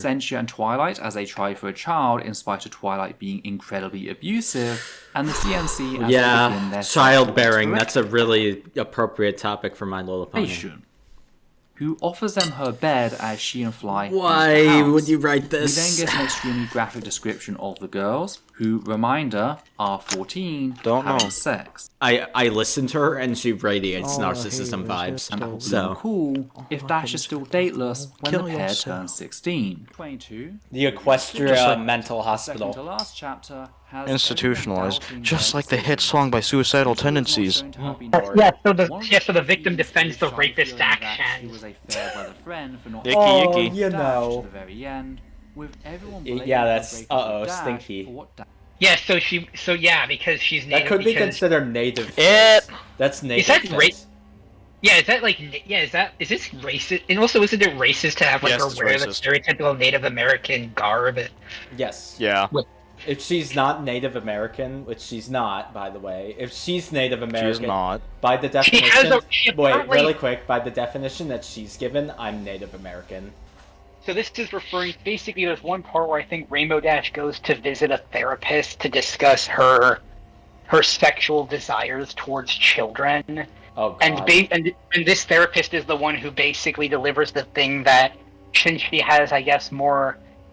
Accenture and Twilight as they try for a child in spite of Twilight being incredibly abusive, and the CNC as they begin their childbearing. That's a really appropriate topic for My Little Pony. Who offers them her bed as she and Fly Why would you write this? We then get an extremely graphic description of the girls, who, reminder, are 14, having sex. I listened to her and she radiates narcissism vibes. And that would be cool if Dash is still dateless when the pair turns 16. 22. The Equestria Mental Hospital. Second to last chapter has institutionalized, just like the hit song by Suicidal Tendencies. So the victim defends the rapist action. Yicky. You know. The very end, with everyone that's stinky. Because she's native. That could be considered native. That's native. Is that race? Yeah, is this racist? And also, isn't it racist to have her wear the stereotypical Native American garb? Yes. Yeah. If she's not Native American, which she's not, by the way, if she's Native American, she's not. By the definition, really quick, by the definition that she's given, I'm Native American. So this is referring, basically, there's one part where I think Rainbow Dash goes to visit a therapist to discuss her sexual desires towards children. Oh, God. And this therapist is the one who basically delivers the thing that, since she has, I guess,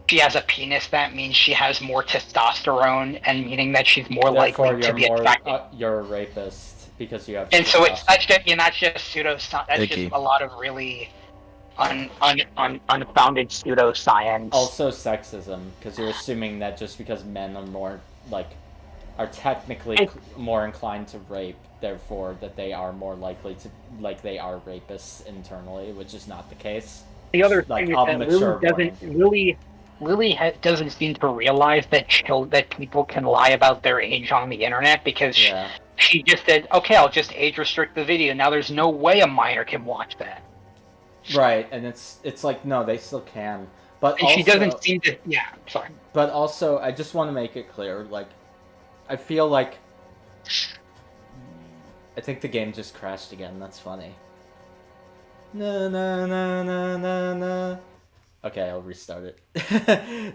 she has a penis, that means she has more testosterone, and meaning that she's more likely to be attracted. You're a rapist because you have. And so it's not just pseudoscience. That's just a lot of really unfounded pseudoscience. Also sexism, because you're assuming that just because men are technically more inclined to rape, therefore that they are more likely to they are rapists internally, which is not the case. The other thing is that Lily doesn't seem to realize that people can lie about their age on the internet, because she just said, okay, I'll just age restrict the video. Now there's no way a minor can watch that. Right, and it's like, no, they still can. But and she doesn't seem to, sorry. But also, I just want to make it clear, I feel like... I think the game just crashed again, that's funny. Na na na na na na. Okay, I'll restart it.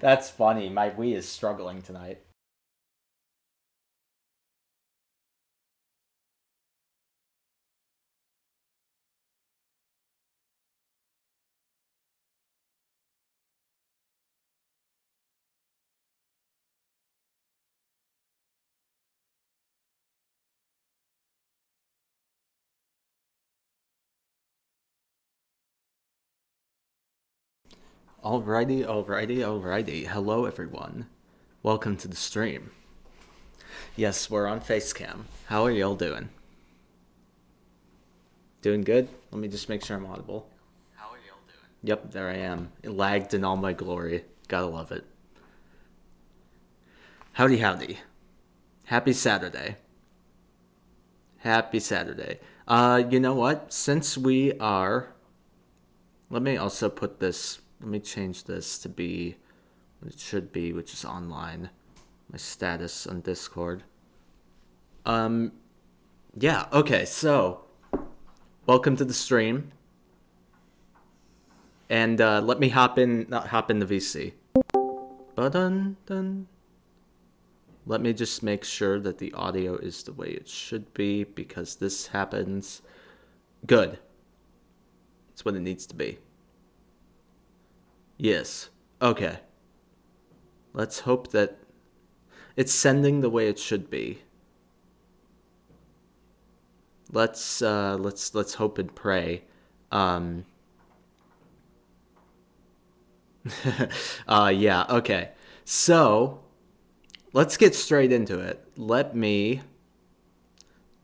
That's funny. My Wii is struggling tonight. Alrighty. Hello, everyone. Welcome to the stream. Yes, we're on Facecam. How are y'all doing? Doing good? Let me just make sure I'm audible. How are y'all doing? Yep, there I am. It lagged in all my glory. Gotta love it. Howdy. Happy Saturday. You know what? Since we are... Let me also put this... Let me change this to be what it should be, which is online. My status on Discord. Yeah, okay, so welcome to the stream. And let me hop in the VC. Ba-dun-dun. Let me just make sure that the audio is the way it should be, because this happens. Good. It's what it needs to be. Yes. Okay. Let's hope that it's sending the way it should be. Let's hope and pray. Yeah, okay. So, let's get straight into it. Let me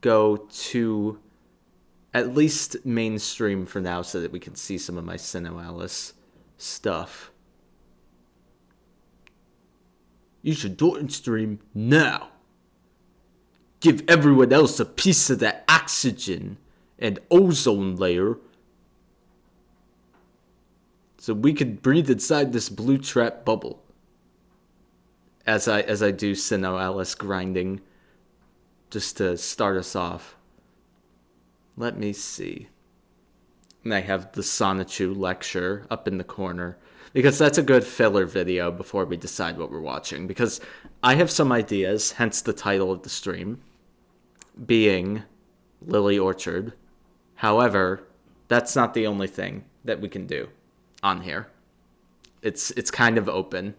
go to at least mainstream for now so that we can see some of my Alice stuff. You should do it in stream now. Give everyone else a piece of that oxygen and ozone layer so we can breathe inside this blue trap bubble. As I do Alice grinding just to start us off. Let me see. And I have the Sonichu lecture up in the corner. Because that's a good filler video before we decide what we're watching. Because I have some ideas, hence the title of the stream, being Lily Orchard. However, that's not the only thing that we can do on here. It's kind of open.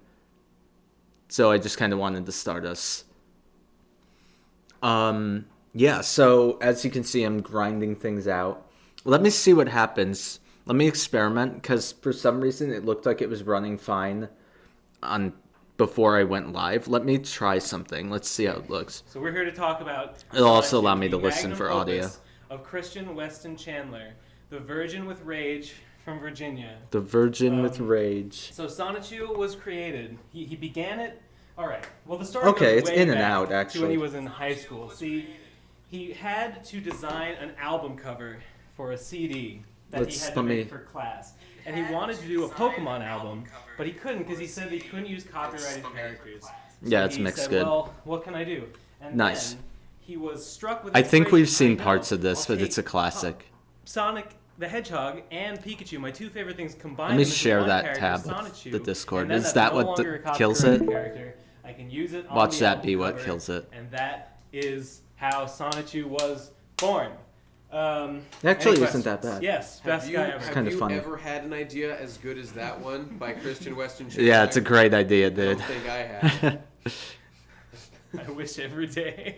So I just kind of wanted to start us. Yeah, so as you can see, I'm grinding things out. Let me see what happens. Let me experiment, because for some reason it looked like it was running fine before I went live. Let me try something. Let's see how it looks. So we're here to talk about... It'll also allow me to listen for audio. ...of Christian Weston Chandler, the Virgin with Rage from Virginia. The Virgin with Rage. So Sonichu was created. He began it... All right. Well, the story goes it's way in and back out, to actually. when he was in high school. See, he had to design an album cover for a CD that he had to make for class. And he wanted to do a Pokemon album, but he couldn't because he said he couldn't use copyrighted characters. So yeah, it's mixed said, good. Well, what can I do? And nice. Then he was struck with I think we've inspiration. seen parts of this, but it's a classic. Sonic the Hedgehog and Pikachu, my two favorite things combined. Let me into share one that character, tab Sonichu, of the Discord. and then Is that's that no what longer a kills it? copyrighted character. I can use it on Watch the that album be what cover, kills it. And that is how Sonichu was born. It actually any isn't that questions? bad. Yes, best guy ever. kinda Have funny. you ever had an idea as good as that one by Christian Weston Chandler? Yeah, it's a great idea, I dude. don't think I have. I wish every day.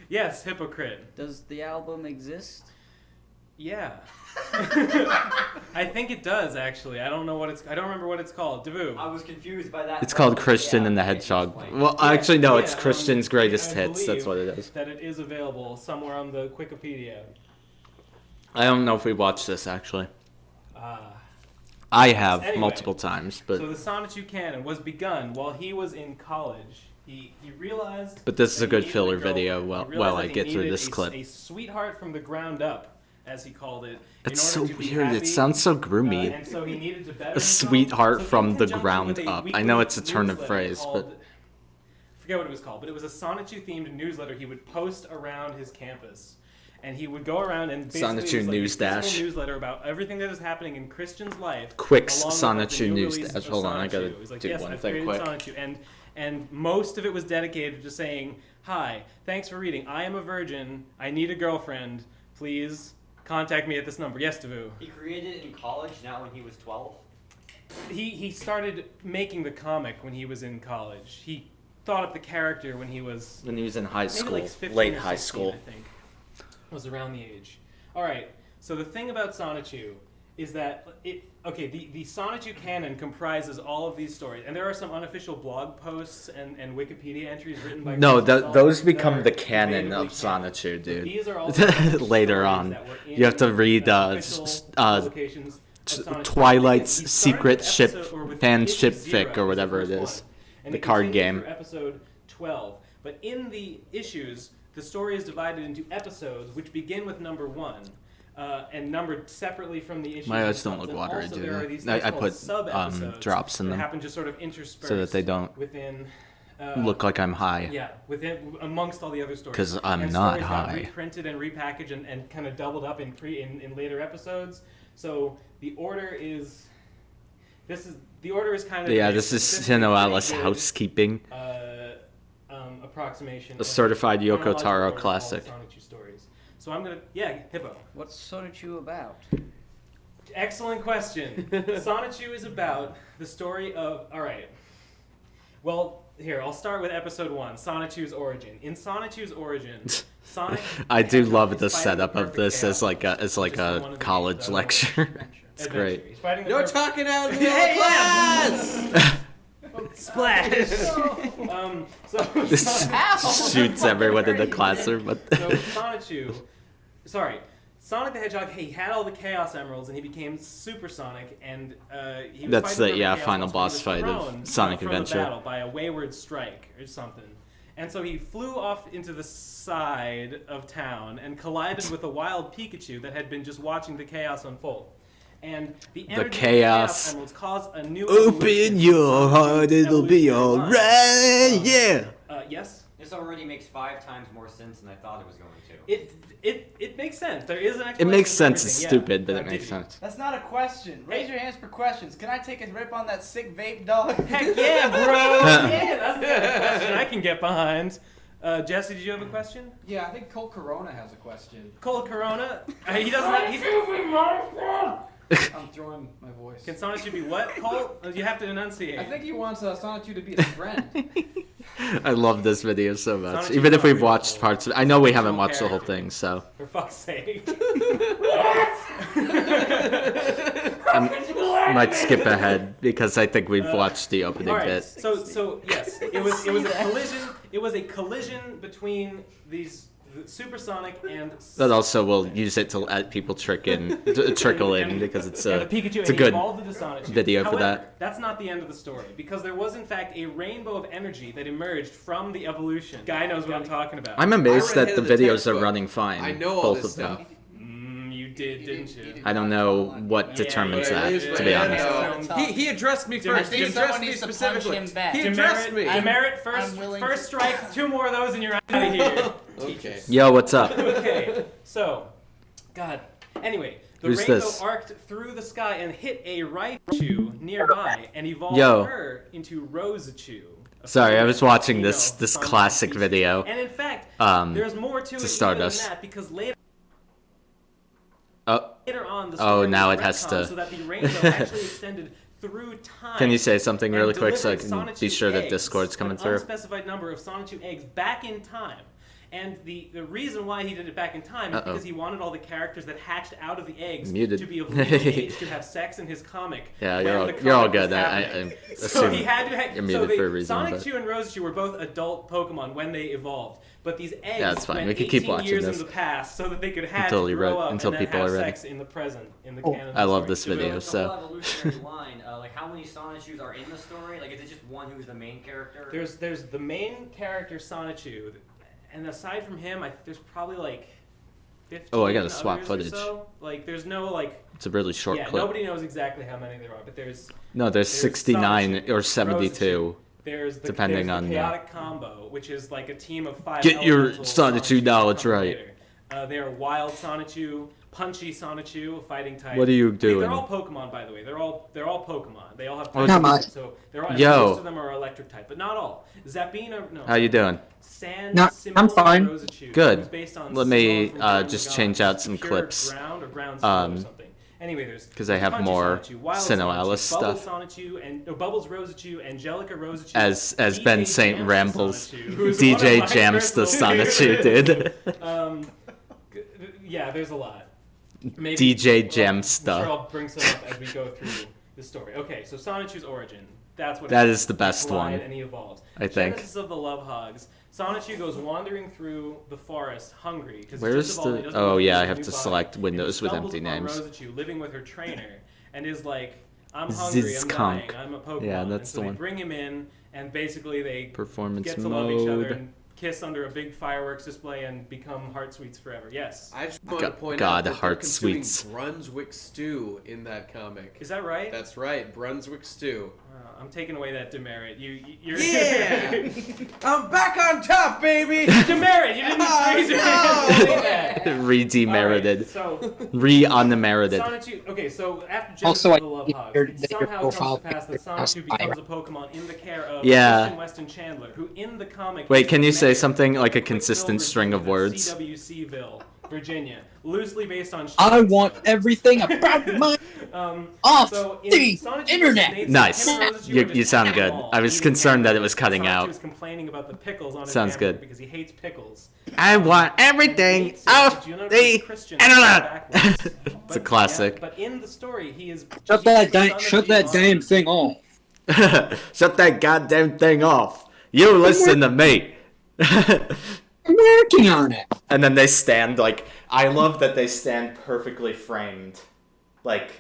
Yes, hypocrite. Does the album exist? Yeah. I think it does actually. I don't remember what it's called. Debu. I was confused by that. It's called Christian and the Hedgehog. Well, actually, no, it's Christian's Greatest I Hits. That's what it believe is. That it is available somewhere on the Wikipedia. I don't know if we watched this, actually. Ah. I have Anyway, multiple times, but So the Sonichu canon was begun while he was in college. He realized. But this is that a he good needed filler girlfriend. video He while realized I that he get through needed this clip. A sweetheart from the ground up, as he called it. It's in so order to be weird. It happy, sounds so groomy. And so he needed to better A himself. sweetheart So from in the conjunction ground with a up. I weekly know it's a turn of newsletter phrase, but called- I forget what it was called, but it was a Sonichu themed newsletter he would post around his campus. And he would go around and basically Sonichu it was like News a Dash. physical newsletter about everything that is happening in Christian's life. Quick along with, like, the Sonichu new News release Dash. of Hold on, I gotta Sonichu. It was like, do yes, one I've thing created quick. Sonichu. And most of it was dedicated to saying, "Hi, thanks for reading. I am a virgin. I need a girlfriend. Please contact me at this number." Yes, Devu. He created it in college, not when he was 12. He started making the comic when he was in college. He thought up the character when he was when he was in high maybe school, like 15 late or high 16, school. I think was around the age. All right. So the thing about Sonichu is that the Sonichu canon comprises all of these stories, and there are some unofficial blog posts and Wikipedia entries written by No, Christian those that become are the canon debatably of Sonichu, dude. These are all the Later stories on, that were in you have to read official publications of Sonichu. Twilight's He started secret with ship episode- or with fan issue ship 0, fic or was the whatever it first is, one. And the it card continued game. through episode 12. But in the issues, the story is divided into episodes, which begin with number 1. And numbered separately from the issues. My eyes don't themselves. look And watery, also do there they? are these I things called put, sub-episodes drops in that them happen just sort of interspersed so that they don't within look like I'm high. yeah, within amongst all the other stories. 'Cause I'm and not stories got high. reprinted and repackaged and kind of doubled up in later episodes. So the order is kind of Yeah, this is Sinoala's housekeeping. Approximation. A certified of Yoko chronological Taro order of all the classic. Sonichu stories. So I'm gonna Hippo. What's Sonichu about? Excellent question. Sonichu is about the story of... Alright. Well, here, I'll start with episode 1, Sonichu's origin. In Sonichu's origin, Sonic... I do Hedgehog love is the fighting setup the of perfect this as chaos. like a Just from one of the college games, I don't know lecture. what It's adventure. great. He's fighting the No perfect- talking out in the Hey, class! Splash! So This shoots everyone in the classroom, but So Sonic the Hedgehog, he had all the Chaos Emeralds and he became Supersonic, and he was That's fighting the, Chaos final Emeralds boss when fight he of was thrown Sonic from Adventure. the battle by a wayward strike or something. And so he flew off into the side of town and collided with a wild Pikachu that had been just watching the chaos unfold. And the energy of the chaos. Emeralds caused a new Open evolution your of heart, it'll be evolutionary line. alright, yeah! Yes? This already makes 5 times more sense than I thought it was going to. It makes sense. There is an It explanation. makes sense. for It's everything, stupid, but yeah. it makes sense. That's not a question. Raise your hands for questions. Can I take a rip on that sick vape dog? Heck yeah, bro! Yeah, that's the kind of question I can get behind. Jesse, did you have a question? Yeah, I think Colt Corona has a question. Cole Corona? He doesn't. He's. I'm throwing my voice. Can Sonichu be what, Cole? You have to enunciate. I think he wants Sonichu to be his friend. I love this video so much. Sonichu's Even if not we've real. watched parts of it. I know we haven't Fictional watched the whole character. thing, so. For fuck's sake. I might skip ahead because I think we've watched the opening All right. bit. So yes, it was a collision. It was a collision between these supersonic and. But also we'll use it to let people trickle in because it's the a, Pikachu it's a and good evolved into Sonichu. video for However, that. That's not the end of the story because there was in fact a rainbow of energy that emerged from the evolution. Guy knows what I'm talking about. I'm amazed I read that the ahead of the videos are textbook. running fine. I know all both this of them. stuff. You did, didn't you? I don't know what determines yeah, that, it is to be right. honest. He addressed me first. He Someone addressed me needs to punch specifically. him back. He addressed me. Demerit, I'm willing first to- strike, 2 more of those and you're out of here. Okay. Yo, what's up? Okay, so, God. Anyway, the Who's rainbow this? arced through the sky and hit a Raichu nearby and evolved Yo. her into Rosachu. Sorry, I was watching You know, this Sonic classic species. video. And in fact, Um, there's more to it even Stardust. than that because later Oh, on the Oh, story now was it has retconned to- so that the rainbow actually extended through time. can you say something and really quick so I delivered can be Sonichu sure that eggs, Discord's coming an through? unspecified number of Sonichu eggs back in time. And the reason why he did it back in time is because he wanted all the characters that hatched out of the eggs Muted. to be of legal age to have sex in his comic. Yeah, when you're all, the you're all comic was good. I happening. So assume he had to you're muted for a reason. Sonic But 2 and Rosachu were both adult Pokemon when they evolved. But these eggs Yeah, it's fine. went We can keep 18 watching years this. into the past so that they could hatch, Until you grow read- up, until and then people have are ready. sex in the present, in the canon. of I the love story. this video. The So whole evolutionary line, like how many Sonichus are in the story? Like, is it just one who's the main character? There's the main character Sonichu, and aside from him, there's probably like 15 Oh, I gotta swap others or footage. So. Like, there's no like. it's a really short Yeah, clip. nobody knows exactly how many there are, but there's. No, there's 69 Sonichu, or 72. Rosachu, There's the depending there's on, the chaotic combo, which is like a team of 5. Get your elemental Sonichu knowledge come right. later. They are wild Sonichu, punchy Sonichu, fighting type. What are you They're doing? all Pokemon, by the way. They're all Pokemon. They all have. Oh, types, come on. So they're all. Yo. Most of them are electric type, but not all. Zapina, no. How you doing? Sand, No, I'm fine. Rosachu, Good. who's based on Let me, Simone from just Gurren change Lagann, out some pure clips. Ground or ground steel or Um, something. Anyway, there's 'cause I have Punchy more Sonichu, Wild Sinnoh-Alice Sonichu, Bubbles stuff. Sonichu, and Bubbles Rosachu, Angelica Rosachu, As DJ Ben Saint Jamster rambles, Sonichu, who's one of DJ my jams the personal Sonichu, favorites. dude. Yeah, there's a lot. Maybe, DJ Jam I'm stuff. sure I'll bring some up as we go through the story. Okay, so Sonichu's origin. That's what. That it is the best He collide one, And he evolves. I think. Genesis of the Love Hogs. Sonichu goes wandering through the forest, hungry. 'Cause Where's just evolved, the- he doesn't oh, know yeah, his I have new to body, select and windows he with stumbles empty upon names. Rosachu living with her trainer, and is like, "I'm hungry. I'm Zizconk. dying. I'm a Pokemon." Yeah, And that's so the they one. bring him in, and basically they Performance get to love each other mode. and kiss under a big fireworks display and become heart sweets forever. Yes. I just want to point God, out that heart they're consuming sweets. Brunswick stew in that comic. Is that right? That's right, Brunswick stew. I'm taking away that demerit. You're Yeah! I'm back on top, baby! demerit. You didn't raise your hand to say that. Re-demerited. All right, so Re-unmerited. Sonichu. Okay, so after Genesis Also, of the Love Hogs, your it somehow comes profile to pass that picture Sonichu has becomes a Pokemon in the care of Yeah. Christian Weston Chandler, who in the comic. Wait, is can you the say mayor something like a of consistent Quickville, string of Virginia, words? that's CWCville, Virginia, loosely based on. I want everything about my off So in the Sonichu internet. versus Nathan, Nice. him and Rosachu You are just sound having a good. ball, I was eating concerned that it hamburgers. was cutting Sonichu out. was complaining about the pickles on his Sounds hamburger good. because he hates pickles. I want everything Hates it, off but you know the he's Christian internet. backwards. It's a But- classic. yeah, but in the story, he is Shut that damn thing off. Shut that goddamn thing off. You listen to me. I'm working on it. And then they stand like, I love that they stand perfectly framed, like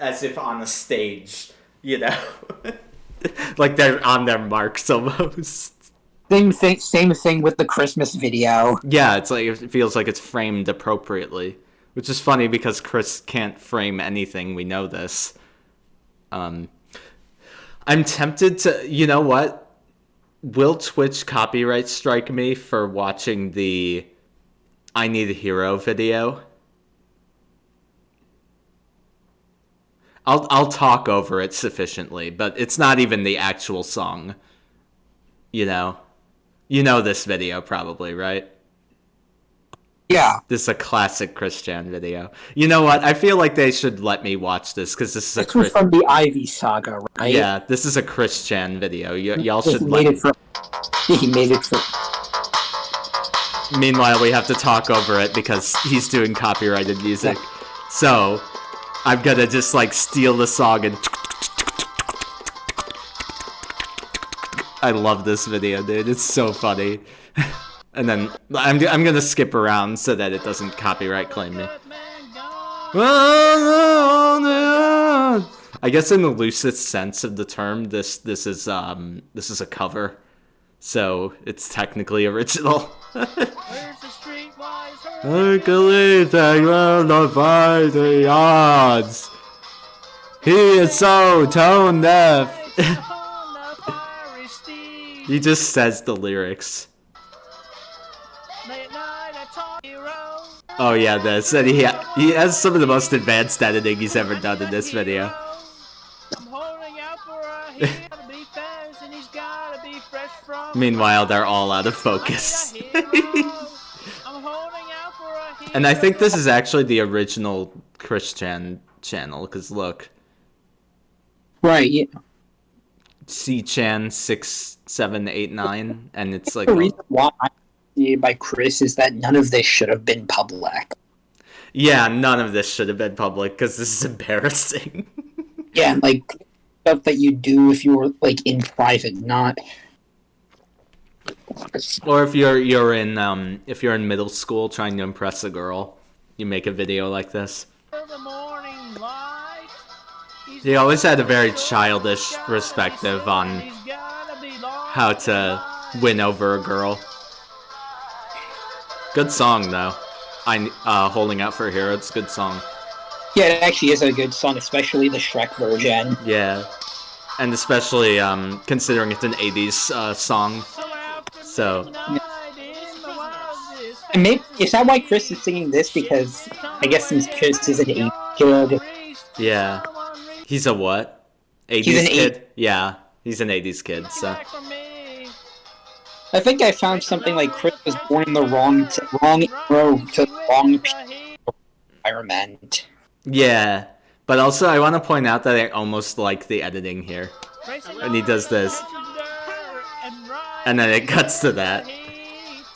as if on a stage, you know, like they're on their marks almost. Same thing with the Christmas video. Yeah, it's like it feels like it's framed appropriately, which is funny because Chris can't frame anything. We know this. I'm tempted to, you know what? Will Twitch copyright strike me for watching the I Need a Hero video. I'll talk over it sufficiently, but it's not even the actual song. You know this video probably, right? Yeah. This is a classic Christian video. You know what? I feel like they should let me watch this because this is was from the Ivy saga, right? Yeah, this is a Christian video. Y'all should He made it for. Meanwhile, we have to talk over it because he's doing copyrighted music. So, I'm gonna just like steal the song and. I love this video, dude. It's so funny. And then I'm gonna skip around so that it doesn't copyright claim me. I guess in the loosest sense of the term, this is a cover, so it's technically original. Hercules will defy the odds. He is so tone deaf. He just says the lyrics. Oh yeah, this, and he has some of the most advanced editing he's ever done in this video. Meanwhile, they're all out of focus. And I think this is actually the original Christian channel, because look. Right, yeah. C-Chan 6789, and it's like... The reason why I see by Chris is that none of this should have been public. Yeah, none of this should have been public, because this is embarrassing. Yeah, like, stuff that you do if you were, like, in private, not... Or if you're in middle school trying to impress a girl, you make a video like this. He always had a very childish perspective on how to win over a girl. Good song though. Holding Out for a Hero, it's a good song. Yeah, it actually is a good song, especially the Shrek version. Yeah. And especially considering it's an 80s song. So And maybe, is that why Chris is singing this? Because I guess since Chris is an 80s kid. Yeah. He's a what? 80s kid? Yeah, he's an 80s kid, so. I think I found something like Chris was born in the wrong era to the wrong environment. Yeah, but also I want to point out that I almost like the editing here. And he does this. And then it cuts to that.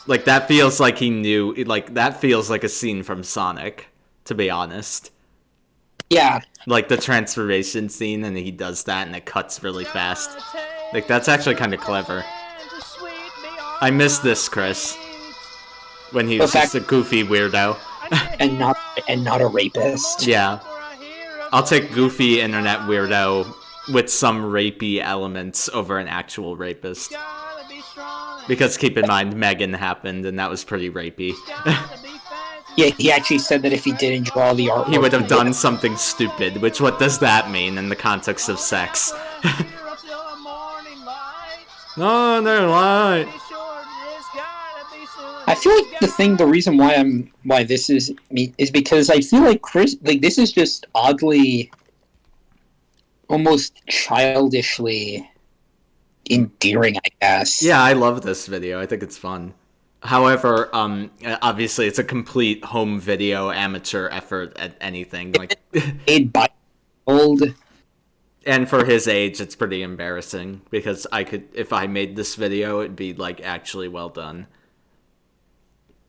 Like, that feels like he knew, like, that feels like a scene from Sonic, to be honest. Yeah. Like, the transformation scene, and he does that, and it cuts really fast. Like, that's actually kind of clever. I miss this, Chris. When he was just a goofy weirdo. and not a rapist. Yeah. I'll take goofy internet weirdo with some rapey elements over an actual rapist. Because keep in mind, Megan happened, and that was pretty rapey. Yeah, he actually said that if he didn't draw the artwork, he would have done something stupid, which what does that mean in the context of sex? No, they're light. I feel like the reason why this is because I feel like Chris, like, this is just oddly, almost childishly endearing, I guess. Yeah, I love this video. I think it's fun. However, obviously it's a complete home video amateur effort at anything. Like, made by old. And for his age, it's pretty embarrassing because if I made this video, it'd be like actually well done.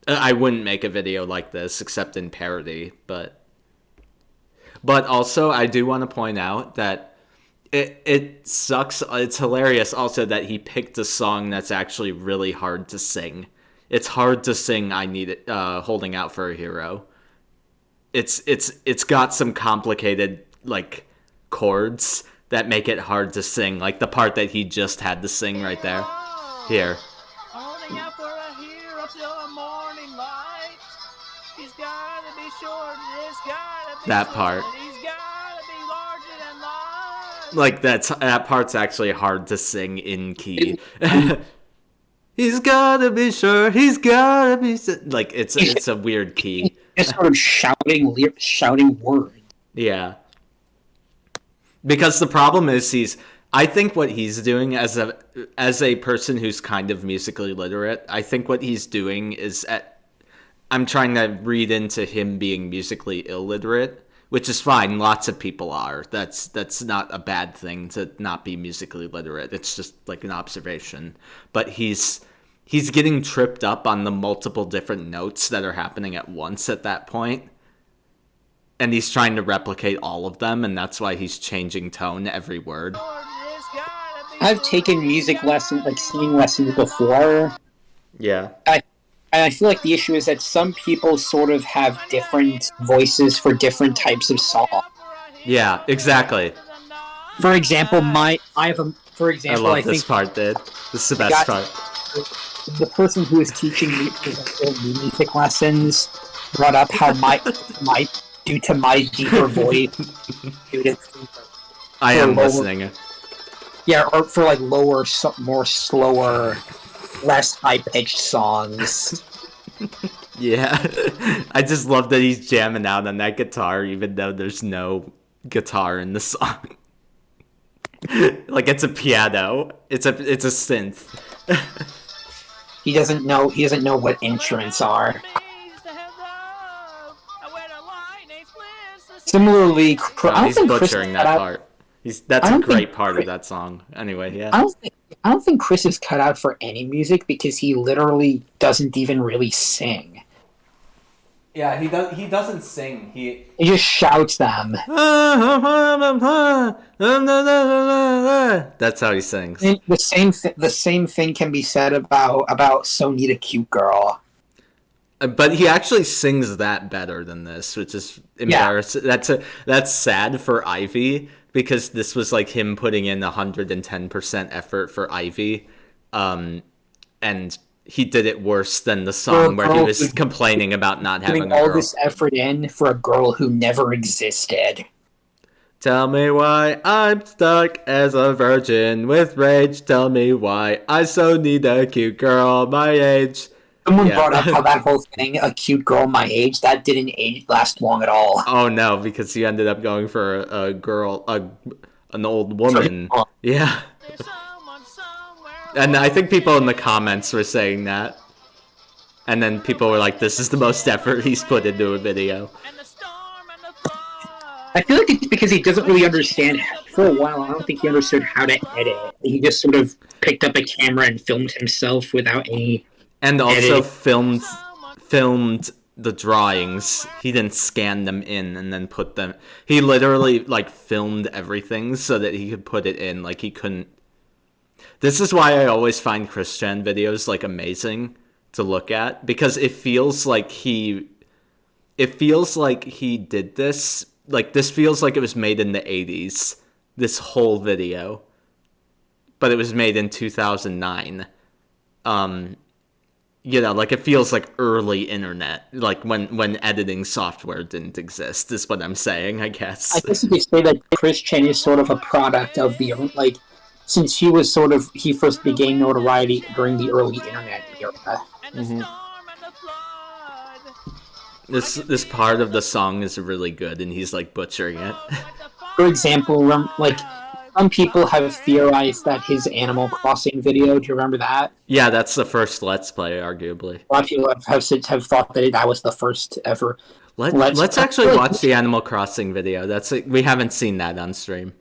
I wouldn't make a video like this except in parody, but also I do want to point out that it sucks. It's hilarious also that he picked a song that's actually really hard to sing. It's hard to sing I Need It, Holding Out for a Hero. It's got some complicated, like, chords that make it hard to sing. Like the part that he just had to sing right there. Here. That part. Like, that part's actually hard to sing in key. He's gotta be sure. He's gotta be like it's a weird key. Just sort of shouting words. Yeah. Because the problem is I think what he's doing as a person who's kind of musically literate, I think what he's doing is I'm trying to read into him being musically illiterate, which is fine. Lots of people are. That's not a bad thing to not be musically literate. It's just like an observation. But he's getting tripped up on the multiple different notes that are happening at once at that point. And he's trying to replicate all of them, and that's why he's changing tone every word. I've taken music lessons, like singing lessons before. Yeah. I feel like the issue is that some people sort of have different voices for different types of song. Yeah, exactly. For example, I love this part, dude. This is the best part. The person who is teaching me music lessons brought up how due to my deeper voice, I am listening. Yeah, or for like lower, more slower, less high-pitched songs. Yeah, I just love that he's jamming out on that guitar, even though there's no guitar in the song. Like it's a piano. It's a synth. He doesn't know what instruments are. Similarly, he's butchering that part. That's a great part of that song. Anyway, yeah. I don't think Chris is cut out for any music because he literally doesn't even really sing. Yeah, he doesn't sing. He just shouts them. That's how he sings. And the same thing can be said about Sonita Cute Girl. But he actually sings that better than this, which is embarrassing. Yeah. That's sad for Ivy, because this was like him putting in 110% effort for Ivy, and he did it worse than the song where he was complaining about not having a girl. Putting all this effort in for a girl who never existed. Tell me why I'm stuck as a virgin with rage. Tell me why I so need a cute girl my age. Someone brought up how that whole thing, a cute girl my age, that didn't last long at all. Oh no, because he ended up going for a girl, an old woman. Yeah. And I think people in the comments were saying that. And then people were like, this is the most effort he's put into a video. I feel like it's because he doesn't really understand. For a while, I don't think he understood how to edit. He just sort of picked up a camera and filmed himself without any... And also filmed the drawings. He didn't scan them in and then put them... He literally, like, filmed everything so that he could put it in. Like, he couldn't... This is why I always find Christian videos, like, amazing to look at. Because it feels like he did this... Like, this feels like it was made in the 80s. This whole video. But it was made in 2009. You know, like, it feels like early internet. Like, when editing software didn't exist, is what I'm saying, I guess. I guess you could say that Chris Chen is sort of a product of the, like... Since he first began notoriety during the early internet era. Mm-hmm. This part of the song is really good, and he's, like, butchering it. For example, like, some people have theorized that his Animal Crossing video, do you remember that? Yeah, that's the first Let's Play, arguably. A lot of people have thought that that was the first ever. Let's actually watch the Animal Crossing video. We haven't seen that on stream.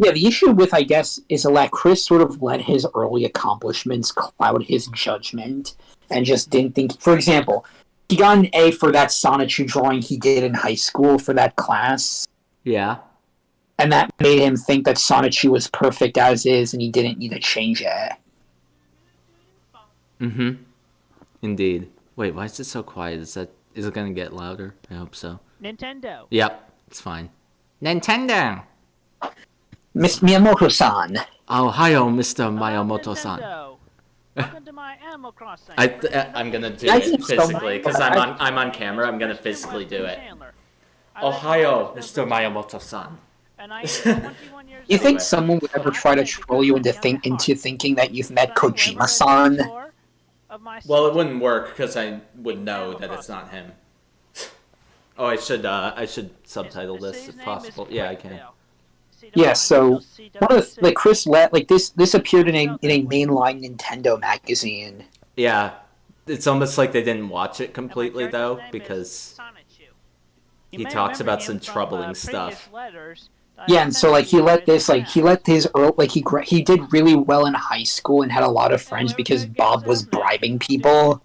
Yeah, the issue with, I guess, is that Chris sort of let his early accomplishments cloud his judgment and just didn't think... For example, he got an A for that Sonichu drawing he did in high school for that class. Yeah. And that made him think that Sonichu was perfect as is and he didn't need to change it. Mm-hmm. Indeed. Wait, why is it so quiet? Is it going to get louder? I hope so. Nintendo. Yep, it's fine. Nintendo! Miss Miyamoto-san. Oh, hiyo, Mr. Miyamoto-san. Welcome to my Animal Crossing. I'm gonna do it physically, because I'm on camera. I'm gonna physically do it. Ohio, Mr. Miyamoto-san. You think someone would ever try to troll you into thinking that you've met Kojima-san? of my Well, it city. wouldn't work because I would know that it's not him. Oh, I should subtitle The this city's if name possible. is Yeah, I can. Brickville. Yeah, so one of the, like Chris let like this appeared in a mainline Nintendo magazine. Yeah, it's almost like they didn't watch it completely though, because he talks about some troubling stuff. Yeah, and so like he let his he did really well in high school and had a lot of friends because Bob was bribing people.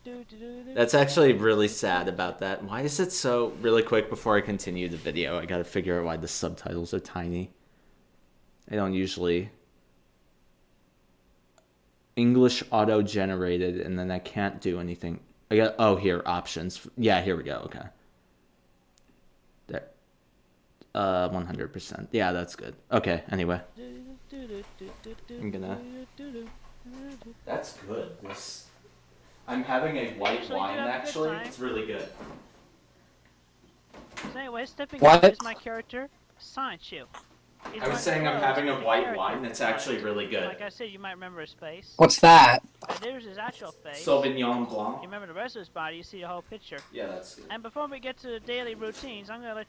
That's actually really sad about that. Why is it so really quick before I continue the video? I gotta figure out why the subtitles are tiny. I don't usually English auto-generated, and then I can't do anything. I got here options. Yeah, here we go. Okay. There. 100%. Yeah, that's good. Okay. Anyway, I'm gonna. That's good. I'm having a white wine actually. It's really good. So anyway, stepping What? up is my character, Sonichu. I was saying I'm having a white wine that's actually really good. Like I said, you might remember his face. What's that? There's his actual face. Sauvignon Blanc. You remember the rest of his body, you see the whole picture. Yeah, that's good. And before we get to the daily routines, I'm gonna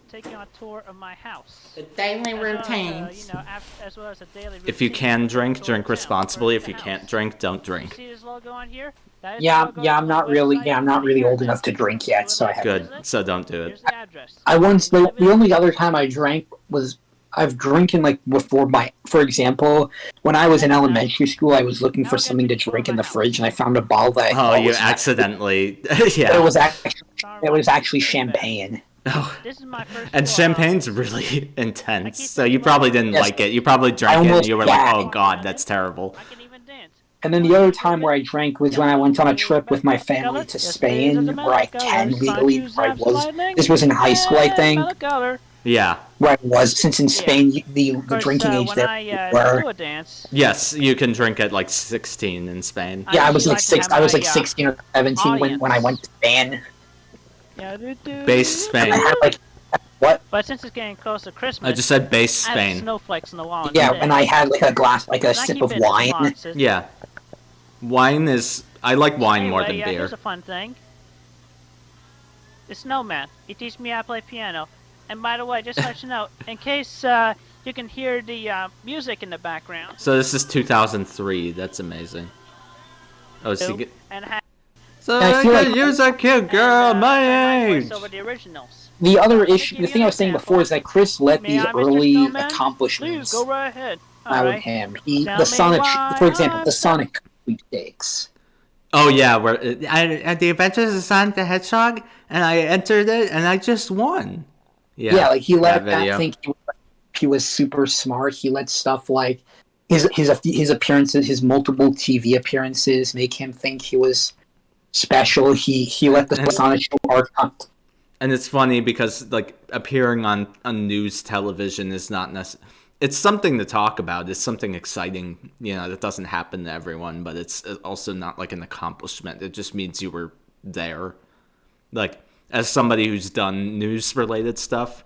take you on a tour of my house. The daily routines. As well as a daily routine. If you can drink responsibly. If you can't drink, don't drink. You see this logo on here? I'm not really old enough to drink yet, so I have. Good. So don't do it. The only other time I drank was I've drinking like before for example, when I was in elementary school, I was looking for something to drink in the fridge, and I found a bottle that I thought you accidentally, yeah. It was actually champagne. Oh. This is my first and champagne's really intense, so you probably didn't like it. You probably drank it and you were like, oh god, that's terrible. And then the other time where I drank was when I went on a trip with my family to Spain, where I can legally, this was in high school, I think. Yeah. Where I was, since in Spain, the drinking age there were... Yes, you can drink at like 16 in Spain. Yeah, I was like 16 or 17 when I went to Spain. Base Spain. I had like... What? But since it's getting close to Christmas, I just said base I Spain. have snowflakes in the wall. Yeah, and I had like a glass, like a sip of wine. Yeah. Wine is... I like wine more than beer. Here's a fun thing. The snowman. He teaches me how to play piano. And by the way, just to let you know, in case you can hear the music in the background. So this is 2003. That's amazing. Oh, so you so I could use a cute girl my age. Over the originals. The other issue, the thing I was saying before is that Chris let these early accomplishments go right ahead. out of him. The Sonic, for example, the Sonic sweepstakes. Oh yeah, where at the Adventures of Sonic the Hedgehog, and I entered it, and I just won. Yeah, like he let that think he was super smart. He let stuff like his appearances, his multiple TV appearances, make him think he was special. He let the Sonichu art up. And it's funny because like appearing on news television is not necessarily. It's something to talk about. It's something exciting, that doesn't happen to everyone, but it's also not like an accomplishment. It just means you were there. Like, as somebody who's done news-related stuff,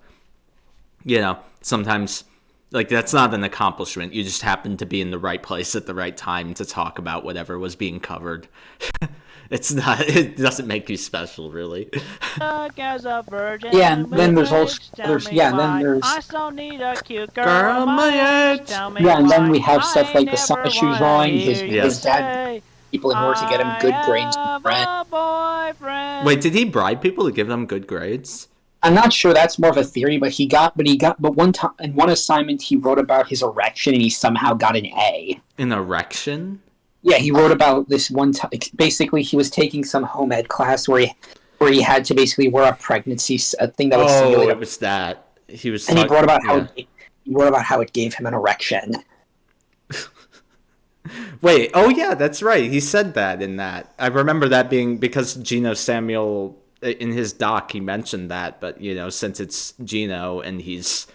sometimes, like, that's not an accomplishment. You just happened to be in the right place at the right time to talk about whatever was being covered. It doesn't make you special, really. Yeah, and then there's also I still need a cute girl my age. Yeah, and then we have stuff like the Sonichu drawing, his dad, people in order to get him good grades. Wait, did he bribe people to give them good grades? I'm not sure. That's more of a theory, but one time in one assignment he wrote about his erection and he somehow got an A. An erection? Yeah, he wrote about this one time. Basically, he was taking some home ed class where he had to basically wear a pregnancy thing that would simulate. Oh, it was that. He was. And he wrote about how it gave him an erection. Wait, oh yeah, that's right. He said that in that. I remember that being because Gino Samuel in his doc he mentioned that, but since it's Gino and he's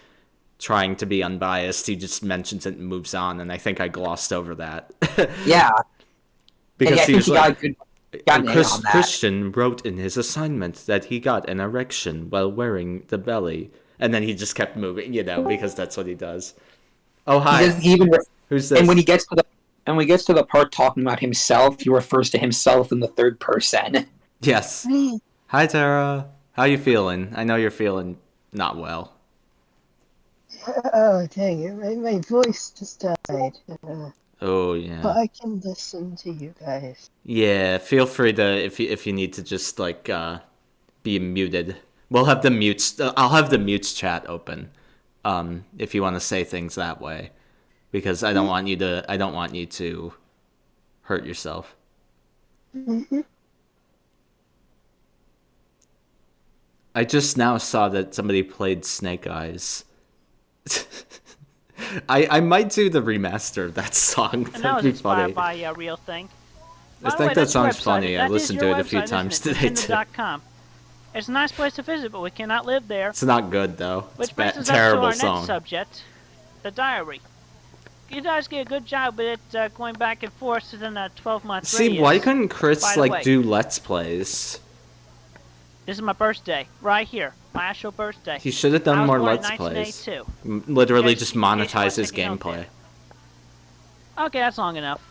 trying to be unbiased, he just mentions it and moves on, and I think I glossed over that. Yeah. Because he was like, got that. Christian wrote in his assignment that he got an erection while wearing the belly, and then he just kept moving, because that's what he does. Oh, hi. Who's this? And And when he gets to the part talking about himself, he refers to himself in the third person. Yes. Hi, Tara. How you feeling? I know you're feeling not well. Oh, dang it. My voice just died. Oh, yeah. But I can listen to you guys. Yeah, feel free to, if you need to just, like, be muted. We'll have the mutes, I'll have the mutes chat open, if you want to say things that way. Because I don't want you to hurt yourself. Mm-hmm. I just now saw that somebody played Snake Eyes. I might do the remaster of that song. And that was That'd be inspired funny. by a real thing. I think that song's funny. I listened to it a few times today too. It's a nice place to visit, but we cannot live there. It's not good though. It's Which brings us terrible up to our song. next subject, the diary. You guys get a good job with it going back and forth within a 12-month See, radius. why couldn't Chris By the way, do Let's Plays? This is my birthday, right here. My actual birthday. He should have done I was more born in Let's Plays. 1982. Literally Yes, just in case you monetize his weren't taking note gameplay. Okay, that's long enough.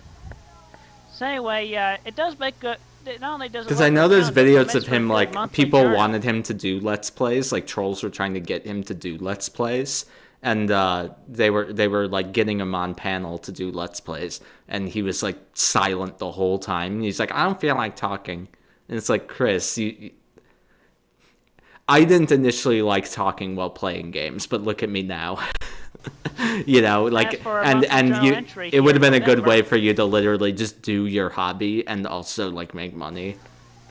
So anyway, it does make good. Not only does it Because work I know for there's fun, but it videos makes of for a him, good like, monthly people journal. wanted him to do Let's Plays, like, trolls were trying to get him to do Let's Plays, and they were, like, getting him on panel to do Let's Plays, and he was, like, silent the whole time, and he's like, I don't feel like talking, and it's like, Chris, I didn't initially like talking while playing games, but look at me now. You know, like, and it would have been a good way for you to literally just do your hobby and also, like, make money.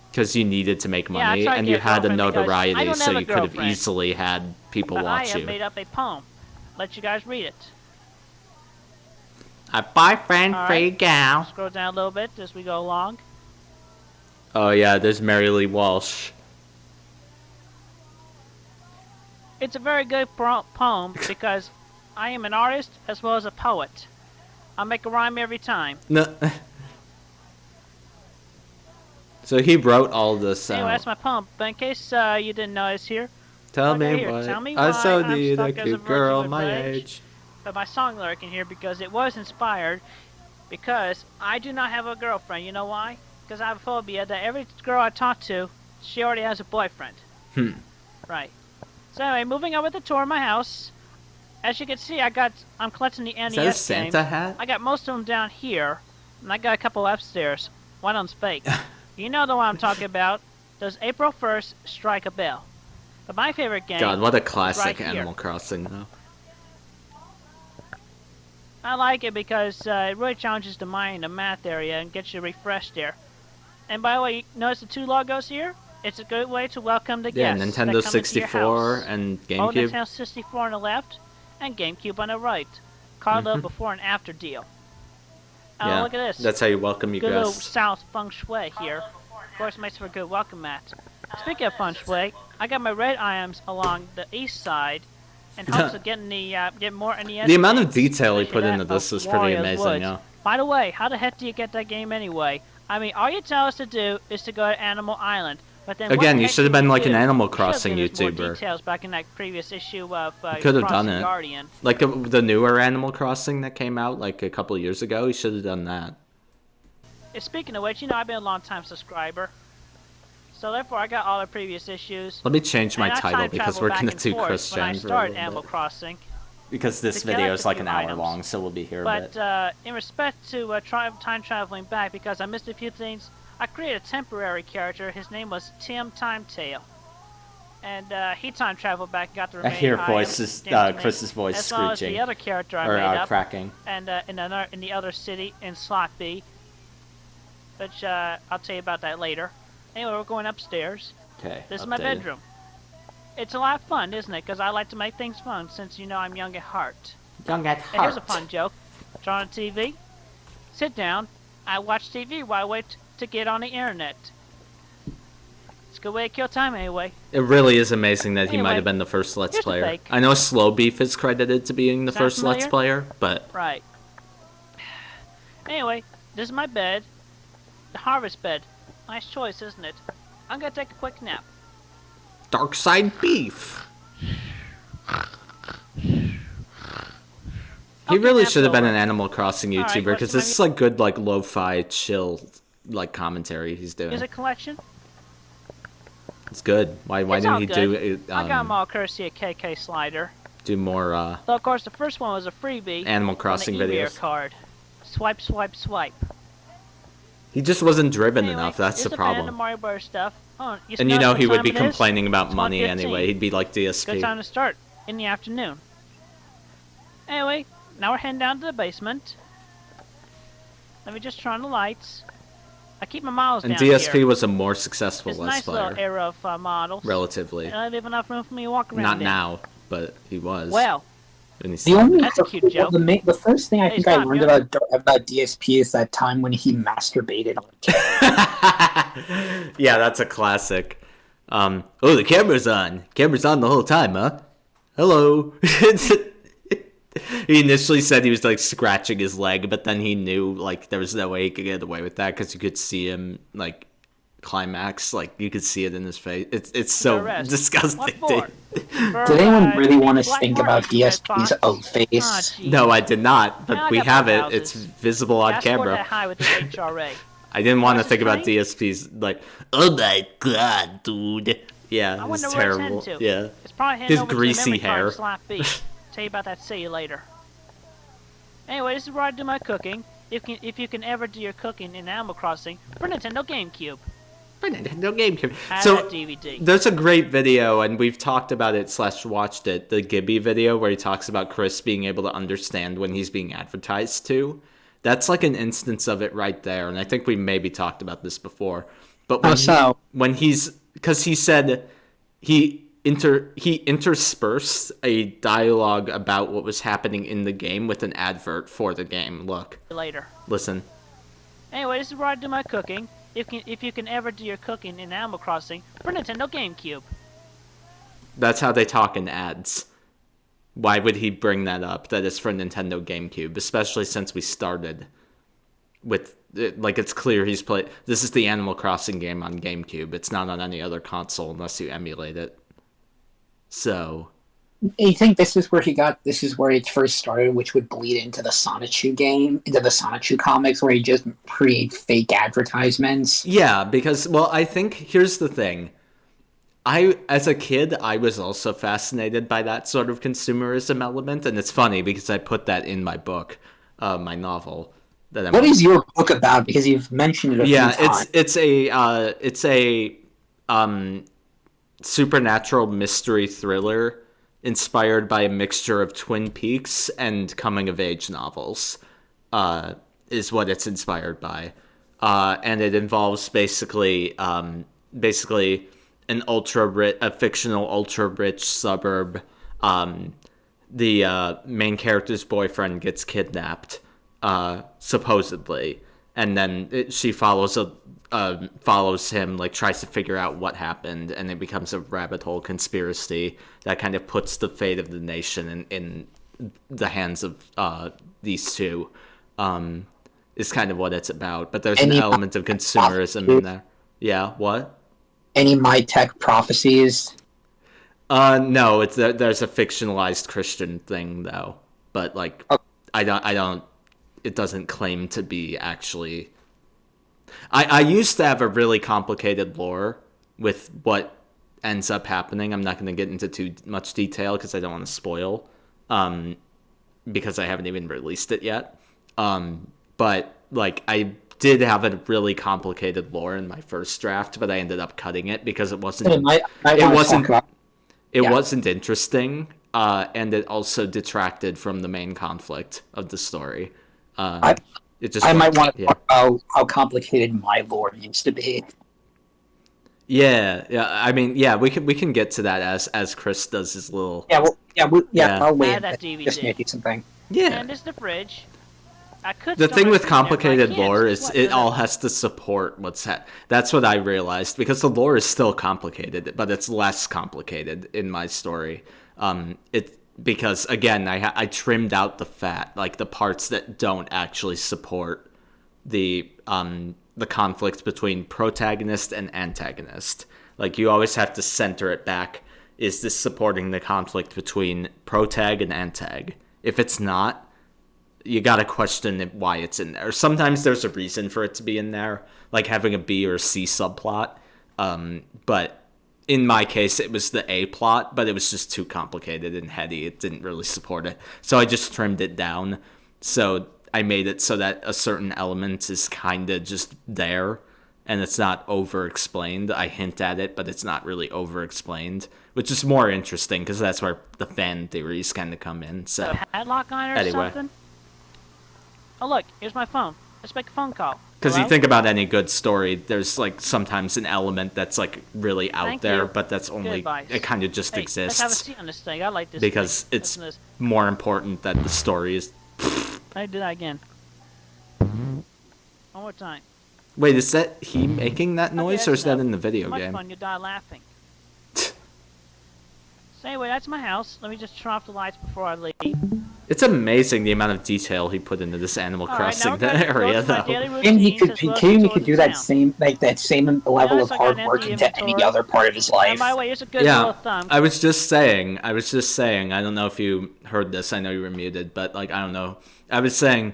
Because you needed to make money, and you had a notoriety, so you could have easily had people watch I have you. made up a poem. Let you guys read it. A boyfriend, free gal. Scroll down a little bit as we go along. Oh yeah, there's Mary Lee Walsh. It's a very good poem because I am an artist as well as a poet. I make a rhyme every time. No. So he wrote all this. Anyway, that's my poem. But in case you didn't notice here, Tell look right me here. why Tell me I why so I'm need stuck a as cute virgin girl with my rage. age. But my song lyric in here because it was inspired because I do not have a girlfriend. You know why? Because I have a phobia that every girl I talk to, she already has a boyfriend. Right. So anyway, moving on with the tour of my house. As you can see, I'm collecting the NES Is that a Santa games. hat? I got most of them down here, and I got a couple upstairs. One on fake. You know the one I'm talking about. Does April 1st strike a bell? But my favorite game. God, what a is classic right here. Animal Crossing, though. I like it because it really challenges the mind, the math area, and gets you refreshed there. And by the way, notice the two logos here? It's a good way to welcome the Yeah, guests. Nintendo that come into your 64 house. and Oh, GameCube. Nintendo 64 on the left, and GameCube on the right. Called a before and after deal. Oh, Yeah, look at this. that's how you welcome your Good little guests. South feng shui here. Of course, makes for a good welcome mat. Speaking of feng shui, I got my red items along the east side in hopes of getting get more NES. The amount of games, detail he especially put into that this of is pretty Warriors amazing, Woods. yeah. By the way, how the heck do you get that game anyway? I mean, all you tell us to do is to go to Animal Island. But then Again, what you the should have heck been do like you an do? Animal You should Crossing have given us more YouTuber. details back in that previous issue of You could have done Crossing it. Guardian. Like the newer Animal Crossing that came out like a couple of years ago, he should have done that. Speaking of which, you know, I've been a long-time subscriber. So therefore, I got all the previous issues. Let me change my And I title time because traveled we're back gonna and do forth Chris when I Jen for a started little Animal bit. Crossing. Because this To collect video a is like few an hour items. long, so we'll be here a But bit. in respect to time traveling back, because I missed a few things, I created a temporary character. His name was Tim Timetail. And he time traveled back and got the I remaining hear items voices, gained to Chris's me, voice as well as screeching. the other character I Or, made up. cracking. And in the other city, in Slot B. Which I'll tell you about that later. Anyway, we're going upstairs. Okay. This is my bedroom. It's a lot of fun, isn't it? Because I like to make things fun, since you know I'm young at heart. Young at And here's a heart. fun joke. Turn on the TV, sit down, I watch TV while I wait to get on the internet. It's a good way to kill time anyway. It really is amazing that he Anyway, might have been the first Let's here's the Player. fake. I know Slow Beef is credited to being the Sound first Let's familiar? Player, but Right. Anyway, this is my bed. The harvest bed. Nice choice, isn't it? I'm gonna take a quick nap. Dark Side Beef. He really should have been an Animal Crossing YouTuber because this is like good like lo-fi chill like commentary he's doing. Is it collection? It's good. Why didn't he do it? I got them all courtesy of KK Slider. Do more. So of course the first one was a freebie. Animal Crossing on the videos. Card. Swipe, swipe, swipe. He just wasn't driven enough. That's the problem. The Mario Bros. Stuff. Oh, and you know he would be complaining about money anyway. He'd be like DSP. Good time to start in the afternoon. Anyway, now we're heading down to the basement. Let me just turn on the lights. I keep my models and down DSP here. was a more successful It's a Let's nice Player. little era of models. Relatively. And I leave enough room for me to walk around. Not now, but he was. Well, that's a cute joke. The first thing I think I learned about DSP is that time when he masturbated on camera. Yeah, that's a classic. Oh, the camera's on. Camera's on the whole time, huh? Hello. He initially said he was like scratching his leg, but then he knew like there was no way he could get away with that because you could see him like climax, like you could see it in his face. It's so disgusting. Did anyone really want to think about DSP's old face? No, I did not, but we have it. It's visible on camera. I didn't want to think about DSP's like, oh my god, dude. Yeah, it's terrible. Yeah, his greasy hair. Tell you about that. See you later. Anyway, this is where I do my cooking. If you can ever do your cooking in Animal Crossing for Nintendo GameCube. So DVD. There's a great video, and we've talked about it / watched it, the Gibby video where he talks about Chris being able to understand when he's being advertised to. That's like an instance of it right there, and I think we maybe talked about this before. But when because he said he interspersed a dialogue about what was happening in the game with an advert for the game. Look. Later. Listen. Anyway, this is where I do my cooking. If you can ever do your cooking in Animal Crossing for Nintendo GameCube. That's how they talk in ads. Why would he bring that up? That is for Nintendo GameCube, especially since we started with like it's clear he's played. This is the Animal Crossing game on GameCube. It's not on any other console unless you emulate it. So, you think this is where it first started, which would bleed into the Sonichu game, into the Sonichu comics, where he just create fake advertisements? Yeah, because, well, I think, here's the thing. As a kid, I was also fascinated by that sort of consumerism element, and it's funny because I put that in my book, my novel. What is your book about? Because you've mentioned it a few times. It's a supernatural mystery thriller inspired by a mixture of Twin Peaks and coming-of-age novels, is what it's inspired by. And it involves basically a fictional ultra-rich suburb. The main character's boyfriend gets kidnapped, supposedly, and then she follows him, like tries to figure out what happened, and it becomes a rabbit hole conspiracy that kind of puts the fate of the nation in the hands of these two. Is kind of what it's about, but there's an element of consumerism in there. Yeah, what? Any My Tech prophecies? No, there's a fictionalized Christian thing though, but like I don't. It doesn't claim to be actually. I used to have a really complicated lore with what ends up happening. I'm not going to get into too much detail because I don't want to spoil, because I haven't even released it yet. But like I did have a really complicated lore in my first draft, but I ended up cutting it because it wasn't. It wasn't interesting, and it also detracted from the main conflict of the story. I might want to talk about how complicated my lore used to be. Yeah. I mean, yeah, we can get to that as Chris does his little. I'll wait. That DVD. Just making something. Yeah. And it's the fridge. The thing with complicated lore is it all has to support what's That's what I realized, because the lore is still complicated, but it's less complicated in my story. Because again, I trimmed out the fat, like the parts that don't actually support the conflict between protagonist and antagonist. Like you always have to center it back. Is this supporting the conflict between protag and antag? If it's not, you gotta question why it's in there. Sometimes there's a reason for it to be in there, like having a B or C subplot. But in my case, it was the A plot, but it was just too complicated and heady. It didn't really support it. So I just trimmed it down. So I made it so that a certain element is kind of just there, and it's not over-explained. I hint at it, but it's not really over-explained, which is more interesting, because that's where the fan theories kind of come in. So, padlock on or something? Oh, look, here's my phone. Let's make a phone call. Because you think about any good story, there's, like, sometimes an element that's, like, really out there, but that's only, it kind of just exists. Let's have a seat on this thing. I like this because thing. It's more important that the story is... I do that again. One more time. Wait, is that he making that noise, or is that in the video game? Much fun, you die laughing. So anyway, that's my house. Let me just turn off the lights before I leave. It's amazing the amount of detail he put into this Animal Crossing area, though. And he could do that same level of hard work into any other part of his life. And by the way, here's a good rule of thumb. I was just saying, I don't know if you heard this, I know you were muted, but, like, I don't know. I was saying,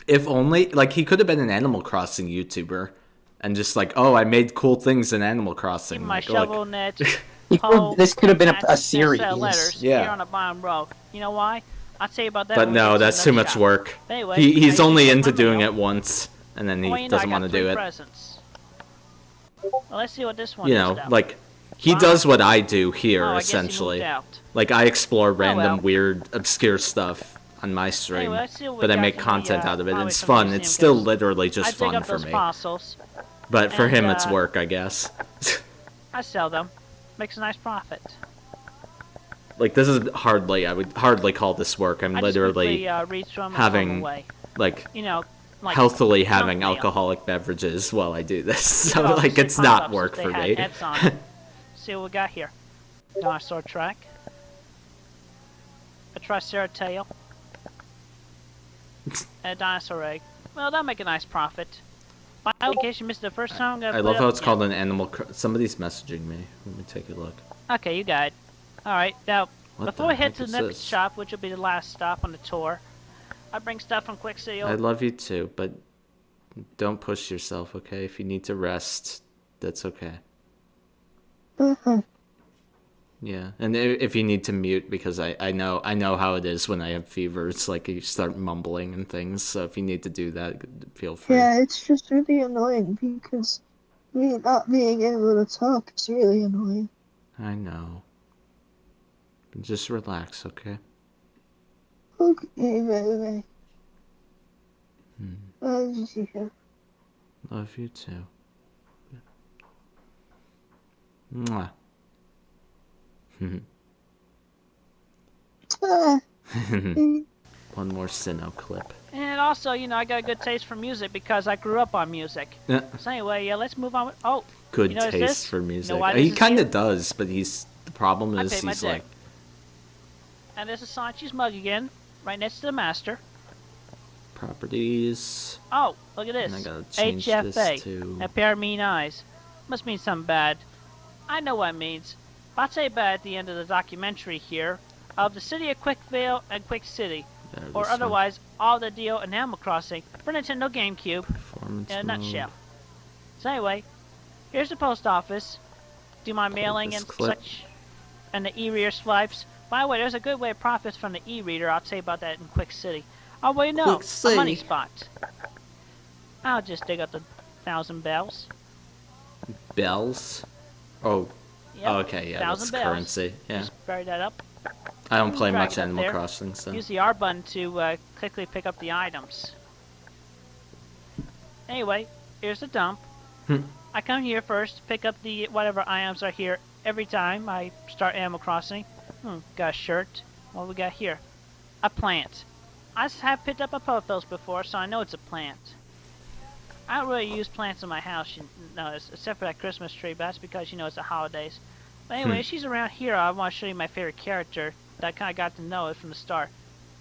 if only, like, he could have been an Animal Crossing YouTuber, and just like, oh, I made cool things in Animal Crossing. My like, shovel net. This could have been a series. Letters here on the bottom row. You know why? I'll tell you about that. But no, that's too much work. Anyway, he's only into doing it once, and then he doesn't want to do it. Well, let's see what this one is. Like, he does what I do here, essentially. Like, I explore random, weird, obscure stuff on my stream, but I make content out of it, and it's fun. It's still literally just fun for me. But for him, it's work, I guess. I sell them. Makes a nice profit. Like, this is I would hardly call this work. I'm literally having, like, healthily having alcoholic beverages while I do this. So, like, it's not work for me. See what we got here. Dinosaur track. A triceratops. And a dinosaur egg. Well, that'll make a nice profit. In case you missed the first time, I love how it's called an animal. Somebody's messaging me. Let me take a look. Okay, you got it. Alright, now, before we head to the next shop, which will be the last stop on the tour, I bring stuff from Quick Seal. I love you too, but don't push yourself, okay? If you need to rest, that's okay. Yeah, and if you need to mute, because I know how it is when I have fever. It's like you start mumbling and things, so if you need to do that, feel free. Yeah, it's just really annoying, because me not being able to talk is really annoying. I know. Just relax, okay? Okay, baby. Love you. Love you too. Mwah. One more Sinnoh clip. And also, I got a good taste for music because I grew up on music. So anyway, let's move on. Good taste for music. He kind of does, but the problem is he's like... And this is Sonichu's mug again, right next to the master. Properties. Oh, look at this. And I gotta change this to... A pair of mean eyes. Must mean something bad. I know what it means. But I'll tell you about it at the end of the documentary here of the city of Quickvale and Quick City. Or otherwise, all the deal in Animal Crossing for Nintendo GameCube in a nutshell. So anyway, here's the post office. Do my mailing and such. And the e-reader swipes. By the way, there's a good way of profits from the e-reader. I'll tell you about that in Quick City. Oh, well, a money spot. I'll just dig up the 1,000 bells. Bells? Oh. Yep. Oh, okay, yeah, that's currency. Yeah. Just bury that up. I don't play much Animal Crossing, so... Use the R button to quickly pick up the items. Anyway, here's the dump. I come here first, pick up the whatever items are here every time I start Animal Crossing. Got a shirt. What we got here? A plant. I have picked up a pothos before, so I know it's a plant. I don't really use plants in my house, except for that Christmas tree, but that's because, it's the holidays. But anyway, she's around here. I want to show you my favorite character that I kind of got to know it from the start.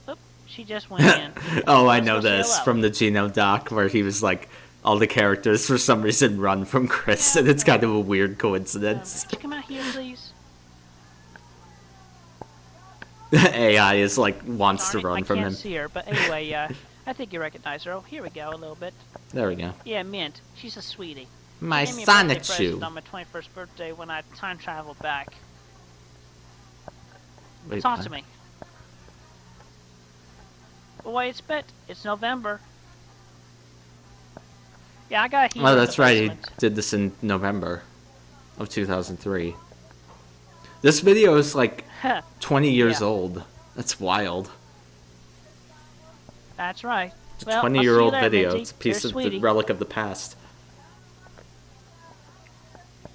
Oop, she just went in. Oh, I know this from the Geno doc, where he was like, all the characters for some reason run from Chris, and it's kind of a weird coincidence. Come out here, please. AI is like wants to run from I him. can't see her, but anyway, I think you recognize her. Oh, here we go, a little bit. There we go. Yeah, Mint. She's a sweetie. My She gave me a birthday Sonichu. present on my 21st birthday when I time traveled back. Wait, Talk what? to me. Boy, it's November. Yeah, I got heat. Oh, that's right. He did this in November of 2003. This video is like 20 years old. That's wild. That's right. It's a Well, 20-year-old I'll see you later, video. Minty. It's a piece You're of sweetie. the relic of the past.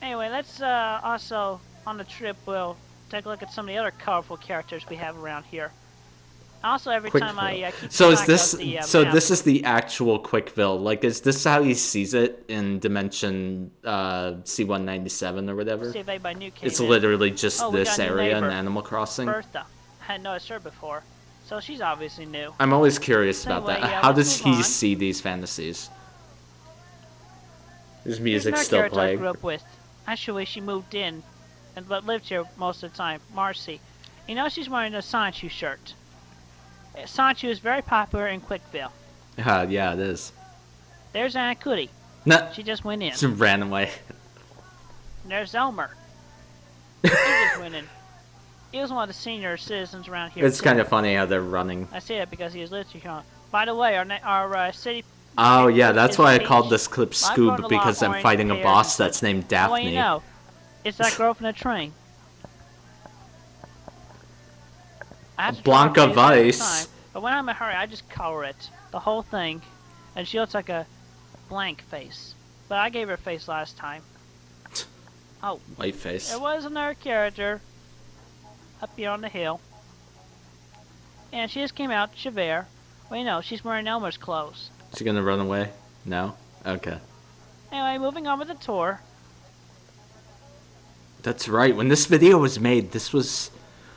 Anyway, let's also, on the trip, we'll take a look at some of the other colorful characters we have around here. Also, every Quick time I Bill. keep So is track this of the, so map. this is the actual Quickville? Like, is this how he sees it in dimension C197 or whatever? See if anybody new came It's in. literally just Oh, we this got a new area in neighbor, Animal Crossing. Bertha. I hadn't noticed her before, so she's obviously new. I'm always curious So about anyway, that. yeah, How let's does move he on. see these fantasies? His Here's music another still character I playing. grew up with. Actually, she moved in, but lived here most of the time. Marcy. You know she's wearing a Sonichu shirt. Sonichu is very popular in Quickville. Yeah, it is. There's Aunt Cootie. No, She just went in. just ran away. And there's Elmer. He just went in. He was one of the senior citizens around here. It's too. kind of funny how they're running. I say that because he was literally young. By the way, our city. Oh yeah, that's is why I Peach. called this clip I've grown a Scoob, lot because I'm orange fighting a hairs boss and that's named Well, Daphne. you know, it's that girl from the train. I have to draw her Blanca face every Weiss. time, but when I'm in a hurry, I just color it, the whole thing, and she looks like a blank face. But I gave her a face last time. Oh, White face. there was another character up here on the hill, and she just came out, Javert. Well, you know, she's wearing Elmer's clothes. Is she gonna run away? No? Okay. Anyway, moving on with the tour. That's right. When this video was made, this was...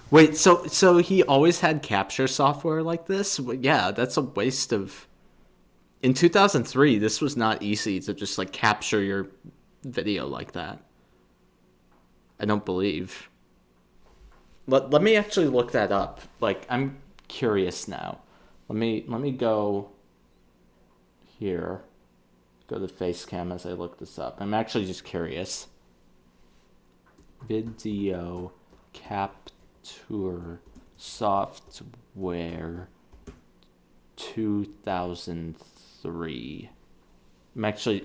Wait, so he always had capture software like this? Well, yeah, that's a waste of... In 2003, this was not easy to just, like, capture your video like that. I don't believe. Let me actually look that up. Like, I'm curious now. Let me go here. Go to Facecam as I look this up. I'm actually just curious. Video capture software 2003.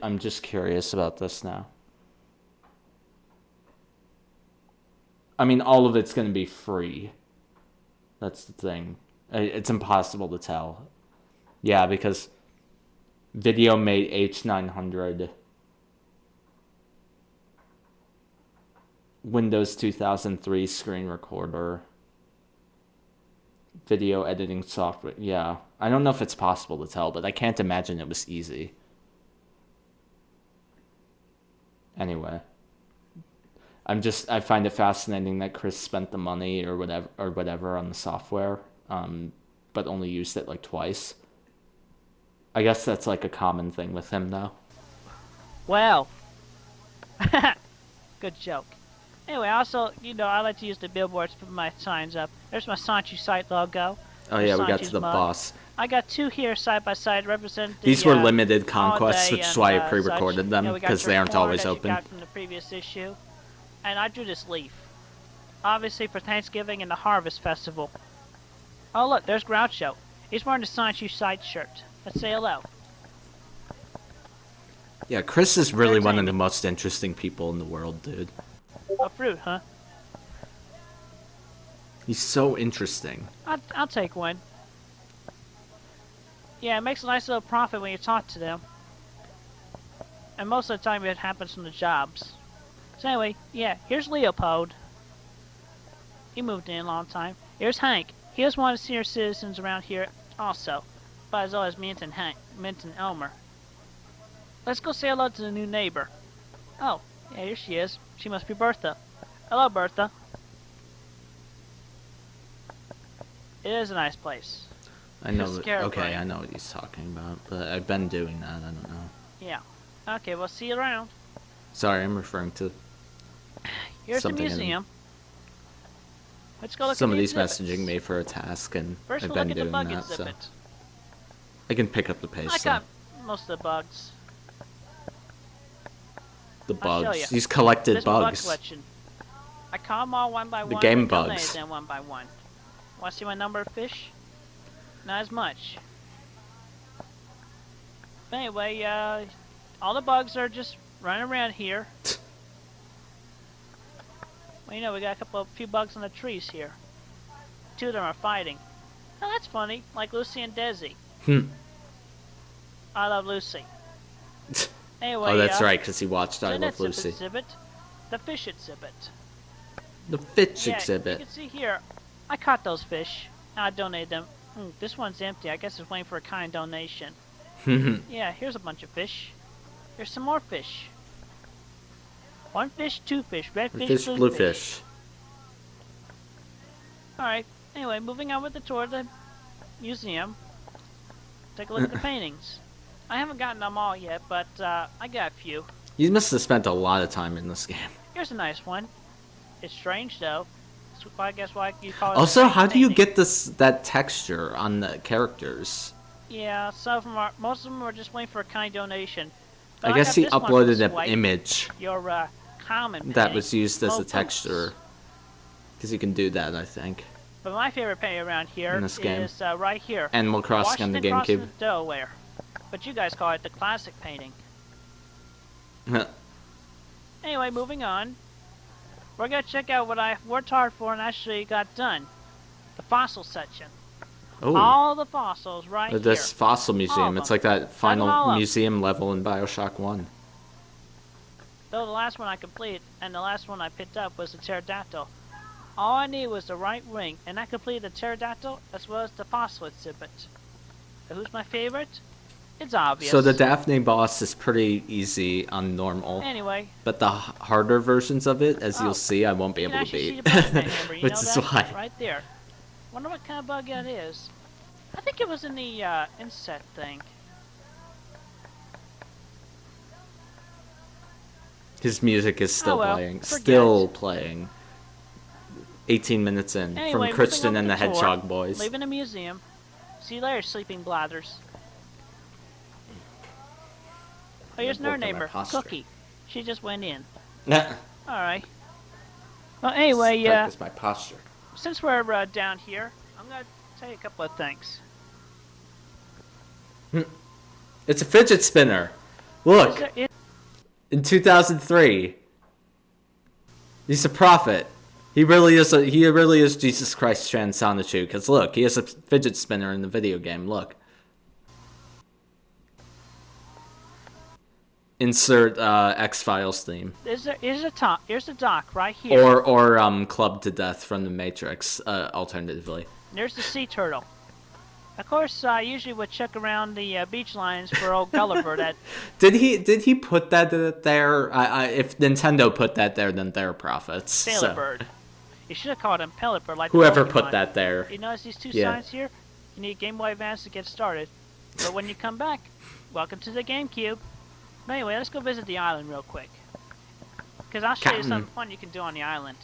I'm just curious about this now. I mean, all of it's going to be free. That's the thing. It's impossible to tell. Yeah, because video made H900. Windows 2003 screen recorder. Video editing software. Yeah. I don't know if it's possible to tell, but I can't imagine it was easy. Anyway. I find it fascinating that Chris spent the money or whatever on the software, but only used it like twice. I guess that's like a common thing with him though. Well. Good joke. Anyway, also, you know, I like to use the billboards to put my signs up. There's my Sonichu site logo. Oh yeah, we got Sonichu's to the mug. boss. I got two here side by side represent the, These were limited conquests, holiday which is and, why I such. pre-recorded them, You know, we got because your they aren't corn always that you open. got from the previous issue. And I drew this leaf. Obviously for Thanksgiving and the Harvest Festival. Oh look, there's Groucho. He's wearing the Sonichu side shirt. Let's say hello. Yeah, Chris is really There's one of Amy. the most interesting people in the world, dude. A fruit, huh? He's so interesting. I'll take one. Yeah, it makes a nice little profit when you talk to them. And most of the time it happens from the jobs. So anyway, yeah, here's Leopold. He moved in a long time. Here's Hank. He was one of the senior citizens around here also. But as always, Mint and Elmer. Let's go say hello to the new neighbor. Oh, yeah, here she is. She must be Bertha. Hello, Bertha. It is a nice place. I know. It's carefree. Okay, I know what he's talking about, but I've been doing that. I don't know. Yeah. Okay, well, see you around. Sorry, I'm referring to Here's something the in- museum. Let's go look Somebody's at the exhibits. messaging me for a task, and First, I've we'll been look at the doing bug that, so exhibit. I can pick up the pace. I got most of the bugs. The I'll show bugs. ya. These collected This is my bug bugs. collection. I caught them all one by The one. game and donated bugs. them one by one. Want to see my number of fish? Not as much. But anyway, all the bugs are just running around here. Well, you know, we got a few bugs on the trees here. 2 of them are fighting. Oh, that's funny. Like Lucy and Desi. I love Lucy. Anyway, Oh, that's right, because he watched I the Love next Lucy. exhibit, the fish exhibit. The fish Yeah, exhibit. you can see here, I caught those fish. I donated them. This one's empty. I guess it's waiting for a kind donation. Yeah, here's a bunch of fish. Here's some more fish. 1 fish, 2 fish, red fish, blue fish. Alright, anyway, moving on with the tour of the museum. Take a look at the paintings. I haven't gotten them all yet, but I got a few. You must have spent a lot of time in this game. Here's a nice one. It's strange, though. That's I guess why you call it. Also, how do you painting. get that texture on the characters? Yeah, some of them are. Most of them are just waiting for a kind donation. But I guess got he this one uploaded that's an white. image Your common that painting. was used as Oh, a texture. Because you can do that, I think. But my favorite painting around here In this game. is right here. Animal Crossing on the Washington Crossing, GameCube. Delaware. But you guys call it the classic painting. Anyway, moving on. We're gonna check out what I worked hard for and actually got done. The fossil section. Oh. All the fossils right here. This fossil All museum. of It's them. like that all up. final museum level in Bioshock 1. Though the last one I completed and the last one I picked up was the pterodactyl. All I needed was the right ring, and I completed the pterodactyl as well as the fossil exhibit. And who's my favorite? It's obvious. So the Daphne boss is pretty easy on normal. Anyway. But the harder versions of it, as Oh, you'll see, I won't be you can able to actually beat. see the bug paint number, you Which know is that? why. Right there. Wonder what kind of bug that is. I think it was in the insect thing. His music is still Oh, well, playing. forget Still playing. 18 minutes in. Anyway, from moving Kristen on and the with tour, Hedgehog Boys. Leaving the museum. See you later, sleeping blathers. Oh, here's Work another on my neighbor, posture. Cookie. She just went in. Nah. Alright. Well, anyway, Practice my posture. since we're down here, I'm gonna tell you a couple of things. It's a fidget spinner. Look. In 2003. He's a prophet. He really is Jesus Christ trans Sonichu. Because look, he has a fidget spinner in the video game. Look. Insert X-Files theme. Here's the dock right here. Or Club to Death from the Matrix, alternatively. There's the sea turtle. Of course, I usually would check around the beach lines for old Gulliver. That Did he put that there? If Nintendo put that there, then they're prophets. sailor So. bird. You should have called him Pellet Bird, like the Whoever Pokemon. put that there. You notice these 2 Yeah. signs here? You need Game Boy Advance to get started. But when you come back, welcome to the GameCube. But anyway, let's go visit the island real quick. Because I'll show you Captain. something fun you can do on the island.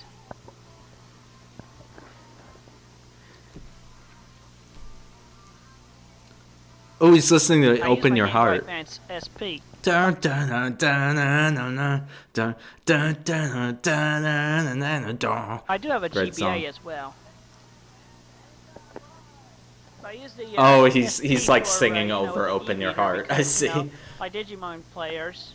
Oh, he's listening to I use Open my Your Game Boy Heart. Advance SP. Dun, dun, dun, dun, dun, dun, dun, dun, dun, dun, dun, dun, dun, dun. I do have a Great GBA song. as well. I use the, Oh, SP he's like for, singing you know, over the Open Your e-reader Heart. I because, see. you know, my Digimon players.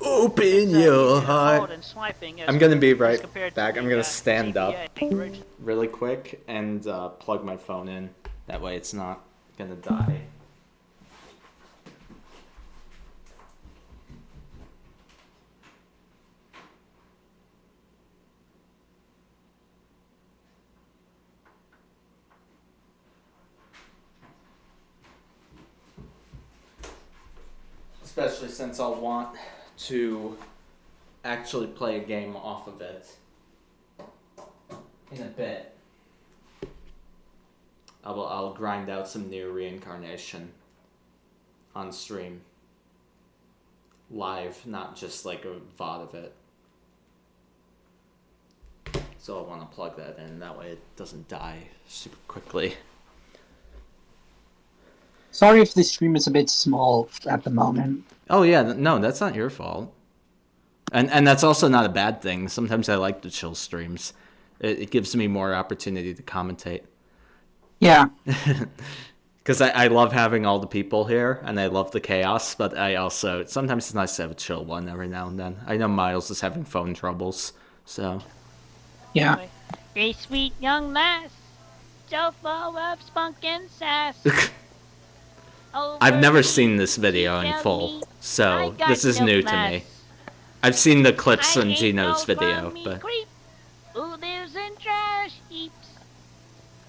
Open It's, your easier to heart. hold and swiping as- I'm gonna be as right compared to back. I'm the, gonna stand up GBA. really quick and plug my phone in. That way it's not gonna die. Especially since I'll want to actually play a game off of it in a bit. I'll grind out some new Reincarnation on stream. Live, not just like a VOD of it. So I want to plug that in. That way it doesn't die super quickly. Sorry if the stream is a bit small at the moment. Oh yeah, no, that's not your fault. And that's also not a bad thing. Sometimes I like the chill streams. It gives me more opportunity to commentate. Yeah. Because I love having all the people here, and I love the chaos, but I also... Sometimes it's nice to have a chill one every now and then. I know Miles is having phone troubles, so... Yeah. A sweet young lass, so full of spunk and sass. I've never seen this video in full, so this is new to me. I've seen the clips on Gino's video, but... Who lives in trash heaps?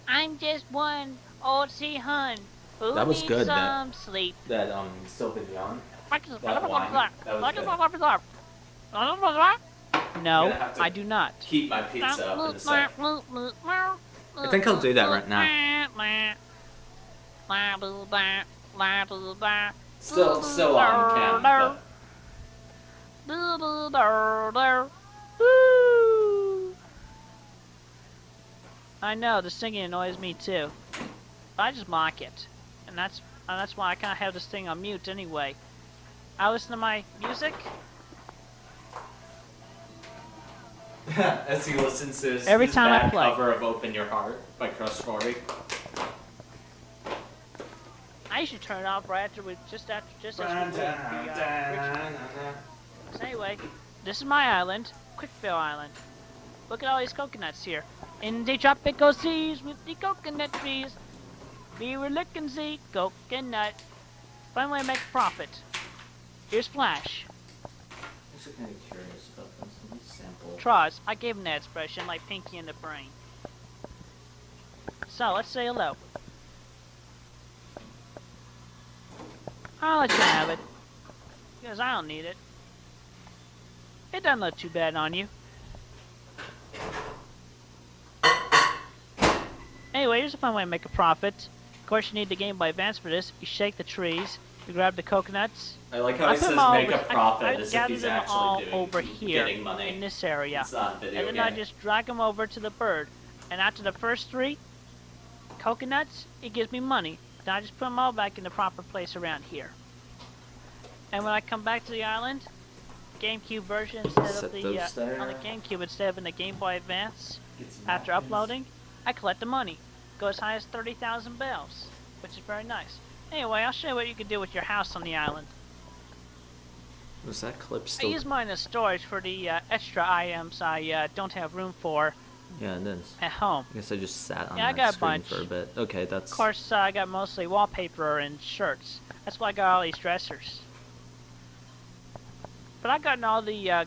I'm just one old sea hun who That was needs good, some sleep. That Sauvignon. No, I do not. Keep my pizza up in a sec. I think I'll do that right now. Still on cam, but... I know, the singing annoys me too. But I just mock it. And that's why I kind of have this thing on mute anyway. I listen to my music. As he listens to his, every his time bad I play. cover of Open Your Heart by Crush 40. I should turn it off right after just as we wait the So anyway, this is my island, Quickville Island. Look at all these coconuts here. In the tropical seas with the coconut trees, we were looking see coconut. Fun way to make profit. Here's Flash. I'm just kind of curious about them. So let me sample. Troz, I gave him that expression like Pinky in the Brain. So let's say hello. I'll let you have it, because I don't need it. It doesn't look too bad on you. Anyway, here's a fun way to make a profit. Of course, you need the Game Boy Advance for this. You shake the trees, you grab the coconuts. I like how he says make a profit as if he's actually doing, over here getting money. in this area. It's not a video and then game. I just drag them over to the bird. And after the first 3 coconuts, it gives me money. Then I just put them all back in the proper place around here. And when I come back to the island, GameCube version instead of the on the GameCube instead of in the Game Boy Advance, after uploading, I collect the money. Go as high as 30,000 bells, which is very nice. Anyway, I'll show you what you can do with your house on the island. Was that clip still? I use mine as storage for the extra items I don't have room for. Yeah, it is. At home. I guess I just sat on I that got a screen bunch. for a bit. Okay, that's... Of course, I got mostly wallpaper and shirts. That's why I got all these dressers. But I gotten all the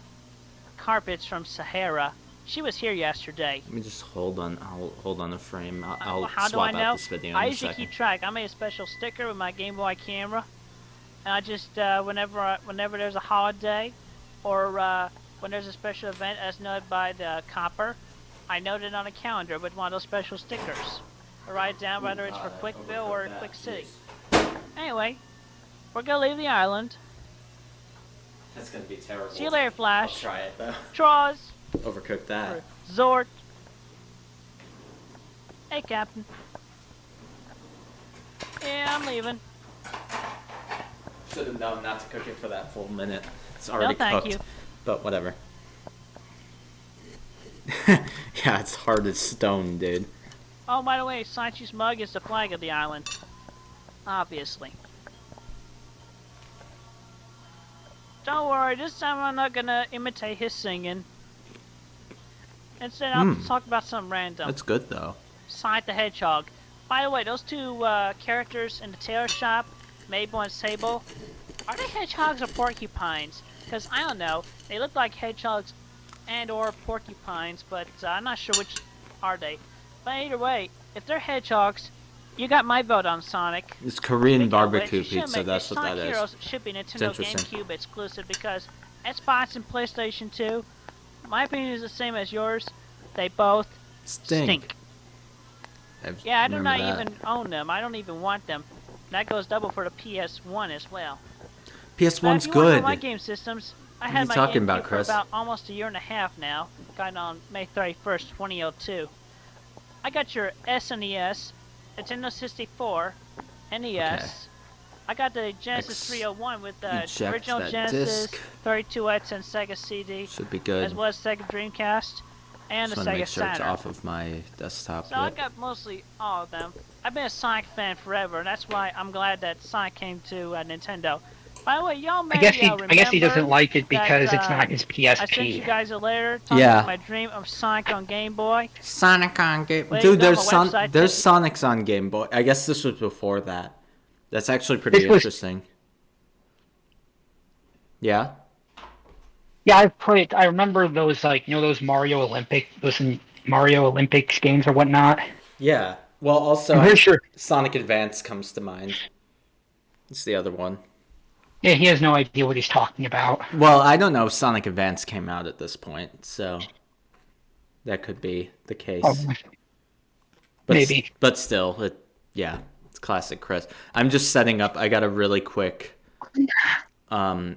carpets from Sahara. She was here yesterday. Let me just hold on. I'll hold on a frame. I'll how do swap I know? out this video I in a usually second. keep track. I made a special sticker with my Game Boy camera, and I just whenever there's a holiday, or when there's a special event as noted by the copper, I note it on a calendar with one of those special stickers. I write down whether it's for Quickville or Quick City. Anyway, we're gonna leave the island. That's gonna be terrible. See you later, Flash. I'll try it though. Troz. Overcook that. Zort. Hey, Captain. Yeah, I'm leaving. Should have known not to cook it for that full minute. It's already thank cooked. you. But whatever. Yeah, it's hard as stone, dude. Oh, by the way, Sonichu's mug is the flag of the island. Obviously. Don't worry, this time I'm not gonna imitate his singing. Instead, I'll talk about something random. That's good, though. Sonic the Hedgehog. By the way, those 2 characters in the tailor shop, Mabel and Sable, are they hedgehogs or porcupines? Because I don't know. They look like hedgehogs and or porcupines, but I'm not sure which are they. But either way, if they're hedgehogs, you got my vote on Sonic. It's Korean barbecue Which, pizza, that's what that Sonic is. Heroes should be Nintendo GameCube exclusive because Xbox and PlayStation 2, my opinion is the same as yours. They both stink. Yeah, I do not even own them. I don't even want them. That goes double for the PS1 as well. PS1's if you good. want to know my game systems, I had my talking GameCube about, for Chris? about almost a year and a half now. Got on May 31st, 2002. I got your SNES, Nintendo 64, NES. I got the Genesis 301 with the original Genesis, disc. 32X, and Sega CD. Should be good. As well as Sega Dreamcast and Just the want to Sega make sure it's Saturn. off of my desktop. So I got mostly all of them. I've been a Sonic fan forever, and that's why I'm glad that Sonic came to Nintendo. By the way, y'all may I guess he doesn't like it because that, it's not his PSP. I sent you guys a letter talking about my dream of Sonic on Game Boy. Sonic on Game Boy. Well, Dude, there's website Sonics on Game Boy. I guess this was before that. That's actually pretty interesting. Yeah? Yeah, I've played. I remember those, those Mario Olympics games or whatnot. Yeah. Well, also, I'm sure Sonic Advance comes to mind. It's the other one. Yeah, he has no idea what he's talking about. Well, I don't know if Sonic Advance came out at this point, so that could be the case. Oh, maybe. But still, it's classic Chris. I'm just setting up. I got a really quick. I'm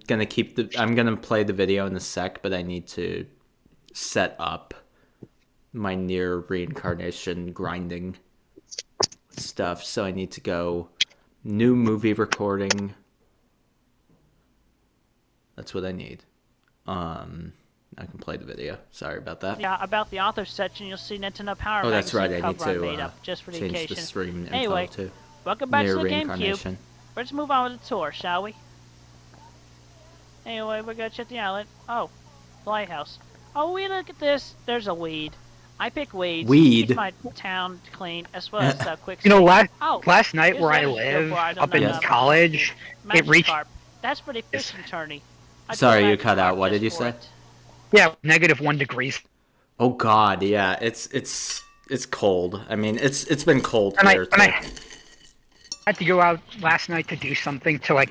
gonna play the video in a sec, but I need to set up my near reincarnation grinding stuff. So I need to go new movie recording. That's what I need. I can play the video. Sorry about that. Yeah, about the author section, you'll see Nintendo Power. Oh, that's right. I cover need to made up just for the change occasion. the stream info Anyway, to welcome back to near the GameCube. reincarnation. Let's move on with the tour, shall we? Anyway, we're gonna check the outlet. Oh, the lighthouse. Oh, we look at this. There's a weed. I pick weeds. Weed? Keeps my town clean, as well as quick. Last night where I live, up in college, it reached. That's pretty fishing turny. Sorry, you cut out. What did you say? Yeah, -1 degrees. Oh God, yeah, it's cold. I mean, it's been cold here too. I had to go out last night to do something to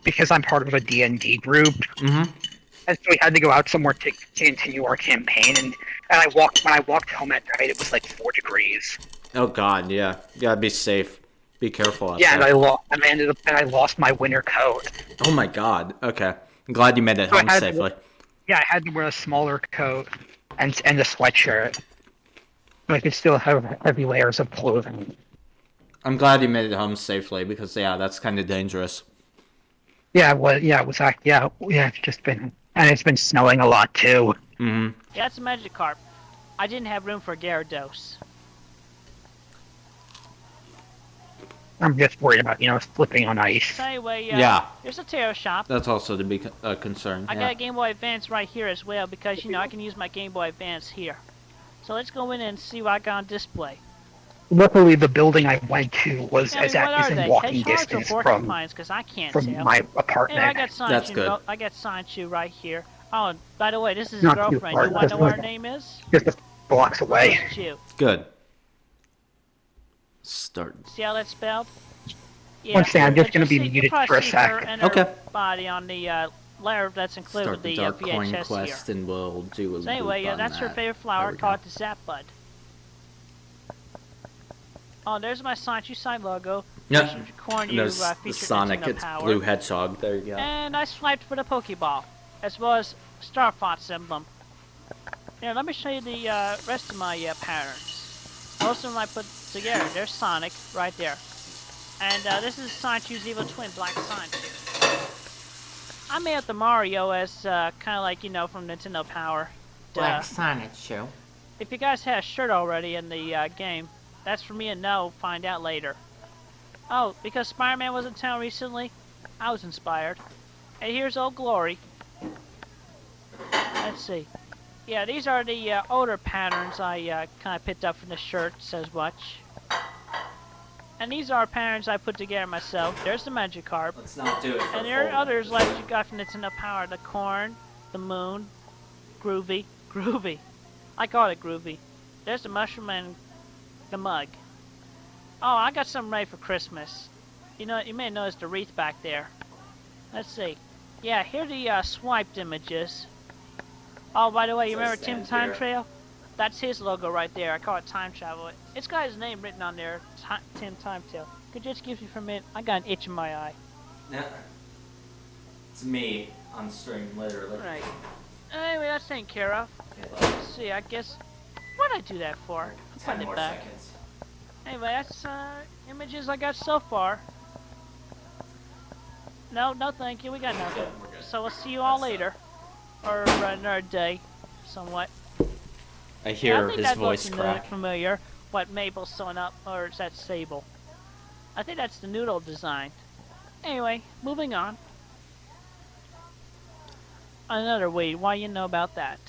because I'm part of a D&D group. Mm-hmm. And so we had to go out somewhere to continue our campaign. And when I walked home at night, it was like 4 degrees. Oh God, yeah, you gotta be safe. Be careful out there. Yeah, and I lost my winter coat. Oh my God. Okay, I'm glad you made it home safely. I had to wear a smaller coat and a sweatshirt. But I could still have heavy layers of clothing. I'm glad you made it home safely because that's kind of dangerous. Yeah, it's just been, and it's been snowing a lot too. Mm-hmm. Yeah, that's a Magikarp. I didn't have room for a Gyarados. I'm just worried about, slipping on ice. So anyway, there's a tarot shop. That's also to be concerned. I got a Game Boy Advance right here as well because, I can use my Game Boy Advance here. So let's go in and see what I got on display. Luckily, the building I went to was is in walking Hedgehogs distance or from porcupines, 'cause I can't from tell. my apartment. Yeah, I got Sonichu, That's good. I got Sonichu right here. Oh, and by the way, this is his Not too girlfriend. far, You want to just know what her like- name is? Just a blocks away. Sonichu. Good. Start. See how that's spelled? Yeah, One second, I'm just going to be you'll muted probably for a see her sec. and her body on the letter that's included Start with the the Dark Coin VHS quest, here. and we'll do a So anyway, loop on that's her that. favorite flower, There we call go. it the Zap Bud. Oh, there's my Sonichu side logo. Yeah. Corn And you there's the featured Sonic. Nintendo It's Power. Blue Hedgehog. There you go. And I swiped for the Pokeball, as well as Star Fox emblem. Here, let me show you the rest of my patterns. Most of them I put together. There's Sonic right there. And this is Sonichu's evil twin, Black Sonichu. I made up the Mario as kind of like, from Nintendo Power. Black Sonichu. If you guys had a shirt already in the game, that's for me to know, find out later. Oh, because Spider-Man was in town recently, I was inspired. And here's Old Glory. Let's see. Yeah, these are the older patterns I kind of picked up from the shirt, says much. And these are patterns I put together myself. There's the Magikarp. Let's not do it. And there are others like you got from Nintendo Power. The corn, the moon, groovy. I call it groovy. There's the mushroom and the mug. Oh, I got something ready for Christmas. You may have noticed the wreath back there. Let's see. Yeah, here are the swiped images. Oh, by the way, you remember Tim Time Trail? That's his logo right there. I call it Time Travel. It's got his name written on there, Tim Time Trail. Could you excuse me for a minute? I got an itch in my eye. Yeah. It's me on stream, literally. Right. Anyway, that's taken care of. Let's see, I guess... What'd I do that for? 10 Put it more back. seconds. Anyway, that's images I got so far. No, thank you. We got nothing. So we'll see you all later. Or another day, somewhat. I hear think his that voice looks crack. familiar. What Mabel's sewing up, or is that Sable? I think that's the noodle design. Anyway, moving on. Another weed. Why you know about that?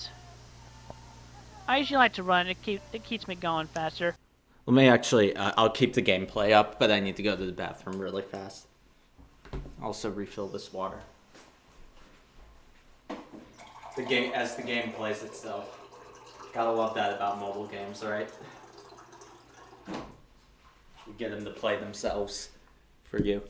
I usually like to run. It keeps me going faster. Let me actually. I'll keep the gameplay up, but I need to go to the bathroom really fast. Also refill this water. As the game plays itself. Gotta love that about mobile games, right? You get them to play themselves for you.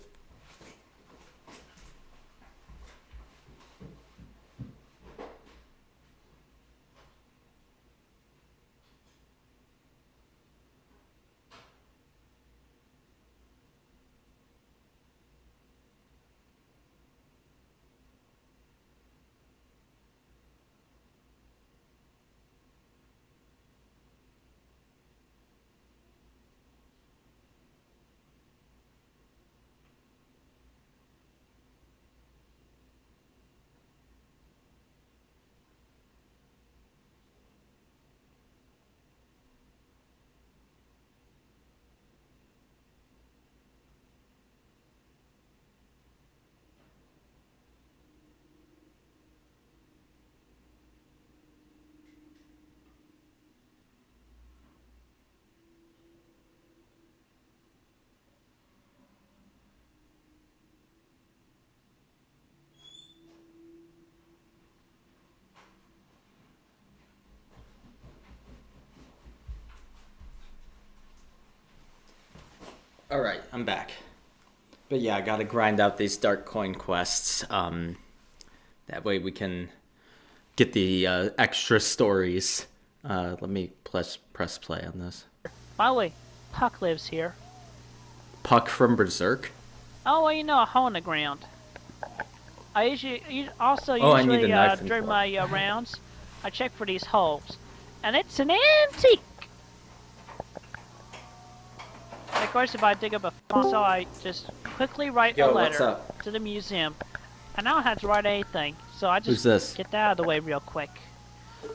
Alright, I'm back. But yeah, I gotta grind out these dark coin quests. That way we can get the extra stories. Let me press play on this. By the way, Puck lives here. Puck from Berserk? Oh, well, you know, a hole in the ground. I usually I need a knife and during fork. my rounds, I check for these holes, and it's an antique. And of course, if I dig up a fossil, I just quickly write a Yo, what's letter up? to the museum. And I don't have to write anything, so I Who's just this? get that out of the way real quick.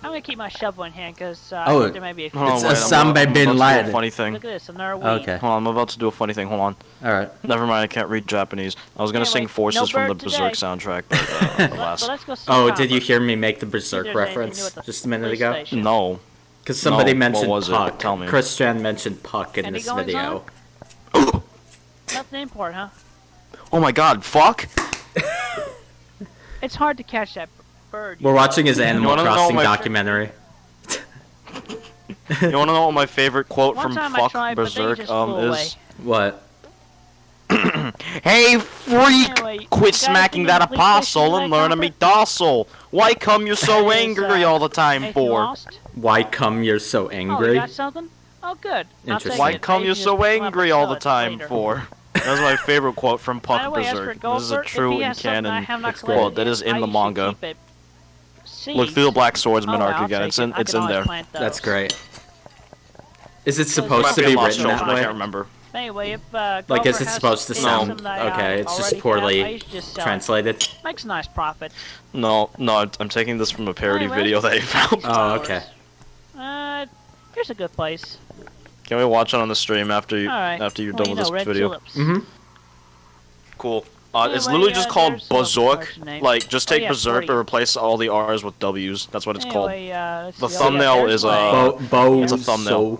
I'm gonna keep my shovel in hand because I Oh, think there may be a few. it's wait, Osama bin I'm about to do a Laden. funny thing. Look at this, another weed. Okay. Hold on, I'm about to do a funny thing. Hold on. Alright. Never mind, I can't read Japanese. I was gonna Anyway, sing Forces no from the bird Berserk today. soundtrack, but Let's go see Oh, Copper. did you hear me make the Berserk See if there's anything new reference at the just a minute police ago? station. no. Because somebody No, mentioned what was it? Puck. Tell me. Christian mentioned Puck in Any this goings video. Nothing import, huh? Oh my god, fuck! It's hard to catch that bird. We're watching his Animal wanna know Crossing my- documentary. You wanna know what my favorite quote One from time I Fuck tried, but they Berserk just flew away. is? What? Hey freak! Anyway, you Quit guys smacking think that the police station apostle is and like learn to be docile! Why come you're so angry all the time Anything for? lost? Why come you're so Oh, you angry? got something? Oh, good. I'll Interesting. take Why it. come Maybe you just so pick 'em up angry and all sell the it time later. for? That's my favorite quote from By Puck the way, as for Berserk. This is a Goldberg, true if he and has something I canon have not quote collected that is yet, in I the usually manga. keep it. Look through the Black Swordsman Oh, arc I'll again. take It's it. in I it's can in always there. plant those. That's great. Is it Because supposed Might to be be a lost written show, that I way? can't remember. Anyway, if Like, is Goldberg it has supposed to something sound that I okay? It's already just have, I poorly usually just sell it. translated. Makes a nice profit. No, I'm taking this from a parody Anyway, video that I let's found. see Oh, flowers. okay. Here's a good place. Can we watch it on the stream after you're Alright. done Well, with you this know, red video? tulips. Mm-hmm. Cool. It's Anyway, literally just called there's Berserk. what's her name? Like, just Oh, take yeah, Berserk 40. but replace all the R's with W's. That's what it's called. Anyway, let's The see. thumbnail there's is, my- it's a thumbnail.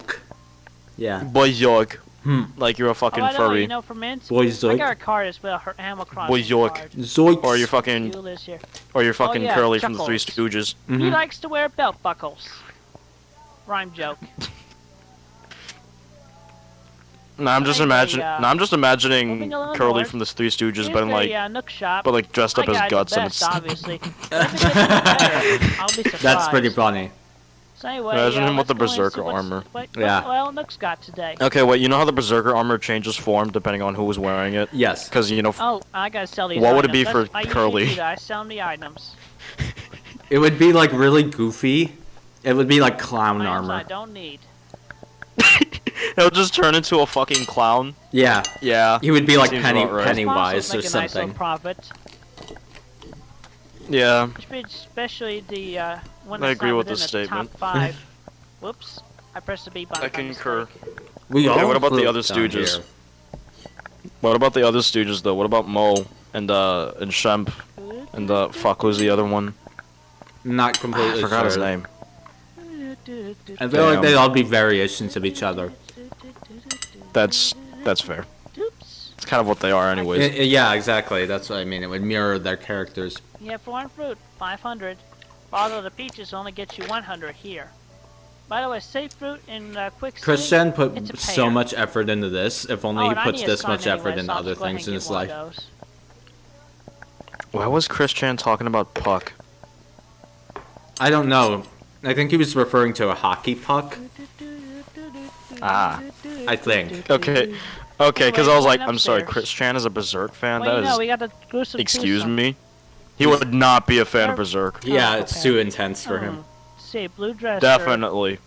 Yeah. Berserk. Hmm. Like you're a fucking oh, I know, furry. you know, from Minsk, Berserk. I got a card as well, her Animal Crossing Berserk. card. Zoiks. Or you're Who fucking lives here? fucking yeah, Curly from the Three Chuckles. Stooges. He likes to wear belt buckles. Rhyme joke. No, I'm just Anyway, imagining. No, I'm just imagining moving a little Curly north, from the Three Stooges, Here's but in the, like, Nook shop. but like dressed up My as guy's the guts, and best, it's. obviously. If it gets any better, I'll be surprised. That's pretty funny. So anyway, Imagine him with let's the go into Berserker what's- armor. Well, Nook's got today. Okay, wait, you know how the Berserker armor changes form depending on who was wearing it? Yes. Because, you know... Oh, I gotta sell these What items. would it be for I Curly? usually do that. I sell them the items. It would be like really goofy. It would be like clown Items I armor. don't need. He'll just turn into a fucking clown. Yeah. Yeah. He would be like Seems about right. Pennywise or Make a nice little something. profit. Yeah. Especially the one I that's agree not with within this the statement. top 5. Whoops. I pressed the B button. I concur. We Okay, all what about the fruit other down Stooges? here. What about the other Stooges, though? What about Mo and Shemp? And fuck, who's the other one? Not completely I forgot his sure. name. I feel like they'd all be variations of each other. That's fair. It's kind of what they are anyways. Yeah, exactly. That's what I mean. It would mirror their characters. Yeah, for one fruit, 500. Although the peaches only get you 100 here. By the way, safe fruit in quick City, Christian it's a put so pear. much effort into this. If only Oh, he and I puts need a this scone much effort anyway, into so I'll other just go ahead things and in get his one of life. those. Why was Christian talking about puck? I don't know. I think he was referring to a hockey puck. Ah. I think. Okay. Okay, because I was like, Wait, I'm sorry, upstairs. Chris Chan is a Berserk fan? Well, That you is... know, we got the gruesome Excuse twosome. me? He would not be a fan of Berserk. Yeah, Oh, it's okay. too intense for him. See, blue dresser. Definitely.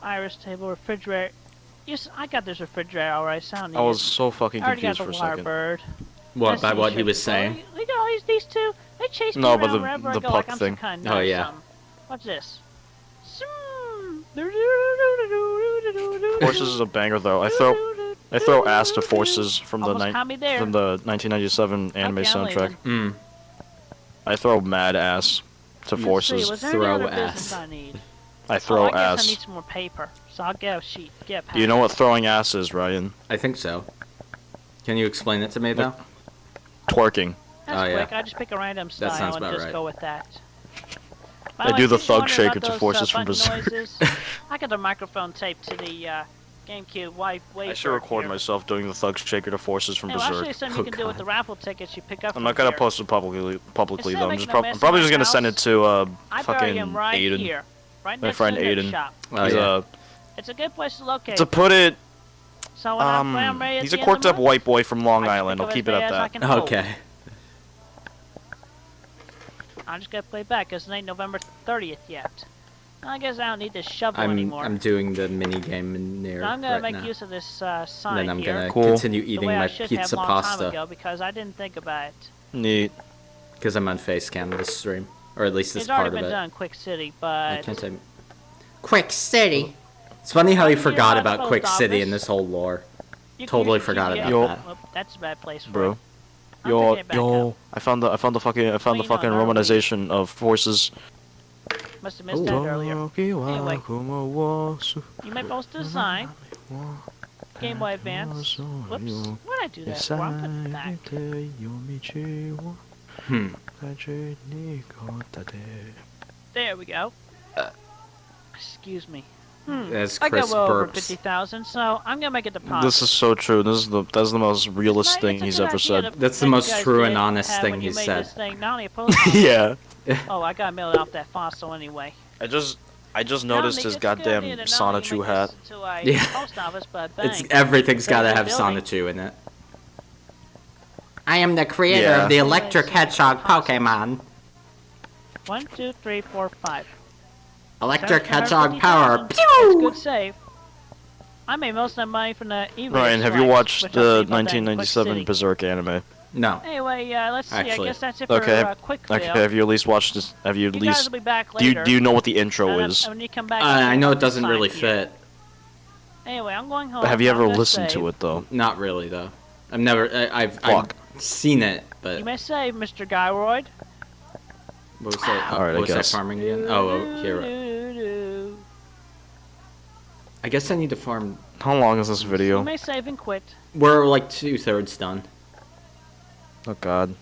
Iris table, refrigerator. Yes, I got this refrigerator alright. Sound I was so fucking I already got confused the for a second. Wirebird. What, by That's what he the was shit. saying? Look at all these two. They chase me No, around but the- wherever I the go like puck I'm thing. some kind of Oh, yeah. What's this? Forces is a banger though. I throw ass to Forces from the Almost caught me there. 1997 anime Okay, I'm soundtrack. leaving. I throw mad ass to Let's Forces. see, was there any other business I need? I throw I guess ass. I need some more paper, so I'll get a sheet. Get a pad. Do you know what throwing ass is, Ryan? I think so. Can you explain it to me, though? Twerking. That's Oh, yeah. quick. I just pick a random style sounds and about just right. go with that. By I way, do the if you thug wonder shaker about to those, Forces from button Berserk. noises, I got the microphone taped to the GameCube way I should record here. myself doing the thug shaker to Forces from Hey, well, I'll show you Berserk. something you can do with the raffle tickets you pick up. I'm from not gonna here. post it publicly Instead though. of I'm just making a mess I'm probably in just my gonna send it house, to I bury fucking him right Aiden. here, right My next friend to the nerd Aiden. shop. Oh, He's yeah. It's a good place to locate. to put it. So when I'm ready at He's the a end of quirked the up month, white boy from Long I just Island. pick I'll up keep as it many at as I that. can hold. Okay. I'm just gonna play back because it ain't November 30th yet. I guess I don't need this shovel anymore. I'm doing the mini game in there So I'm gonna right make now. use of this sign Then I'm here. gonna Cool. continue the eating way my I should pizza have long time pasta ago because I didn't think about it. Neat. because I'm on face cam this stream, or at least this It's already part of been it. done in Quick City, I but can't say. Quick City. It's funny how he Come forgot here, about post Quick City office. in this whole lore. you can Totally use your forgot GPS. about that. Oh, that's a bad place for Bro. it. I'll take it back Yo, up. I found the fucking Well, you know, normally- romanization of Forces. Must have missed that earlier. Anyway, you may post a sign. Game Boy Advance. Whoops. Why'd I do that for? I'll put it back. There we go. Excuse me. As I got Chris well over burps. 50,000, so I'm gonna make a deposit. This is so true. That's the most realist thing he's ever said. That's the Like most you guys true and did honest have thing when you he's made said. this thing, not only a post office- Yeah. Oh, I gotta mail it off that fossil anyway. I just Now, noticed Nick, his it's a good idea goddamn to not only Sonichu make hat. this into a Yeah. post office, but It's bang, everything's save gotta the have building. Sonichu in it. I am the creator Yeah. of the electric hedgehog Pokemon. 1, 2, 3, 4, 5. Electric 750,000. hedgehog power. That's a Pew! good save. I made most of that money from the eBay Ryan, have you strikes, watched which I'll the tell you about that in Quick 1997 City. Berserk anime? No. Anyway, let's see. Actually. I guess that's it Okay. for quick Okay. fail. Have you at least watched this? Have you at You guys least? will be back Do you later. know what the intro And is? when you come back, I know it I'll doesn't sign really here. fit. Anyway, I'm going home. Have you I'm ever gonna listened save. to it though? Not really though. I've Fuck. seen it, but You may save, Mr. Gyroid. what was that? Alright, I what was that guess. farming again? Oh, here. I guess I need to farm. How long is this You video? may save and quit. We're like 2/3 done. Oh God.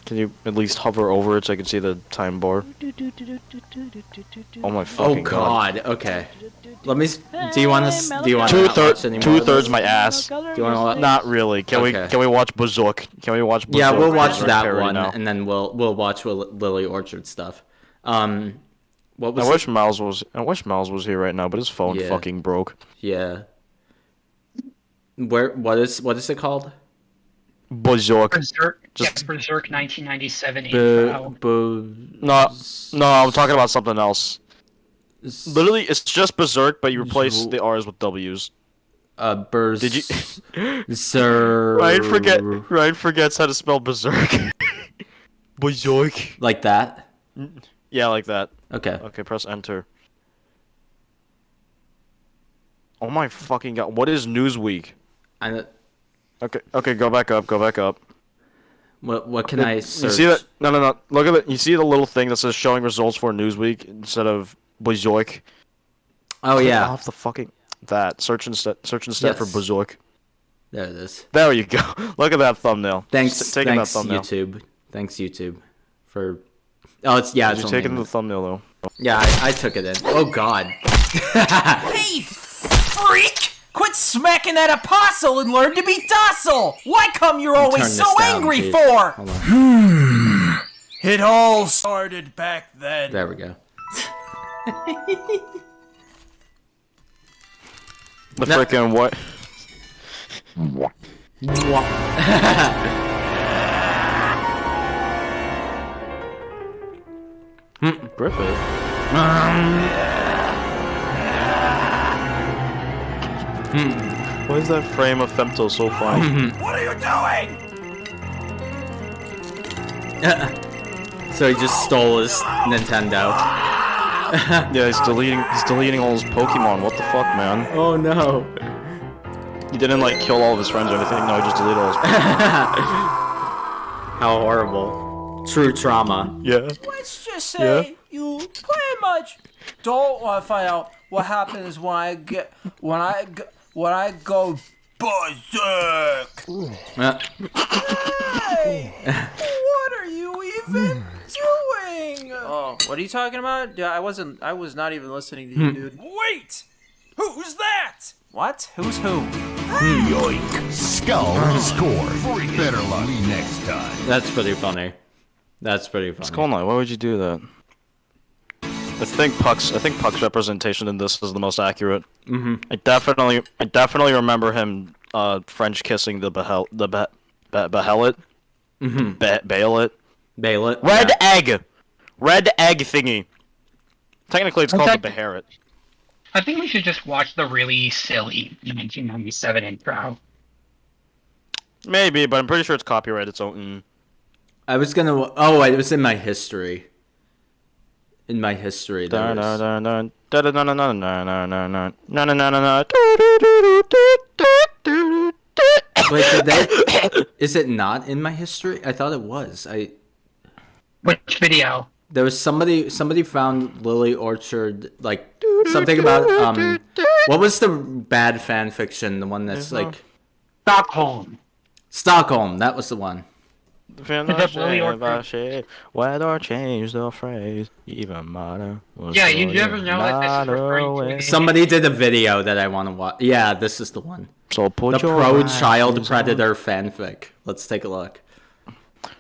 Can you at least hover over it so I can see the time bar? Oh my Oh fucking God. Okay. Let me. Do you want to? Do you want Two thirds my ass. Do you want to? Not really. Can Okay. we watch Berserk? Can we watch Berserk? Yeah, we'll watch Berserk that Parody one, now? and then we'll watch Lily Orchard stuff. What was I wish Miles was here right now, but his phone fucking broke. Yeah. What is it called? Berserk. Berserk 1997 No, I'm talking about something else. Literally, it's just Berserk, but you replace the R's with W's. Did you? Ryan forgets how to spell Berserk. Berserk. Like that? Yeah, like that. Okay. Okay, press enter. Oh my fucking god! What is Newsweek? Okay, go back up. What can I search? You see that? No. Look at it. You see the little thing that says showing results for Newsweek instead of Berserk? Oh yeah. Off the fucking that. Search instead for Berserk. There it is. There you go. Look at that thumbnail. Thanks that thumbnail. YouTube. Thanks YouTube for. Oh, it's You're taking the thumbnail though. Yeah, I took it in. Oh god. Hey, freak! Quit smacking that apostle and learn to be docile! Why come you're always so angry for? It all started back then. There we go. The frickin' what? Griffith. Why is that frame of Femto so fine? What are you doing? So he just stole his Nintendo. Yeah, he's deleting all his Pokemon. What the fuck, man? Oh no. He didn't like kill all of his friends or anything. No, he just deleted all his Pokemon. How horrible. True trauma. Yeah. Let's just say you pretty much don't want to find out what happens when I go berserk. Hey, what are you even doing? Oh, what are you talking about? Yeah, I was not even listening to you, dude. Wait! Who's that? What? Who's who? Yoink. Skull scored. Better luck next time. That's pretty funny. Skull Knight, why would you do that? I think Puck's representation in this is the most accurate. Mm-hmm. I definitely remember him French kissing the Behelit. Mm-hmm. Bail it. Red egg thingy. Technically, it's called the Beherit. I think we should just watch the really silly 1997 intro. Maybe, but I'm pretty sure it's copyrighted. So. I was gonna. Oh, it was in my history. In my history, there was... Wait, is it not in my history? I thought it was. Which video? There was somebody found Lily Orchard, like something about what was the bad fan fiction? The one that's like Stockholm. That was the one. Weather change the phrase, even matter. Yeah, you never know what this is referring to. Somebody did a video that I want to watch. Yeah, this is the one. So put the pro-child predator fanfic. Let's take a look.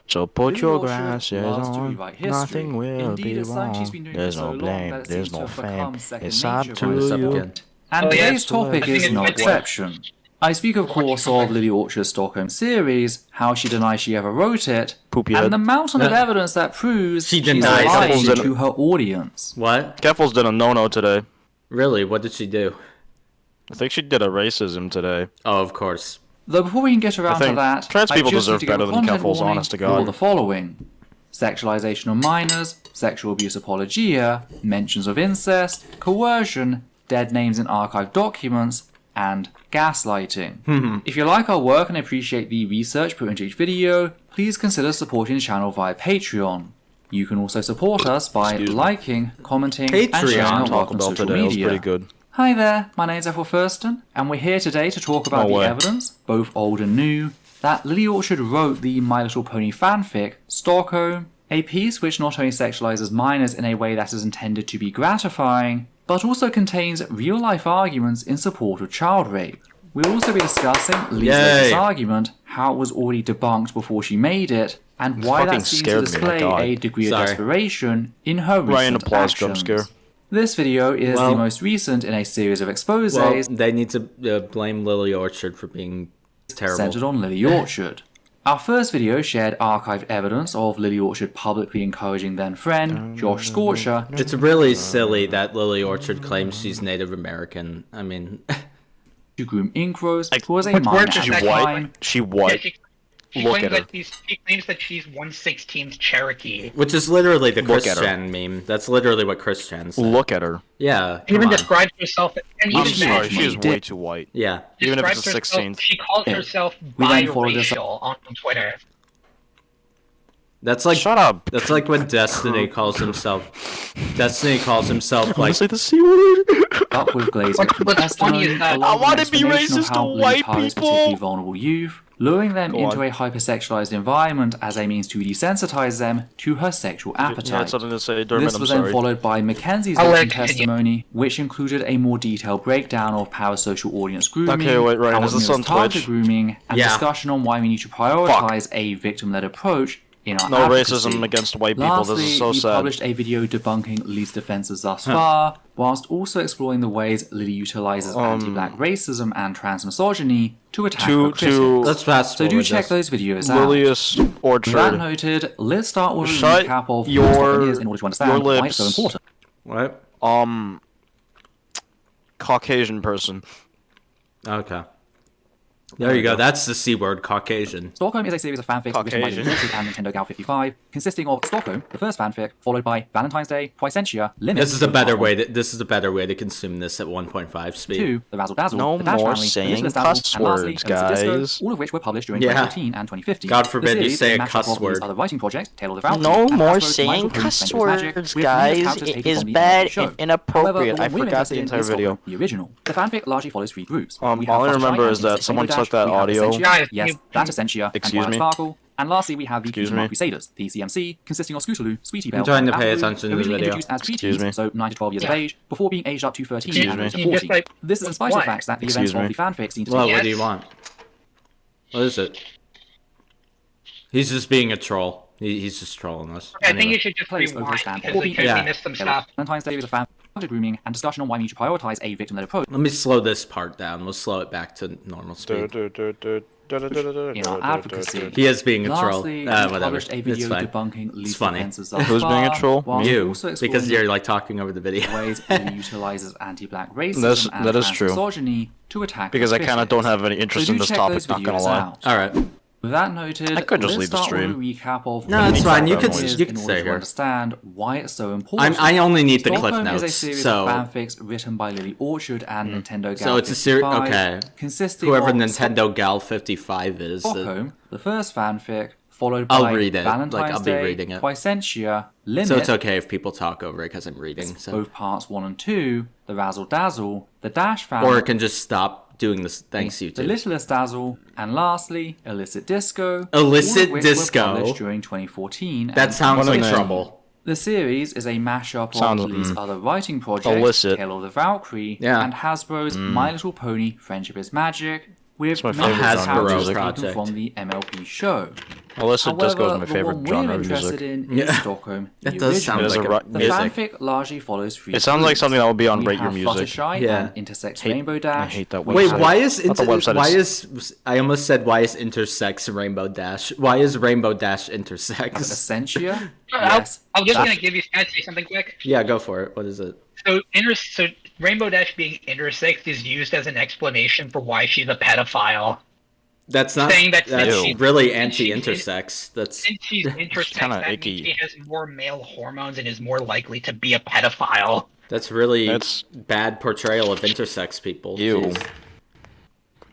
So put your glasses on. Nothing will be wrong. There's no blame. There's no fame. It's up to you. And today's topic is no exception. I speak, of course, of Lily Orchard's Stockholm series, how she denies she ever wrote it, and the mountain of evidence that proves she she's lying to her audience. What? Keffels did a no-no today. Really? What did she do? I think she did a racism today. Oh, of course. Though before we can get around to that, trans people I just deserve need to better give a than content Keffels, warning honest to for God. the following: sexualization of minors, sexual abuse apologia, mentions of incest, coercion, dead names in archived documents, and gaslighting. If you like our work and appreciate the research put into each video, please consider supporting the channel via Patreon. You can also support us by liking, commenting, and sharing our work on social media. Was pretty good. Hi there, my name's Ethel Thurston, and we're here today to talk about the evidence, both old and new, that Lily Orchard wrote the My Little Pony fanfic, Stockholm, a piece which not only sexualizes minors in a way that is intended to be gratifying, but also contains real-life arguments in support of child rape. We'll also be discussing Lee's latest argument, how it was already debunked before she made it, and why that seems to display a degree of desperation in her recent actions. This video is the most recent in a series of exposes. Well, they need to blame Lily Orchard for being terrible. Centered on Lily Orchard. Our first video shared archived evidence of Lily Orchard publicly encouraging then-friend, Josh Scorcher. It's really silly that Lily Orchard claims she's Native American. I mean... to groom Inkros, who was a minor at the time. She white. Look at her. She claims that she's 1/16th Cherokee. Which is literally the Christian meme. That's literally what Christians say. Look at her. Yeah. She even describes herself. I'm sorry, she is way too white. Yeah. Even if it's a 16th. She calls herself biracial on Twitter. That's like shut up. That's like when Destiny calls himself. Destiny calls himself like. Say the C word. Up with Glaze What's funny is that I want to be racist to white people. Particularly vulnerable youth, luring them into a hypersexualized environment as a means to desensitize them to her sexual appetite. Something to say, Dermot, this was then followed by Mackenzie's written testimony, which included a more detailed breakdown of parasocial audience grooming, okay, wait, Ryan, is this on target Twitch? grooming, and discussion on why we need to prioritize a victim-led approach in our no advocacy. Racism against white people. Lastly, this is so sad. we published a video debunking Lee's defenses thus far, whilst also exploring the ways Lily utilizes anti-black racism and transmisogyny to attack her critics. Let's fast so do check those videos out. Lilius Orchard. With that noted, let's start with a Shut recap of your, what is in order to understand why it's so important. What? Caucasian person. Okay. There you go. That's the C word, Caucasian. Stockholm is a series of fanfics written by Lily Orchard and Nintendo Gal 55, consisting of Stockholm, the first fanfic, followed by Valentine's Day, Twicentia, Limit. This is a better way. This is a better way to consume this at 1.5 speed. 2, the Razzle Dazzle, no the Dash more Family, saying the cuss and lastly, words, guys. Disco, all of which were published during 2014 and 2015. God forbid you say a mashup cuss of Lee's word. Other writing project, Tale of the Valkyrie, No and more Hasbro's saying Michael Cohen's cuss Friendship Magic, words, with guys. numerous characters It taken is from the bad show. and inappropriate. However, I the one we're forgot the interested in entire is video. Stockholm, the original. The fanfic largely follows 3 groups. All I remember is that someone took that audio. Yes, that's Accenture and Twilight Sparkle. And lastly, we have the Mark Crusaders, the CMC, consisting of Scootaloo, Sweetie Belle, I'm trying to and pay Apple, attention to the originally video. introduced as preteens, so 9 to 12 years of age, before being aged up to 13 and later 14. This is in spite of the fact that the events of the fanfic seem to Well, what do you want? What is it? He's just being a troll. He's just trolling us. I think you should just rewind because we missed some stuff. Valentine's Day was a fan grooming and discussion on why we need to prioritize a victim-led approach. Let me slow this part down. We'll slow it back to normal speed. In our advocacy. He is being a troll. Lastly, Whatever. published a video It's fine. debunking Lee's It's funny. defenses thus Who's being a troll? far, You, also because exploring you're like talking over the video. ways Lee utilizes anti-black racism and that is true. misogyny to attack Because I kind of critics. don't have any interest So in do this check topic, those not gonna videos lie. out. Alright. With that noted, I could just let's leave the start with a stream. recap of No, what it's fine. You Stockholm could is stay in order to here. understand why it's so important. I only need the clip Stockholm is a notes. series So, of fanfics written by Lily Orchard and Nintendo Gal so it's a series. 55, Okay. consisting Whoever of Nintendo Gal 55 is. Stockholm, the first fanfic, followed by I'll read it. Valentine's I'll be Day, reading it. Twicentia, Limit. So it's okay if people talk over it because I'm reading. So. Both parts 1 and 2, the Razzle Dazzle, the Dash Family, Or it can just stop doing this. Thanks, YouTube. the Littlest Dazzle, and lastly, Illicit Disco. Illicit all of which Disco? Were published during 2014. That and sounds like 2015. trouble. The series is a mashup Sounds- of Lee's other writing projects, Illicit. Tale of the Valkyrie, Yeah. and Hasbro's My Little Pony: Friendship is Magic, with my many favorite characters genre of taken project. from the MLP show. Illicit Disco is my the favorite one genre we're of interested music. in is Stockholm. That the does sound original. like a The music. fanfic largely follows 3 It sounds like groups. something that would be on We Rate Your have Music. Fluttershy Yeah. and Intersex Rainbow Dash. I hate that website. Wait, why is Not the website why is- is I almost said why is intersex Rainbow Dash? Why is Rainbow Dash intersex? Essentia? Yes. I was just Dash- gonna give you. Can I say something quick? Yeah, go for it. What is it? So Rainbow Dash being intersex is used as an explanation for why she's a pedophile. That's not. Saying that That's since she- really since she's anti-intersex. That's Since she's intersex, kinda that icky. means she has more male hormones and is more likely to be a pedophile. that's really That's- bad portrayal of intersex people. Ew. Jeez.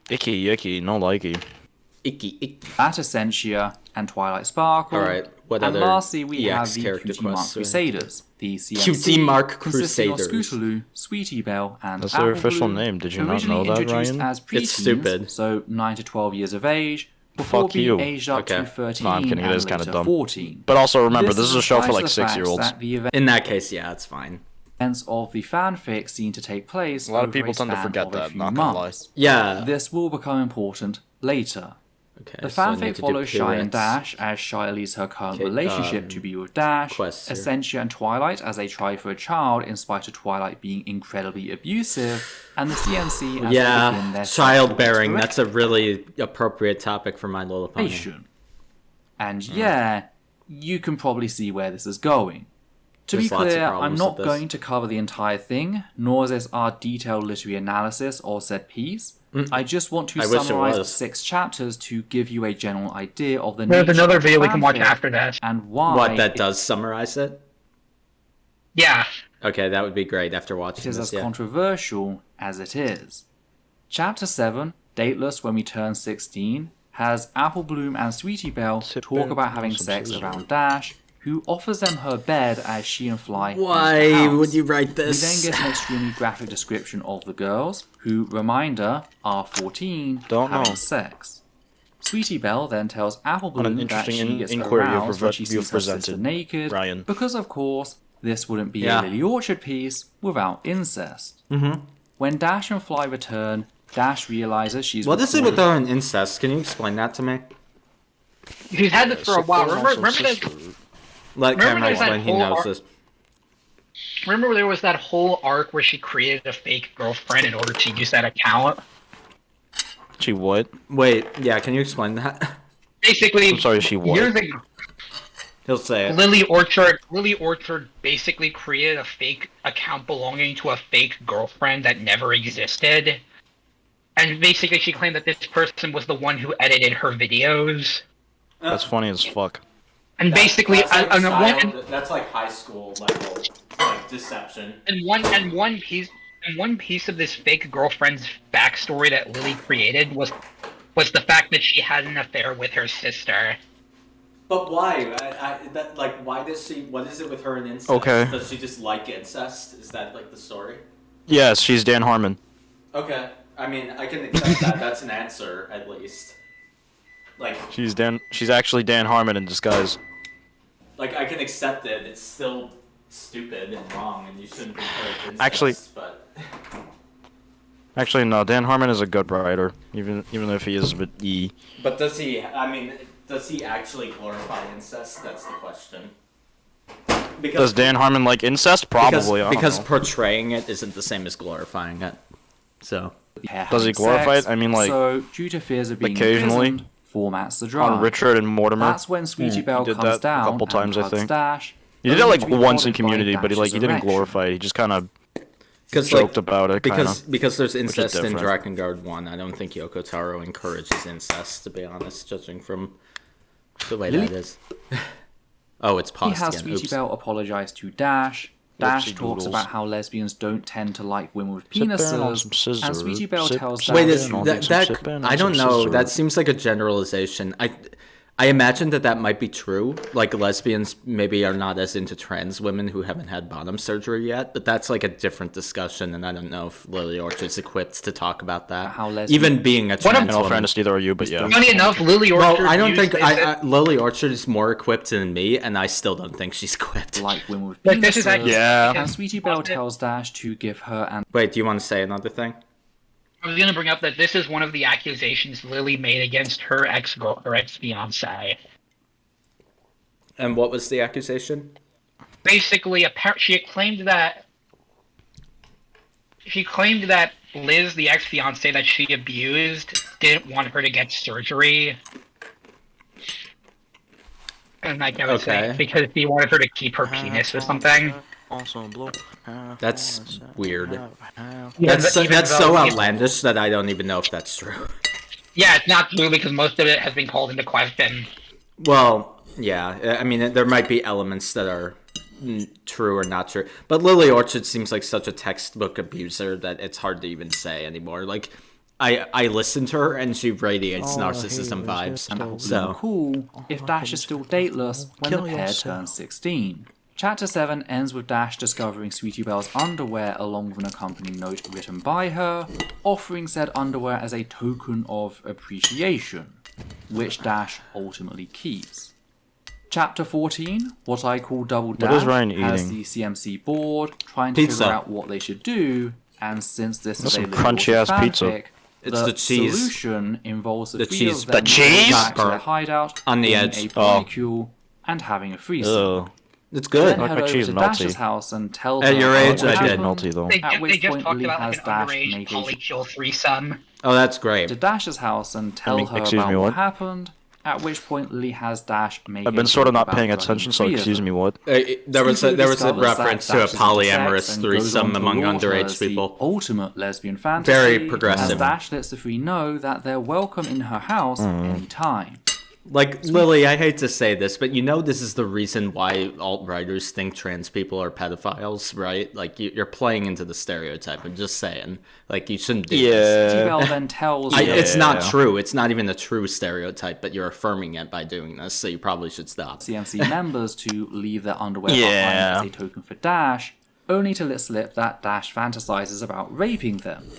Icky, no likey. Icky, icky. At Essentia and Twilight Sparkle. Alright, what and other lastly, we have EX the character Cutie Mark quests? Crusaders. The CMC, Cutie Mark consisting of Crusaders. Scootaloo, Sweetie Belle, and That's their Apple official Blue, name. Did you not originally know that, introduced Ryan? as preteens, It's stupid. so 9 to 12 years of age, before Fuck being you. aged up Okay. to 13 No, I'm kidding. It and is kinda later dumb. 14. But also remember, this is a in show for spite like of the fact 6-year-olds. that the event In that case, yeah, it's fine. events of the fanfic seem to take place. A lot of over people a tend to span forget of a that, few not gonna lie. months. Yeah. This will become important later. Okay, The so I need fanfic to do follows Shy and periods. Dash as Shy leaves her current Okay, relationship to be with Dash, quests here. Accenture and Twilight as they try for a child in spite of Twilight being incredibly abusive, and the CNC as they begin their childbearing. sexual That's a really appropriate topic for My Little Pony. exploration. And yeah, you can probably see where this is going. To There's be lots of clear, I'm problems not with this. going to cover the entire thing, nor is this our detailed literary analysis or said piece. I just want to I wish it summarize the was. 6 chapters to give you a general idea of the There's nature another of the video we can watch fanfic after that. and why What, that does summarize it? Yeah. Okay, that would be great after it watching is this, as yeah. controversial as it is. Chapter 7, Dateless When We Turn 16, has Apple Bloom and Sweetie Belle talk about having sex around Dash, who offers them her bed as she and Fly enter the Why house. would you write this? We then get an extremely graphic description of the girls, who, reminder, are 14, Don't having know. sex. Sweetie Belle then tells Apple What an Bloom that interesting she gets inquiry aroused when she you've sees her sister presented, naked, Ryan. because of course, this wouldn't be Yeah. a Lily Orchard piece without incest. Mm-hmm. When Dash and Fly return, Dash realizes she's What is it with recorded- her and incest? Can you explain that to me? She's had this for a while. Remember that? Let Remember Cameron there's that explain, he whole knows arc- this. Remember there was that whole arc where she created a fake girlfriend in order to use that account? She would? Wait, yeah, can you explain that? Basically, I'm sorry, she would. years ago, He'll say it. Lily Orchard basically created a fake account belonging to a fake girlfriend that never existed. And basically she claimed that this person was the one who edited her videos. That's funny as fuck. And basically, that's like high school level, like deception. and one piece of this fake girlfriend's backstory that Lily created was the fact that she had an affair with her sister. But why? Why does she? What is it with her and incest? Okay. Does she just like incest? Is that like the story? Yes, she's Dan Harmon. Okay. I mean, I can accept that. That's an answer, at least. Like, She's actually Dan Harmon in disguise. I can accept it. It's still stupid and wrong, and you shouldn't encourage incest. Actually- but Actually, no, Dan Harmon is a good writer, even if he is a bit E. But does he? I mean, does he actually glorify incest? That's the question. Does Dan Harmon like incest? Probably. I don't because know. portraying it isn't the same as glorifying it. So. Does he glorify sex, it? I mean, like, so due to fears of being occasionally imprisoned, formats the drama. on Richard and Mortimer. That's when Sweetie Belle he did comes that down a couple times, and I hugs think. Dash, He did it only like to be once in followed by Community, but he Dash's didn't erection. glorify it. He just kind of Because joked about it, kind of. because there's which is incest in different. Drakengard 1. I don't think Yoko Taro encourages incest, to be honest, judging from the way Lily- that is. Oh, it's He paused has again. Sweetie Oops. Belle apologise to Dash. Dash Whoopsie talks doodles. about how lesbians don't tend to like women with Sip in on some penises, scissors. and Sweetie Belle Sip, tells sip Wait, Dash is in on that, some that sip in on I don't some know. scissors. That seems like a generalization. I imagine that might be true. Like, lesbians maybe are not as into trans women who haven't had bottom surgery yet, but that's like a different discussion, and I don't know if Lily Orchard's equipped to talk about that. How lesbians- Even being a trans In all woman. fairness, neither are you, but yeah. Funny enough, Lily Orchard. Well, I don't think used- Lily Orchard is more equipped than me, and I still don't think she's equipped. like women with Like, this is penises, actually- Yeah. and Sweetie Belle tells Dash to give her an Wait, do you want to say another thing? I was going to bring up that this is one of the accusations Lily made against her ex-fiance. And what was the accusation? Basically, she claimed that Liz, the ex-fiance that she abused, didn't want her to get surgery. And like I was saying, because he wanted her to keep her penis or something. That's weird. Even That's though- so outlandish that I don't even know if that's true. Yeah, it's not true because most of it has been called into question. Well, yeah, I mean, there might be elements that are true or not true, but Lily Orchard seems like such a textbook abuser that it's hard to even say anymore. Like, I listen to her and she radiates narcissism vibes. So cool if Dash is still dateless when the pair turns 16. Chapter 7 ends with Dash discovering Sweetie Belle's underwear along with an accompanying note written by her, offering said underwear as a token of appreciation, which Dash ultimately keeps. Chapter 14, what I call Double What is Dash, Ryan has eating? the CMC board trying to Pizza. figure out what they should do, and since this That's is a some little crunchy-ass fanfic, pizza. It's the cheese. solution involves the, The three cheese. of them The cheese? going back to their hideout, On the forming edge. a polycule, and having a threesome. Ugh. It's good. Then Like head my over cheese to melty. Dash's house and tell At her your about age, what I did. happened, Melty, though. at They which just point talked Lee about has like an Dash underage make a polykill threesome. Oh, that's great. to Dash's house and tell her excuse about me, what what? happened, at which point Lee has Dash make I've been a sort of joke not about paying drugging attention, so three of excuse them. me, what? There was a discovers reference that to a Dash is into sex polyamorous and goes threesome on to among laud her underage as the people. ultimate lesbian fantasy. Very progressive. As Dash lets the three know that they're welcome in her house anytime. Like, Lily, I hate to say this, but you know this is the reason why alt-writers think trans people are pedophiles, right? Like, you're playing into the stereotype. I'm just saying. Like, you shouldn't do this. T-Bell then tells It's not true. It's not even a true stereotype, but you're affirming it by doing this, so you probably should stop. CMC members to leave their underwear Yeah. behind as a token for Dash, only to let slip that Dash fantasizes about raping them.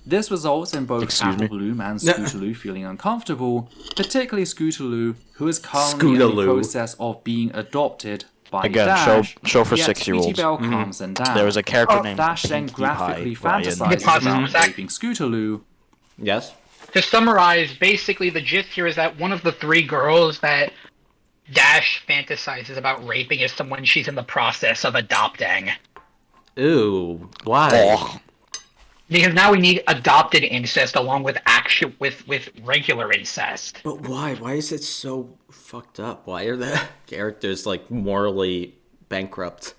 This results in both Excuse me? Apple Bloom and Scootaloo feeling uncomfortable, particularly Scootaloo, who is currently in the Scootaloo. process of being adopted by Again, Dash. show for yet 6-year-olds. Sweetie Belle calms them down. There was a character named Dash then Pinkie Pie, graphically Ryan. fantasizes about raping Scootaloo. Yes? To summarize, basically the gist here is that one of the three girls that Dash fantasizes about raping is someone she's in the process of adopting. Ooh, why? Because now we need adopted incest along with with regular incest. But why? Why is it so fucked up? Why are the characters, like, morally bankrupt?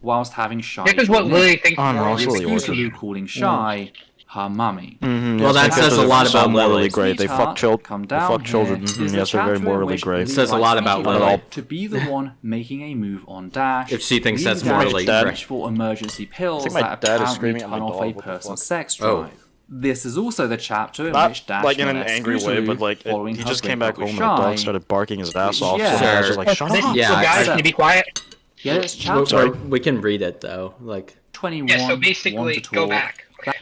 Whilst having Shy. This is what Lily thinks. Oh, no, with it's Lily Scootaloo calling Shy her mummy. Well, that says a lot about morally Lily. grey. They fuck Come They down fuck children. here is the Yes, they're very chapter in morally which grey. Lee Says a likes lot about Sweetie Lily. Belle to be the one making a move on Dash. If she thinks leaving that's Dash morally to grey. reach for emergency pills I think my that dad is apparently screaming at turn my off dog. a What the person's fuck? sex drive. Oh. This is also the chapter in Not which Dash like in an molests angry way, Scootaloo but like following he her just came back breakup home with and the Shy. dog started barking his ass off. Yeah. So I was just like, shut up. Yeah, So guys, I- can you be quiet? Yeah, it's chapter We can read it, though. Like, 21. Yeah, so want basically, to go talk. back. Okay,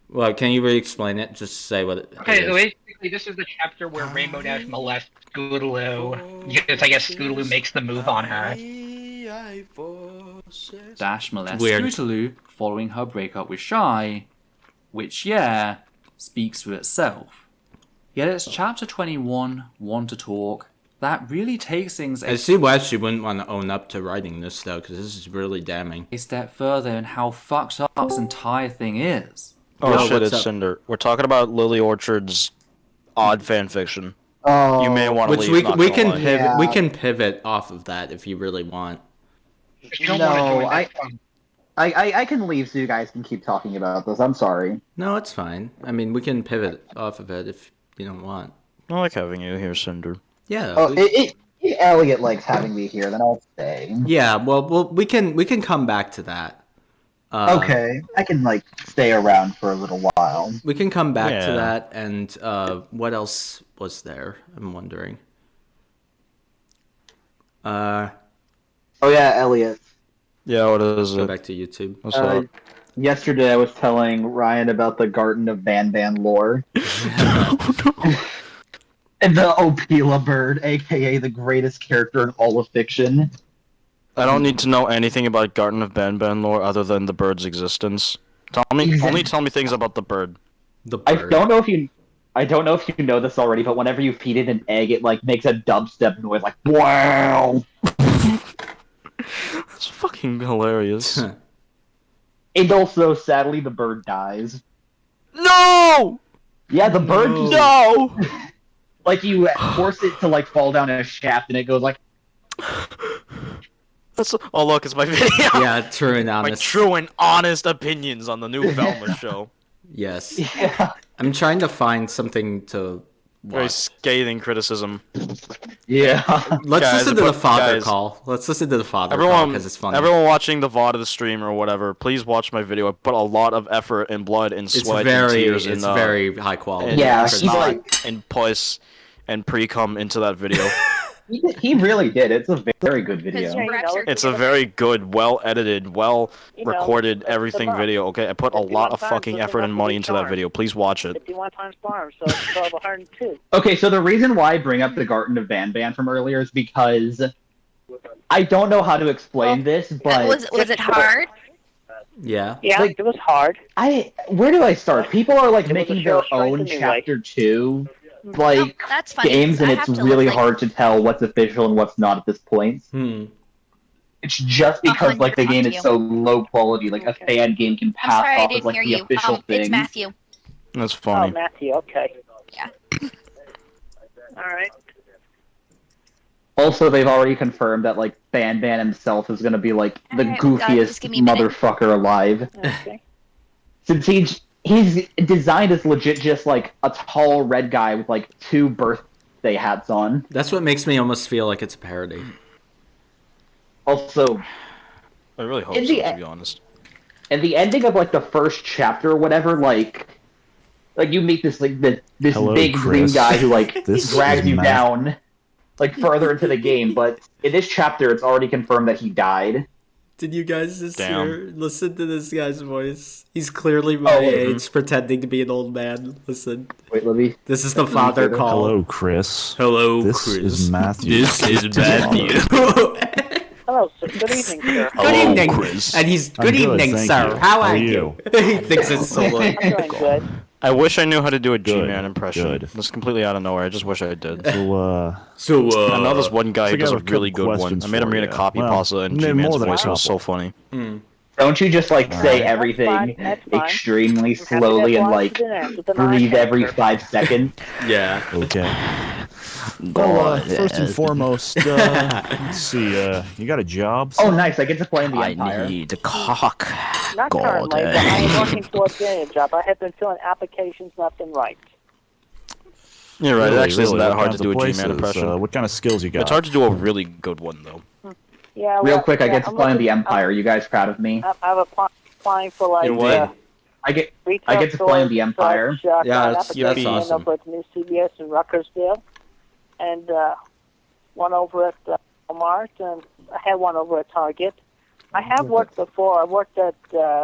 well, can you re-explain it? Just say what it okay, so is. basically this is the chapter where Rainbow Dash molests Scootaloo. Because I guess Scootaloo makes the move on her. Dash molests Weird. Scootaloo following her breakup with Shy, which, yeah, speaks for itself. Yet it's chapter 21, Want to Talk, that really takes things I see why she wouldn't want to own up to writing this, though, because this is really damning. a step further in how fucked up this entire thing is. Oh Yo, shit, what's it's up? Cinder. We're talking about Lily Orchard's odd fan fiction. Oh, You may want to Which leave. not we gonna can lie. pivot. Yeah. We can pivot off of that if you really want. If you don't want to No, join that fun. I can leave so you guys can keep talking about this. I'm sorry. No, it's fine. I mean, we can pivot off of it if you don't want. I like having you here, Cinder. Yeah. Oh, if Elliot likes having me here, then I'll stay. Yeah. Well, we can come back to that. Okay, I can stay around for a little while. We can come back to Yeah. that. And what else was there? I'm wondering. Oh yeah, Elliot. Yeah, what is Go it? back to YouTube. What's up? Yesterday I was telling Ryan about the Garden of Banban lore. And the Opila bird, aka the greatest character in all of fiction. I don't need to know anything about Garden of Banban lore other than the bird's existence. Only tell me things about the bird. The I bird. don't know if you know this already, but whenever you feed it an egg, it makes a dubstep noise like wow. That's fucking hilarious. And also, sadly, the bird dies. No! Yeah, the bird. No! You force it to fall down a shaft, and it goes like. Oh look, it's my video. Yeah, true and My honest. true and honest opinions on the new Velma show. Yes. Yeah. I'm trying to find something to Very watch. scathing criticism. Yeah. Let's Guys, listen to the but- father guys, call. Let's listen to the father call Everyone, because it's funny. everyone watching the VOD of the stream or whatever, please watch my video. I put a lot of effort and blood and It's sweat very, and tears it's and very high quality. and Yeah, and she's snot and puss and pre-cum into that video. He really did. It's a very good video. It's a very good, well-edited, well-recorded everything video, okay? I put a lot of fucking effort and money into that video. Please watch it. 51 times farm, so it's 102. Okay, so the reason why I bring up the Garden of Banban from earlier is because I don't know how to explain this, but... Was it hard? Yeah. Yeah, like, it was hard. Where do I start? People are, like, making their own Chapter 2... like that's funny, games, and I it's have to really look, like- hard to tell what's official and what's not at this point. It's just because like the game is so low quality, like a fan game can I'm pass sorry, I off as didn't like hear the you. official thing. It's Matthew. That's funny. Oh, Matthew, okay. Yeah. Alright. Also, they've already confirmed that like Banban himself is gonna be like the Alright, goofiest just give me a minute. motherfucker alive. Okay. Since he's designed as legit just like a tall red guy with like 2 birthday hats on. That's what makes me almost feel like it's a parody. Also, I really hope so, to be honest. And the ending of like the first chapter or whatever, like you meet this like this Hello, big green Chris. guy who like This drags is you Matt. down like further into the game, but in this chapter it's already confirmed that he died. Did you guys just Damn. listen to this guy's voice? He's clearly my age, pretending to be an old man. Listen. Wait, let me... This is the father call. Hello, Chris. Hello, this Chris. is Matthew. This is Matthew. Hello, sir. Good evening, sir. Good evening, Chris. And he's good evening, thank sir. you. How How are are you? He thinks it's so I'm doing good. I wish I knew how to do a Good, G-Man impression. good. That's completely out of nowhere. I just wish I did. So, I know this one guy who so I does got a a couple really good one. questions I made him for read a you. copy Well, pasta in more G-Man's than a voice. It was so couple. funny. Don't you just like say That's everything fine, that's fine. extremely I'm happy to slowly have and lunch like with an breathe every answer. 5 seconds? Yeah. Okay. Well, first and foremost, let's see, you got a job? Oh, nice! I get to play in the Empire. I need the cock. Not currently, but I am working towards getting a job. I have been filling applications left and right. You're right. It actually isn't that What hard to kinds do of a G-Man places? impression. What kind of skills you got? It's hard to do a really good one, though. Yeah. Real well, quick, I yeah, get to I'm play in looking- the Empire. You guys proud of me? I'm applying for like. In what? I get to play in the Empire. Yeah, that's awesome. Over at the new CBS in Ruckersdale, and one over at Walmart, and I had one over at Target. I have worked before. I worked at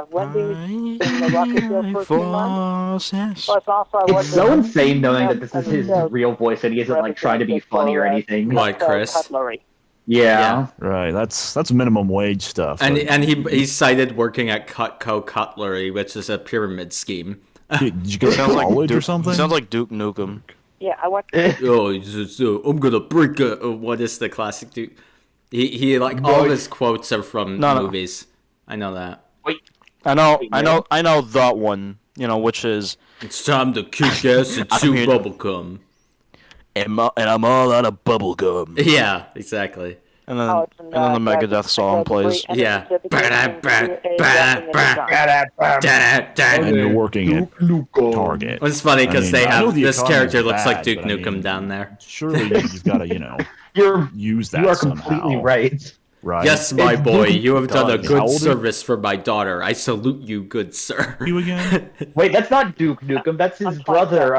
Wendy's in the Ruckersdale for 2 months. Plus, also I worked It's so at- insane knowing that this is his real voice and he isn't like trying to be funny or anything. Like Chris. Cutlery. Yeah. Right, that's minimum wage stuff. And but- he cited working at Cutco Cutlery, which is a pyramid scheme. Did you go to college or something? Sounds like Duke Nukem. Yeah, I went. So I'm gonna break a. What is the classic Duke? He like all of his quotes are from movies. I know that. I know that one. You know, which is It's time to kick ass and chew bubblegum. And I'm all out of bubblegum. Yeah, exactly. And then the Megadeth song plays. Yeah. And you're working at Target. It's funny because they I know have the this economy's character looks like bad, Duke but I Nukem mean, down there. Surely you've got to, use that You are somehow. completely right. Right. Yes, my boy, you have done a God, how good old is- service for my daughter. I salute you, good sir. You again? Wait, that's not Duke Nukem. That's his brother,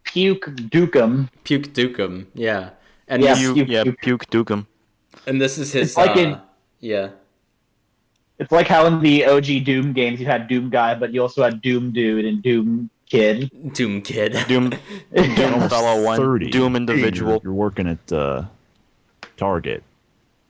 Puke Dukem. Puke Dukem, yeah. And Yeah, this, Puke Dukem. and this is his. It's like in- yeah. It's like how in the OG Doom games you had Doom Guy, but you also had Doom Dude and Doom Kid. Doom Kid. Doom fellow one. 30. Doom individual. You're working at Target.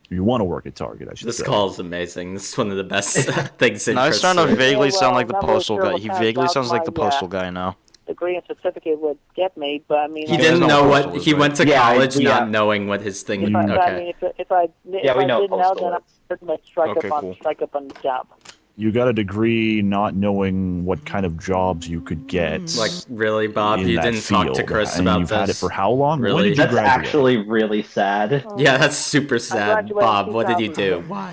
You want to work at Target, I should This say. call is amazing. This is one of the best things in Now he's starting to Chris. vaguely sound like the I'm not postal really sure guy. what He kind of vaguely job sounds like the my, postal guy now. Degree and certificate would get me, but I mean, He I didn't know know what what postal he is, went to right? college Yeah, not knowing what his thing. If I, I mean, Okay. if I Yeah, we know didn't know, postal then I is. pretty much strike Okay, up on cool. strike up on the job. You got a degree not knowing what kind of jobs you could get. Like really, Bob? in You that didn't talk to field. Chris And about you've this. had it for how long? When Really? did you That's graduate? actually really sad. Yeah, that's super sad. graduated Bob, in what did you do? 2006. Why?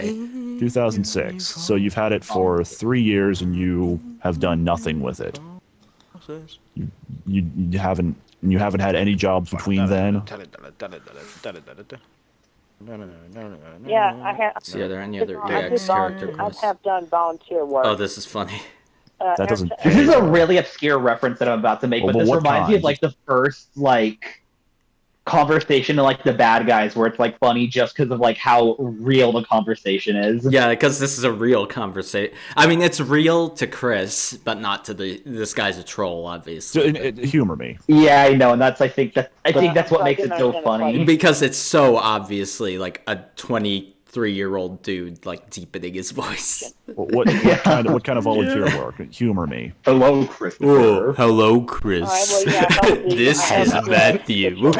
2006. So you've had it for 3 years and you have done nothing with it. You haven't had any jobs between then. Yeah, I have. See, are there any other I EX character I quests? have done volunteer work. Oh, this is funny. That doesn't This is a really obscure reference that I'm about to make, Oh, but but this what reminds me kind? of like the first like conversation and like the bad guys where it's like funny just because of like how real the conversation is. Yeah, because this is a real conversation. I mean, it's real to Chris, but not to this guy's a troll, obviously. So, humor me. Yeah, I know, and that's I think that's what makes it so funny. Because it's so obviously like a 23-year-old dude like deepening his voice. What kind of volunteer work? Humor me. Hello, Chris. Oh, hello, Chris. This is Matthew.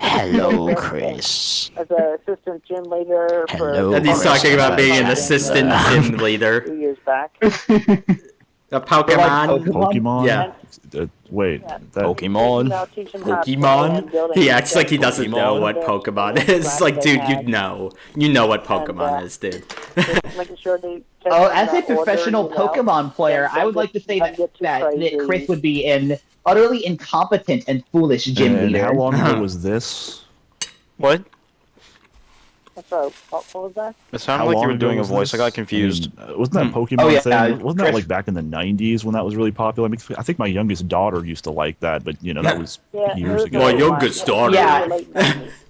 Hello, Chris. As an assistant gym leader for... And he's talking about being an assistant gym leader. 2 years back. A Pokemon? Pokemon? Yeah. Wait. Pokemon? Pokemon? He acts like he doesn't know what Pokemon is. Like, dude, you know what Pokemon is, dude. Oh, as a professional Pokemon player, I would like to say that Chris would be an utterly incompetent and foolish gym And leader. how long ago was this? What? Sorry, what was that? It sounded like you were doing a voice. I got confused. I mean, wasn't that Pokemon thing? Wasn't that like back in the 90s when that was really popular? I mean, I think my youngest daughter used to like that, but you know, that was years ago. My youngest daughter. Yeah.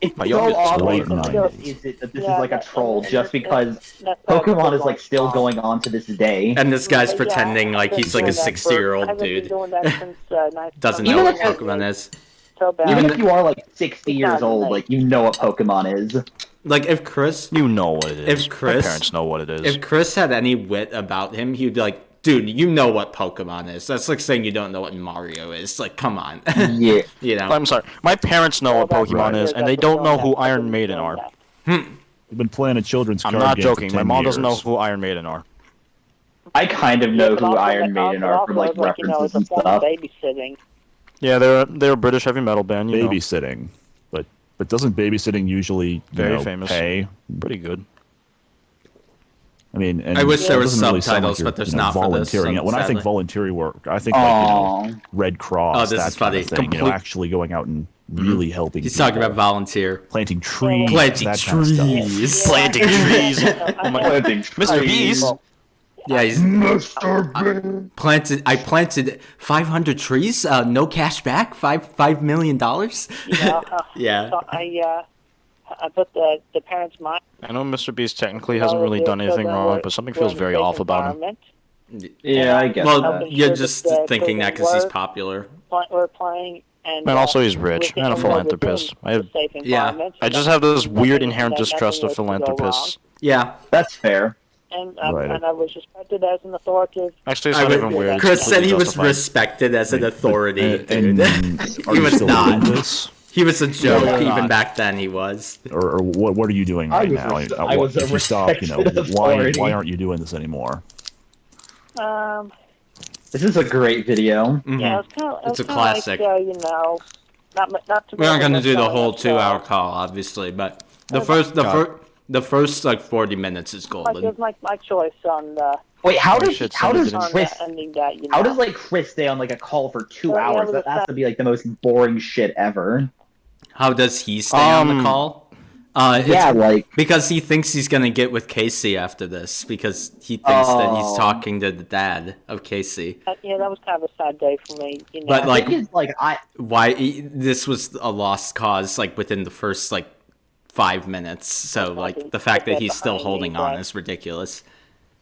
It's My so youngest obvious daughter. that this is like a troll just because Pokemon is like still going on to this day. And this guy's pretending like he's like a 60-year-old dude. Doesn't know what Pokemon is. Even if you are like 60 years old, like you know what Pokemon is. Like if Chris, you know what it is. If Chris, my parents know what it is. If Chris had any wit about him, he'd be like, "Dude, you know what Pokemon is." That's like saying you don't know what Mario is. Like, come on. Yeah. You know. I'm sorry. My parents know what Pokemon is, and they don't know who Iron Maiden are. You've been playing a children's card I'm not game joking. for My 10 mom doesn't know years. who Iron Maiden are. I kind of know who Iron Maiden are from like references and stuff. Babysitting. Yeah, they're a British heavy metal band. You Babysitting, but doesn't babysitting usually Very famous. pay? Pretty good. I mean, and I wish there it was doesn't really sound subtitles, like you're, but there's you know, not for this, volunteering. When I think sadly. voluntary work, I think like Red Cross, Oh, this that is kind funny. of thing. You know, actually going out and really helping. He's talking people. about volunteer. Planting trees. Planting that kind of stuff. trees. Planting trees. Oh my God. Mr. Beast. Yeah, he's planted. I planted 500 trees. No cash back. $5 million. Yeah. So I put the parents' mind. I know Mr. Beast technically hasn't really done anything wrong, but something feels very off about him. Yeah, I guess. Well, that. you're just thinking that because he's popular. We're playing, and also he's rich and a philanthropist. I just have this weird inherent distrust of philanthropists. Yeah, that's fair. And I was respected as an authoritative. Actually, it's not even weird. Chris said he was respected as an authority, dude. Are He you was still not. doing this? He was a joke. No, Even not. back then, he was. Or what are you doing right now? I was if you stop, you know, authority. why aren't you doing this anymore? This is a great video. Yeah, it's kind of. It's a classic. Like, you know, not too We're not going to much do the on whole it, 2-hour call, obviously, but the first like 40 minutes is Like, golden. it's my choice on. Wait, how does on Chris? ending that, you How know. does like Chris stay on like a call for 2 Well, yeah, hours? but That has to be like the most boring shit ever. How does he stay on the call? Yeah, like because he thinks he's gonna get with Casey after this because he thinks that he's talking to the dad of Casey. Yeah, that was kind of a sad day for me. You know. But like, I this was a lost cause like within the first like 5 minutes. So like the fact that he's still holding on is ridiculous.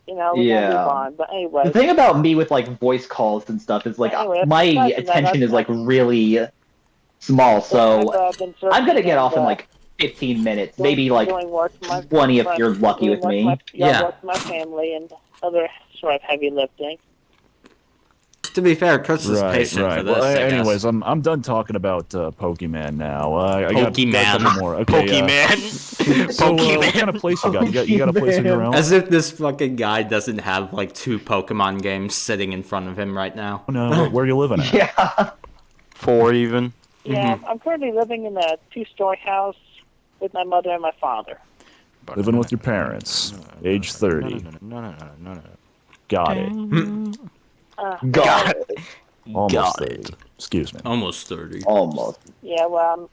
You know, we gotta move on. But anyway, the thing about me with like voice calls and stuff is like my attention is like really small, so I'm gonna get off in like 15 minutes, maybe like 20 if you're lucky with me. Yeah. Work for my family and other sort of heavy lifting. To be fair, Chris is patient for this. Well, I guess. anyways, I'm done talking about Pokemon now. I got a Pokemon. couple more. Okay, Pokemon. so, what kind of place you got? You got a place of your own? As if this fucking guy doesn't have like 2 Pokemon games sitting in front of him right now. No, where are you living at? Yeah. 4 even. Yeah, I'm currently living in a 2-story house with my mother and my father. Living with your parents, age 30. Got it. Got it. Almost 30. Excuse me. Almost 30. Almost. Yeah, well,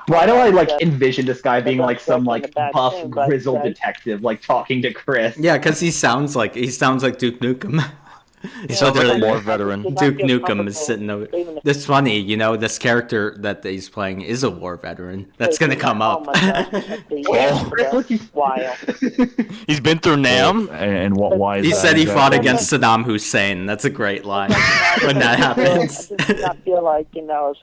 Why do I like envision this guy being like some like buff grizzled detective like talking to Chris? Yeah, because he sounds like Duke Nukem. He's like a war veteran. Duke Nukem is sitting over. It's funny, you know, this character that he's playing is a war veteran. That's gonna come up. He's been through Nam. And what? Why? He said he fought against Saddam Hussein. That's a great line when that happens. I feel like, you know,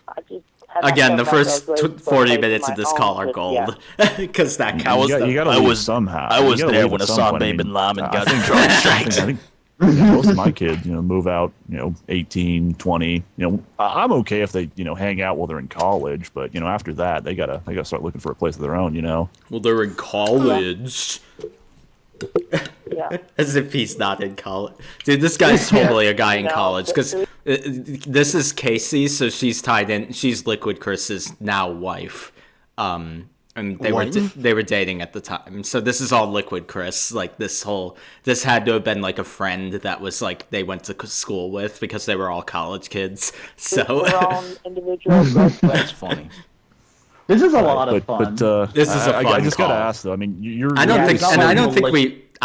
I just. Again, the first 40 minutes of this call are gold because that counts. I was somehow. I was there when Osama bin Laden got drone strikes. I think most of my kids, move out, 18, 20. I'm okay if they, hang out while they're in college, but after that, they gotta start looking for a place of their own. Well, they're in college. As if he's not in college. Dude, this guy's totally a guy in college because this is Casey, so she's tied in. She's Liquid Chris's now wife. And they were dating at the time. So this is all Liquid Chris. Like this had to have been like a friend that was like they went to school with because they were all college kids. So that's funny. This is a lot of fun. But this is a fun I just call. gotta ask though. I mean, you're. I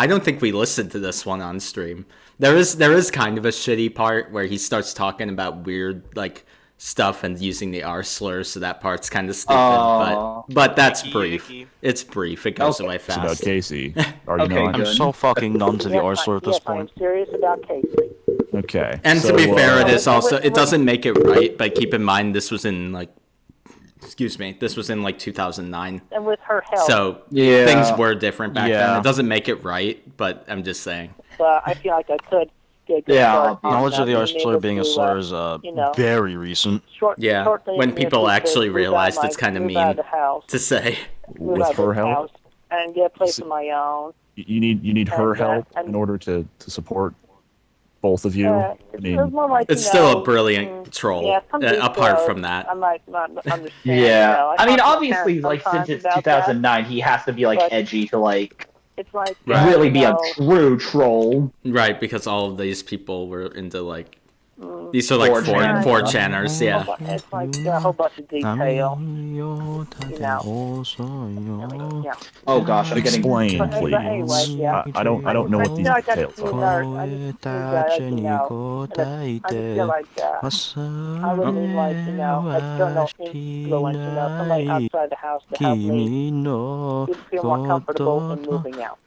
don't think we listened to this one on stream. There is kind of a shitty part where he starts talking about weird like stuff and using the R slur, so that part's kind of stupid. But that's brief. It's brief. It goes away fast. It's about Casey. I'm so fucking numb to the R slur at this point. I'm serious about Casey. Okay. And to be fair, it doesn't make it right. But keep in mind, this was in like 2009. And with her help. So things were different back then. It doesn't make it right, but I'm just saying. But I feel like I could get a good start on Knowledge that, of the R being slur able being a to, slur is very recent. When people actually realized it's kind of move out mean of the house, to say. move out of the house and get a place of my own. You need her help in order to support both of you. I mean, it's still a brilliant troll. Apart from that, I might not understand. Yeah, I mean, obviously, like since it's 2009, he has to be like edgy to like. It's like really be a true troll. Right, because all of these people were into like these are like 4chaners, yeah. It's like a whole bunch of detail. Oh gosh, I'm getting explain, please. I don't know what these details are. I would need like, external influence, somebody outside the house to help me feel more comfortable in moving out.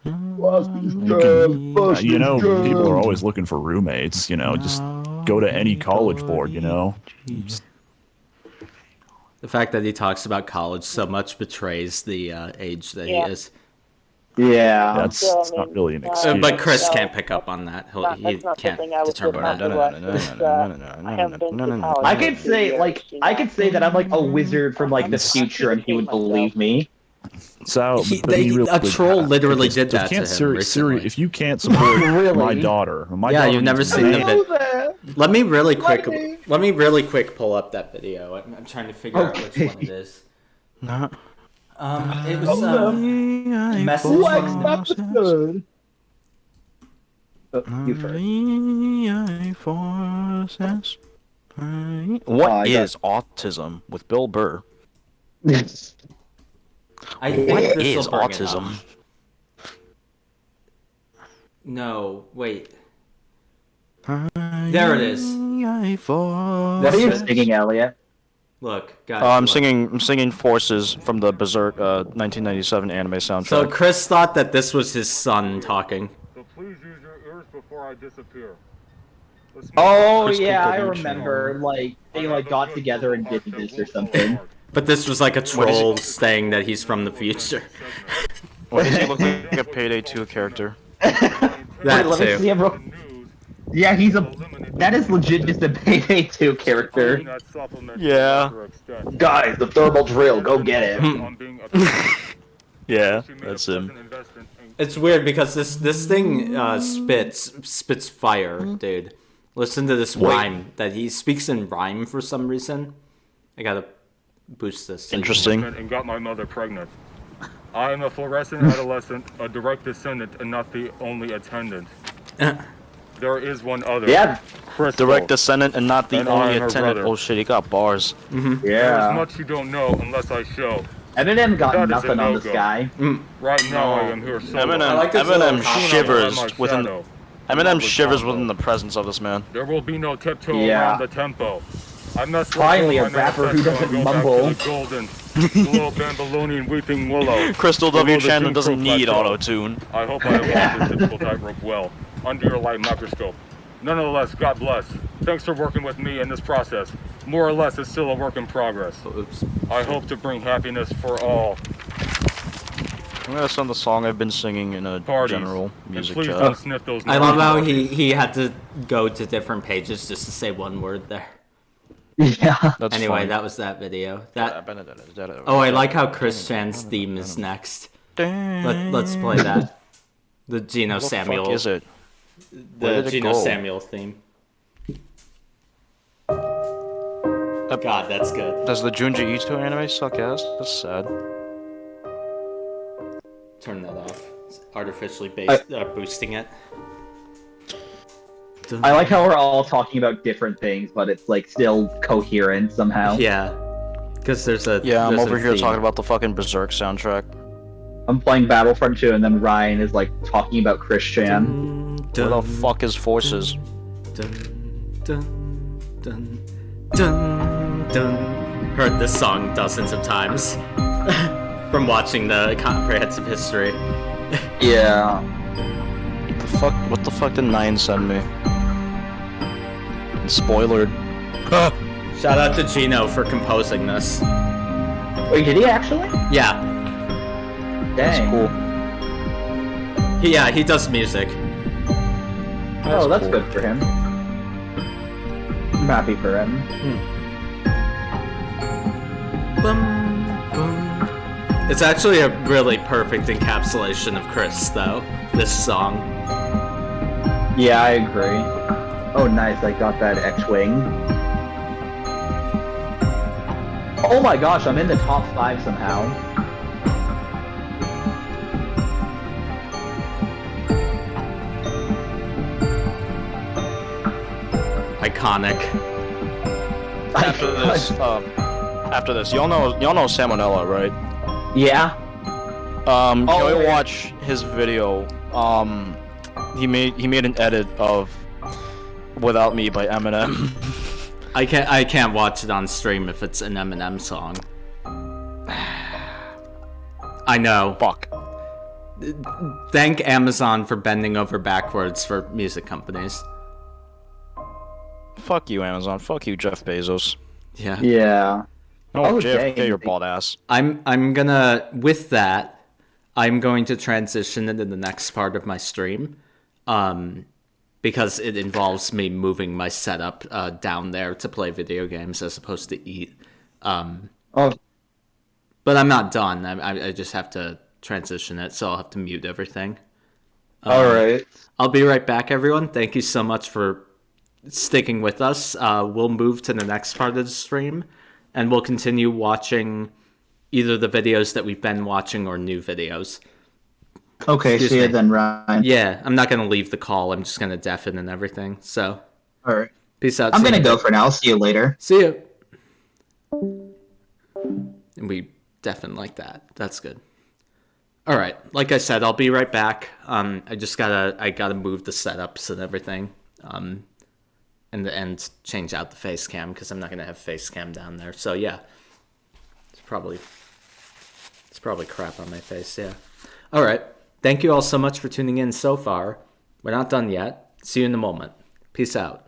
People are always looking for roommates, just go to any college board, Just... The fact that he talks about college so much betrays the age that he is. Yeah, that's not really an excuse. But Chris can't pick up on that. He can't determine that. I could say that I'm like a wizard from like the future, and he would believe me. So a troll literally did that to him recently. If you can't support my daughter, you've never seen the video. Let me really quick pull up that video. I'm trying to figure out which one it is. No. It was message. What is autism with Bill Burr? What is autism? No, wait. There it is. What are you singing, Elliot? Look, guys. I'm singing Forces from the Berserk 1997 anime soundtrack. So Chris thought that this was his son talking. So please use your ears before I disappear. Oh yeah, I remember. Like they got together and did this or something. But this was like a troll saying that he's from the future. Why does he look like a Payday 2 character? That too. Yeah, that is legit just a Payday 2 character. Yeah. Guys, the thermal drill, go get it. Yeah, that's him. It's weird because this thing spits fire, dude. Listen to this rhyme that he speaks in rhyme for some reason. I gotta boost this. Interesting. And got my mother pregnant. I am a fluorescent adolescent, a direct descendant, and not the only attendant. There is one other. Yeah. Crystal. Direct descendant and not the only attendant. Oh shit, he got bars. Yeah. There is much you don't know unless I show. Eminem got nothing on this guy. Right now I am here solo. Eminem shivers within. Eminem shivers within the presence of this man. There will be no tiptoe Yeah. around the tempo. I must Finally, a fulfill my rapper who manifesto and doesn't go mumble. back to the golden, glow Bambalonian weeping willow. Crystal Below W. the Chandler Jim doesn't Crow need plateau. auto-tune. I hope I have walked this difficult tightrope well, under your light microscope. Nonetheless, God bless. Thanks for working with me in this process. More or less, it's still a work in progress. Oops. I hope to bring happiness for all. I'm gonna sing the song I've been singing in a general music please chat. don't sniff those I love how nasty he had to go to different pages just to say one word there. Yeah. That's anyway, funny. that was that video. Oh, I like how Chris Chan's theme is next. Let's play that. The Geno What the Samuel. fuck is it? The Where did it Geno go? Samuel theme. God, that's good. Does the Junji Ito anime suck ass? That's sad. Turn that off. It's artificially based, boosting it. I like how we're all talking about different things, but it's like still coherent somehow. Yeah, because there's a I'm there's over a here theme. talking about the fucking Berserk soundtrack. I'm playing Battlefront 2, and then Ryan is like talking about Christian. Where the fuck is Forces? Heard this song dozens of times from watching the comprehensive history. Yeah. What the fuck did Nine send me? Spoilered. Shout out to Gino for composing this. Wait, did he actually? Yeah. Dang. That's cool. Yeah, he does music. Oh, that's good for him. I'm happy for him. It's actually a really perfect encapsulation of Chris, though, this song. Yeah, I agree. Oh, nice, I got that X-Wing. Oh my gosh, I'm in the top 5 somehow. Iconic. After this, y'all know Salmonella, right? Yeah. Can we watch his video? He made an edit of "Without Me" by Eminem. I can't watch it on stream if it's an Eminem song. I know. Fuck. Thank Amazon for bending over backwards for music companies. Fuck you, Amazon. Fuck you, Jeff Bezos. Yeah. Yeah. Oh, JFK, your bald ass. I'm gonna, with that, I'm going to transition into the next part of my stream, because it involves me moving my setup down there to play video games as opposed to eat. But I'm not done. I just have to transition it, so I'll have to mute everything. All right. I'll be right back, everyone. Thank you so much for sticking with us. We'll move to the next part of the stream, and we'll continue watching either the videos that we've been watching or new videos. Okay, Excuse see you me. then, Ryan. Yeah, I'm not going to leave the call. I'm just going to deafen and everything. So, All right. peace out. I'm See going to you. go for now. See you later. See you. And we deafen like that. That's good. All right. Like I said, I'll be right back. I gotta move the setups and everything. And change out the face cam because I'm not gonna have face cam down there. So yeah, it's probably crap on my face. Yeah. All right. Thank you all so much for tuning in so far. We're not done yet. See you in a moment. Peace out.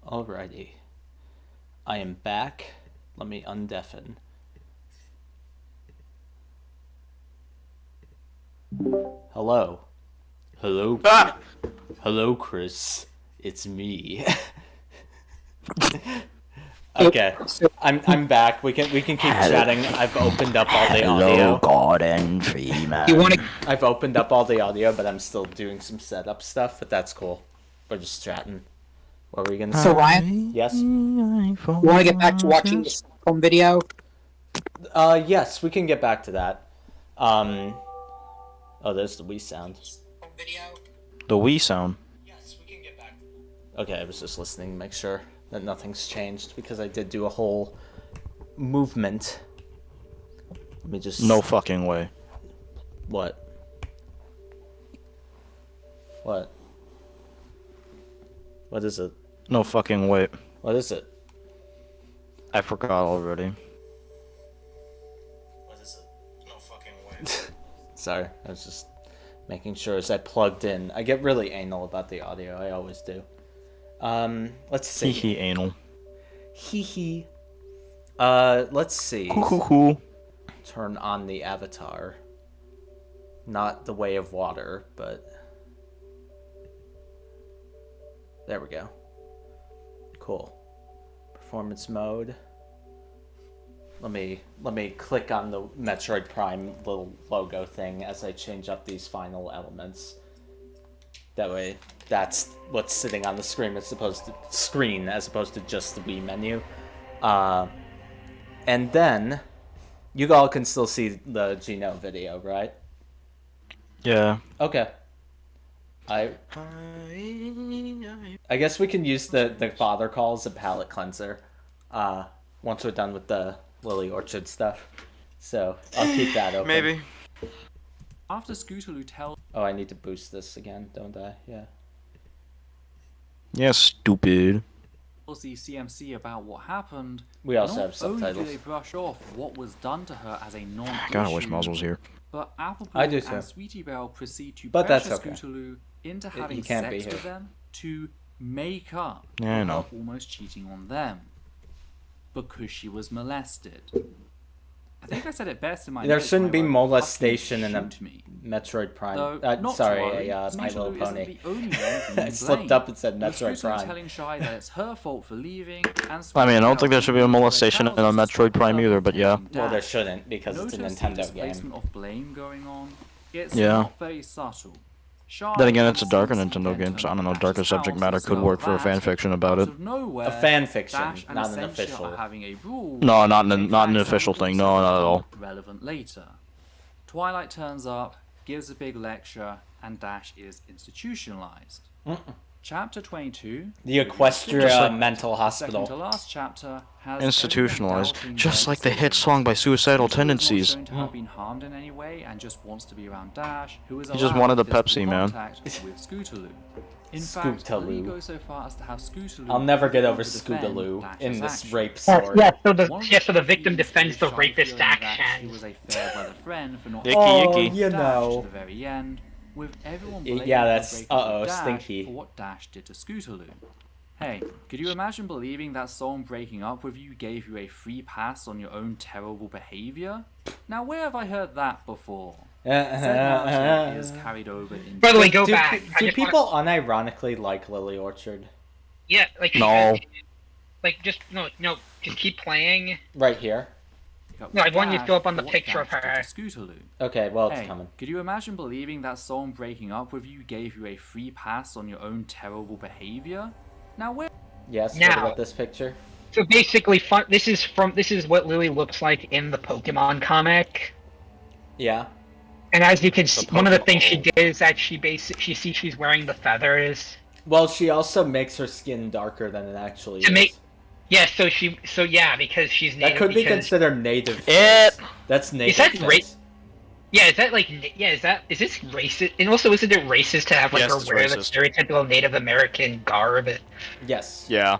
Alrighty. I am back. Let me undeafen. Hello. Hello. Ah! Hello, Chris. It's me. Okay, I'm back. We can keep chatting. I've opened up all the audio. Hello, Gordon Freeman. I've opened up all the audio, but I'm still doing some setup stuff. But that's cool. We're just chatting. What were you gonna say? So Ryan? Yes. You want to get back to watching the STOCKHOLM video? Yes, we can get back to that. Oh, there's the Wii sound. The Wii sound. Okay, I was just listening to make sure that nothing's changed because I did do a whole movement. Let me just. No fucking way. What? What? What is it? No fucking way. What is it? I forgot already. What is it? No fucking way. Sorry, I was just making sure as I plugged in. I get really anal about the audio. I always do. Let's see. Hee anal. Hee. Let's see. Cool. Turn on the avatar. Not the Way of Water, but there we go. Cool. Performance mode. Let me click on the Metroid Prime little logo thing as I change up these final elements. That way, that's what's sitting on the screen as opposed to just the Wii menu. And then you all can still see the Geno video, right? Yeah. Okay. I guess we can use the father call as a palate cleanser. Once we're done with the Lily Orchard stuff. So I'll keep that open. Maybe. After Scootaloo tells... Oh, I need to boost this again, don't I? Yeah. Yeah, stupid. The CMC about what happened. We also have subtitles. Not only do they brush off what was done to her as a non-issue, God, I wish Miles was here. But Appleboo I do too. and Sweetie Belle proceed to But pressure that's okay. Scootaloo into having He can't sex be with here. them to make up Yeah, I for know. her almost cheating on them. Because she was molested. I think I said it best in my There notes shouldn't when I be wrote, molestation in a "Fucking shoot me." Metroid Prime. Though, not to Sorry, worry, My Little Scootaloo isn't Pony. the only one being I slipped blamed. up and said With Metroid Scootaloo Prime. telling Shy that it's her fault for leaving, and I mean, I don't think there Sweetie should be a molestation in a Metroid Prime either, but yeah. Well, there shouldn't because it's a Notice the Nintendo displacement game. of blame going on. It's Yeah. not very subtle. Shy Then again, it's a darker insists Nintendo again game, so I don't know, Dash's darker subject house matter as could well work for a that, fan fiction about out it. of nowhere, A fan fiction, Dash and not an Accenture official. are having a brawl. No, not They an flag official something thing. No, not at all. relevant later. Twilight turns up, gives a big lecture, and Dash is institutionalized. Chapter 22. The Equestria Mental Hospital. Second to last chapter has Institutionalized, everyone just doubting like the their hit song by Suicidal Scootaloo is not Tendencies. shown to have been harmed in any way and just wants to be around Dash, who is He just allowed wanted the physical Pepsi, man. contact with Scootaloo. In fact, Scootaloo. Lee goes so far as to have Scootaloo. I'll never get over to defend Scootaloo Dash's in this actions. rape story. So the victim defends the rapist She action. was a fair weather friend for not Icky, Oh, icky. you Dash know. to the very end, with everyone Yeah, blaming that's- the breakup uh-oh, of Dash stinky. for what Dash did to Scootaloo. Hey, could you imagine believing that someone breaking up with you gave you a free pass on your own terrible behavior? Now, where have I heard that before? Said narrative is carried over in. By the way, go do, back. Do people unironically like Lily Orchard? Yeah, like No. Like just just keep playing. Right here. No, I want you to go up on the Dash for what picture of Dash did her. to Scootaloo. Okay, well, it's Hey, coming. could you imagine believing that someone breaking up with you gave you a free pass on your own terrible behavior? Now where? Yes, what Now- about this picture? So basically, this is what Lily looks like in the Pokemon comic. Yeah. And as you can see, one of the things she did is that she sees she's wearing the feathers. Well, she also makes her skin darker than it actually To is. make- Yeah, because she's native. That could be because- considered native It. face. That's native Is that face. Yeah, is this racist? And also, isn't it racist to have like Yes, her it's wear the racist. stereotypical Native American garb? Yes. Yeah.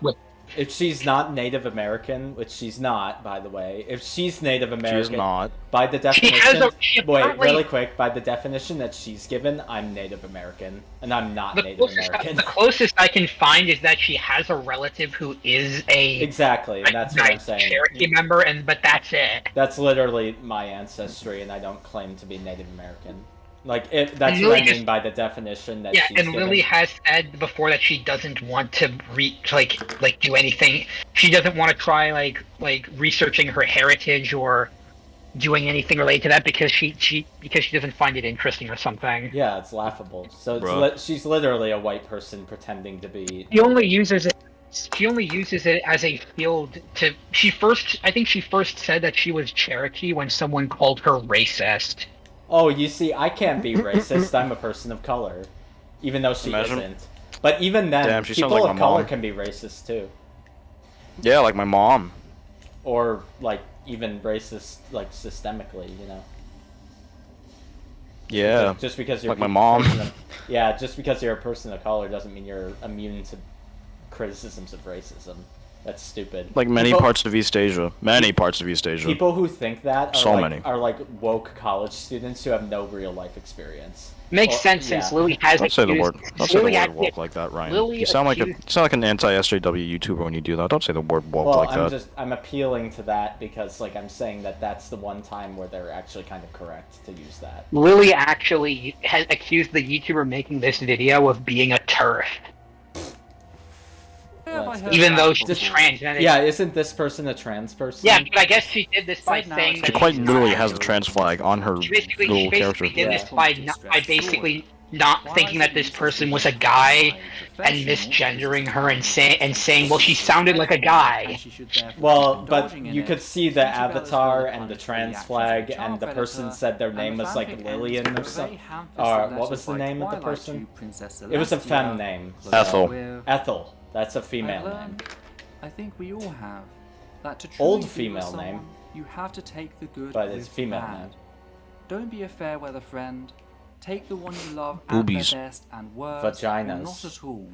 if she's not Native American, which she's not, by the way, if she's Native American, She's not. by the definition, wait, apparently- really quick, by the definition that she's given, I'm Native American, and I'm not Native American. The closest I can find is that she has a relative who is a Exactly, and that's what I'm saying. Cherokee member, but that's it. That's literally my ancestry, and I don't claim to be Native American. Like, that's And what I Lily mean by the definition that Yeah, she's and given. Lily has said before that she doesn't want to do anything. She doesn't want to try like researching her heritage or doing anything related to that because she doesn't find it interesting or something. Yeah, it's laughable. So she's literally a white person pretending to be. She only uses it. She only uses it as a field to. I think she first said that she was Cherokee when someone called her racist. Oh, you see, I can't be racist. I'm a person of color, even though she isn't. But even then, Damn, she sounds people like of my color mom. can be racist too, Yeah, like my mom. or like even racist, like systemically, you know. Yeah. Just because you're like my mom. Yeah, just because you're a person of color doesn't mean you're immune to criticisms of racism. That's stupid. Like many People- parts of East Asia. Many parts of East Asia. People who think that are So like, many. are like woke college students who have no real life experience. Makes Or- sense since yeah. Lily has Don't say the accused- word. Don't say the Lily word actually- woke like that, Ryan. Lily You sound accused- like an anti-SJW YouTuber when you do that. Don't say the word woke Well, like that. I'm appealing to that because like I'm saying that that's the one time where they're actually kind of correct to use that. Lily actually has accused the YouTuber making this video of being a TERF. Even though she's trans. Yeah, isn't this person a trans person? Yeah, but I guess she did this by saying She that quite literally has the trans flag on her she little character. basically did this by basically not thinking that this person was a guy and misgendering her and saying, well, she sounded like a guy. Well, but you could see the avatar and the trans flag, and the person said their name was like Lillian or something. Or what was the name of the person? It was a femme name. so- Ethel. Ethel. That's a I female name. learned, I think we all have, that to truly Old be with female someone, name. you have to take the good But with it's female the bad. name. Don't be a fair weather friend. Take the one you love Boobies. at their best and words, Vaginas. or not at all.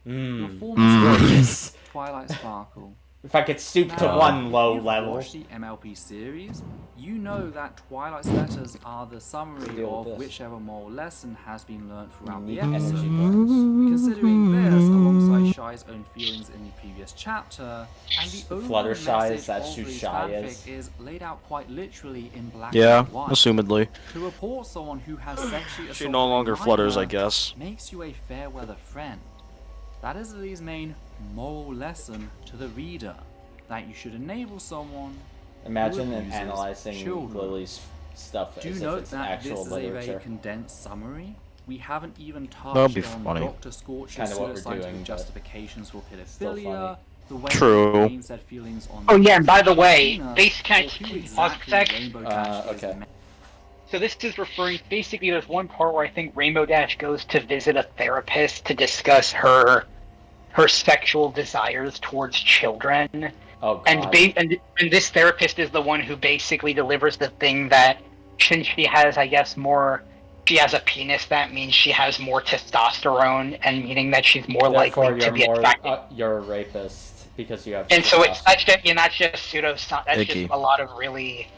Mm. Your former Mm. Twilight Sparkle. If I could stoop to Now, one low if you've level. watched the MLP series, you know that Twilight's letters are the summary Deal of with this. whichever moral lesson has been learned throughout the Energy episode. burns. Considering this, alongside Shy's own feelings in the previous chapter, and the overall Fluttershy, is message that of who Lily's Shy fanfic is laid out quite literally in black Yeah, and white. assumedly. To report someone who has sexually She assaulted no longer a flutters, minor I guess. makes you a fair weather friend. That is Lily's main moral lesson to the reader, that you should enable someone who Imagine abuses analyzing children. Lily's stuff Do as if note it's that actual this is a very literature. condensed summary. We haven't even touched That'd be on funny. Dr. Scorch's Kinda what we're pseudoscientific doing, but justifications for still pedophilia, funny. the way True. he blames their feelings on Oh yeah, and by the way, Christina, base can or who pause exactly a sec. Rainbow Dash is okay. meant. So this is referring, basically there's one part where I think Rainbow Dash goes to visit a therapist to discuss her sexual desires towards children. Oh, And, God. and this therapist is the one who basically delivers the thing that since she has, I guess, she has a penis, that means she has more testosterone, and meaning that she's more Therefore, likely to be you're attracted. you're a rapist because you have. And so testosterone. that's just pseudo. That's Icky. just a lot of really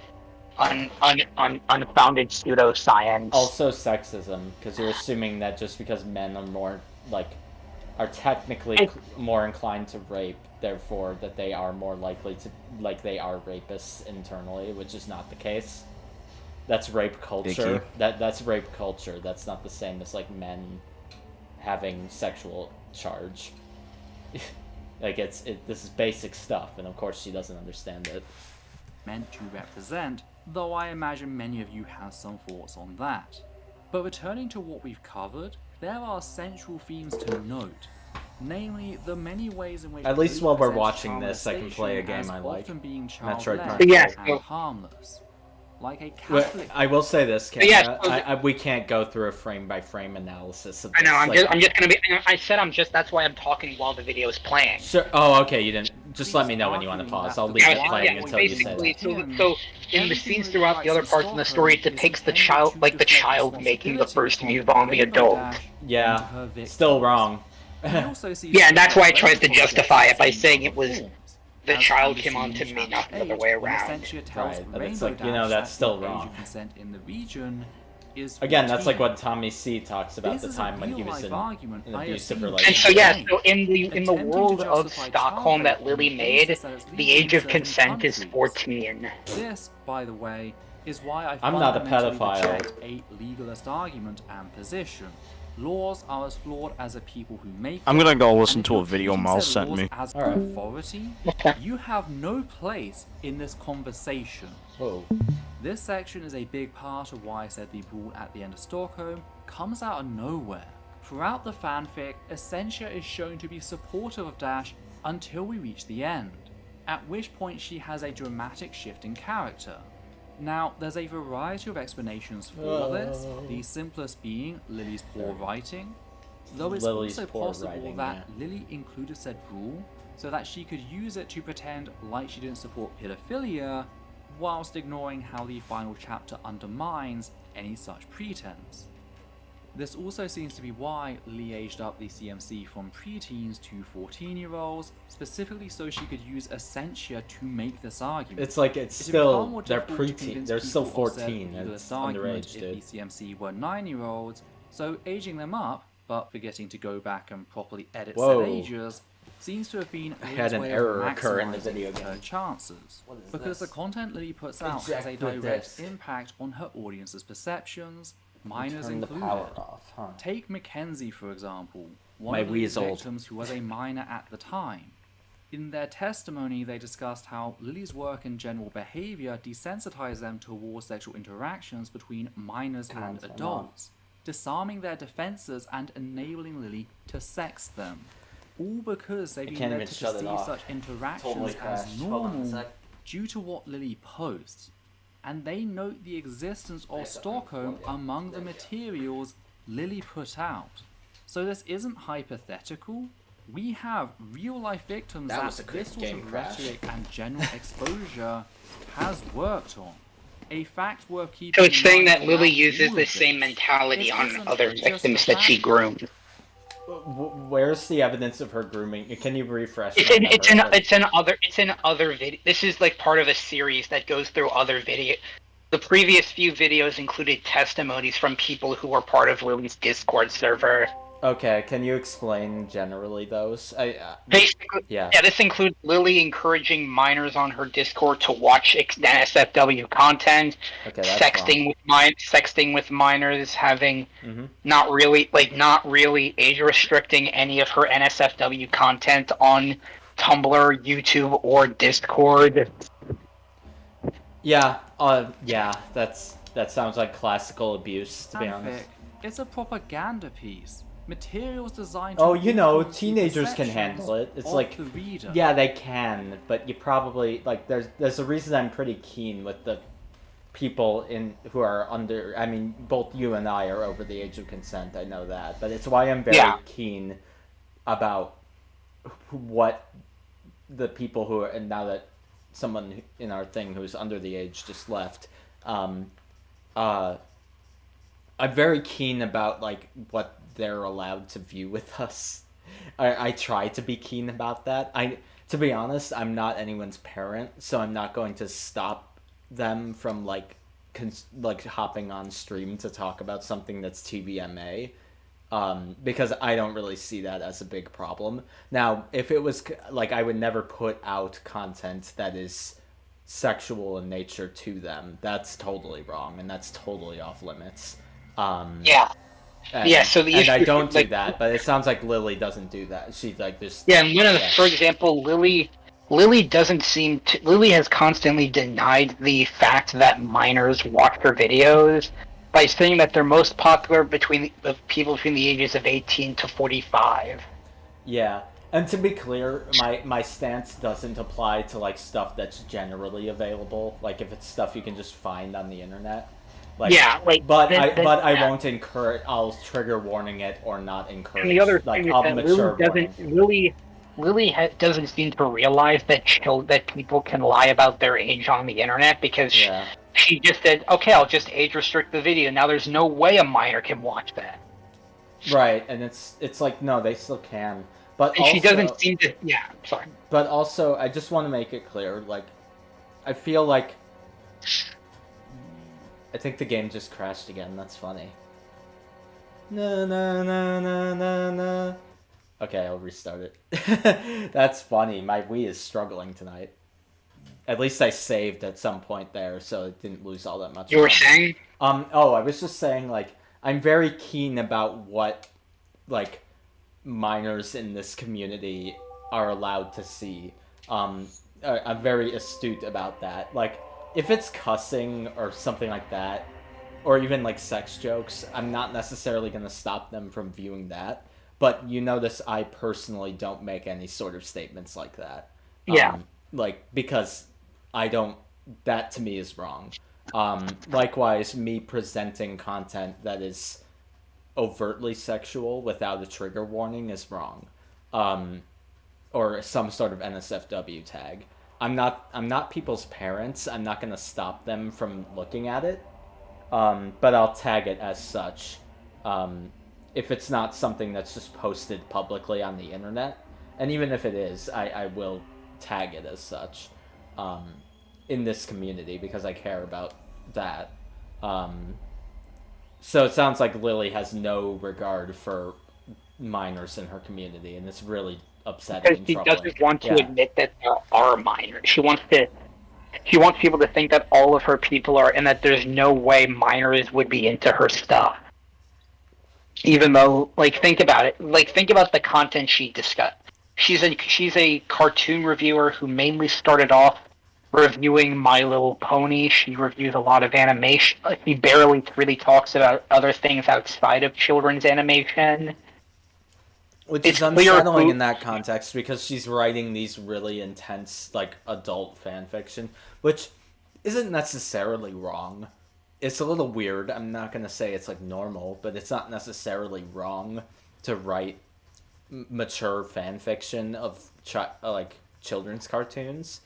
unfounded pseudoscience. Also sexism, because you're assuming that just because men are more are technically more inclined to rape, therefore that they are more likely to they are rapists internally, which is not the case. That's rape culture. Icky. That's rape culture. That's not the same as men having sexual charge. This is basic stuff, and of course she doesn't understand it. Meant to represent, though I imagine many of you have some thoughts on that. But returning to what we've covered, there are central themes to note, namely the many ways in which At least Lily while we're presents watching this, I can play a childization game as I like. often being Metroid childless Prime. Yeah, and harmless. Like a Well, Catholic. I will say this, But yeah, Kendra, so- we can't go through a frame-by-frame analysis of I this. know. I'm just gonna be. I said that's why I'm talking while the video is playing. Sure. Oh, okay. You didn't. Just let me know when you want to pause. I'll leave it playing until you say basically, that. so in the scenes throughout the other parts in the story, it depicts the child making the first move on the adult. Yeah. Still wrong. Yeah, and that's why it tries to justify it by saying it was the child came onto me, not the other way around. Right, but it's like, you know, that's still wrong. Consent in the region is Again, that's like what Tommy C talks about the time when he was in an abusive relationship. And so yeah, so in the world of Stockholm that Lily made, the age of consent is 14. This, by the way, is why I I'm not a fundamentally pedophile. reject a legalist argument and position. Laws are as flawed as the people who make I'm them, gonna go and listen if to a you're video treating Mal said sent laws me. as Alright. authority, you have no place in this conversation. Whoa. This section is a big part of why I said the brawl at the end of Stockholm comes out of nowhere. Throughout the fanfic, Accenture is shown to be supportive of Dash until we reach the end, at which point she has a dramatic shift in character. Now, there's a variety of explanations for this, the simplest being Lily's poor writing, though it's Lily's also poor possible writing, that Lily included said rule so that she could use it to pretend like she didn't support pedophilia, whilst ignoring how the final chapter undermines any such pretense. This also seems to be why Lily aged up the CMC from preteens to 14-year-olds, specifically so she could use Accenture to make this argument. It's like it's It'd be far still more they're difficult to preteen. convince They're still people of said 14. legalist It's argument underage, if dude. the CMC were 9-year-olds, so aging them up, but forgetting to go back and properly edit Whoa. said ages, seems to have been I Lily's had an way error of occur in the maximising video her game. chances, because the content Lily puts out has a Eject the direct disc. impact on her audience's perceptions, minors Turn the included. power off, huh? Take Mackenzie, for example, one My of Lily's weasel. victims who was a minor at the time. In their testimony, they discussed how Lily's work and general behavior desensitized them towards sexual interactions between minors and adults, disarming their defenses and enabling Lily to sex them. All because they've been can't led even to shut it perceive off. such interactions Totally as crashed. Hold on a normal sec. due to what Lily posts. And they note the existence of Stockholm among the materials Lily put out. So this isn't hypothetical. We have real-life victims That that, was a quick this sort game of crash. rhetoric and general exposure has worked on. A fact worth keeping So it's in saying mind that Lily throughout uses all the of same this. mentality It on isn't other just victims the that she fact- groomed. Where's the evidence of her grooming? Can you refresh? It's in other video. This is like part of a series that goes through other video. The previous few videos included testimonies from people who were part of Lily's Discord server. Okay, can you explain generally those? Basically, yeah. This includes Lily encouraging minors on her Discord to watch NSFW content, Okay, that's sexting with minors, having not really age restricting any of her NSFW content on Tumblr, YouTube, or Discord. Yeah, that sounds like classical abuse, to be honest. It's a propaganda piece. Materials designed Oh, to you know, influence the teenagers can perceptions handle it. It's of like, the reader. yeah, they can, but you probably like. There's a reason I'm pretty keen with the people who are under. I mean, both you and I are over the age of consent. I know that, but it's why I'm very keen about what the people who are. And now that someone in our thing who's under the age just left, I'm very keen about like what they're allowed to view with us. I try to be keen about that. To be honest, I'm not anyone's parent, so I'm not going to stop them from like hopping on stream to talk about something that's TVMA, because I don't really see that as a big problem. Now, if it was like, I would never put out content that is sexual in nature to them. That's totally wrong, and that's totally off limits. So the issue, I don't do that, but it sounds like Lily doesn't do that. She's like this. Yeah, and for example, Lily has constantly denied the fact that minors watch her videos by saying that they're most popular between people between the ages of 18 to 45. Yeah, and to be clear, my stance doesn't apply to like stuff that's generally available. Like if it's stuff you can just find on the internet. But I won't encourage. I'll trigger warning it or not encourage. And the other like, thing is I'll that mature Lily doesn't seem to realize that people can lie about their age on the internet, because she just said, "Okay, I'll just age restrict the video." Now there's no way a minor can watch that. Right, and it's like, no, they still can. But and also, she doesn't seem to... Yeah, sorry. But also, I just want to make it clear, like, I feel like... I think the game just crashed again, that's funny. Na na na na na na. Okay, I'll restart it. That's funny, my Wii is struggling tonight. At least I saved at some point there, so it didn't lose all that much. You were saying? Oh, I was just saying, like, I'm very keen about what, like, minors in this community are allowed to see. I'm very astute about that. Like, if it's cussing or something like that, or even, like, sex jokes, I'm not necessarily going to stop them from viewing that. But you notice I personally don't make any sort of statements like that. Yeah. Like, because I don't... That, to me, is wrong. Likewise, me presenting content that is overtly sexual without a trigger warning is wrong. Or some sort of NSFW tag. I'm not people's parents. I'm not going to stop them from looking at it. But I'll tag it as such. If it's not something that's just posted publicly on the internet. And even if it is, I will tag it as such. In this community, because I care about that. So it sounds like Lily has no regard for minors in her community, and it's really upsetting. Because she doesn't want to admit that there are minors. She wants people to think that all of her people are, and that there's no way minors would be into her stuff. Even though, like, think about it. Like, think about the content she discussed. She's a cartoon reviewer who mainly started off reviewing My Little Pony. She reviews a lot of animation. She barely really talks about other things outside of children's animation. Which is unsettling in that context, because she's writing these really intense, like, adult fan fiction, which isn't necessarily wrong. It's a little weird. I'm not going to say it's, like, normal, but it's not necessarily wrong to write mature fan fiction of, children's cartoons.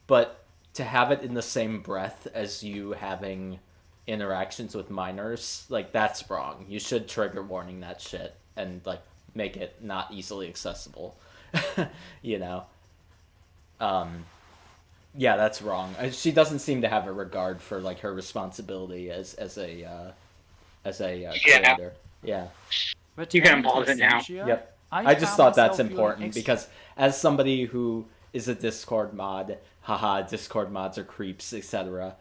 But to have it in the same breath as you having interactions with minors, like, that's wrong. You should trigger warning that shit and, like, make it not easily accessible. You know? Yeah, that's wrong. She doesn't seem to have a regard for, like, her responsibility as a creator. Yeah. You can pause it now. Yep. I just thought that's important because as somebody who is a Discord mod, haha, Discord mods are creeps, etc.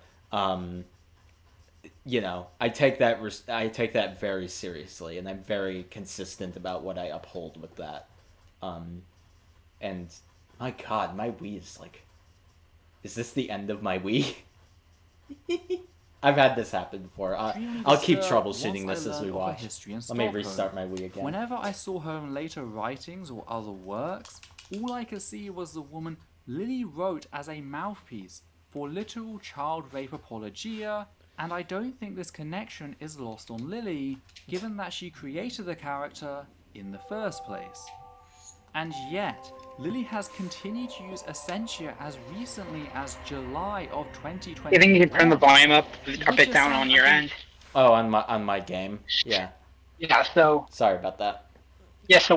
You know, I take that very seriously, and I'm very consistent about what I uphold with that. And my God, my Wii is like, is this the end of my Wii? I've had this happen before. I'll keep troubleshooting this as we watch. Let me restart my Wii again. Whenever I saw her in later writings or other works, all I could see was the woman Lily wrote as a mouthpiece for literal child rape apologia, and I don't think this connection is lost on Lily, given that she created the character in the first place. And yet, Lily has continued to use Accenture as recently as July of 2020. I think you can turn the volume up a bit down on your end. Oh, on my game? Yeah. Yeah, so... Sorry about that. Yeah, so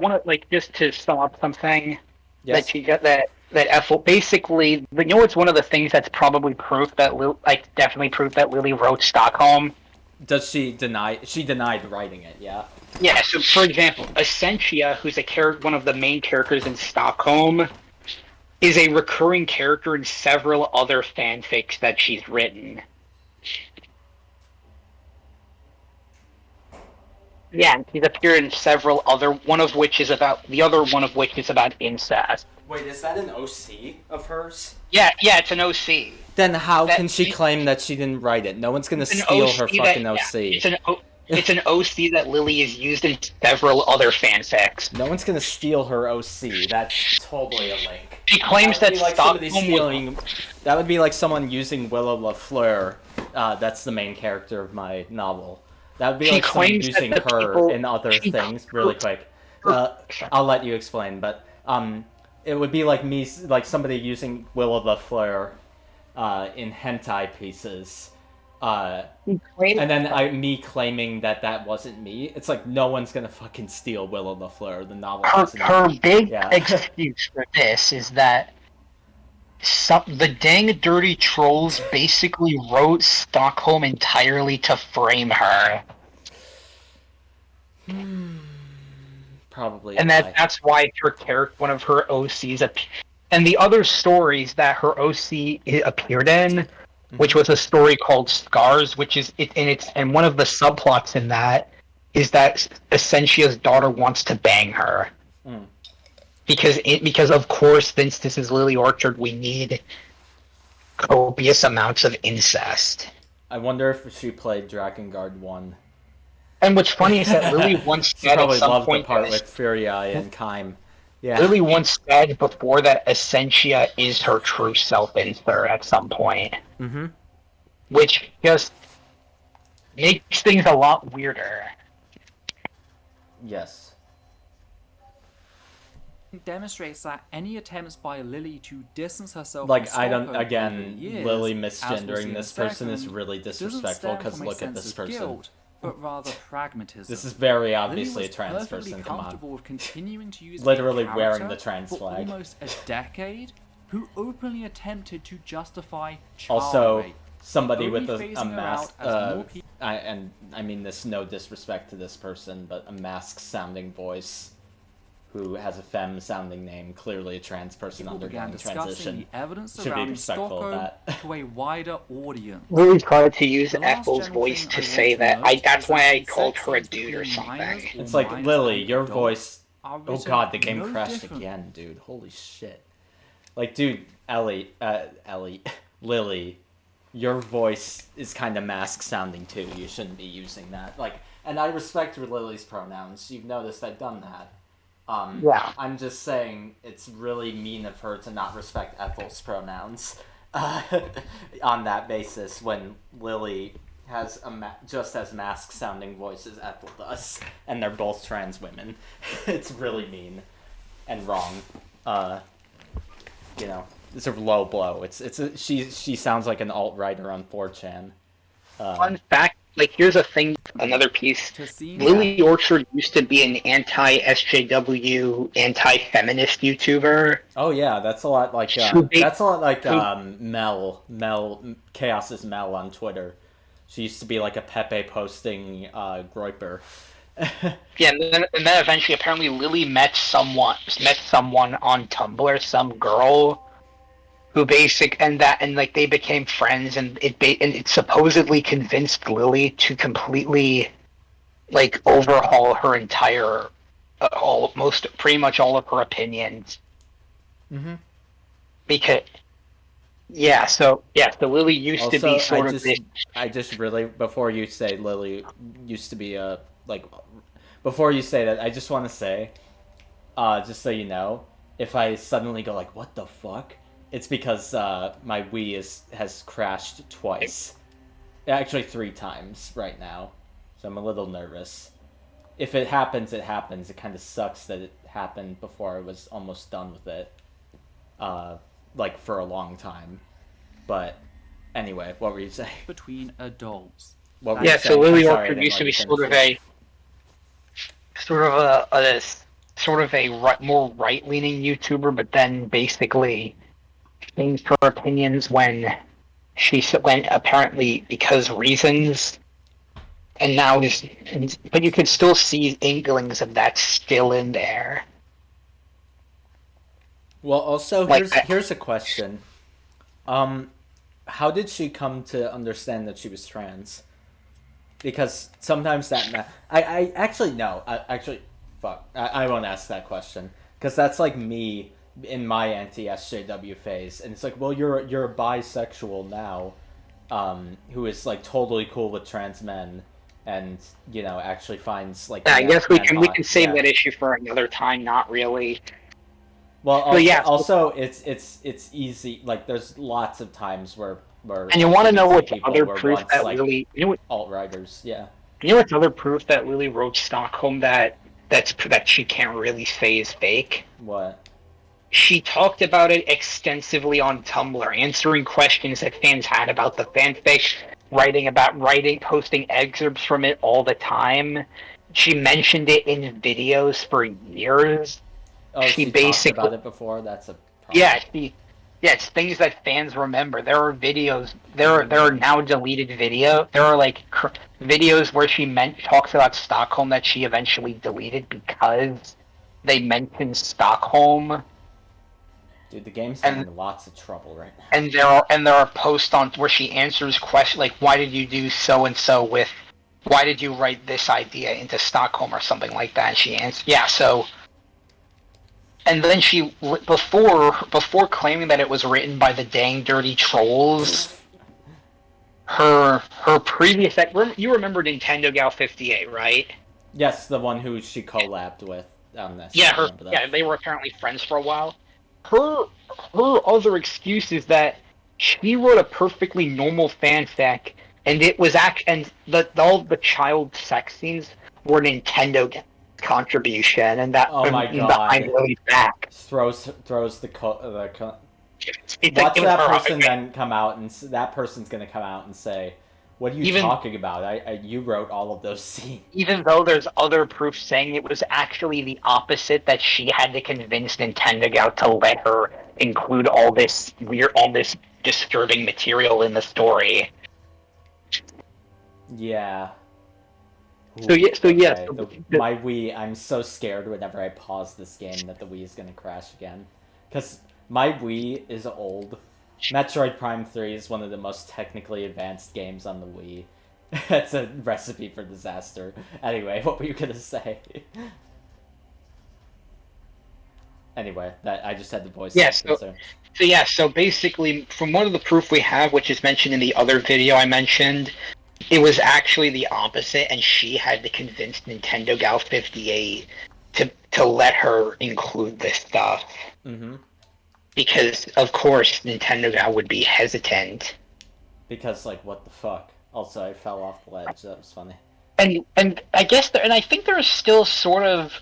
just to sum up something, yes. That she got that Ethel, basically, you know, it's one of the things that's probably proof that, definitely proof that Lily wrote Stockholm. Does she deny? She denied writing it, yeah? Yeah, so for example, Accenture, who's one of the main characters in Stockholm, is a recurring character in several other fanfics that she's written. Yeah, and she's appeared in several other, the other one of which is about incest. Wait, is that an OC of hers? Yeah, it's an OC. Then how can she claim that she didn't write it? No one's gonna steal her fucking OC. It's an OC that Lily has used in several other fanfics. No one's gonna steal her OC. That's totally a link. She claims that that would be like someone using Willow LaFleur. That's the main character of my novel. That would be like someone using her in other things. Really quick. I'll let you explain, but it would be like me, like somebody using Willow LaFleur in hentai pieces, And then me claiming that wasn't me. It's like no one's gonna fucking steal Willow LaFleur, the novel. Her big excuse for this is that the dang dirty trolls basically wrote Stockholm entirely to frame her. Probably. And that's why her character, one of her OCs, and the other stories that her OC appeared in, which was a story called Scars, which is and one of the subplots in that is that Essentia's daughter wants to bang her. Because of course, since this is Lily Orchard, we need copious amounts of incest. I wonder if she played Drakengard 1. And what's funny is that Lily once said at some point the part with Furii and Kaim. Yeah. Lily once said before that Essentia is her true self in her at some point. Mm-hmm. Which just makes things a lot weirder. Yes. It demonstrates that any attempts by Lily to distance herself like from Lily misgendering this person is really disrespectful because look at this person. Guilt, but rather pragmatism. This is very obviously a trans person, come on. With continuing to use literally wearing the trans flag. For almost a decade, who openly attempted to justify child also, rape, somebody with a mask, I mean this no disrespect to this person, but a mask-sounding voice who has a femme-sounding name, clearly a trans person undergoing transition. The evidence should be respectful of that. To a wider audience. Really tried to use Ethel's voice to say that. That's why I called her a dude or something. It's like, Lily, your voice... Oh god, the game crashed again, dude. Holy shit. Like, dude, Lily, your voice is kind of mask-sounding too. You shouldn't be using that. Like, and I respect Lily's pronouns. You've noticed I've done that. Yeah. I'm just saying it's really mean of her to not respect Ethel's pronouns on that basis when Lily has just as mask-sounding voice as Ethel does, and they're both trans women. It's really mean and wrong. It's a low blow. She sounds like an alt-writer on 4chan. Fun fact, here's a thing, another piece. Lily Orchard used to be an anti-SJW, anti-feminist YouTuber. Oh yeah, that's a lot like Mel Chaos's Mel on Twitter. She used to be like a Pepe posting groiper. Yeah, and then eventually, apparently, Lily met someone on Tumblr, some girl, who they became friends, and it supposedly convinced Lily to completely, overhaul her entire, pretty much all of her opinions. Mm-hmm. Because, so Lily used to be sort of this. I just really, before you say Lily used to be before you say that, I just want to say, just so you know, if I suddenly go what the fuck? It's because my Wii has crashed twice. Actually 3 times right now. So I'm a little nervous. If it happens, it happens. It kind of sucks that it happened before I was almost done with it. For a long time. But anyway, what were you saying? Between adults. So Lily Orchard used to be sort of a more right-leaning YouTuber, but then basically changed her opinions when apparently because reasons, and now but you can still see inklings of that still in there. Well, also here's a question. How did she come to understand that she was trans? Because sometimes that I actually no. I won't ask that question because that's like me in my anti-SJW phase, and it's like, well, you're a bisexual now, who is totally cool with trans men, and actually finds I guess we can save that issue for another time. Not really. Well, also it's easy. There's lots of times where and you want to know what other proof that Lily alt-writers, yeah. You know what's other proof that Lily wrote Stockholm that she can't really say is fake? What? She talked about it extensively on Tumblr, answering questions that fans had about the fanfic. posting excerpts from it all the time. She mentioned it in videos for years. Oh, she talked about it before? That's a problem. Yeah, it's things that fans remember. There are videos. There are now deleted video. There are like videos where she talks about Stockholm that she eventually deleted because they mentioned Stockholm. Dude, the game's having lots of trouble right now. And there are posts on where she answers questions like, "Why did you do so and so with? Why did you write this idea into Stockholm or something like that?" And she answered, "Yeah, so." And then she, before claiming that it was written by the dang dirty trolls, her previous, you remember Nintendo Gal 58, right? Yes, the one who she collabed with on this. Yeah, they were apparently friends for a while. Her other excuse is that she wrote a perfectly normal fanfic, and it was all the child sex scenes were Nintendo contribution, and that oh my god, behind Lily's back throws the watch that person then come out, and that person's gonna come out and say, "What are you talking about? You wrote all of those scenes." Even though there's other proof saying it was actually the opposite, that she had to convince Nintendo to let her include all this disturbing material in the story. Yeah. So yes. My Wii, I'm so scared whenever I pause this game that the Wii is gonna crash again. Because my Wii is old. Metroid Prime 3 is one of the most technically advanced games on the Wii. That's a recipe for disaster. Anyway, what were you gonna say? Anyway, I just had the voice. Yes. So basically, from one of the proof we have, which is mentioned in the other video I mentioned, it was actually the opposite, and she had to convince Nintendo Gal 58 to let her include this stuff. Mm-hmm. Because, of course, Nintendo Gal would be hesitant. Because, like, what the fuck? Also, I fell off the ledge. That was funny. And I guess I think there's still sort of.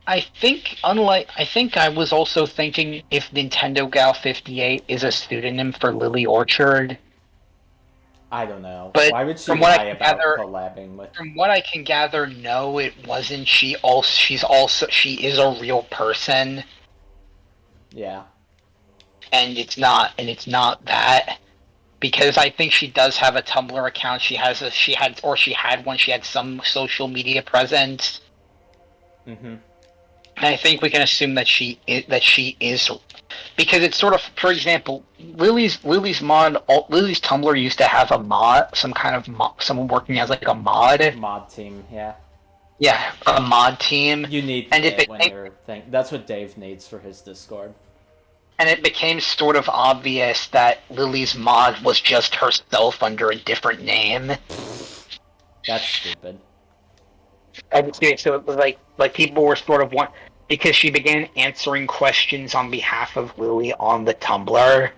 I think I was also thinking if Nintendo Gal 58 is a pseudonym for Lily Orchard. I don't know. But why would she lie about collabing with? From what I can gather, no, it wasn't. She is a real person. Yeah. And it's not that, because I think she does have a Tumblr account. She had one. She had some social media presence. Mm-hmm. And I think we can assume that she is, because it's sort of, for example, Lily's Tumblr used to have a mod, someone working as like a mod team, yeah. Yeah, a mod team. You need that's what Dave needs for his Discord. And it became sort of obvious that Lily's mod was just herself under a different name. That's stupid. So it was like people were sort of because she began answering questions on behalf of Lily on the Tumblr,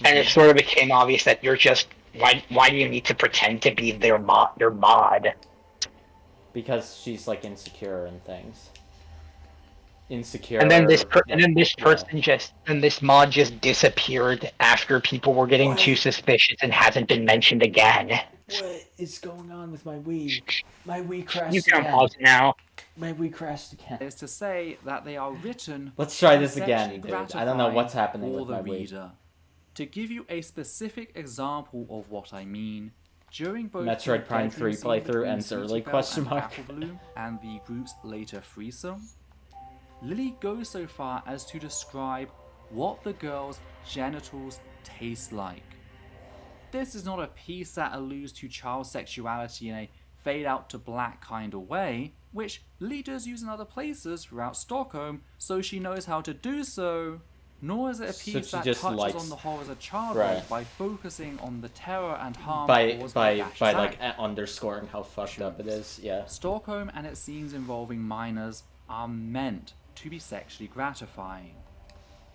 and it sort of became obvious that you're just why do you need to pretend to be their mod? Because she's like insecure and things. Insecure. And then this mod just disappeared after people were getting too suspicious and hasn't been mentioned again. What is going on with my Wii? My Wii crashed You can again. pause it now. My Wii crashed again. Is to say that they are written. Let's try this again, dude. I don't know what's happening for with the my reader. To give you a specific example of what I mean, during both Metroid Prime 3 playthrough ends early? And the group's later threesome, Lily goes so far as to describe what the girl's genitals taste like. This is not a piece that alludes to child sexuality in a fade out to black kind of way, which Lily does use in other places throughout Stockholm, so she knows how to do so. Nor is it a piece that touches on the horrors of childhood by focusing on the terror and harm caused by like underscoring how fucked up it is. Yeah. Stockholm and its scenes involving minors are meant to be sexually gratifying.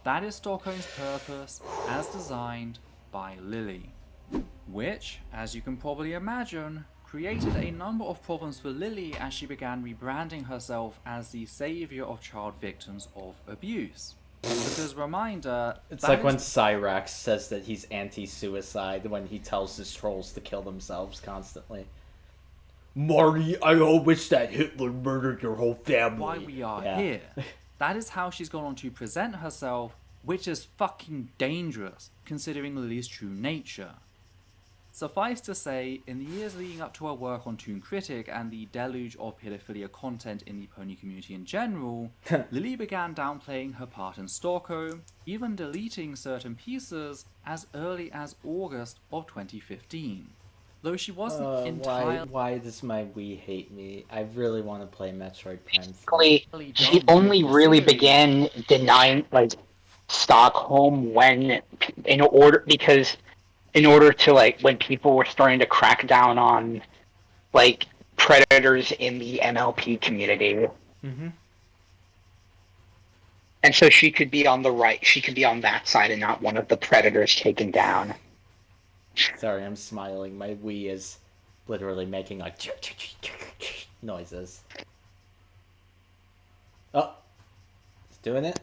That is Stockholm's purpose as designed by Lily, which, as you can probably imagine, created a number of problems for Lily as she began rebranding herself as the savior of child victims of abuse. Because reminder, it's like when Cyrax says that he's anti-suicide when he tells his trolls to kill themselves constantly. Marty, I wish that Hitler murdered your whole family. Why we are here. That is how she's gone on to present herself, which is fucking dangerous, considering Lily's true nature. Suffice to say, in the years leading up to her work on Toon Critic and the deluge of pedophilia content in the pony community in general, Lily began downplaying her part in Stockholm, even deleting certain pieces as early as August of 2015. Though she wasn't entirely... Why does my Wii hate me? I really want to play Metroid Prime 3. She only really began denying, Stockholm in order to, when people were starting to crack down on, predators in the MLP community. Mm-hmm. And so she could be on the right, she could be on that side and not one of the predators taken down. Sorry, I'm smiling. My Wii is literally making noises. Oh, it's doing it?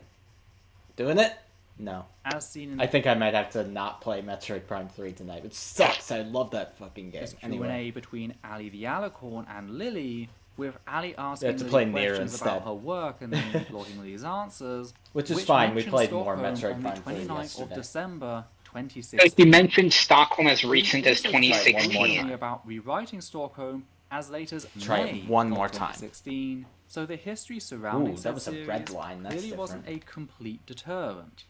Doing it? No. As seen in I think I might have to not play Metroid Prime 3 tonight, which sucks. I love that fucking game. Q&A between Ali the Alicorn and Lily, with Ali asking to Lily play Nier questions instead. about her work and then blogging Lily's answers. Which is fine. We mentioned played more Stockholm Metroid Prime on the 3 29th yesterday. of December 2016. So you mentioned Stockholm as recent as 2016. About rewriting Stockholm as late as Try May it one more of time. 2016. So the history surrounding Ooh, that was a series red line. That's really wasn't a complete deterrent.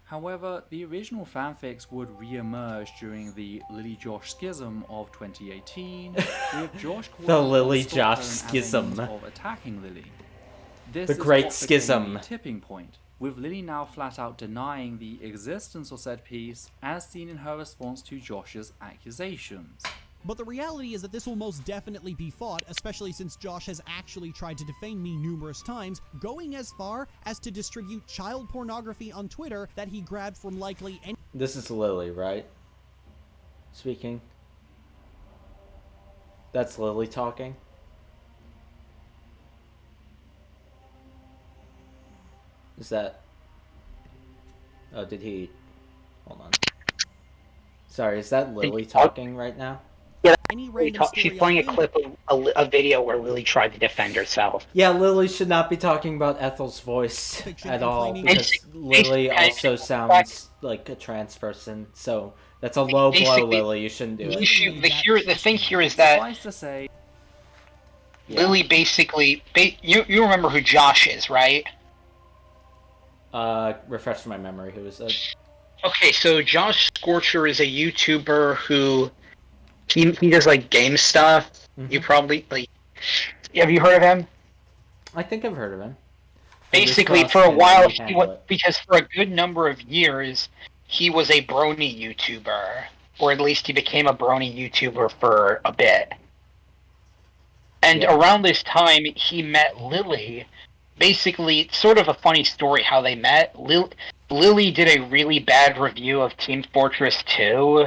However, the original fanfics would re-emerge during the Lily-Josh schism of 2018, with Josh calling The upon Lily-Josh Stockholm as a schism. means of attacking Lily. This The is Great what became Schism. the tipping point, with Lily now flat out denying the existence of said piece, as seen in her response to Josh's accusations. But the reality is that this will most definitely be fought, especially since Josh has actually tried to defame me numerous times, going as far as to distribute child pornography on Twitter that he grabbed from likely any... This is Lily, right? Speaking. That's Lily talking. Is that... Oh, did he... Hold on. Sorry, is that Lily talking right now? Yeah, she's playing a clip of a video where Lily tried to defend herself. Yeah, Lily should not be talking about Ethel's voice at all, because Lily also sounds like a trans person, so that's a low blow, Lily. You shouldn't do it. The thing here is that Suffice to say, Lily basically... You remember who Josh is, right? Refresh my memory. Who is it? Okay, so Josh Scorcher is a YouTuber who... He does game stuff. Mm-hmm. You probably have you heard of him? I think I've heard of him. Basically, for a while, because for a good number of years, he was a brony YouTuber, or at least he became a brony YouTuber for a bit. And around this time, he met Lily. Basically, it's sort of a funny story how they met. Lily did a really bad review of Team Fortress 2.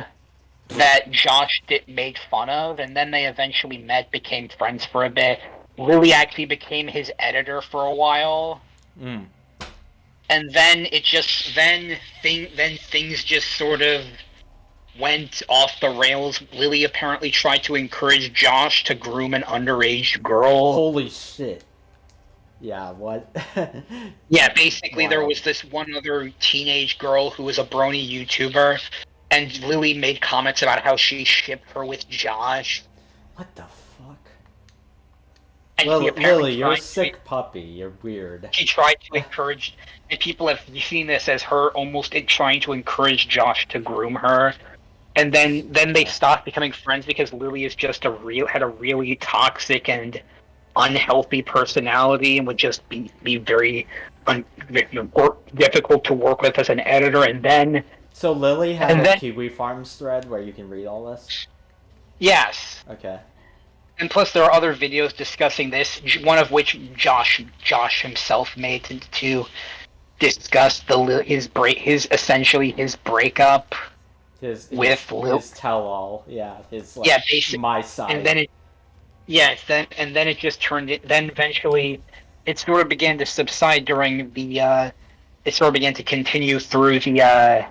That Josh made fun of, and then they eventually met, became friends for a bit. Lily actually became his editor for a while. Mm. And then things just sort of went off the rails. Lily apparently tried to encourage Josh to groom an underage girl. Holy shit. Yeah, what? Yeah, basically there was this one other teenage girl who was a brony YouTuber, and Lily made comments about how she shipped her with Josh. What the fuck? And Lily, you're a sick puppy. You're weird. She tried to encourage, and people have seen this as her almost trying to encourage Josh to groom her. And then they stopped becoming friends because Lily is just had a really toxic and unhealthy personality and would just be very difficult to work with as an editor. And then... So Lily had a Kiwi Farms thread where you can read all this? Yes. Okay. And plus there are other videos discussing this, one of which Josh himself made to discuss his breakup with Lily. His tell-all, yeah, basically my side. And then it just turned it. Then eventually, it sort of began to subside during the it sort of began to continue through the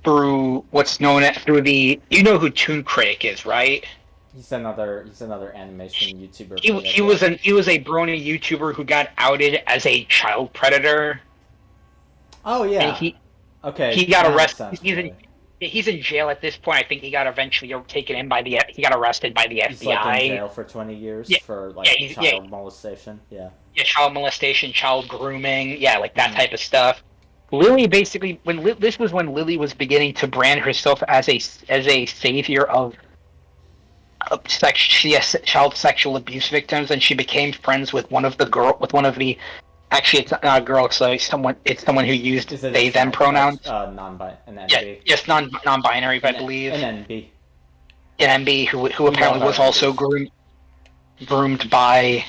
through what's known as through the. You know who Toon Critic is, right? He's another animation YouTuber. He was a brony YouTuber who got outed as a child predator. Oh yeah. And he got arrested. He's in jail at this point. I think he got eventually taken in by the. He got arrested by the FBI. He's like in jail for 20 years for like child molestation. Yeah. Yeah, child molestation, child grooming. Yeah, like that type of stuff. Lily basically this was when Lily was beginning to brand herself as a savior of child sexual abuse victims, and she became friends with one of the. Actually, it's not a girl. So it's someone who used they them pronouns. NB. Yes, non-binary, I believe. An NB. An NB who apparently was also groomed by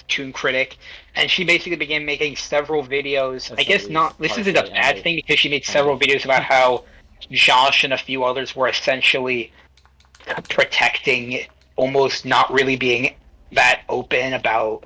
Toon Critic, and she basically began making several videos. I guess not. This isn't a bad thing because she made several videos about how Josh and a few others were essentially protecting, almost not really being that open about.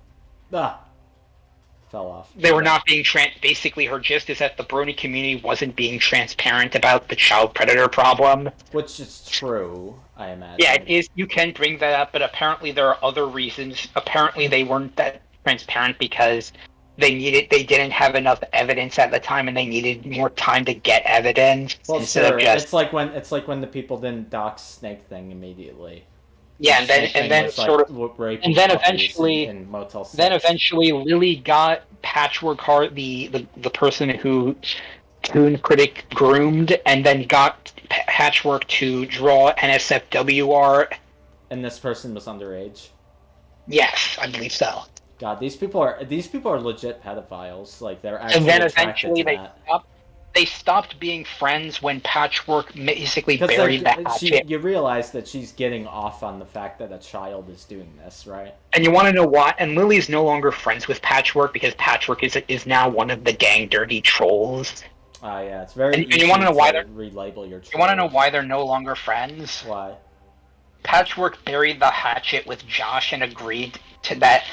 Fell off. They were not being basically her gist is that the brony community wasn't being transparent about the child predator problem. Which is true, I imagine. Yeah, it is. You can bring that up, but apparently there are other reasons. Apparently they weren't that transparent because they didn't have enough evidence at the time, and they needed more time to get evidence instead of just. It's like when the people didn't dox Snake Thing immediately. Yeah, and then eventually Lily got Patchwork Heart, the person who Toon Critic groomed, and then got Patchwork to draw NSFW art. And this person was underage. Yes, I believe so. God, these people are legit pedophiles. Like they're actually. And then eventually they stopped being friends when Patchwork basically buried the hatchet. You realize that she's getting off on the fact that a child is doing this, right? And you want to know why? And Lily's no longer friends with Patchwork because Patchwork is now one of the gang dirty trolls. Yeah, it's very. And you want to know why they're relabel your. You want to know why they're no longer friends? Why? Patchwork buried the hatchet with Josh and agreed to that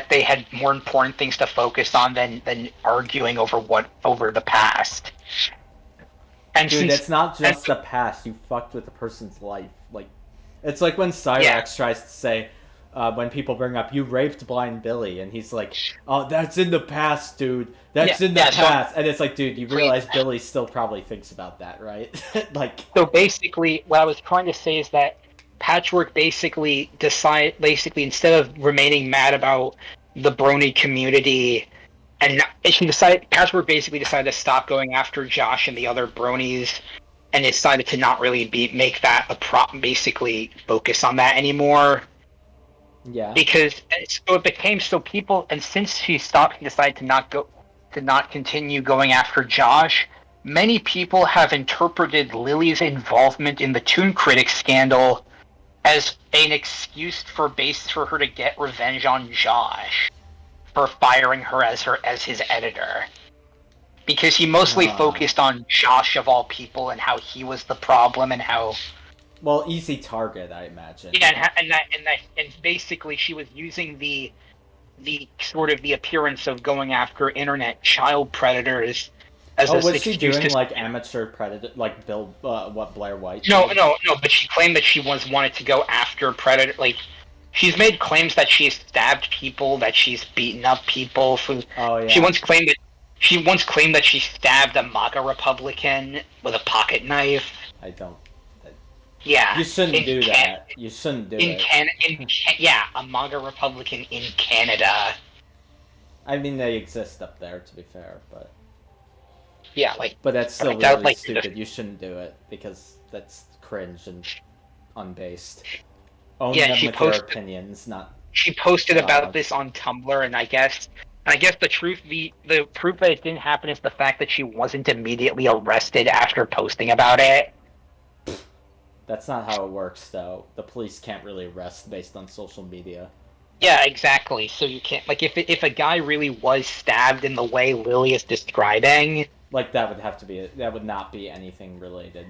they had more important things to focus on than arguing over the past. And dude, it's not just the past. You fucked with a person's life. Like, it's like when Cyrax tries to say, when people bring up, you raped Blind Billy, and he's like, oh, that's in the past, dude. That's in the past. And it's like, dude, you realize Billy still probably thinks about that, right? Like. So basically, what I was trying to say is that Patchwork basically instead of remaining mad about the brony community, and Patchwork basically decided to stop going after Josh and the other bronies, and decided to not really make that basically focus on that anymore. Yeah. Because it became so people, and since she stopped and decided to not continue going after Josh, many people have interpreted Lily's involvement in the Toon Critic scandal as an excuse for her to get revenge on Josh for firing her as his editor, because he mostly focused on Josh of all people and how he was the problem and how. Well, easy target, I imagine. Yeah, and basically she was using the sort of the appearance of going after internet child predators. Was she doing like amateur predator, like Blair White? No, but she claimed that she wanted to go after predator. Like, she's made claims that she's stabbed people, that she's beaten up people. She once claimed that she stabbed a MAGA Republican with a pocket knife. I don't. Yeah. You shouldn't do that. You shouldn't do it. Yeah, a MAGA Republican in Canada. I mean, they exist up there, to be fair, but. Yeah, but that's still really stupid. You shouldn't do it because that's cringe and unbased. Own them with your opinions, not. She posted about this on Tumblr, and I guess the proof that it didn't happen is the fact that she wasn't immediately arrested after posting about it. That's not how it works, though. The police can't really arrest based on social media. Yeah, exactly. So you can't, like, if a guy really was stabbed in the way Lily is describing. Like, that would not be anything related.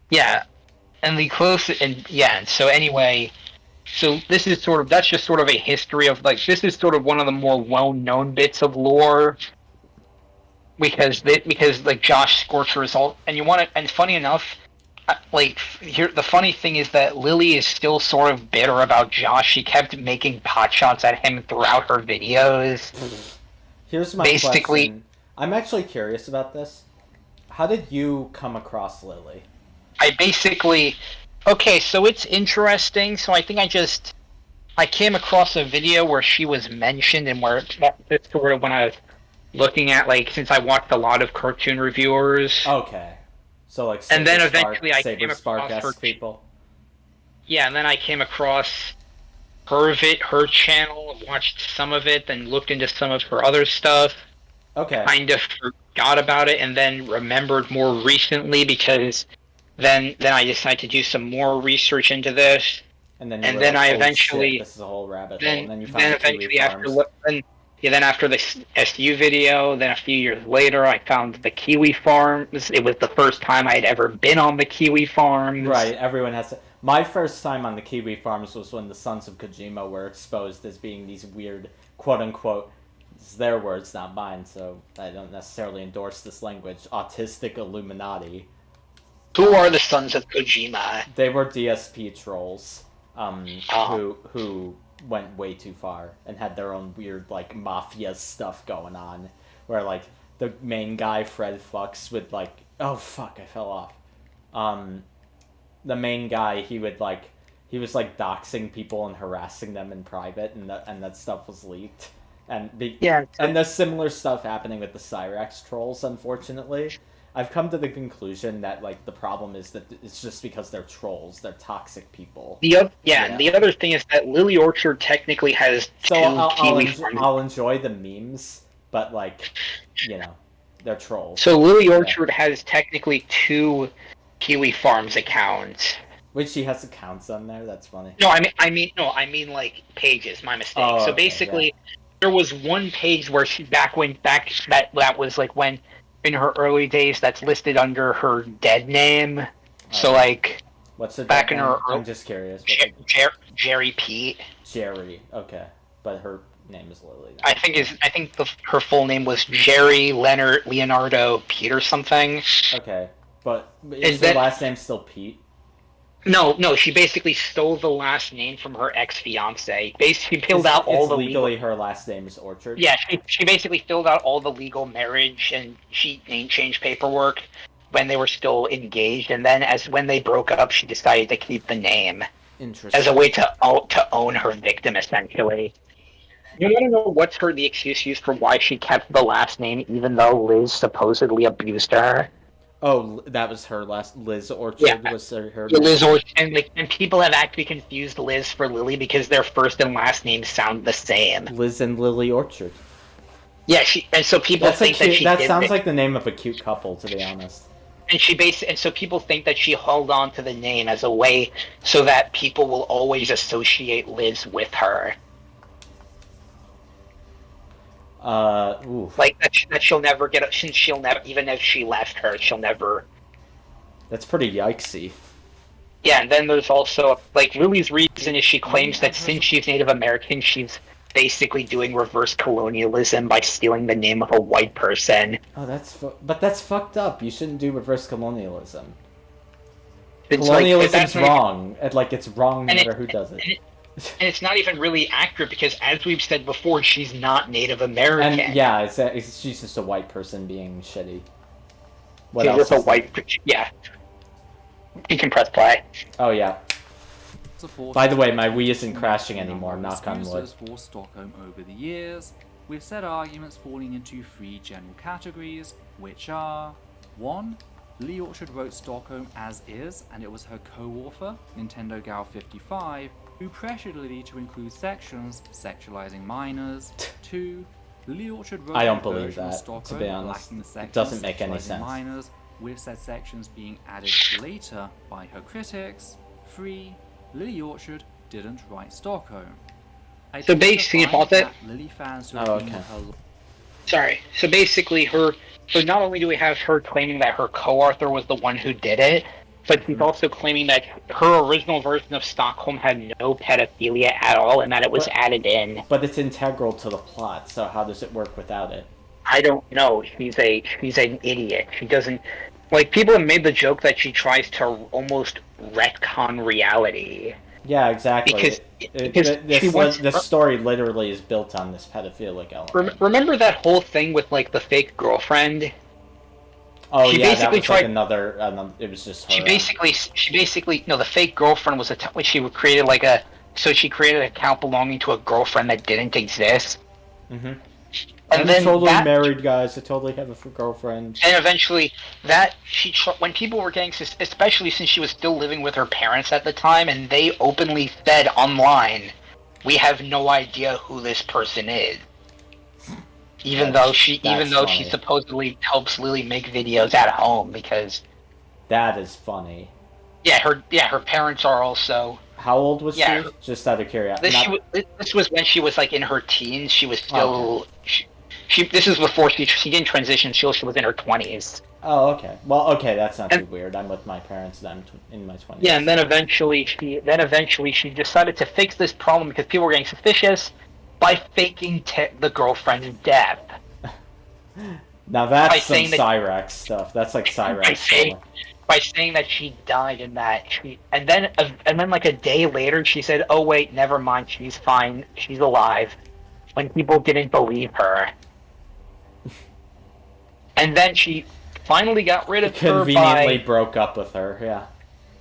Yeah. And so anyway, So this is that's just sort of a history of this is sort of one of the more well-known bits of lore because Josh scorched result, and and funny enough, here the funny thing is that Lily is still sort of bitter about Josh. She kept making pot shots at him throughout her videos. Here's my question. I'm actually curious about this. How did you come across Lily? Okay, so it's interesting. So I think I came across a video where she was mentioned, and where that's sort of when I was looking at since I watched a lot of cartoon reviewers. Okay, so and then eventually I came across her people. Yeah, and then I came across her channel, watched some of it, then looked into some of her other stuff. Okay. Kind of forgot about it, and then remembered more recently because then I decided to do some more research into this. And then I eventually this is a whole rabbit hole. And then you found eventually after the SU video, then a few years later, I found the Kiwi Farms. It was the first time I had ever been on the Kiwi Farms. Right, everyone has to. My first time on the Kiwi Farms was when the Sons of Kojima were exposed as being these weird, quote-unquote, it's their words, not mine, so I don't necessarily endorse this language, autistic Illuminati. Who are the Sons of Kojima? They were DSP trolls, who went way too far and had their own weird, mafia stuff going on, where, the main guy, Fred Fucks, would, oh, fuck, I fell off. The main guy, he would, he was, doxing people and harassing them in private, and that stuff was leaked. And there's similar stuff happening with the Cyrax trolls, unfortunately. I've come to the conclusion that, the problem is that it's just because they're trolls. They're toxic people. The other thing is that Lily Orchard technically has I'll enjoy the memes, but, they're trolls. So Lily Orchard has technically 2 Kiwi Farms accounts. Wait, she has accounts on there? That's funny. No, I mean pages. My mistake. Oh, so okay, basically, there was one page where she that was when in her early days that's listed under her dead name. So what's the back dead in name? her? I'm just curious. Jerry Pete. Jerry. Okay, but her name is Lily. I think her full name was Jerry Leonardo Pete or something. Okay, but is her last name still Pete? No, she basically stole the last name from her ex-fiance. She filled out all the legally her last name is Orchard? Yeah, she basically filled out all the legal marriage and name change paperwork when they were still engaged, and then when they broke up, she decided to keep the name. Interesting. As a way to own her victim, essentially. You want to know what's the excuse used for why she kept the last name, even though Liz supposedly abused her? Oh, that was her last. Liz Orchard was her. Yeah, Liz Orchard, and people have actually confused Liz for Lily because their first and last names sound the same. Liz and Lily Orchard. Yeah, and so people think that she. That sounds like the name of a cute couple, to be honest. And so people think that she held on to the name as a way so that people will always associate Liz with her. That she'll never get, since she'll never, even if she left her, she'll never. That's pretty yikesy. Yeah, and then there's also Lily's reason is she claims that since she's Native American, she's basically doing reverse colonialism by stealing the name of a white person. Oh, but that's fucked up. You shouldn't do reverse colonialism. It's Colonialism's wrong. It's wrong no matter who does it. And it's not even really accurate because, as we've said before, she's not Native American. And yeah, she's just a white person being shitty. What else? Just a white. Yeah. You can press play. Oh yeah. By the way, my Wii isn't crashing anymore. Knock on wood. For Stockholm over the years, with said arguments falling into 3 general categories, which are 1. Lee Orchard wrote Stockholm as is, and it was her co-author, Nintendo Gal 55, who pressured Lily to include sections sexualizing minors. 2. Lee Orchard wrote I don't a believe version of that, Stockholm to be honest. lacking the sections It doesn't make any sexualizing sense. minors, with said sections being added later by her critics. 3. Lily Orchard didn't write Stockholm. So basically, about that. Lily fans who Oh, okay. Sorry. So basically, so not only do we have her claiming that her co-author was the one who did it, but she's also claiming that her original version of Stockholm had no pedophilia at all, and that it was added in. But it's integral to the plot, so how does it work without it? I don't know. She's an idiot. She doesn't like. People have made the joke that she tries to almost retcon reality. Yeah, exactly. Because this story literally is built on this pedophilic element. Remember that whole thing with like the fake girlfriend? Oh yeah, that was like another. It was just her. She basically no. The fake girlfriend was she created she created an account belonging to a girlfriend that didn't exist. Mm-hmm. And I'm totally married, guys. I totally have a girlfriend. And eventually, when people were getting, especially since she was still living with her parents at the time, and they openly said online, "We have no idea who this person is." Even though she supposedly helps Lily make videos at home because. That is funny. Yeah, her parents are also. How old was she? Just out of curiosity. This was when she was like in her teens. She was still. Okay. This is before she didn't transition until she was in her 20s. Oh, okay. Well, okay, that's not too weird. I'm with my parents then in my 20s. Yeah, and then eventually she decided to fix this problem because people were getting suspicious by faking the girlfriend's death. Now that's some Cyrax stuff. That's like Cyrax. By saying that she died and that and then like a day later she said, "Oh wait, never mind. She's fine. She's alive." When people didn't believe her. And then she finally got rid of her conveniently broke up with her, yeah.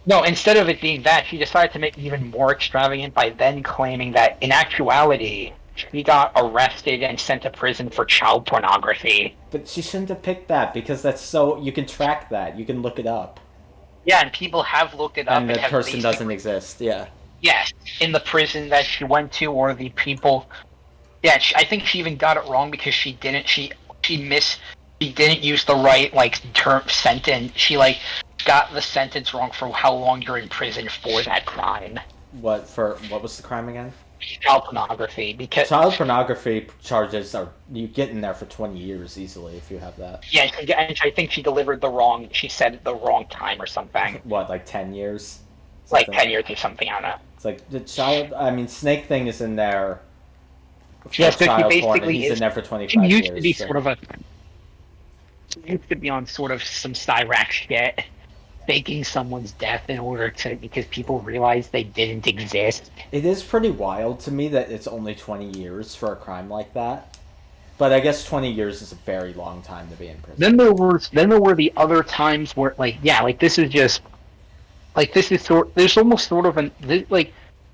No, instead of it being that, she decided to make it even more extravagant by then claiming that, in actuality, she got arrested and sent to prison for child pornography. But she shouldn't have picked that, because that's so... You can track that. You can look it up. Yeah, and people have looked it up. And the person doesn't exist, yeah. Yes, in the prison that she went to, or the people... Yeah, I think she even got it wrong because she didn't use the right term sentence. She got the sentence wrong for how long you're in prison for that crime. What was the crime again? Child pornography. Because child pornography charges you get in there for 20 years easily if you have that. Yeah, and I think she said the wrong time or something. What, like 10 years? Like 10 years or something, I don't know. It's like the Snake Thing is in there. Yes, but he basically he's in there for 25 years. He used to be He used to be on sort of some Cyrax shit, faking someone's death because people realized they didn't exist. It is pretty wild to me that it's only 20 years for a crime like that. But I guess 20 years is a very long time to be in prison. Then there were the other times where there's almost sort of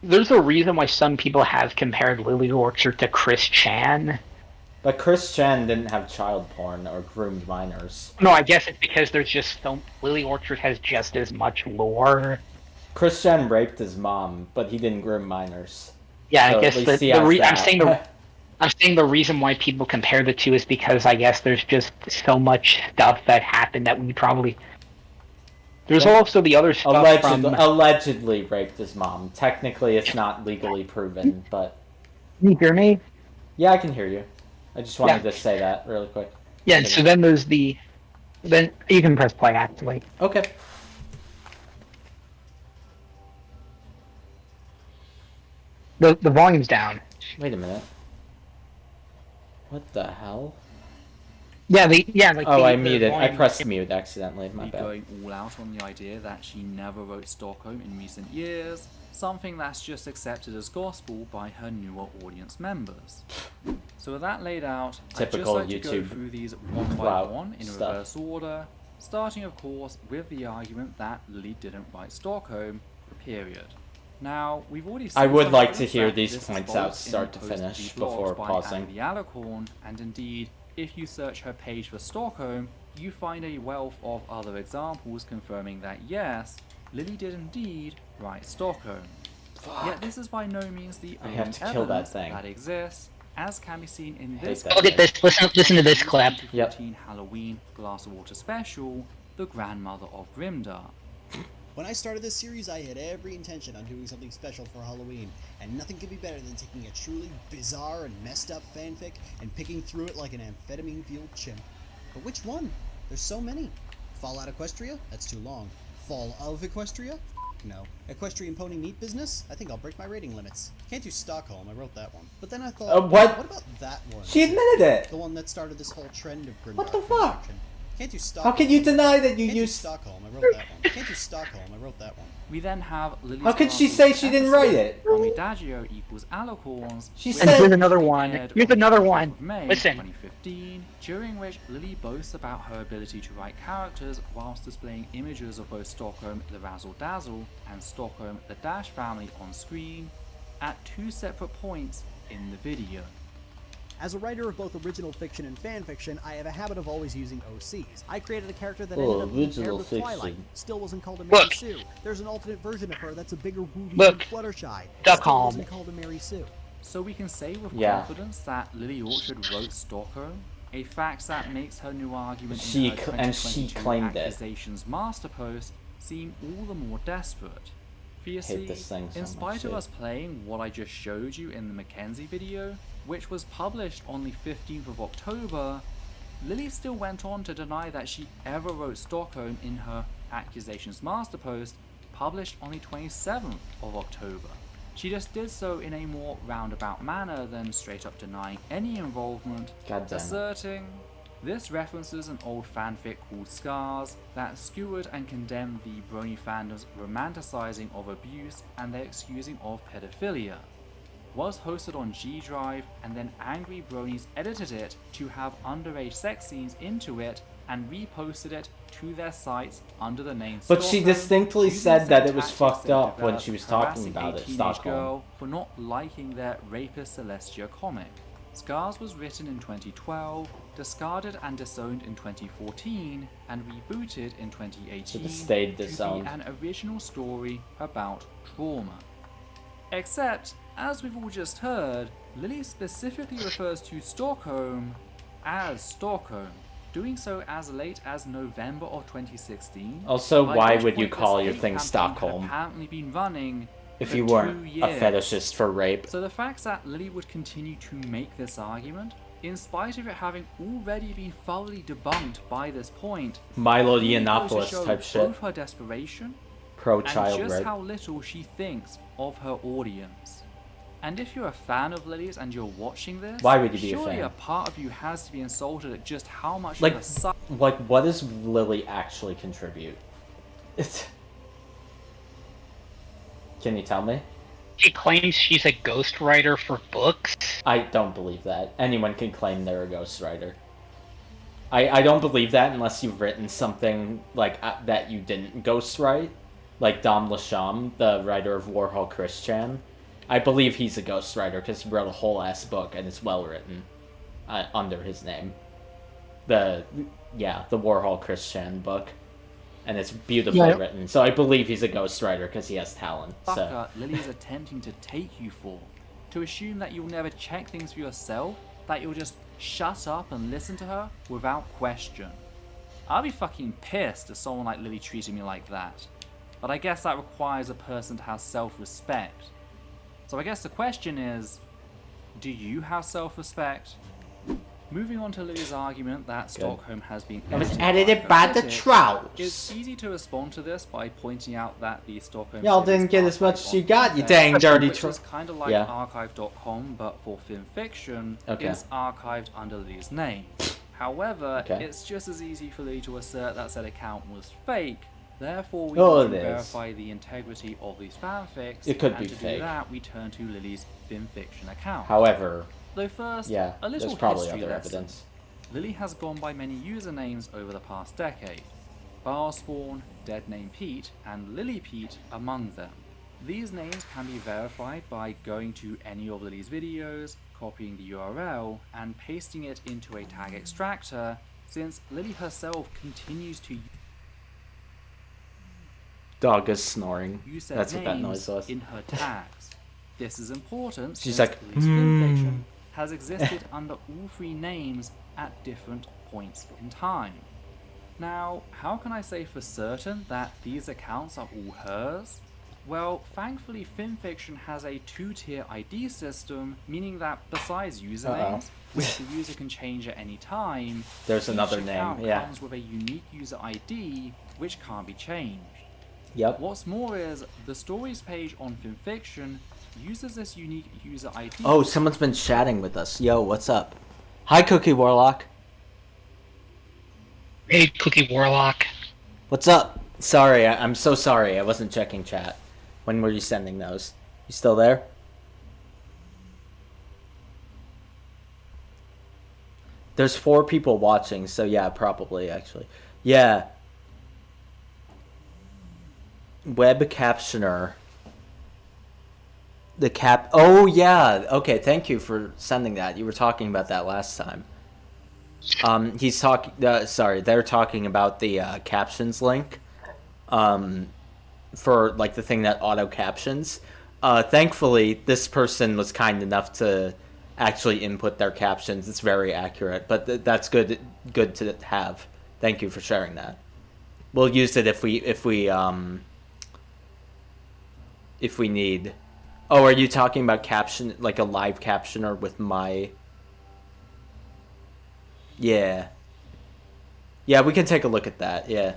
there's a reason why some people have compared Lily Orchard to Chris Chan. But Chris Chan didn't have child porn or groomed minors. No, I guess it's because Lily Orchard has just as much lore. Chris Chan raped his mom, but he didn't groom minors. Yeah, so I guess I'm saying the reason why people compare the two is because I guess there's just so much stuff that happened that we probably... There's also the other stuff allegedly raped his mom. Technically, it's not legally proven, but... Can you hear me? Yeah, I can hear you. I just wanted to say that really quick. Yeah, so then there's then you can press play, actually. Okay. The volume's down. Wait a minute. What the hell? Yeah, I muted. I pressed mute accidentally. My bad. Going all out on the idea that she never wrote Stockholm in recent years, something that's just accepted as gospel by her newer audience members. So with that laid out, typical I'd just like to go through these one by one in reverse order, starting of course with the argument that Lily didn't write Stockholm, period. Now, we've already seen I would like to hear these points out start to finish before pausing. The Alicorn, and indeed, if you search her page for Stockholm, you find a wealth of other examples confirming that yes, Lily did indeed write Stockholm. Yet this is by no means the only evidence that exists, as can be seen in this. Look at this. Listen to this clip. 2014 Halloween Glass of Water special, The Grandmother of Grimdark. When I started this series, I had every intention on doing something special for Halloween, and nothing could be better than taking a truly bizarre and messed up fanfic and picking through it like an amphetamine-fueled chimp. But which one? There's so many. Fallout Equestria? That's too long. Fall of Equestria? No. Equestrian pony meat business? I think I'll break my rating limits. Can't do Stockholm, I wrote that one. But then I thought, what about that one? She admitted it! The one that started this whole trend of grimdark. What the fuck? Can't do Stockholm. How can you deny that you used Stockholm? I wrote that one. Can't do Stockholm. I wrote that one. We then have Lily's How could she say she didn't write it? On Adagio equals Alicorns. She And here's another one. Here's another one. May Listen. 2015, during which Lily boasts about her ability to write characters whilst displaying images of both Stockholm the Razzle Dazzle and Stockholm the Dash family on screen at 2 separate points in the video. As a writer of both original fiction and fan fiction, I have a habit of always using OCs. I created a character that ended up being paired with Twilight. Still wasn't called a Mary Sue. There's an alternate version of her that's a bigger booby than Fluttershy. Still wasn't called a Mary Sue. So we can say with confidence that Lily Orchard wrote Stockholm, a fact that makes her new argument in her 2022 accusations master post seem all the more desperate. For you see, in spite of us playing what I just showed you in the Mackenzie video, which was published on the 15th of October, Lily still went on to deny that she ever wrote Stockholm in her Accusations Master post, published on the 27th of October. She just did so in a more roundabout manner than straight up denying any involvement, asserting, "This references an old fanfic called Scars that skewered and condemned the brony fandom's romanticizing of abuse and their excusing of pedophilia. Was hosted on G Drive, and then angry bronies edited it to have underage sex scenes into it and reposted it to their sites under the name But she Stockholm, distinctly using said that it same was tactics fucked they up when developed, she was talking harassing about a it, teenage Stockholm. girl for not liking their Rapist Celestia comic. Scars was written in 2012, discarded and disowned in 2014, and rebooted in 2018 stayed to disowned. be an original story about trauma. Except, as we've all just heard, Lily specifically refers to Stockholm as Stockholm, doing so as late as November of 2016. Also, by why which would you point call this your hate thing campaign had Stockholm apparently been running if for you 2 weren't a years. fetishist for rape? So the fact that Lily would continue to make this argument, in spite of it having already been thoroughly debunked by this point, Milo really goes to Yiannopoulos show type shit. both her desperation Pro-child and just rape. how little she thinks of her audience. And if you're a fan of Lily's and you're watching this, Why would you be a surely fan? a part of you has to be insulted at just how much Like, of a suck. what does Lily actually contribute? Can you tell me? She claims she's a ghostwriter for books. I don't believe that. Anyone can claim they're a ghostwriter. I don't believe that unless you've written something like that you didn't ghostwrite. Like Dom Lasham, the writer of Warhol Christian. I believe he's a ghostwriter because he wrote a whole ass book and it's well written under his name. The Warhol Christian book. And it's beautifully written. So I believe he's a ghostwriter because he has talent. So. Lily's attempting to take you for. To assume that you'll never check things for yourself, that you'll just shut up and listen to her without question. I'll be fucking pissed if someone like Lily treated me like that. But I guess that requires a person to have self-respect. So I guess the question is, do you have self-respect? Moving on to Lily's argument that Stockholm has been edited by the trolls. It's easy to respond to this by pointing out that the Stockholm Y'all series didn't get as much as you got, you dang which dirty is troll. kind of like archive.com, but for film fiction, is archived under Lily's name. However, it's just as easy for Lily to assert that said account was fake. Therefore, we need to verify the integrity of these fanfics. It could and be to fake. do that, we turn to Lily's film fiction account. However, though first, yeah, a little there's probably history other lesson. evidence. Lily has gone by many usernames over the past decade. Barspawn, Deadname Pete, and Lily Pete among them. These names can be verified by going to any of Lily's videos, copying the URL, and pasting it into a tag extractor, since Lily herself continues to Dog is snoring. use That's what that names noise was. in her tags. This is important She's since like, Lily's film fiction has existed under all 3 names at different points in time. Now, how can I say for certain that these accounts are all hers? Well, thankfully FimFiction has a 2-tier ID system, meaning that besides usernames, which the user can change at any time, there's each another name, account yeah. comes with a unique user ID, which can't be changed. Yep. What's more is, the stories page on FinFiction uses this unique user ID. Oh, someone's been chatting with us. Yo, what's up? Hi, Cookie Warlock. Hey, Cookie Warlock. What's up? Sorry, I'm so sorry. I wasn't checking chat. When were you sending those? You still there? There's 4 people watching, so yeah, probably, actually. Yeah. Web captioner. Oh, yeah. Okay, thank you for sending that. You were talking about that last time. He's talking. Sorry, they're talking about the captions link. For like the thing that auto captions. Thankfully, this person was kind enough to actually input their captions. It's very accurate, but that's good to have. Thank you for sharing that. We'll use it if we need. Oh, are you talking about caption, like a live captioner with my... Yeah. Yeah, we can take a look at that, yeah.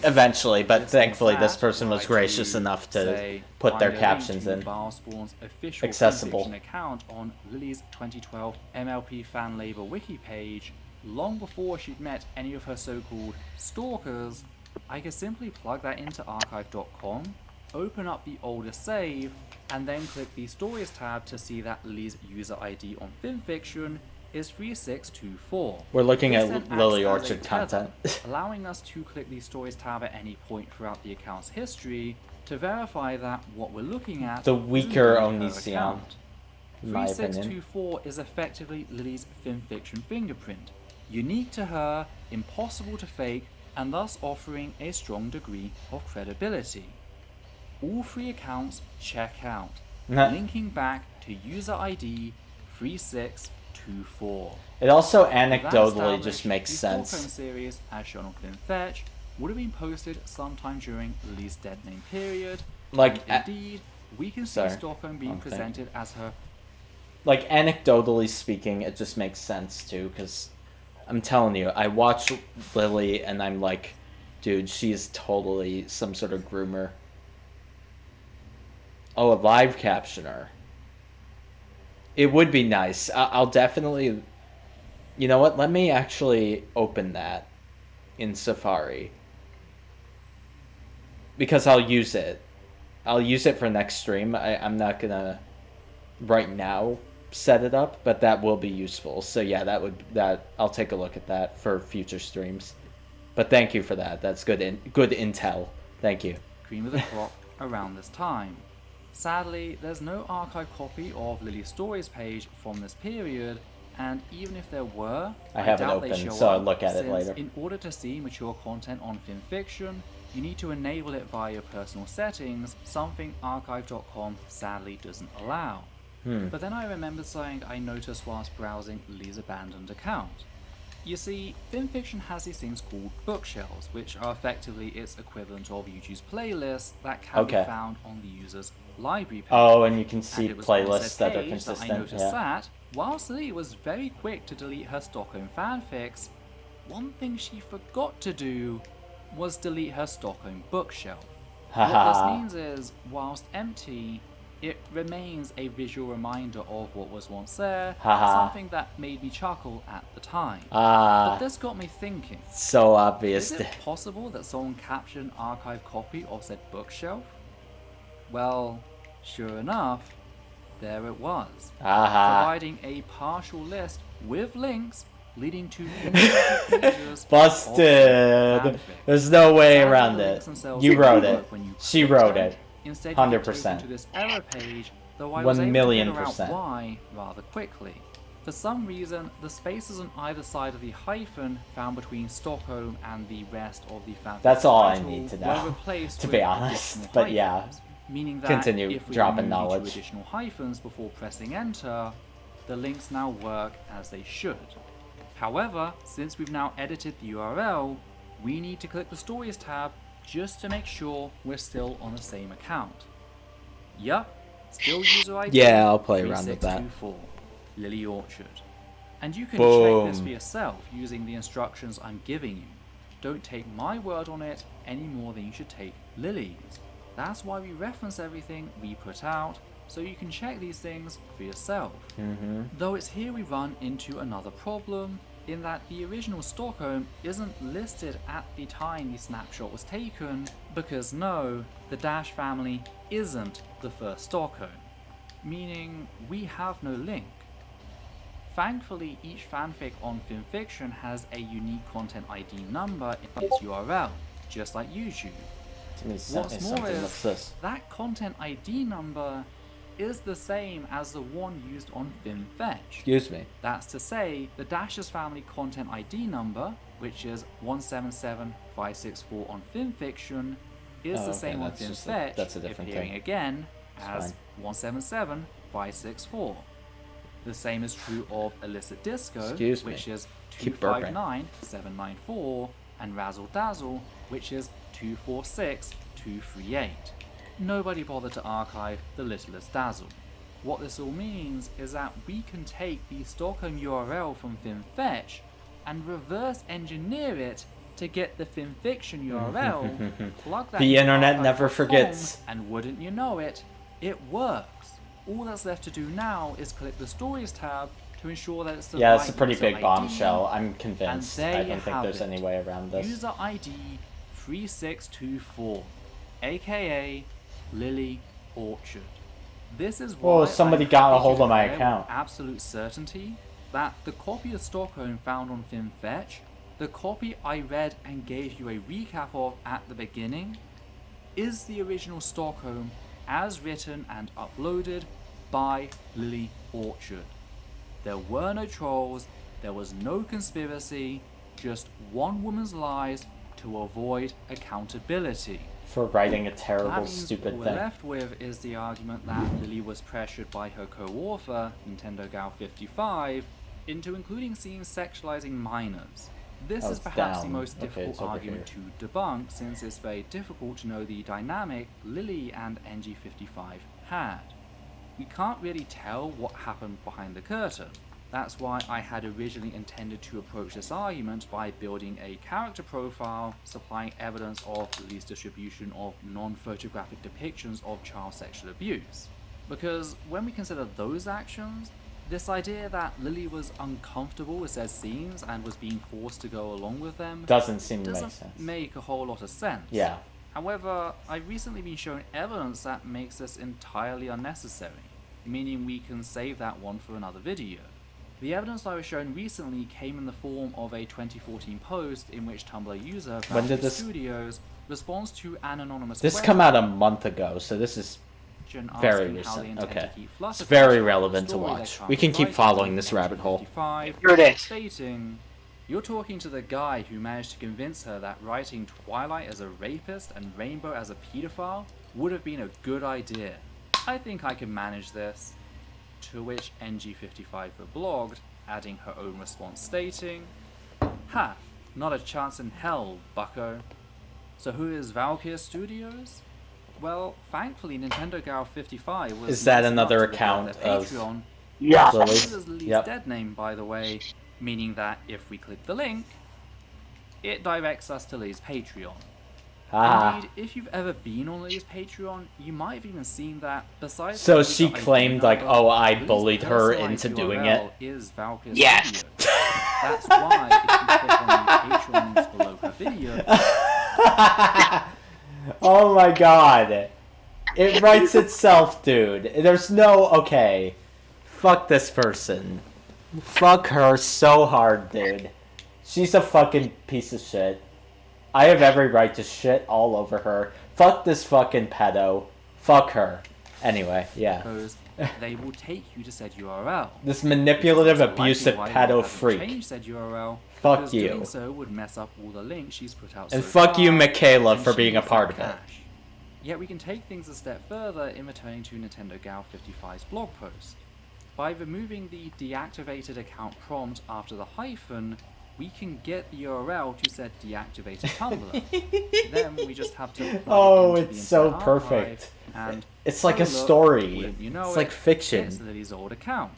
Eventually, but thankfully this person was gracious enough to put their captions in. Accessible. Account on Lily's 2012 MLP fan labor wiki page, long before she'd met any of her so-called stalkers, I could simply plug that into archive.com, open up the older save, and then click the Stories tab to see that Lily's user ID on FinFiction is 3624. We're looking at Lily Orchard content. Allowing us to click the Stories tab at any point throughout the account's history to verify that what we're looking at... The weaker Onision, in my opinion. 3624 is effectively Lily's FinFiction fingerprint, unique to her, impossible to fake, and thus offering a strong degree of credibility. All 3 accounts check out, linking back to user ID 3624. It also anecdotally just makes sense. The Stockholm series, as shown on FinFetch, would have been posted sometime during Lily's dead name period. Like, indeed, we can see Stockholm being presented as her... Like, anecdotally speaking, it just makes sense, too, because I'm telling you, I watch Lily and I'm like, dude, she's totally some sort of groomer. Oh, a live captioner. It would be nice. I'll definitely... You know what? Let me actually open that in Safari. Because I'll use it. I'll use it for next stream. I'm not gonna right now set it up, but that will be useful. So yeah, I'll take a look at that for future streams. But thank you for that. That's good intel. Thank you. Cream of the crop around this time. Sadly, there's no archive copy of Lily's Stories page from this period, and even if there were, I have it open, so I'll look at it later. In order to see mature content on FinFiction, you need to enable it via your personal settings, something archive.com sadly doesn't allow. But then I remembered something I noticed whilst browsing Lily's abandoned account. You see, FinFiction has these things called bookshelves, which are effectively its equivalent of YouTube's playlists that can be found on the user's library page. Oh, and you can see playlists that are consistent. I noticed that, whilst Lily was very quick to delete her Stockholm fanfics, one thing she forgot to do was delete her Stockholm bookshelf. What this means is, whilst empty, it remains a visual reminder of what was once there, something that made me chuckle at the time. But this got me thinking. So obvious. Is it possible that someone captured an archive copy of said bookshelf? Well, sure enough, there it was, providing a partial list with links leading to pages. Busted! There's no way around it. You wrote it. She wrote it. 100%. To this error page, though I was able to figure out why rather quickly. For some reason, the spaces on either side of the hyphen found between Stockholm and the rest of the fanfic That's all I title need to were know, replaced to with be honest. But yeah, meaning that continue if we dropping remove knowledge. 2 additional hyphens before pressing enter, the links now work as they should. However, since we've now edited the URL, we need to click the Stories tab just to make sure we're still on the same account. Yup, still user ID. Yeah, I'll play around with that. 3624, Lily Orchard. And you can Boom. check this for yourself using the instructions I'm giving you. don't take my word on it any more than you should take Lily's. That's why we reference everything we put out, so you can check these things for yourself. Though it's here we run into another problem, in that the original Stockholm isn't listed at the time the snapshot was taken, because no, the Dash family isn't the first Stockholm, meaning we have no link. Thankfully, each fanfic on FinFiction has a unique content ID number in its URL, just like YouTube. What's more is, that content ID number is the same as the one used on FinFetch. Excuse me. That's to say, the Dash's family content ID number, which is 177564 on FinFiction, is the same on FinFetch, that's a different appearing thing. again as 177564. The same is true of Illicit Disco, which is 259794, and Razzle Dazzle, which is 246238. Nobody bothered to archive the littlest Dazzle. What this all means is that we can take the Stockholm URL from FinFetch and reverse engineer it to get the FinFiction URL, plug that The into internet never archive.com, forgets. and wouldn't you know it, it works. All that's left to do now is click the Stories tab to ensure that it's the Yeah, right it's a pretty user big ID, bombshell. I'm convinced. and there I you don't think have there's it. any way around this. User ID 3624, aka Lily Orchard. This is why Whoa, somebody got a hold of my I can account. with absolute certainty that the copy of Stockholm found on FinFetch, the copy I read and gave you a recap of at the beginning, is the original Stockholm as written and uploaded by Lily Orchard. There were no trolls, there was no conspiracy, just one woman's lies to avoid accountability. For writing a terrible, That means stupid what thing. we're left with is the argument that Lily was pressured by her co-author, Nintendo Gal 55, into including scenes sexualizing minors. This Oh, is it's perhaps the down. most Okay, difficult it's over argument to debunk, since it's very difficult to know the dynamic Lily and NG55 had. We can't really tell what happened behind the curtain. That's why I had originally intended to approach this argument by building a character profile, supplying evidence of Lily's distribution of non-photographic depictions of child sexual abuse. Because when we consider those actions, this idea that Lily was uncomfortable with said scenes and was being forced to go along with them Doesn't seem to make doesn't sense. make a whole lot of sense. Yeah. However, I've recently been shown evidence that makes this entirely unnecessary, meaning we can save that one for another video. The evidence I was shown recently came in the form of a 2014 post in which Tumblr user When did Valkyrie this- Studios responds to an anonymous This question come out a month ago, so this is very asking how they recent. intend Okay. to keep Flutter It's very Fetch relevant to story watch. they're We can keep writing following in this rabbit hole. 55, Here it is. stating, "You're talking to the guy who managed to convince her that writing Twilight as a rapist and Rainbow as a pedophile would have been a good idea. I think I can manage this." To which NG55 reblogged, adding her own response stating, "Ha, not a chance in hell, bucko." So who is Valkyrie Studios? Well, thankfully Nintendo Gal 55 was Is that nice enough another to reveal account their of Patreon. Yeah. This is Lily's Yep. dead name, by the way, meaning that if we click the link, it directs us to Lily's Patreon. Ah. Indeed, if you've ever been on Lily's Patreon, you might have even seen that besides So the she user ID claimed, like, number, oh, I Lily's bullied her personalized into doing URL it? Is Valkyrie Yes. Studios. That's why if you click on the Patreon links below her video, Oh my god. It writes itself, dude. There's no... Okay. Fuck this person. Fuck her so hard, dude. She's a fucking piece of shit. I have every right to shit all over her. Fuck this fucking pedo. Fuck her. Anyway, yeah. because they will take you to said URL. This manipulative, This is abusive likely why pedo they haven't freak. changed said URL, Fuck because you. doing so would mess up all the links she's put out And so fuck far, you, Michaela, and for she being a needs part that of it. cash. Yet we can take things a step further in returning to Nintendo Gal 55's blog post. By removing the deactivated account prompt after the hyphen, we can get the URL to said deactivated Tumblr. Then we just have to plug Oh, it into it's the so internet perfect. archive, and It's like oh, a look, story. wouldn't you know It's like it, fiction. It's Lily's old account.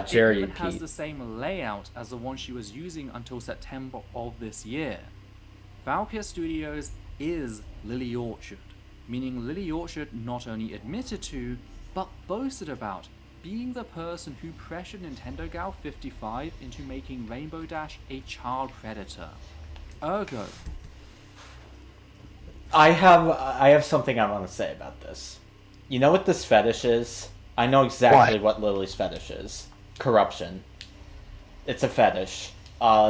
Jerry it and even has Pete. the same layout as the one she was using until September of this year. Valkyr Studios is Lily Orchard, meaning Lily Orchard not only admitted to, but boasted about being the person who pressured Nintendo Gal 55 into making Rainbow Dash a child predator. Ergo, I have something I want to say about this. You know what this fetish is? I know exactly what Lily's fetish is. Corruption. It's a fetish.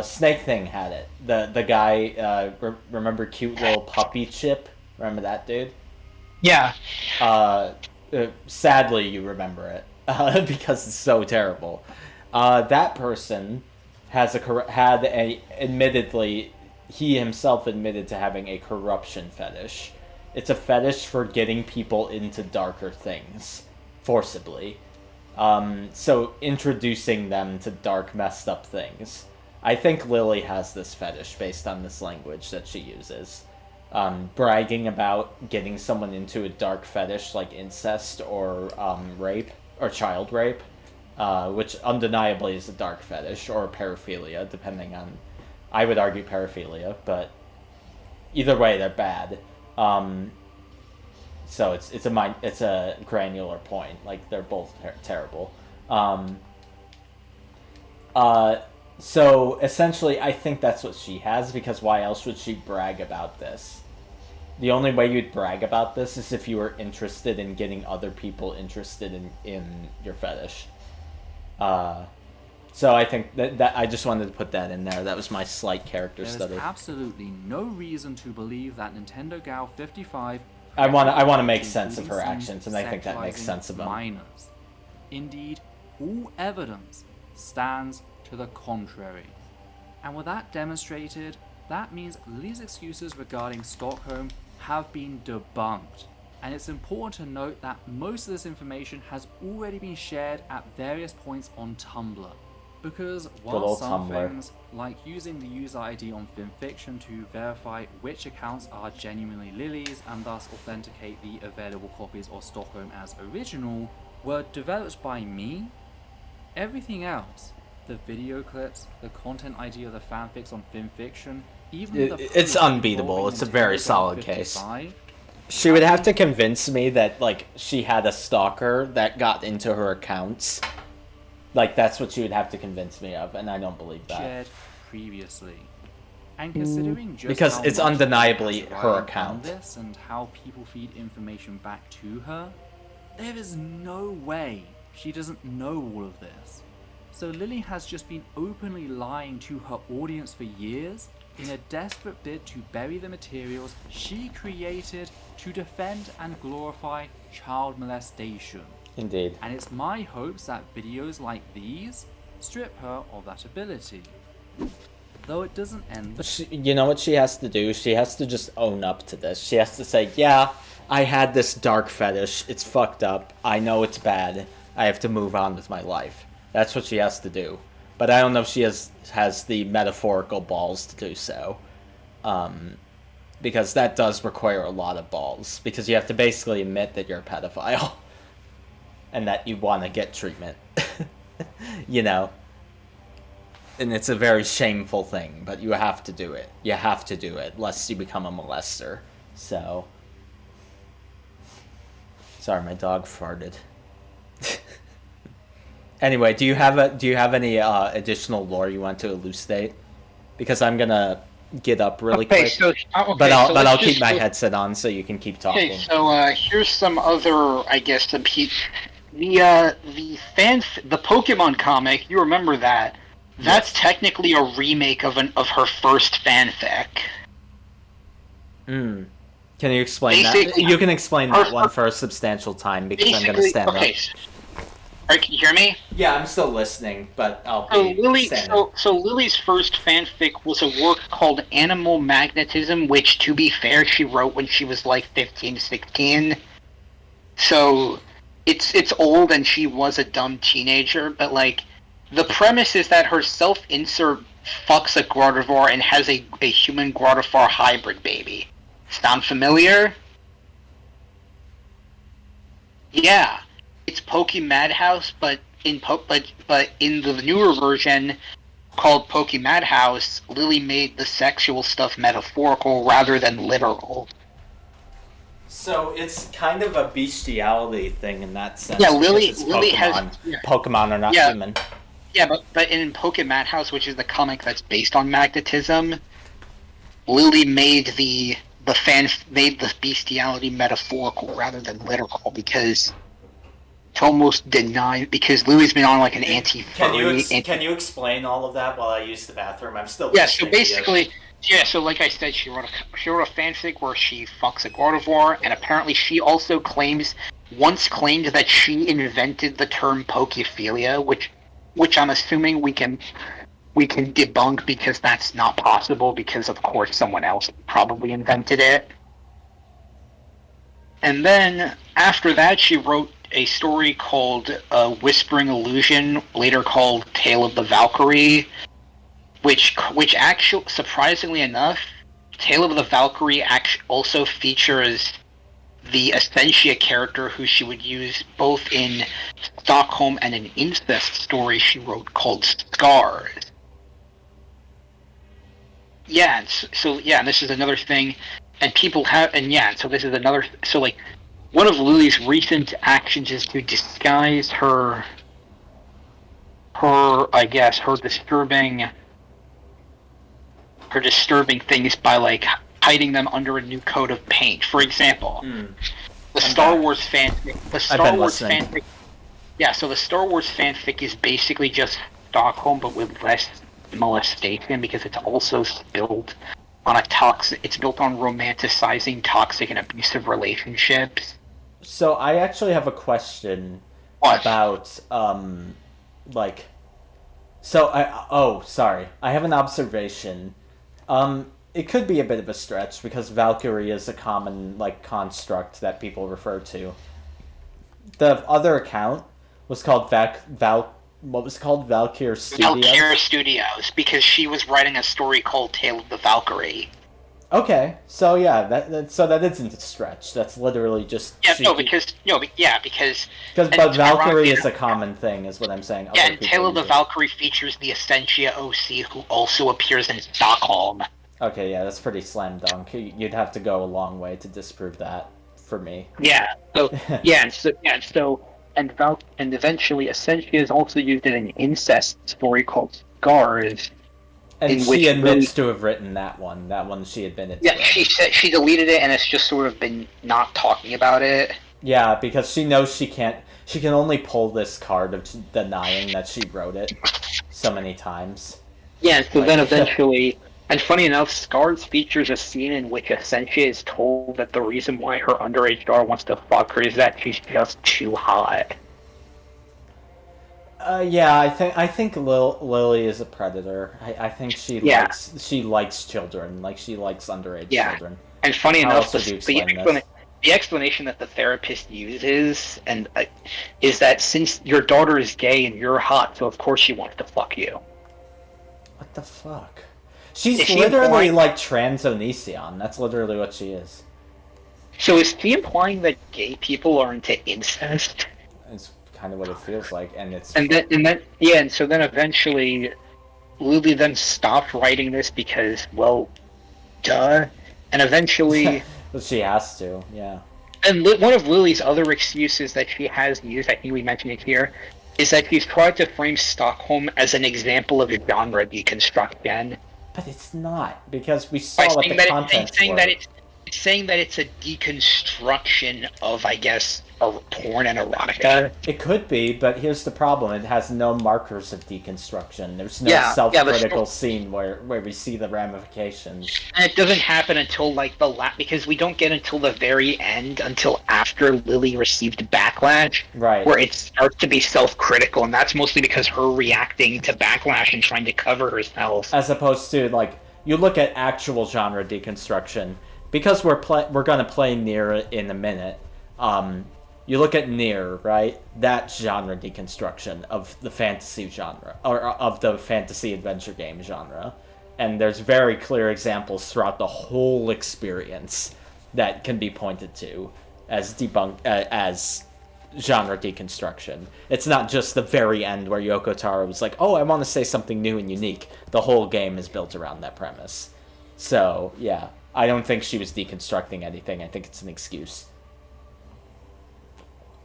Snake Thing had it. The guy, remember cute little puppy Chip? Remember that dude? Yeah. Sadly, you remember it because it's so terrible. That person admittedly, he himself admitted to having a corruption fetish. It's a fetish for getting people into darker things forcibly. So introducing them to dark, messed up things. I think Lily has this fetish based on this language that she uses. Bragging about getting someone into a dark fetish like incest or rape or child rape, which undeniably is a dark fetish, or paraphilia, depending on. I would argue paraphilia, but either way, they're bad. So it's a granular point. Like they're both terrible. So essentially, I think that's what she has, because why else would she brag about this? The only way you'd brag about this is if you were interested in getting other people interested in your fetish. So I think that I just wanted to put that in there. That was my slight character study. There is absolutely no reason to believe that Nintendo Gal 55. I want to make sense of her actions, and I think that makes sense of them. Minors. Indeed, all evidence stands to the contrary. And with that demonstrated, that means Lily's excuses regarding Stockholm have been debunked. And it's important to note that most of this information has already been shared at various points on Tumblr. Because while some things, like using the user ID on FinFiction to verify which accounts are genuinely Lily's and thus authenticate the available copies of Stockholm as original, were developed by me, everything else, the video clips, the content ID of the fanfics on FinFiction, even it's unbeatable. It's a very solid case. She would have to convince me that like she had a stalker that got into her accounts. Like that's what she would have to convince me of, and I don't believe that. Shared previously. And considering just because how it's much undeniably she has her relied account. on this and how people feed information back to her, there is no way she doesn't know all of this. So Lily has just been openly lying to her audience for years in a desperate bid to bury the materials she created to defend and glorify child molestation. Indeed. And it's my hopes that videos like these strip her of that ability. Though it doesn't end. You know what she has to do? She has to just own up to this. She has to say, yeah, I had this dark fetish. It's fucked up. I know it's bad. I have to move on with my life. That's what she has to do. But I don't know if she has the metaphorical balls to do so. Because that does require a lot of balls. Because you have to basically admit that you're a pedophile. And that you want to get treatment. You know? And it's a very shameful thing, but you have to do it. You have to do it, lest you become a molester. So... Sorry, my dog farted. Anyway, do you have any additional lore you want to elucidate? Because I'm gonna get up really quick. But I'll keep my headset on so you can keep talking. Okay, so here's some other, I guess, the Pokemon comic. You remember that? That's technically a remake of her first fanfic. Can you explain that? You can explain that one for a substantial time because I'm gonna stand up. Alright, can you hear me? Yeah, I'm still listening, but I'll So Lily's first fanfic was a work called Animal Magnetism, which, to be fair, she wrote when she was like 15, 16. So it's old and she was a dumb teenager, but like the premise is that her self-insert fucks a Gardevoir and has a human Gardevoir hybrid baby. Sound familiar? Yeah. It's Poke Madhouse, but in the newer version, called Poke Madhouse, Lily made the sexual stuff metaphorical rather than literal. So it's kind of a bestiality thing in that sense. Yeah, Lily has Pokemon are not human. Yeah, but in Poke Madhouse, which is the comic that's based on magnetism, Lily made the bestiality metaphorical rather than literal because to almost deny, because Lily's been on like an anti-furry. Can you explain all of that while I use the bathroom? I'm still So basically, so like I said, she wrote a fanfic where she fucks a Gardevoir, and apparently she also once claimed that she invented the term pokephilia, which I'm assuming we can debunk because that's not possible because of course someone else probably invented it. And then after that she wrote a story called Whispering Illusion, later called Tale of the Valkyrie, which actually, surprisingly enough, Tale of the Valkyrie also features the Essentia character who she would use both in Stockholm and an incest story she wrote called Scars. And this is another thing, and so like, one of Lily's recent actions is to disguise her disturbing things by like hiding them under a new coat of paint. For example, the Star Wars fanfic. The Star Wars fanfic is basically just Stockholm, but with less molestation because it's also built on it's built on romanticizing toxic and abusive relationships. So I actually have a question about sorry, I have an observation. It could be a bit of a stretch because Valkyrie is a common construct that people refer to. The other account was called Valkyr Studios? Valkyr Studios, because she was writing a story called Tale of the Valkyrie. Okay, so yeah, that isn't a stretch. That's literally just because Valkyrie is a common thing, is what I'm saying. Yeah, and Tale of the Valkyrie features the Essentia OC, who also appears in Stockholm. Okay, yeah, that's pretty slam dunk. You'd have to go a long way to disprove that for me. Yeah. And eventually Essentia is also used in an incest story called Scars. And she admits to have written that one. That one she admitted to. Yeah, she said she deleted it and it's just sort of been not talking about it. Yeah, because she knows she can only pull this card of denying that she wrote it so many times. Yeah, so then eventually, and funny enough, Scars features a scene in which Essentia is told that the reason why her underage daughter wants to fuck her is that she's just too hot. Yeah, I think Lily is a predator. I think she likes children, like she likes underage children. And funny enough, the explanation that the therapist uses is that since your daughter is gay and you're hot, so of course she wants to fuck you. What the fuck? She's literally like trans Onision. That's literally what she is. So is she implying that gay people are into incest? It's kind of what it feels like, and so then eventually Lily then stopped writing this because, well, duh, and eventually she has to, yeah. And one of Lily's other excuses that she has used, I think we mentioned it here, is that she's tried to frame Stockholm as an example of genre deconstruction. But it's not, because we saw what the contents were. It's saying that it's a deconstruction of, I guess, porn and erotica. It could be, but here's the problem. It has no markers of deconstruction. There's no self-critical scene where we see the ramifications. And it doesn't happen until, because we don't get until the very end, until after Lily received backlash. Right. Where it starts to be self-critical, and that's mostly because her reacting to backlash and trying to cover herself. As opposed to, you look at actual genre deconstruction, because we're gonna play Nier in a minute. You look at Nier, right? That genre deconstruction of the fantasy genre, or of the fantasy adventure game genre, and there's very clear examples throughout the whole experience that can be pointed to as genre deconstruction. It's not just the very end where Yoko Taro was like, oh, I want to say something new and unique. The whole game is built around that premise. So, yeah, I don't think she was deconstructing anything. I think it's an excuse.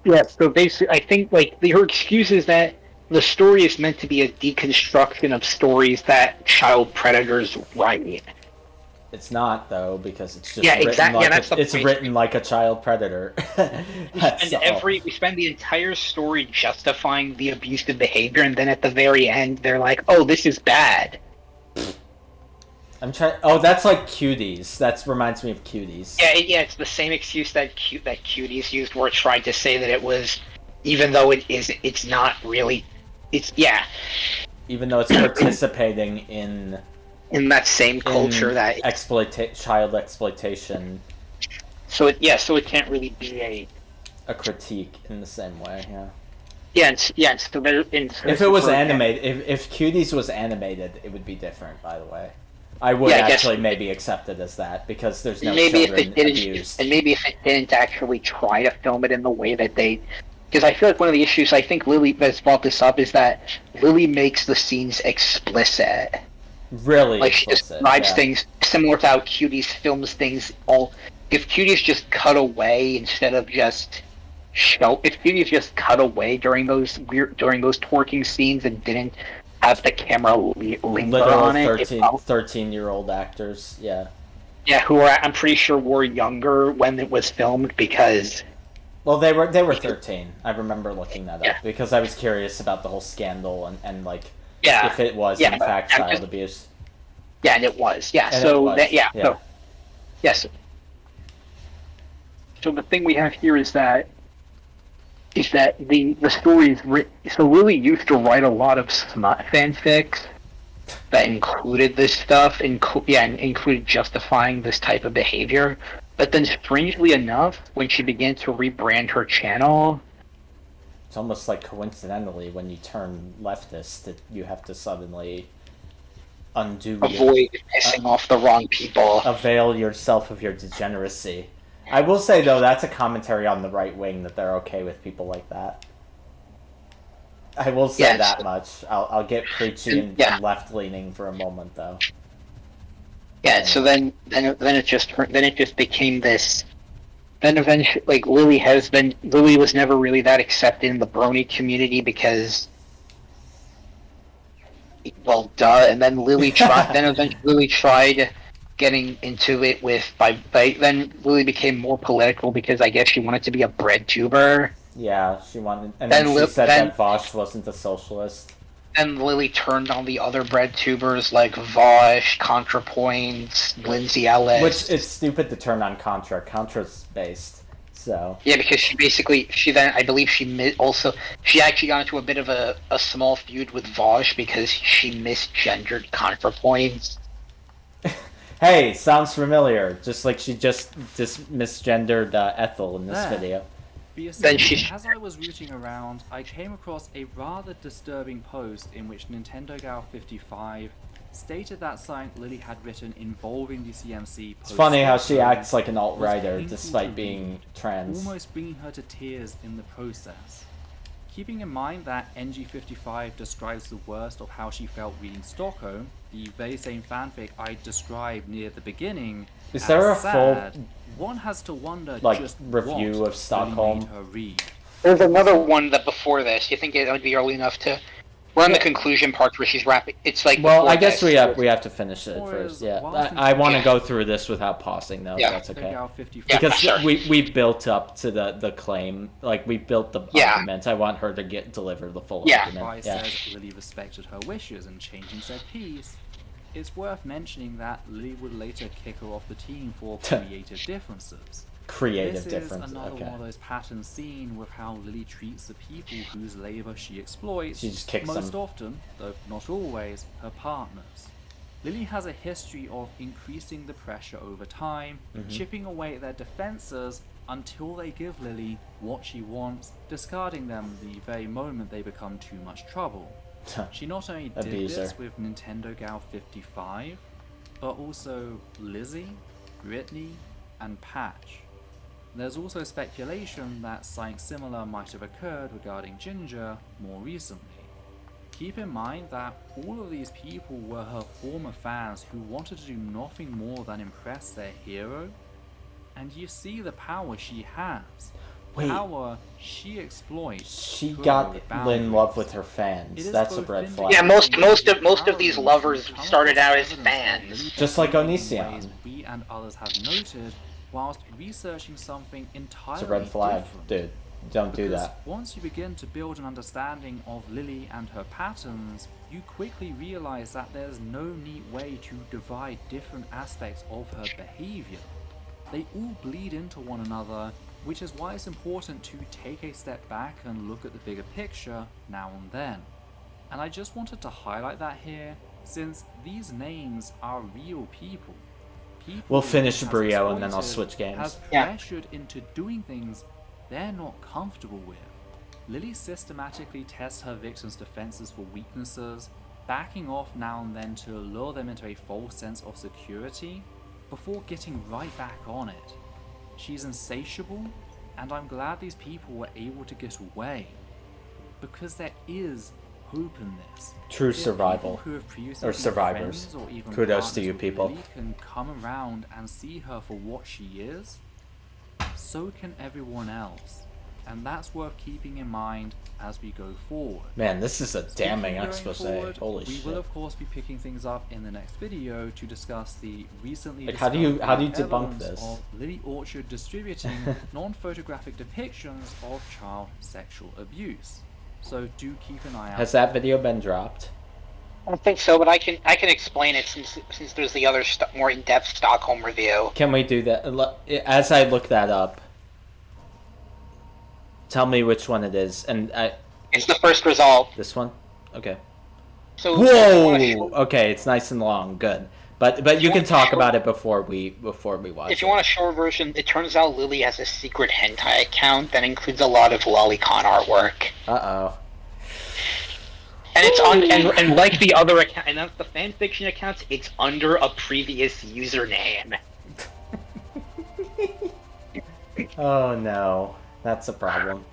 Yeah, so basically, I think, like, her excuse is that the story is meant to be a deconstruction of stories that child predators write. It's not, though, because it's just written like a child predator. We spend the entire story justifying the abusive behavior, and then at the very end, they're like, "Oh, this is bad." Oh, that's like Cuties. That reminds me of Cuties. Yeah, it's the same excuse that Cuties used, where it tried to say that it was, even though it's not really. Even though it's participating in that same culture that child exploitation. So it can't really be a critique in the same way. If it was animated, if Cuties was animated, it would be different. By the way, I would actually maybe accept it as that because there's no children abused. And maybe if it didn't actually try to film it in the way that they. Because I feel like one of the issues, I think Lily has brought this up, is that Lily makes the scenes explicit. Really like she describes things similar to how Cuties films things. If Cuties just cut away instead of just if Cuties just cut away during those twerking scenes and didn't have the camera linger on it. 13-year-old actors, yeah, who I'm pretty sure were younger when it was filmed because. Well, they were 13. I remember looking that up because I was curious about the whole scandal and like if it was in fact child abuse. Yeah, and it was. Yeah, and so yes. So the thing we have here is that the story is written. So Lily used to write a lot of smut fanfics that included this stuff, included justifying this type of behavior. But then, strangely enough, when she began to rebrand her channel... It's almost like coincidentally, when you turn leftist, that you have to suddenly avoid pissing off the wrong people. Avail yourself of your degeneracy. I will say, though, that's a commentary on the right wing, that they're okay with people like that. I will say that much. I'll get preachy and left-leaning for a moment, though. Yeah, so then it just became this. Then eventually, like Lily was never really that accepted in the brony community because, well, duh. And then Lily tried getting into it then Lily became more political because I guess she wanted to be a bread tuber. Yeah, she wanted, and then she said that Vosh wasn't a socialist. And Lily turned on the other bread tubers like Vosh, ContraPoints, Lindsay Ellis. Which it's stupid to turn on Contra. Contra's based, so. Yeah, because I believe she actually got into a bit of a small feud with Vosh because she misgendered ContraPoints. Hey, sounds familiar. Just like she just misgendered Ethel in this video. As I was rooting around, I came across a rather disturbing post in which Nintendo Gal 55 stated that something Lily had written involving the CMC. It's funny how she acts like an alt-writer despite being trans. Almost bringing her to tears in the process. Keeping in mind that NG55 describes the worst of how she felt reading Stockholm, the very same fanfic I described near the beginning. Is there a sad, one has to wonder just review what of Stockholm? Really made her read. There's another one that before this. You think it would be early enough to? We're on the conclusion part where she's rapping. It's like. Well, I guess we have to finish it first. Yeah, I want to go through this without pausing though. If that's okay. Because we built up to the claim, like we built the argument. I want her to deliver the full argument. Says Lily respected her wishes and changing said piece. It's worth mentioning that Lily would later kick her off the team for creative differences. This is another one of those patterns seen with how Lily treats the people whose labor she exploits, she just kicks most them. often, though not always, her partners. Lily has a history of increasing the pressure over time, chipping away at their defenses until they give Lily what she wants, discarding them the very moment they become too much trouble. She not only did this with Nintendo Gal 55, but also Lizzie, Brittany, and Patch. There's also speculation that something similar might have occurred regarding Ginger more recently. Keep in mind that all of these people were her former fans who wanted to do nothing more than impress their hero, and you see the power she has. Wait. Power she exploits. She got in love with her fans. That's a red flag. Yeah, most of these lovers started out as fans. Just like Onision. We and others have noted whilst researching something entirely It's a red flag, different. dude. Don't do Because that. once you begin to build an understanding of Lily and her patterns, you quickly realize that there's no neat way to divide different aspects of her behavior. They all bleed into one another, which is why it's important to take a step back and look at the bigger picture now and then. And I just wanted to highlight that here, since these names are real people. We'll finish Brio and then I'll switch games. Has pressured into doing things they're not comfortable with. Lily systematically tests her victims' defenses for weaknesses, backing off now and then to lure them into a false sense of security, before getting right back on it. She's insatiable, and I'm glad these people were able to get away, because there is hope in this. True If survival. people who have previously Or been survivors. friends or even Kudos to partners you with people. Lily can come around and see her for what she is, so can everyone else. And that's worth keeping in mind as we go forward. Man, this is a damning Going expose. forward, Holy we shit. will of course be picking things up in the next video to discuss the recently Like, how do you discovered debunk evidence this? of Lily Orchard distributing non-photographic depictions of child sexual abuse. So do keep an eye out. Has that video been dropped? I don't think so, but I can explain it since there's the other more in-depth Stockholm review. Can we do that? As I look that up, tell me which one it is. And it's the first result. This one? Okay. So whoa! Okay, it's nice and long. Good. But you can talk about it before we watch. If you want a short version, it turns out Lily has a secret hentai account that includes a lot of lolicon artwork. Uh-oh. And it's on, and like the other account, and that's the fanfiction accounts, it's under a previous username. Oh no, that's a problem.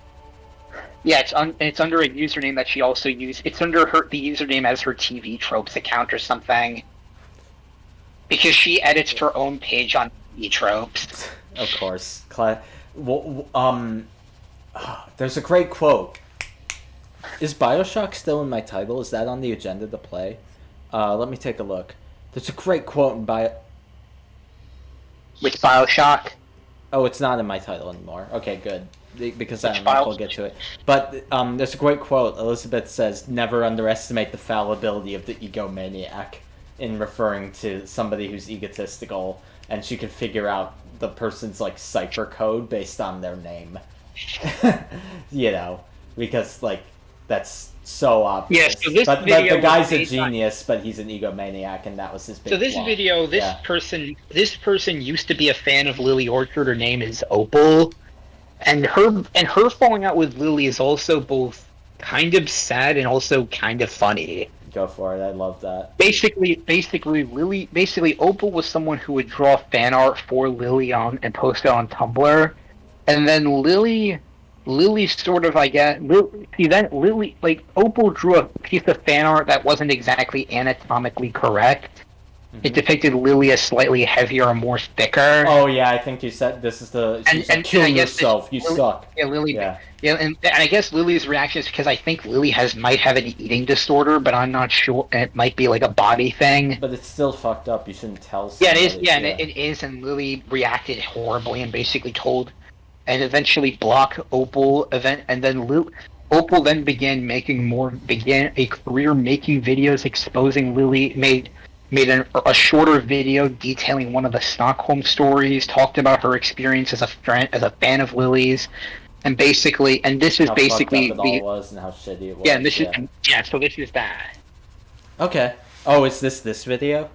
Yeah, it's under a username that she also used. It's under the username as her TV Tropes account or something. Because she edits her own page on TV Tropes. Of course. There's a great quote. Is Bioshock still in my title? Is that on the agenda to play? Let me take a look. There's a great quote in Which Bioshock? Oh, it's not in my title anymore. Okay, good. Because I don't know if we'll get to it. But there's a great quote. Elizabeth says, "Never underestimate the fallibility of the egomaniac," in referring to somebody who's egotistical, and she can figure out the person's like cipher code based on their name. You know, because like that's so obvious. Yeah, so this but video the guy's a was genius, but he's an egomaniac, and that was his big So this flaw. video, this person used to be a fan of Lily Orchard. Her name is Opal, and her falling out with Lily is also both kind of sad and also kind of funny. Go for it. I love that. Basically, Opal was someone who would draw fan art for Lily and post it on Tumblr, and then Lily sort of, I guess, Lily, like, Opal drew a piece of fan art that wasn't exactly anatomically correct. Mm-hmm. It depicted Lily as slightly heavier or more thicker. Oh yeah, I think you said this is the kill yourself. You suck. Yeah, Lily. Yeah. Yeah, and I guess Lily's reaction is because I think Lily might have an eating disorder, but I'm not sure. It might be like a body thing. But it's still fucked up. You shouldn't tell somebody. Yeah, it is. Yeah, and it is. And Lily reacted horribly and basically told, and eventually blocked Opal. And then Opal then began a career making videos exposing Lily. Made a shorter video detailing one of the Stockholm stories. Talked about her experience as a fan of Lily's. And basically, and this is how basically fucked up it all was and how shitty it was. Yeah, and this is so this is that. Okay. Oh, is this video?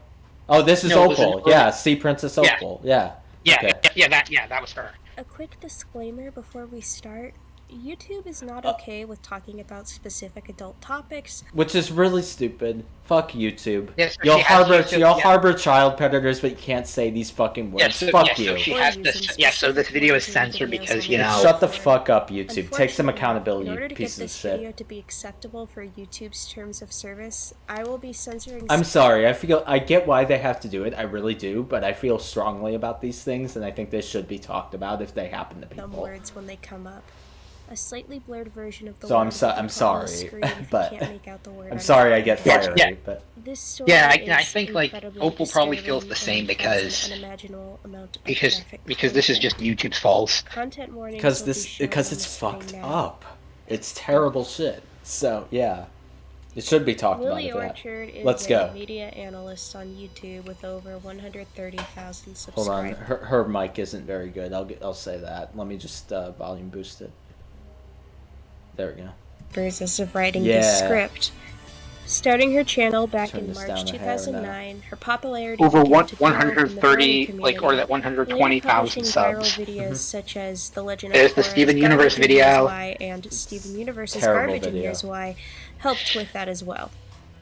Oh, this is Opal. Yeah, Sea Princess Opal. Yeah. Yeah. Okay. Yeah, that was her. A quick disclaimer before we start. YouTube is not okay with talking about specific adult topics. Which is really stupid. Fuck YouTube. Yes, you'll YouTube, harbor child predators, but you can't say these fucking words. Fuck you. So she has to, so this video is censored because, you know... Shut the fuck up, YouTube. Take some accountability, In order to you piece get of this shit. video to be acceptable for YouTube's terms of service, I will be censoring... I'm sorry, I get why they have to do it, I really do, but I feel strongly about these things, and I think they should be talked about if they happen to people. words when they come up. A slightly blurred version of the So word I'm sorry, but I'm on sorry I get fiery, Yeah. but This story I is think like incredibly Opal probably disturbing feels the and same has because an unimaginable amount of because graphic this is just YouTube's fault. content warnings because will be this shown because on it's the screen fucked now. up. It's terrible shit. So yeah, it should be talked Lily about. Orchard is Let's a go. media analyst on YouTube with over 130,000 Hold subscribers. on, her mic isn't very good. I'll say that. Let me just volume boost it. There we go. As of writing Yeah. this script. Starting her channel back Turn in this March down a hair 2009, her popularity Over began to grow in the 130, brony like, or that community. 120,000 Later subs. publishing viral videos such as The Legend There's of the Korra's Steven Universe Garbage in video. Years Why and Steven Universe's Terrible Garbage in video. Years Why helped with that as well.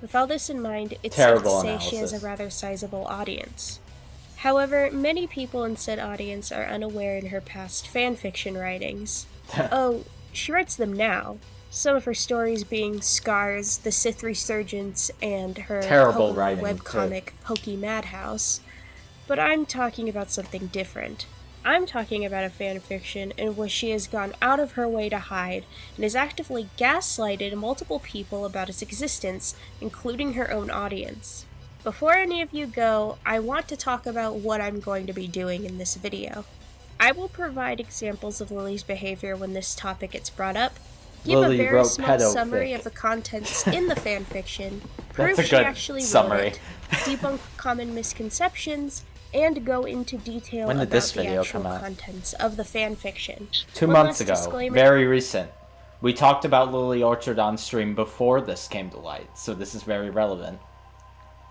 With all this in mind, it's Terrible safe to say she has a analysis. rather sizable audience. However, many people in said audience are unaware in her past fanfiction writings. Oh, she writes them now. Some of her stories being Scars, The Sith Resurgence, and her Terrible Pokemon writing, webcomic Pokey Madhouse. But I'm talking about something different. I'm talking about a fanfiction in which she has gone out of her way to hide and has actively gaslighted multiple people about its existence, including her own audience. Before any of you go, I want to talk about what I'm going to be doing in this video. I will provide examples of Lily's behavior when this topic gets brought up, give Lily a very wrote small pedo summary fic. of the contents in the fanfiction, That's prove a she good actually summary. wrote it, debunk common misconceptions, and go into detail When did about this the video actual come out? contents of the fanfiction. 2 One months last ago. disclaimer- Very recent. We talked about Lily Orchard on stream before this came to light, so this is very relevant.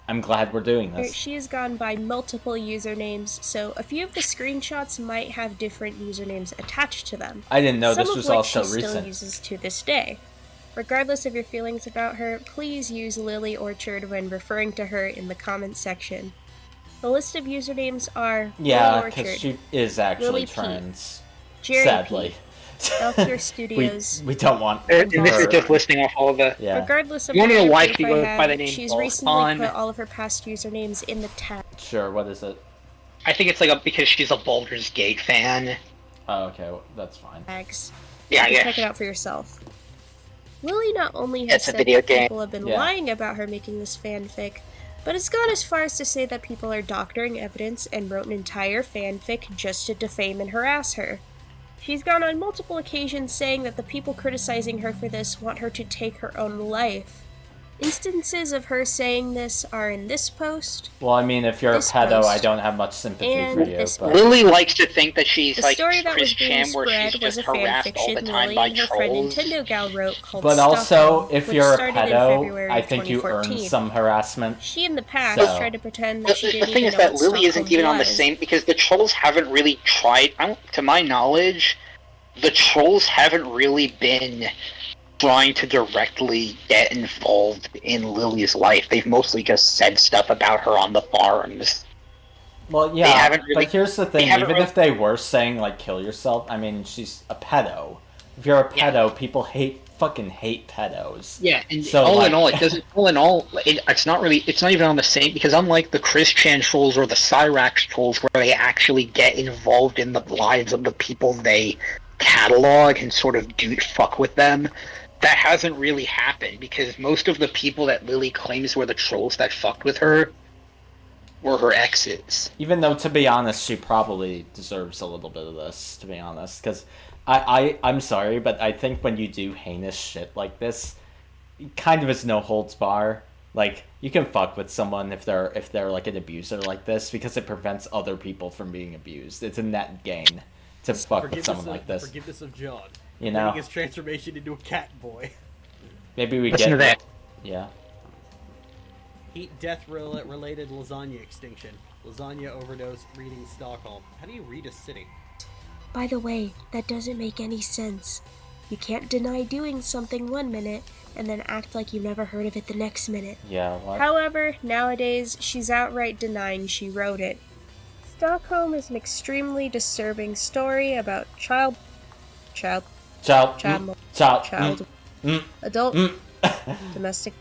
I'm glad we're doing this. She has gone by multiple usernames, so a few of the screenshots might have different usernames attached to them. I didn't know some this of was which also she still recent. uses to this day. Regardless of your feelings about her, please use Lily Orchard when referring to her in the comments section. The list of usernames are Yeah, Lily because Orchard, she is actually Lily P, trans. Jerry Sadly. P, Elkier Studios. we don't want And this is her. just listing off all the... Yeah. Regardless of You wanna know what why proof she I goes have, by the name she's Balls recently on? put all of her past usernames in the tag. Sure, what is it? I think it's like because she's a Baldur's Gate fan. Oh, okay, well, that's fine. Tags. Yeah, You can yeah. check it out for yourself. Lily not only has It's a said video that game. people have been Yeah. lying about her making this fanfic, but has gone as far as to say that people are doctoring evidence and wrote an entire fanfic just to defame and harass her. She's gone on multiple occasions saying that the people criticizing her for this want her to take her own life. Instances of her saying this are in this post. Well, I mean, if you're a This pedo, I post. don't have much sympathy And for you. this But... Lily likes to think that she's The like story that Chris was being Chan, where spread she's was just a harassed all fanfiction the time Lily by and her friend trolls. Nintendo Gal wrote called But also, Stockholm, if which you're a started in pedo, February I of think you earn 2014. some harassment. She in the past So- tried to pretend that she The didn't thing even is know that what Lily isn't Stockholm even on the was. same, because the trolls haven't really tried, to my knowledge, the trolls haven't really been trying to directly get involved in Lily's life. They've mostly just said stuff about her on the forums. Well, They yeah, haven't really- but here's the they thing, haven't even really- if they were saying, like, kill yourself, I mean, she's a pedo. If you're a pedo, people fucking hate pedos. Yeah, and So, all like- in all, it doesn't. All in all, it's not really. It's not even on the same, because unlike the Chris Chan trolls or the Cyrax trolls, where they actually get involved in the lives of the people they catalog and sort of fuck with them, that hasn't really happened, because most of the people that Lily claims were the trolls that fucked with her were her exes. Even though, to be honest, she probably deserves a little bit of this, to be honest, because I'm sorry, but I think when you do heinous shit like this, it kind of is no holds bar. Like, you can fuck with someone if they're like an abuser like this, because it prevents other people from being abused. It's a net gain to fuck with someone like this. Forgiveness of John. You know? Getting his transformation into a cat boy. Maybe we Listen get to that. Yeah. Heat death related lasagna extinction. Lasagna overdose reading Stockholm. How do you read a city? By the way, that doesn't make any sense. You can't deny doing something one minute and then act like you never heard of it the next minute. Yeah, what? However, nowadays, she's outright denying she wrote it. Stockholm is an extremely disturbing story about adult, domestic,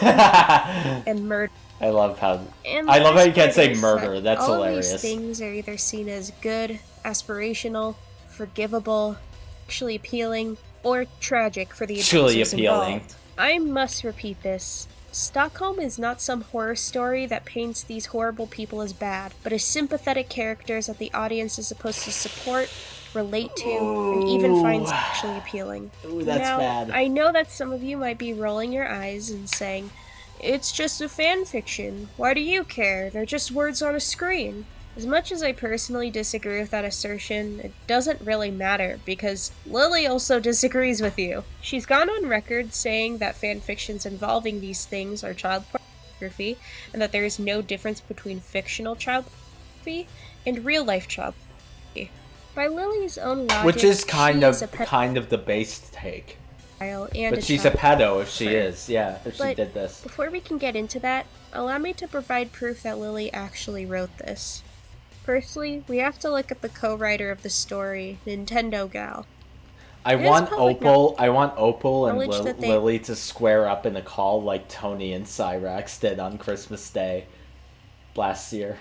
and murder. I love how And I love how you can't worst say part is murder. that That's all hilarious. Of these things are either seen as good, aspirational, forgivable, actually appealing, or tragic for the Truly abusers appealing. involved. I must repeat this. Stockholm is not some horror story that paints these horrible people as bad, but as sympathetic characters that the audience is supposed to support, relate to, and even find sexually appealing. Ooh, that's now, bad. I know that some of you might be rolling your eyes and saying, "It's just a fan fiction. Why do you care? They're just words on a screen." As much as I personally disagree with that assertion, it doesn't really matter, because Lily also disagrees with you. She's gone on record saying that fanfictions involving these things are child pornography, and that there is no difference between fictional child pornography and real-life child pornography. By Lily's own logic, Which is kind of the base take. But she's a pedo if she is, yeah, if she did this. Before we can get into that, allow me to provide proof that Lily actually wrote this. Firstly, we have to look at the co-writer of the story, Nintendo Gal. I want Opal and knowledge that Lily to square up in a call like Tony and Cyrax did on Christmas Day last year.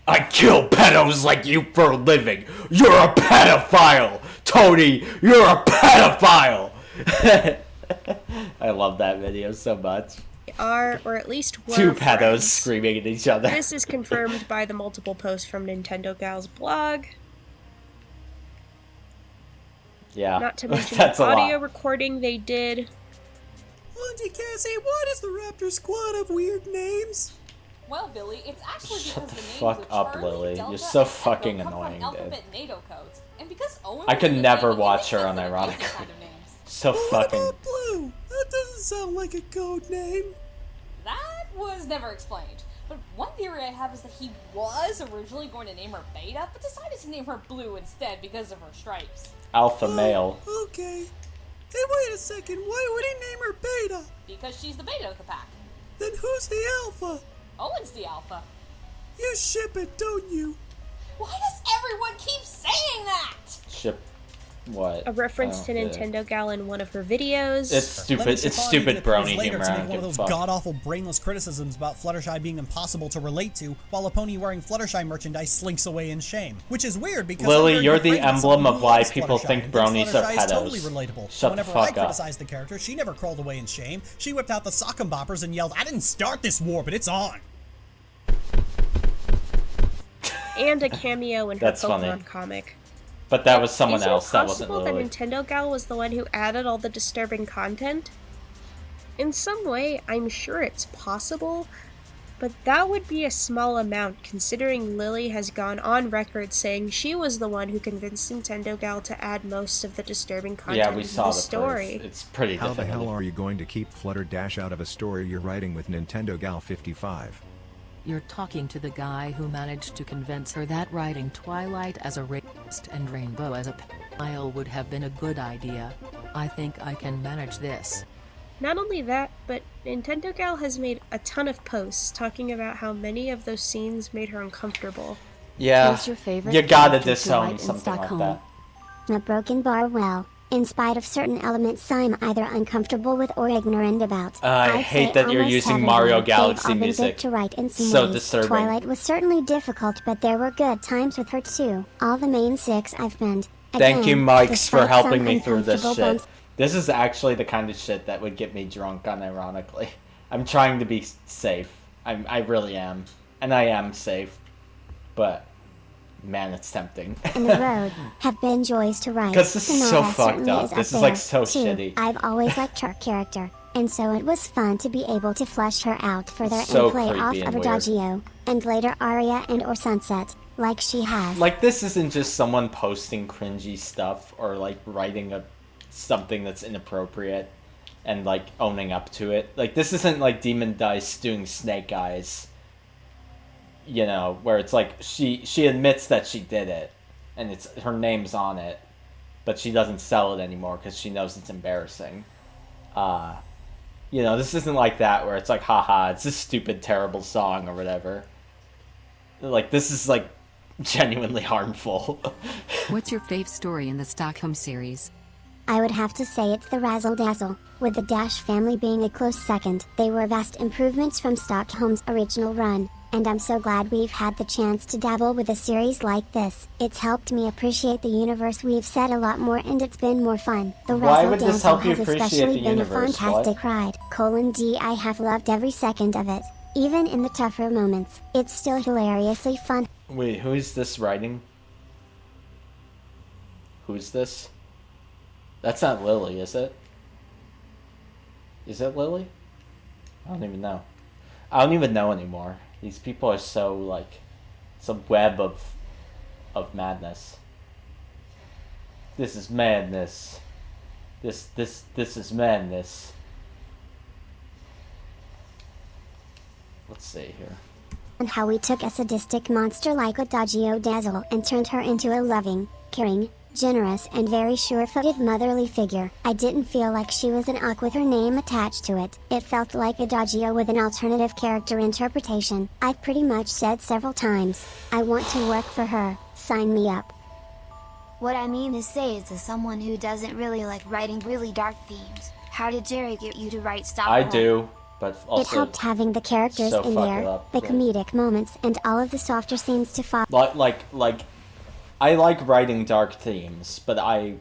I kill pedos like you for a living. You're a pedophile, Tony. You're a pedophile. I love that video so much. Are, or at least were, two pedos friends. screaming at each other. This is confirmed by the multiple posts from Nintendo Gal's blog. Yeah, Not to mention that's the a audio lot. recording they did. Auntie Cassie, what is the Raptor squad of weird names? Well, Billy, it's actually Shut because the the names fuck of up, Charlie, Lily. Delta, You're so and fucking Echo come annoying, from dude. alphabet NATO codes. And because Owen I was could in the never name, it watch makes her sense on that they're Ironically. those kind of names. So fucking. Blue. That doesn't sound like a code name. That was never explained. But one theory I have is that he was originally going to name her Beta, but decided to name her Blue instead because of her stripes. Alpha male. Okay. Hey, wait a second. Why would he name her Beta? Because she's the Beta of the pack. Then who's the Alpha? Owen's the Alpha. You ship it, don't you? Why does everyone keep saying that? Ship. What? A reference to I don't get it. Nintendo Gal in one of her videos. It's stupid. It's stupid brony humor. To I make don't one of give a those fuck. god-awful brainless criticisms about Fluttershy being impossible to relate to, while a pony wearing Fluttershy merchandise slinks away in shame. Which is weird because Lily, I'm very you're the afraid that emblem someone of who why loves people Fluttershy think and thinks bronies are Fluttershy is pedos. totally relatable. Shut Whenever the fuck I up. criticized the character, she never crawled away in shame. She whipped out the sock 'em boppers and yelled, "I didn't start this war, but it's on!" And a cameo in her That's Pokemon funny. comic. But that was someone Is it else. That wasn't possible that Lily. Nintendo Gal was the one who added all the disturbing content? In some way, I'm sure it's possible, but that would be a small amount considering Lily has gone on record saying she was the one who convinced Nintendo Gal to add most of the disturbing content Yeah, we into saw the the story. proof. It's pretty How the definitive. hell are you going to keep Flutter Dash out of a story you're writing with Nintendo Gal 55? You're talking to the guy who managed to convince her that writing Twilight as a rapist and Rainbow as a pedophile would have been a good idea. I think I can manage this. Not only that, but Nintendo Gal has made a ton of posts talking about how many of those scenes made her uncomfortable. Yeah, Who's your favorite you gotta character to disown write in something like Stockholm? that. A broken bar. Well, in spite of certain elements I'm either uncomfortable with or ignorant about. I I'd hate say that you're almost using everyone. Mario They've Galaxy all been music. good to write in some So ways. disturbing. Twilight was certainly difficult, but there were good times with her too. All the main six I've been. Thank you, Again, Mikes, for despite helping some me through this uncomfortable shit. bumps. This is actually the kind of shit that would get me drunk, unironically. I'm trying to be safe. I really am. And I am safe. But, man, it's tempting. And the road have been joys to write. 'Cause this is so Sonata fucked certainly up. is This up is, like, there, so too. shitty. I've always liked her character, and so it was fun to be able to flesh her out further So and play off creepy of and weird. Adagio, and later Aria and or Sunset, like she has. Like, this isn't just someone posting cringy stuff or, like, writing something that's inappropriate and, like, owning up to it. Like, this isn't, like, Demon Dice doing Snake Eyes, you know, where it's like she admits that she did it and it's her name's on it, but she doesn't sell it anymore because she knows it's embarrassing. This isn't like that where it's like, haha, it's a stupid, terrible song or whatever. Like, this is, like, genuinely harmful. What's your fave story in the Stockholm series? I would have to say it's the Razzle Dazzle, with the Dash family being a close second. They were vast improvements from Stockholm's original run, and I'm so glad we've had the chance to dabble with a series like this. It's helped me appreciate the universe we've set a lot more, and it's been more fun. The Why Razzle would this Dazzle help you has appreciate especially the been universe? a fantastic ride. D, I have loved every second of it. Even in the tougher moments, it's still hilariously fun. Wait, who is this writing? Who's this? That's not Lily, is it? Is it Lily? I don't even know. I don't even know anymore. These people are so, like, it's a web of madness. This is madness. This is madness. Let's see here. And how we took a sadistic monster like Adagio Dazzle and turned her into a loving, caring, generous and very sure-footed motherly figure. I didn't feel like she was an awk with her name attached to it. It felt like Adagio with an alternative character interpretation. I've pretty much said several times, I want to work for her, sign me up. What I mean to say is, as someone who doesn't really like writing really dark themes, how did Jerry get you to write Stockholm? I do, but also it helped having the characters so in there, the comedic moments and all of the softer scenes to follow. Like I like writing dark themes, but I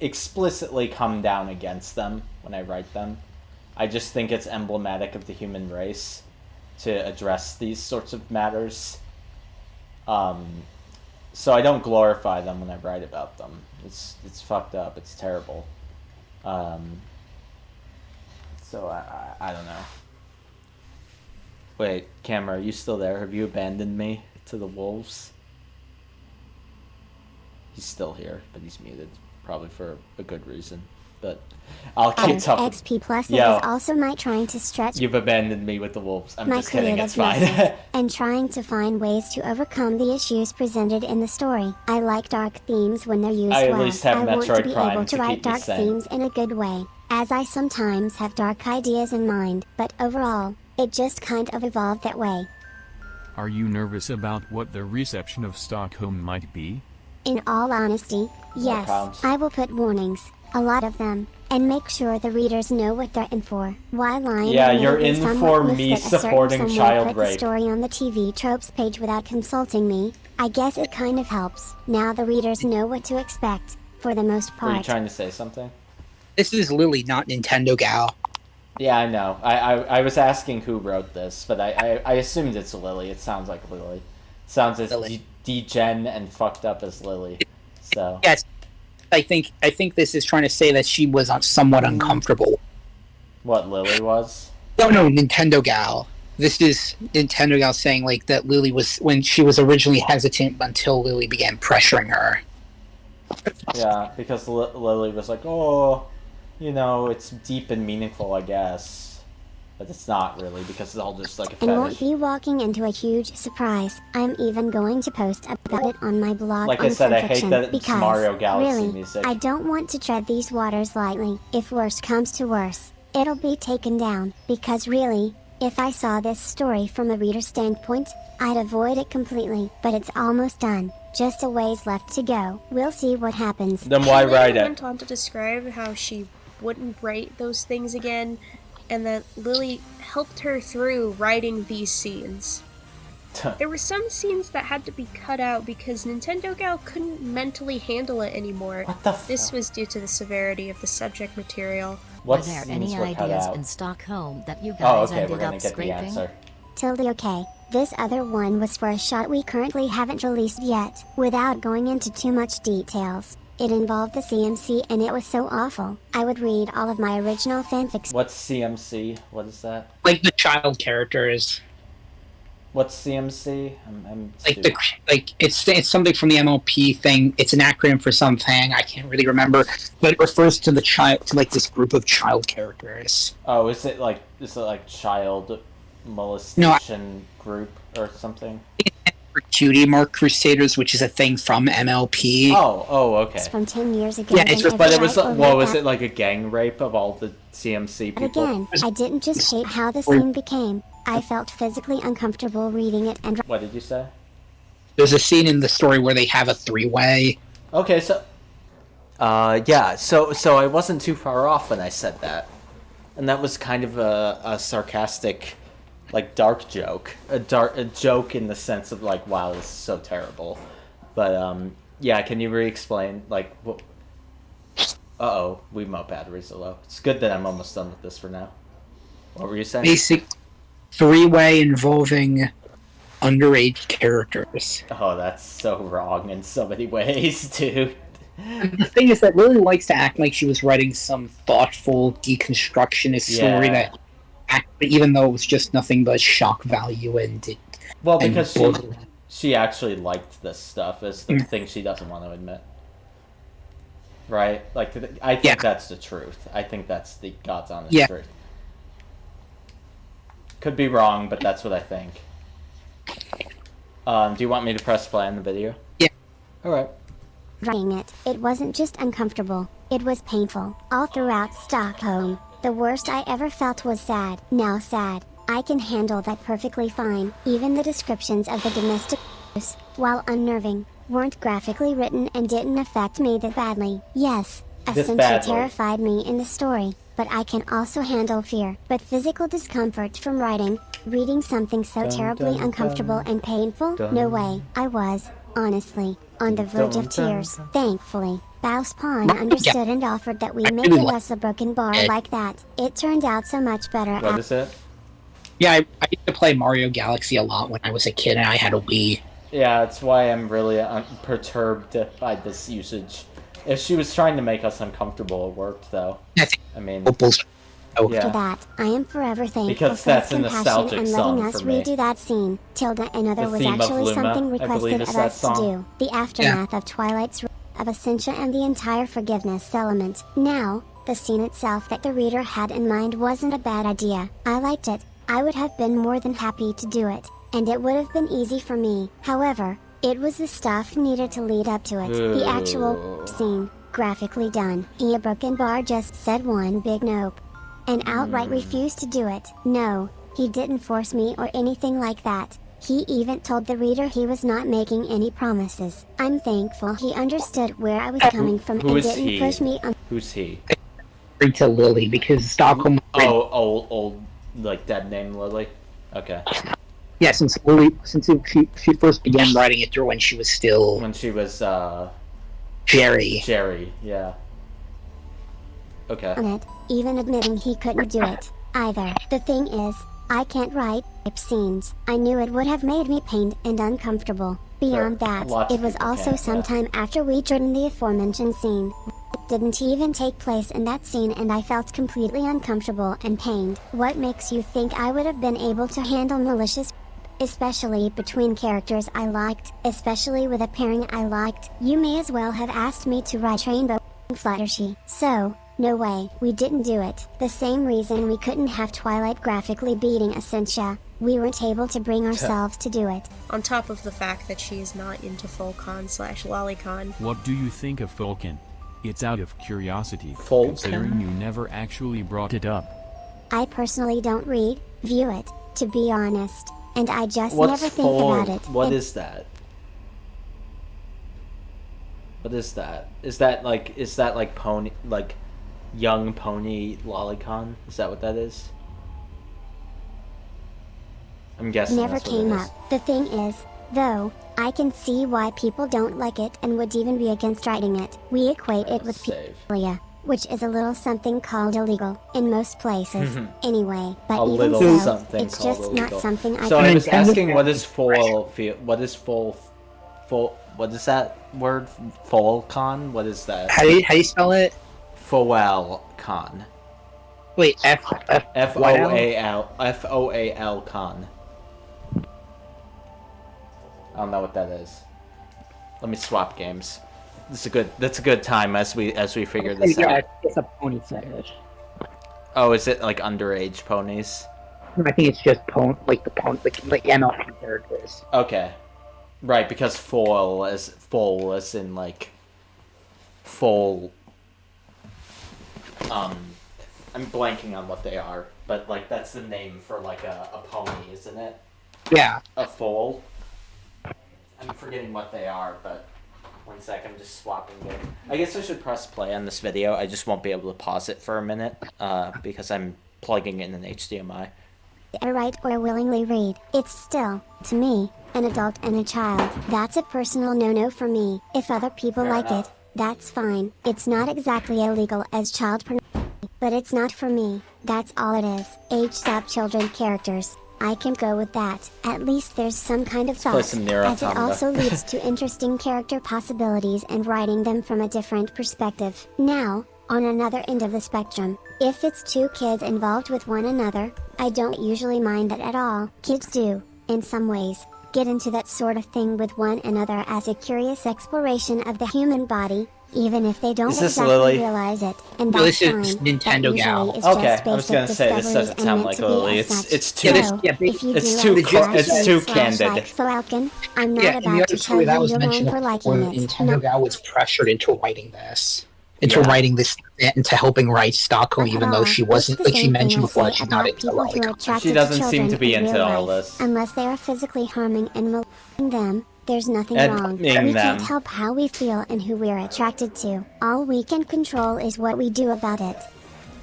explicitly come down against them when I write them. I just think it's emblematic of the human race to address these sorts of matters. So I don't glorify them when I write about them. It's fucked up. It's terrible. So I don't know. Wait, camera, are you still there? Have you abandoned me to the wolves? He's still here, but he's muted. Probably for a good reason. But I'll keep talking. XP Plus is also my trying to stretch. You've abandoned me with the wolves. I'm my just kidding, it's fine. And trying to find ways to overcome the issues presented in the story. I like dark themes when they're used I well. at least have I want to Metroid be Prime able to to write keep me dark sane. themes in a good way, as I sometimes have dark ideas in mind, but overall, it just kind of evolved that way. Are you nervous about what the reception of Stockholm might be? In all honesty, yes, counts. I will put warnings, a lot of them, and make sure the readers know what they're in for. While lying, Yeah, I may you're be in somewhat for miffed me that a certain supporting someone child put rape. the story on the TV tropes page without consulting me. I guess it kind of helps. Now the readers know what to expect, for the most Were you part. trying to say something? This is Lily, not Nintendo Gal. Yeah, I know. I was asking who wrote this, but I assumed it's Lily. It sounds like Lily. It sounds as degen and fucked up as Lily. So Yes, I think this is trying to say that she was somewhat uncomfortable. What, Lily was? No, Nintendo Gal. This is Nintendo Gal saying like that Lily was, when she was originally hesitant until Lily began pressuring her. Yeah, because Lily was like, oh, it's deep and meaningful, I guess. But it's not really, because it's all just like a And won't fetish. be walking into a huge surprise. I'm even going to post about it on my blog Like on I said, I hate fanfiction, that it's because, Mario Galaxy really, music. I don't want to tread these waters lightly. If worse comes to worse, it'll be taken down. Because really, if I saw this story from a reader's standpoint, I'd avoid it completely. But it's almost done. Just a ways left to go. We'll see what happens. Then why She write later it? went on to describe how she wouldn't write those things again, and that Lily helped her through writing these scenes. There were some scenes that had to be cut out because Nintendo Gal couldn't mentally handle it anymore. This was due to the severity of the subject material. Were there any ideas in Stockholm that you Oh, guys okay, we're ended gonna up get the scraping? answer. Tilde okay. This other one was for a shot we currently haven't released yet. Without going into too much details, it involved the CMC and it was so awful. I would read all of my original fanfics. What's CMC? What is that? Like the child characters. What's CMC? I'm Like it's something from the MLP thing. It's an acronym for something. I can't really remember, but it refers to the child, to like this group of child characters. Oh, is it like child molestation group or something? Cutie Mark Crusaders, which is a thing from MLP. Oh, okay. It's from 10 years ago. Yeah, it's just, but it was was it like a gang rape of all the CMC people? But again, I didn't just hate how the scene became. I felt physically uncomfortable reading it and... What did you say? There's a scene in the story where they have a three-way. Okay, so... yeah, so I wasn't too far off when I said that. And that was kind of a sarcastic, like, dark joke. A joke in the sense of, like, wow, this is so terrible. But, yeah, can you re-explain, like, what... Uh-oh, Wiimote batteries are low. It's good that I'm almost done with this for now. What were you saying? Basic three-way involving underage characters. Oh, that's so wrong in so many ways, dude. The thing is that Lily likes to act like she was writing some thoughtful deconstructionist story that, even though it was just nothing but shock value and well, because she actually liked this stuff is the thing she doesn't want to admit. Right? Like, I think that's the truth. I think that's the God's honest truth. Could be wrong, but that's what I think. Do you want me to press play on the video? Yeah. Alright. Writing it, it wasn't just uncomfortable, it was painful. All throughout Stockholm, the worst I ever felt was sad. Now sad. I can handle that perfectly fine. Even the descriptions of the domestic abuse, while unnerving, weren't graphically written and didn't affect me that badly. Yes, Accenture terrified me in the story, but I can also handle fear. But physical discomfort from reading something so terribly uncomfortable and painful? No way. I was, honestly, on the verge of tears. Thankfully, Baus Pawn understood and offered that we make it less a broken bar like that. It turned out so much better. What is it? Yeah, I used to play Mario Galaxy a lot when I was a kid and I had a Wii. Yeah, that's why I'm really perturbed by this usage. If she was trying to make us uncomfortable, it worked, though. I mean... After that, I am forever thankful for his compassion and letting us redo that scene. Tilda another was actually something requested of us to do. The aftermath of Twilight's of Accenture and the entire forgiveness element. Now, the scene itself that the reader had in mind wasn't a bad idea. I liked it. I would have been more than happy to do it, and it would have been easy for me. However, it was the stuff needed to lead up to it. The actual scene, graphically done. A broken bar just said one big nope. And outright refused to do it. No, he didn't force me or anything like that. He even told the reader he was not making any promises. I'm thankful he understood where I was coming from and didn't push me on. Who's he? To Lily, because Stockholm... old, like dead name Lily? Okay. Yeah, since she first began writing it through when she was still... When she was, Jerry. Jerry, yeah. Okay. On it, even admitting he couldn't do it, either. The thing is, I can't write rape scenes. I knew it would have made me pained and uncomfortable. Beyond that, it was also sometime after we'd written the aforementioned scene. Didn't even take place in that scene and I felt completely uncomfortable and pained. What makes you think I would have been able to handle malicious especially between characters I liked, especially with a pairing I liked? You may as well have asked me to write Rainbow Fluttershy. So, no way, we didn't do it. The same reason we couldn't have Twilight graphically beating Accenture. We weren't able to bring ourselves to do it. On top of the fact that she is not into Fulcon/Lolicon. What do you think of Fulcon? It's out of curiosity, Fulcon? considering you never actually brought it up. I personally don't view it, to be honest, and I just never think about it. What is that? What is that? Is that like pony, like young pony lolicon? Is that what that is? I'm guessing never that's what came it is. up. The thing is, though, I can see why people don't like it and would even be against writing it. We equate it with pedophilia, which is a little something called illegal in most places. Anyway, but a even little so, something it's just illegal. not something I So can I was asking, what is what is that word? Fulcon? What is that? How do you spell it? Foal-con. Wait, F-O-A-L con. I don't know what that is. Let me swap games. That's a good time as we figure this out. It's a pony fetish. Oh, is it like underage ponies? I think it's just like MLP characters. Okay. Right, because full is in like full. I'm blanking on what they are, but like that's the name for like a pony, isn't it? Yeah. A foal. I'm forgetting what they are, but 1 sec, I'm just swapping it. I guess I should press play on this video. I just won't be able to pause it for a minute, because I'm plugging in an HDMI. I write or willingly read. It's still, to me, an adult and a child. That's a personal no-no for me. If other people Fair like enough. it, that's fine. It's not exactly illegal as child pornography, but it's not for me. That's all it is. Age-stop children characters. I can go with that. At least there's some kind of play thought, some Nier as it Automata. also leads to interesting character possibilities and writing them from a different perspective. Now, on another end of the spectrum, if it's two kids involved with one another, I don't usually mind that at all. Kids do, in some ways, get into that sort of thing with one another as a curious exploration of the human body, even if they don't Is this exactly Lily? realize it, and No, that's this fine. is That Nintendo Gal. usually is Okay, just I was basic gonna say this doesn't discoveries sound and like meant to be Lily. as such. It's Yeah, too this- yeah, If you it's do too like co- slash it's too slash candid. like Falcon, I'm not Yeah, and the about other to tell story you that was you're wrong mentioned for liking when it. Nintendo Gal was pressured into writing this. Into Yeah. writing this, into helping write Stockholm, Not even at though all. she It's wasn't, the like she same thing mentioned I before, say that she's not about into people who are lolicon. attracted She doesn't to seem children to be in into real all life. this. Unless they are physically harming and molesting them, there's nothing And wrong. being We them. can't help how we feel and who we're attracted to. All we can control is what we do about it.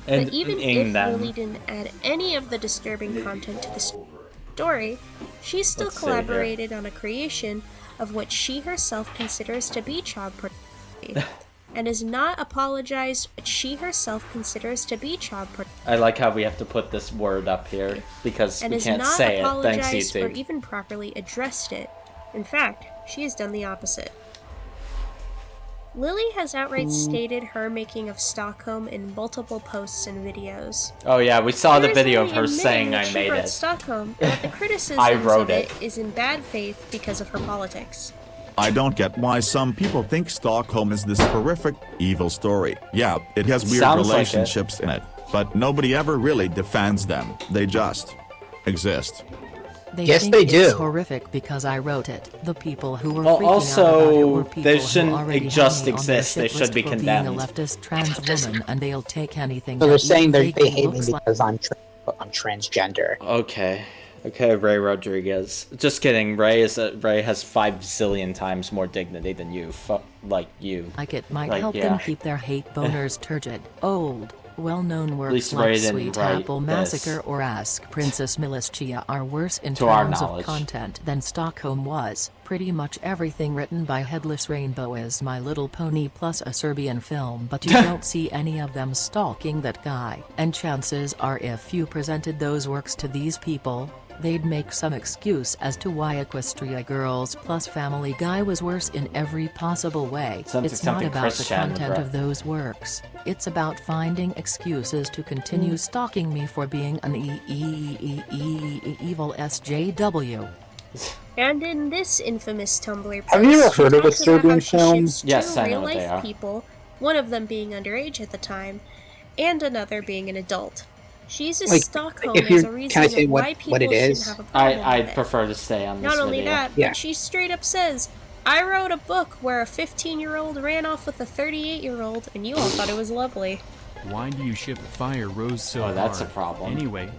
And But even being if them. Lily didn't add any of the disturbing content to the story, she still Let's see here. collaborated on a creation of what she herself considers to be child pornography, and has not apologized what she herself considers to be child pornography, I like how we have to put this word up here because and we has can't not say it. Thanks, apologized or YouTube. even properly addressed it. In fact, she has done the opposite. Lily has outright stated her making of Stockholm in multiple posts and videos. Oh yeah, we saw the Here is video of Lily her admitting saying that I she made wrote it. Stockholm, and that the criticism I wrote of it it. is in bad faith because of her politics. I don't get why some people think Stockholm is this horrific, evil story. Yeah, it has weird Sounds like it. relationships in it, but nobody ever really defends them. They just exist. They Yes, think they it's do. horrific because I wrote it. The people who were Well, freaking out about it also, were people they who shouldn't already just had me on their exist. They shit should list be for condemned. being a leftist trans woman, and they'll take anything. So that they're saying even they hate me looks like. because I'm transgender. Okay. Okay, Ray Rodriguez. Just kidding. Ray has 5 zillion times more dignity than you. Like you. Like it might Like, help yeah. them keep their hate boners turgid, old, well-known works least like Ray didn't Sweet write Apple this. Massacre or Ask Princess Militia are worse in To our terms of knowledge. content than Stockholm was. Pretty much everything written by Headless Rainbow is My Little Pony plus a Serbian film, but you don't see any of them stalking that guy. And chances are if you presented those works to these people, they'd make some excuse as to why Equestria Girls plus Family Guy was worse in every possible way. Sounds like It's not something about Chris the Chan content would of those works. It's about finding excuses to continue stalking me for being an evil SJW. And in this infamous Tumblr post, Have you ever she heard of a talks about how Serbian she film? ships Yes, two I know what they real-life are. people, one of them being underage at the time, and another being an adult. She uses Like, Stockholm if as you're- a reason can I say of why what people it is? shouldn't have a problem with I'd it. prefer to stay on this Not only video. that, Yeah. but she straight up says, I wrote a book where a 15-year-old ran off with a 38-year-old, and you all thought it was lovely. Why do you ship Fire Rose so Oh, that's a hard? problem. Anyway,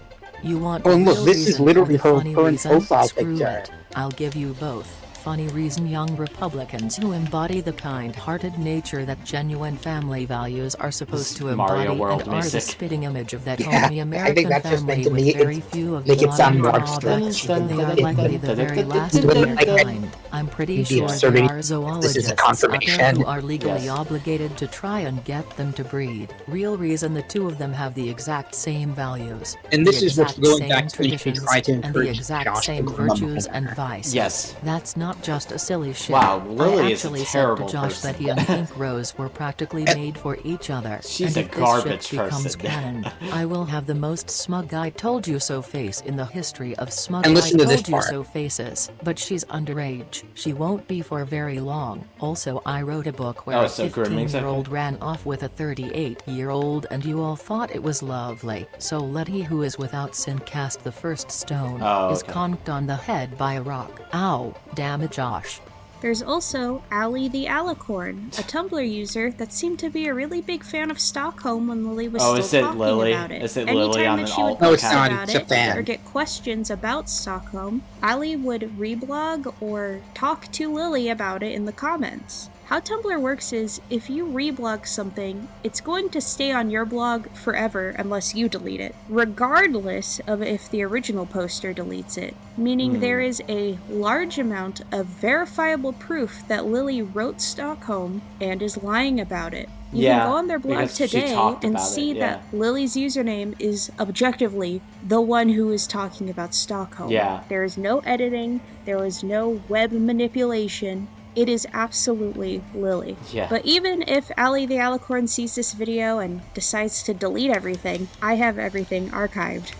You want Oh, the look, real this is reason literally or the her funny current reason? profile Screw picture. it. I'll give you both. Funny reason. Young Republicans who embody the kind-hearted nature that genuine family values are supposed to Mario embody World and are the music. spitting image of that Yeah, homely I American think that's just family meant to with make very it, few of make the it sound more blood and abstract. raw that they are likely the very last Do of it their like that. kind. I'm pretty The sure absurdity. there are This is zoologists a out there confirmation. who are legally Yes. obligated to try and get them to breed. Real reason the two of them have the exact same values. And this the is what's exact going same back to when she traditions, tried to and the encourage exact Josh to same become a virtues mother. and vices. Yes. That's not just a silly shit. Wow, Lily I is a actually terrible said to Josh person. that he and Pink Rose were practically made for each other. She's and a if this garbage shit becomes person. canon, I will have the most smug I told you so face in the history of smug And I listen to this told you part. so faces. But she's underage. bitch. She won't be for very long. Also, I wrote a book where Oh, a so grooming's 15-year-old ran off with a 38-year-old and you all thought it was lovely. So let he who is without sin cast the first stone. Is conked on the head by a rock. Ow, damn it, Josh. There's also Ali the Alicorn, a Tumblr user that seemed to be a really big fan of Stockholm when Lily was still talking about it. Is it Anytime Lily on that an she would alt post account? about it or get questions about Stockholm, Ali would reblog or talk to Lily about it in the comments. How Tumblr works is, if you reblog something, it's going to stay on your blog forever unless you delete it, regardless of if the original poster deletes it. Meaning there is a large amount of verifiable proof that Lily wrote Stockholm and is lying about it. You can go on their blog today and see that Lily's username is objectively the one who is talking about Stockholm. There is no editing, there is no web manipulation. It is absolutely Lily. But even if Ali the Alicorn sees this video and decides to delete everything, I have everything archived.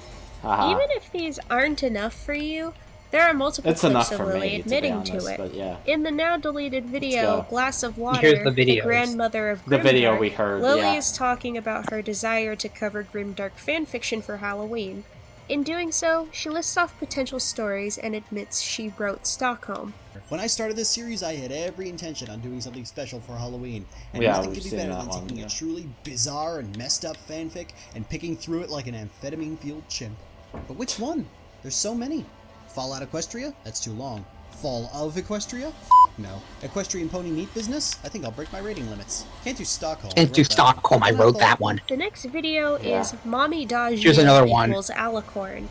Uh-huh. Even if these aren't enough for you, there are multiple clips of Lily admitting to it. In the now deleted video, Glass of Water, the grandmother of Grimdark, the video we heard, Lily is talking about her desire to cover Grimdark fanfiction for Halloween. In doing so, she lists off potential stories and admits she wrote Stockholm. When I started this series, I had every intention on doing something special for Halloween, and nothing could be better than taking a truly bizarre and messed up fanfic and picking through it like an amphetamine-fueled chimp. But which one? There's so many. Fallout Equestria? That's too long. Fall of Equestria? No. Equestrian Pony Meat Business? I think I'll break my rating limits. Can't do Stockholm. Can't do Stockholm, I wrote that one. The next video is Mommy Adagio Here's another one. equals Alicorn.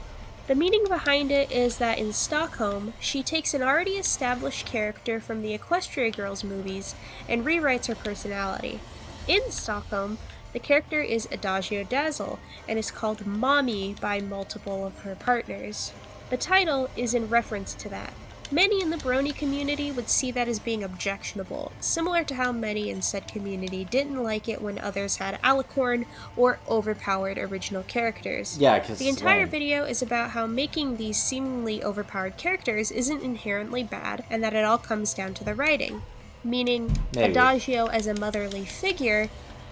The meaning behind it is that in Stockholm, she takes an already established character from the Equestria Girls movies and rewrites her personality. In Stockholm, the character is Adagio Dazzle and is called Mommy by multiple of her partners. The title is in reference to that. Many in the Brony community would see that as being objectionable, similar to how many in said community didn't like it when others had alicorn or overpowered original characters. The entire video is about how making these seemingly overpowered characters isn't inherently bad, and that it all comes down to the writing. Meaning, Adagio as a motherly figure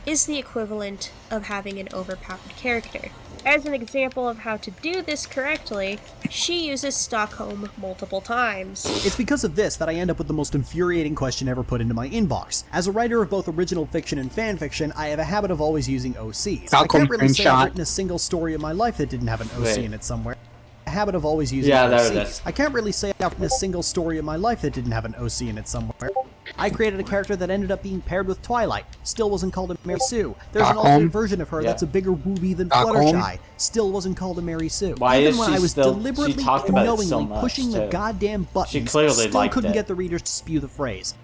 is the equivalent of having an overpowered character. As an example of how to do this correctly, she uses Stockholm multiple times. It's because of this that I end up with the most infuriating question ever put into my inbox. As a writer of both original fiction and fan fiction, I have a habit of always using OCs. I can't really say I've written a single story in my life that didn't have an OC in it somewhere. A habit of always using OCs. I can't really say I've written a single story in my life that didn't have an OC in it somewhere. I created a character that ended up being paired with Twilight. Still wasn't called a Mary Sue. There's an alternate version of her that's a bigger booby than Fluttershy. Still wasn't called a Mary Sue. Even when I was deliberately and knowingly pushing the goddamn buttons, still couldn't get the readers to spew the phrase.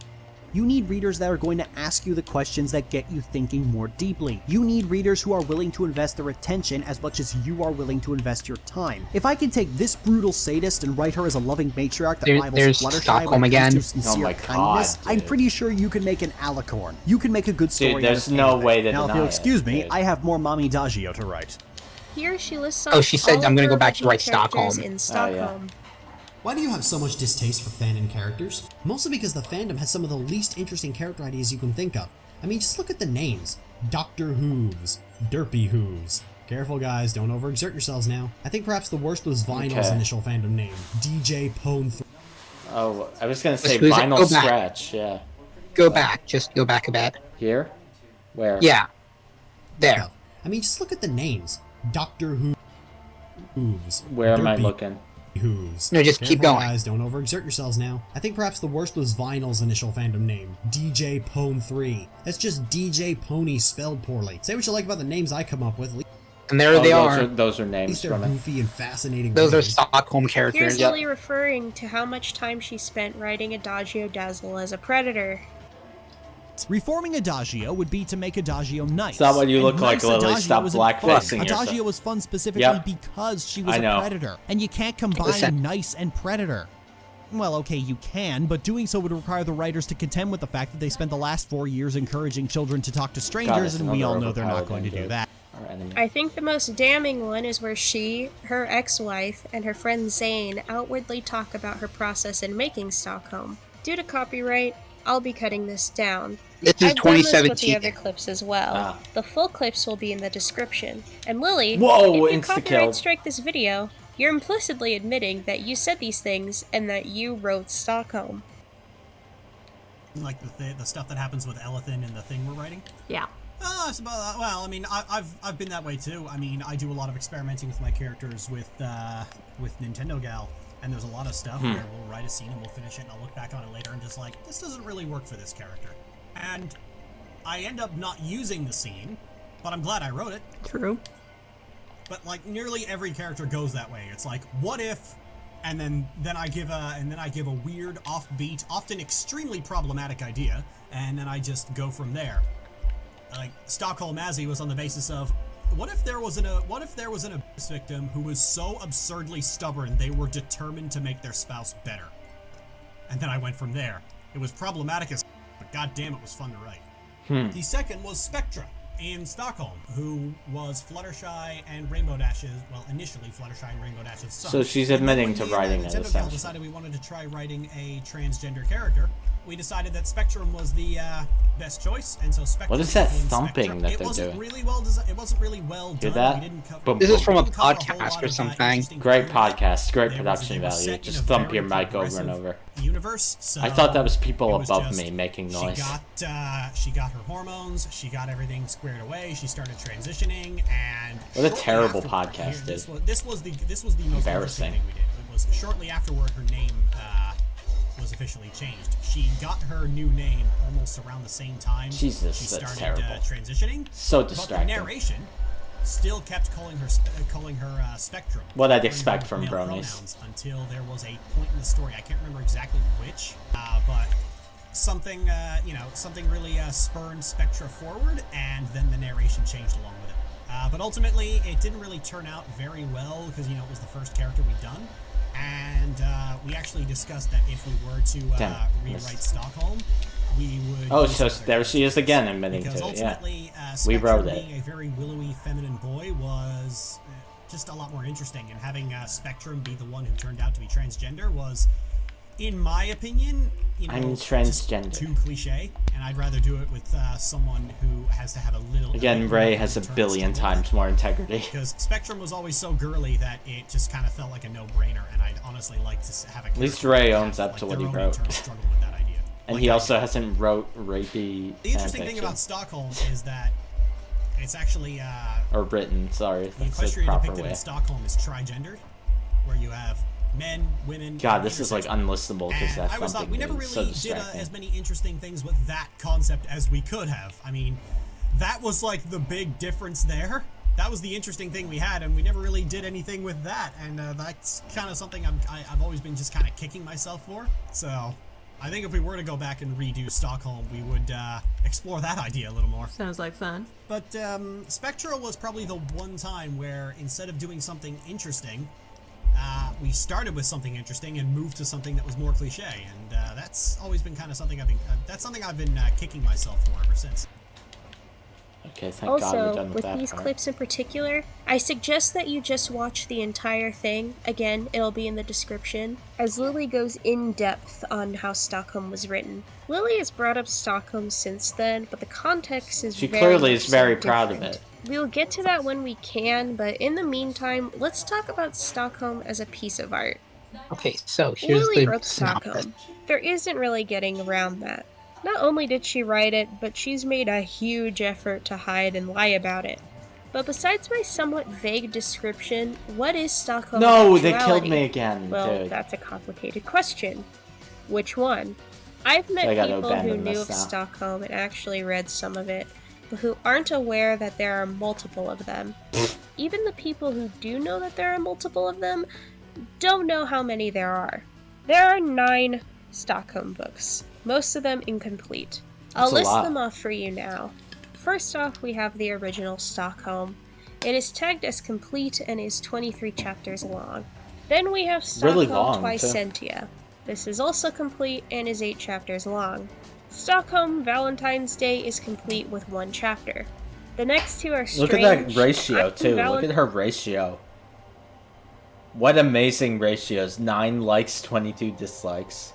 You need readers that are going to ask you the questions that get you thinking more deeply. You need readers who are willing to invest their attention as much as you are willing to invest your time. If I can take this brutal sadist and write her as a loving matriarch that rivals Fluttershy when it comes to sincere kindness, I'm pretty sure you can make an alicorn. You can make a good story. Dude, there's no way to now, deny if you'll excuse me, dude. I have more Mommy Adagio to write. Here she lists off she said I'm going to go back to write Stockholm. In Stockholm. Why do you have so much distaste for fanon characters? Mostly because the fandom has some of the least interesting character ideas you can think of. I mean, just look at the names. Dr. Hooves, Derpy Hooves. Careful guys, don't overexert yourselves now. I think perhaps the worst was Vinyl's initial fandom name, DJ Pone 3. Oh, I was gonna say Vinyl Scratch, Go back, just go back a bit. Here? Where? Yeah. There. I mean, just look at the names. Dr. Hooves. Where am I looking? Who's. No, just keep going. Guys, don't overexert yourselves now. I think perhaps the worst was Vinyl's initial fandom name, DJ Pone 3. That's just DJ Pony spelled poorly. Say what you like about the names I come up with. And there they are. Those are names from it. Goofy and fascinating. Those are Stockholm characters. Here's Lily referring to how much time she spent writing Adagio Dazzle as a predator. Reforming Adagio would be to make Adagio nice. It's not what you look like, Lily. Stop blackfacing yourself. Adagio was fun specifically because she was a predator. And you can't combine nice and predator. Well, okay, you can, but doing so would require the writers to contend with the fact that they spent the last 4 years encouraging children to talk to strangers, and we all know they're not going to do that. Our enemy. I think the most damning one is where she, her ex-wife, and her friend Zane outwardly talk about her process in making Stockholm. Due to copyright, I'll be cutting this down. This is I've done this with 2017. the other clips as well. Ah. The full clips will be in the description. And Lily, Whoa, if you insta-kill. copyright strike this video, you're implicitly admitting that you said these things and that you wrote Stockholm. Like the stuff that happens with Elethin and the thing we're writing? Yeah. Well, I mean, I've been that way too. I mean, I do a lot of experimenting with my characters with Nintendo Gal, and there's a lot of stuff where we'll write a scene and we'll finish it, and I'll look back on it later and just like, this doesn't really work for this character. And I end up not using the scene, but I'm glad I wrote it. True. But like nearly every character goes that way. It's like, what if, and then I give a weird, offbeat, often extremely problematic idea, and then I just go from there. Like Stockholm Azzy was on the basis of, what if there was an abuse victim who was so absurdly stubborn they were determined to make their spouse better, and then I went from there. It was problematic as, but goddamn, it was fun to write. The second was Spectra in Stockholm, who was Fluttershy and Rainbow Dash's, well, initially Fluttershy and Rainbow Dash's son. So she's admitting to writing it, Nintendo Gal decided we wanted to try writing a transgender character. We decided that Spectrum was the best choice, and so Spectrum. What is that became thumping Spectra. that It they're wasn't doing? really well designed. It wasn't really well Hear done. that? We didn't cover, Boom, This is from a we didn't cover whole podcast lot or of, something. interesting Great content. podcast, great They production were value. set in Just a thump very your mic over and progressive over. Universe. So I thought that was people it was above just- me making noise. She got her hormones. She got everything squared away. She started transitioning, and What a shortly terrible afterward- podcast, This dude. was the most Embarrassing. thing we did. It was shortly afterward her name was officially changed. She got her new name almost around the same time. Jesus, she that's started terrible. Transitioning. So But distracting. the narration still kept calling her Spectrum. What I'd calling expect her from male bronies. pronouns until there was a point in the story. I can't remember exactly which, but something something really spurred Spectra forward, and then the narration changed along with it. But ultimately, it didn't really turn out very well because it was the first character we'd done. And we actually discussed that if we were to rewrite Stockholm, we would. Oh, so there she is again admitting to because it. Yeah, ultimately, we wrote Spectrum it. being a very willowy, feminine boy was just a lot more interesting, and having Spectrum be the one who turned out to be transgender was, in my opinion, I'm just transgender. too cliche, and I'd rather do it with someone who has to have a little. Again, Ray has a billion times more integrity. Because Spectrum was always so girly that it just kind of felt like a no-brainer, and I'd honestly like to have a. At least Ray owns up to what he wrote. And he also hasn't wrote rapey The interesting thing fanfiction. about Stockholm is that it's actually Or written, sorry. the That's the equestria proper depicted way. in Stockholm is trigendered, where you have men, women. God, and this is like intersex. unlistable because And that I always thought thumping we never is really so did distracting. as many interesting things with that concept as we could have. I mean, that was like the big difference there. That was the interesting thing we had, and we never really did anything with that. And that's kind of something I've always been just kind of kicking myself for. So I think if we were to go back and redo Stockholm, we would explore that idea a little more. Sounds like fun. But Spectra was probably the one time where instead of doing something interesting, we started with something interesting and moved to something that was more cliche, and that's always been kind of something I've been kicking myself for ever since. Okay, thank God we're Also, done with with that these part. clips in particular, I suggest that you just watch the entire thing. Again, it'll be in the description, as Lily goes in depth on how Stockholm was written. Lily has brought up Stockholm since then, but the context is She very clearly much is very so proud of different. it. We'll get to that when we can, but in the meantime, let's talk about Stockholm as a piece of art. Okay, so here's Lily the wrote synopsis. Stockholm. There isn't really getting around that. Not only did she write it, but she's made a huge effort to hide and lie about it. But besides my somewhat vague description, what is Stockholm? No, in they killed actuality? me again, Well, dude. that's a complicated question. Which one? I've met I gotta people who abandon knew this of now. Stockholm and actually read some of it, but who aren't aware that there are multiple of them. Even the people who do know that there are multiple of them don't know how many there are. There are 9 Stockholm books, most of them incomplete. I'll That's a list lot. them off for you now. First off, we have the original Stockholm. It is tagged as complete and is 23 chapters long. Then we have Really Stockholm long, too. Twicentia. This is also complete and is 8 chapters long. Stockholm Valentine's Day is complete with 1 chapter. The next two are strange. Look at that ratio, too. Look at her ratio. What amazing ratios. 9 likes, 22 dislikes.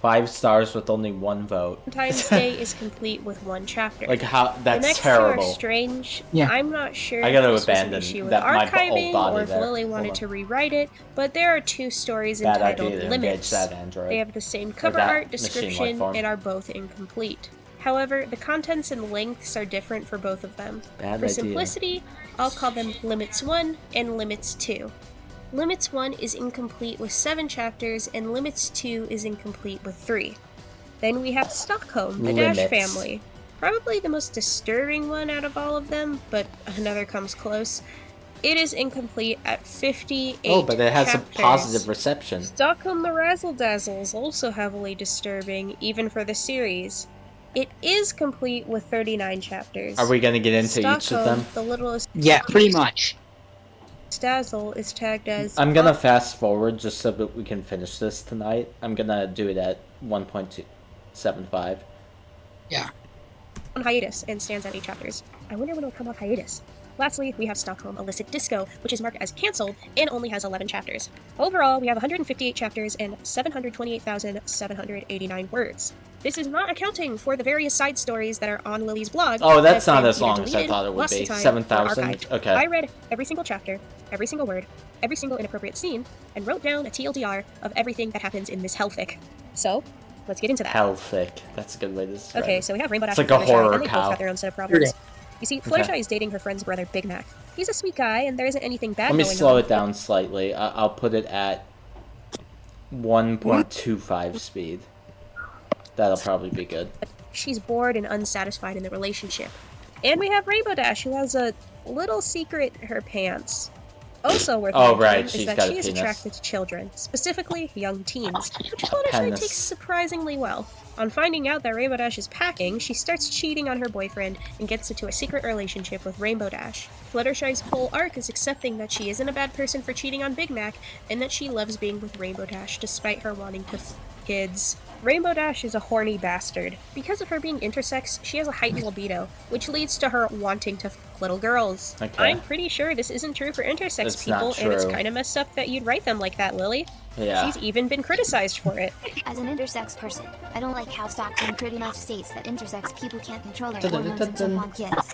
5 stars with only 1 vote. Valentine's Day is complete with 1 chapter. Like, how? That's the next terrible. Two are strange. Yeah. I'm not sure I gotta if this abandon was an issue with that, my archiving old body or if there. Lily wanted to rewrite it, but there are 2 stories Bad entitled idea to Limits. engage that android. They have the same cover that art, machine description, life form. and are both incomplete. However, the contents and lengths are different for both of them. Bad for idea. simplicity, I'll call them Limits 1 and Limits 2. Limits 1 is incomplete with 7 chapters, and Limits 2 is incomplete with 3. Then we have Stockholm, the Dash family. Probably the most disturbing one out of all of them, but another comes close. It is incomplete at 58 Oh, but it has chapters. a positive reception. Stockholm the Razzle Dazzle is also heavily disturbing, even for the series. It is complete with 39 chapters. Are we gonna get into each of Stockholm, them? the littlest Yeah, pretty much. Dazzle is tagged as... I'm gonna fast forward just so that we can finish this tonight. I'm gonna do it at 1.275. Yeah. On hiatus and stands at 8 chapters. I wonder when it'll come off hiatus. Lastly, we have Stockholm Illicit Disco, which is marked as cancelled and only has 11 chapters. Overall, we have 158 chapters and 728,789 words. This is not accounting for the various side stories that are on Lily's blog. Oh, that's that have not been as long either as I deleted, thought it would lost be. to time, or 7,000? archived. Okay. I read every single chapter, every single word, every single inappropriate scene, and wrote down a TLDR of everything that happens in this hellfic. So, let's get into that. Hellfic. That's a good way to describe Okay, it. so we have Rainbow Dash It's like and a Fluttershy, horror and they both cow. have their own set of problems. Okay. You see, Fluttershy is dating her friend's brother, Big Mac. He's a sweet guy, and there isn't anything bad Let me going slow on. it down slightly. I'll put it at 1.25 speed. That'll probably be good. She's bored and unsatisfied in the relationship. And we have Rainbow Dash, who has a little secret in her pants. Also worth mentioning is that she is attracted to children, specifically young teens, which Fluttershy takes surprisingly well. On finding out that Rainbow Dash is packing, she starts cheating on her boyfriend and gets into a secret relationship with Rainbow Dash. Fluttershy's whole arc is accepting that she isn't a bad person for cheating on Big Mac, and that she loves being with Rainbow Dash despite her wanting to f kids. Rainbow Dash is a horny bastard. Because of her being intersex, she has a heightened libido, which leads to her wanting to f little girls. Okay. I'm pretty sure this isn't true for intersex It's not people, and it's true. kind of messed up that you'd write them like that, Lily. Yeah. She's even been criticized for it. As an intersex person, I don't like how Stockholm pretty much states that intersex people can't control their hormones and jump on kids.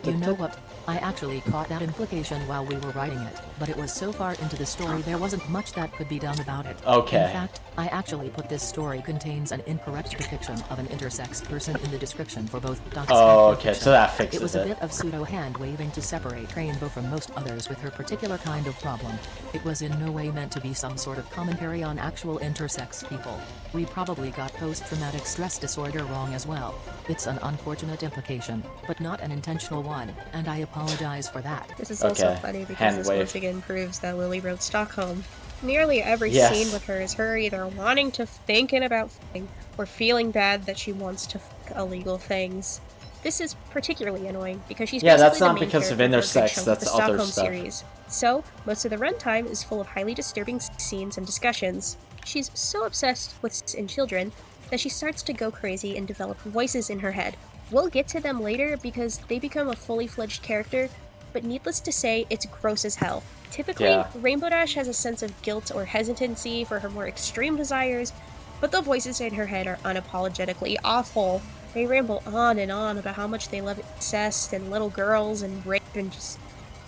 You know what? I actually caught that implication while we were writing it, but it was so far into the story there wasn't much that could be done about it. Okay. In fact, I actually put this story contains an incorrect depiction of an intersex person in the description for both docs Oh, and okay, fiction. so that fixes It was a it. bit of pseudo-hand-waving to separate Rainbow from most others with her particular kind of problem. It was in no way meant to be some sort of commentary on actual intersex people. We probably got post-traumatic stress disorder wrong as well. It's an unfortunate implication, but not an intentional one, and I apologize for that. This is also funny because this once again proves that Lily wrote Stockholm. Nearly every scene with her is her either wanting to thinking about f***ing or feeling bad that she wants to f*** illegal things. This is particularly annoying because she's Yeah, that's basically the not main because of character for a good intersex, chunk of that's the other Stockholm stuff. series. So, most of the runtime is full of highly disturbing scenes and discussions. She's so obsessed with sex and children that she starts to go crazy and develop voices in her head. We'll get to them later because they become a fully fledged character, but needless to say, it's gross as hell. Typically, Rainbow Dash has a sense of guilt or hesitancy for her more extreme desires, but the voices in her head are unapologetically awful. They ramble on and on about how much they love incest and little girls and rape and just...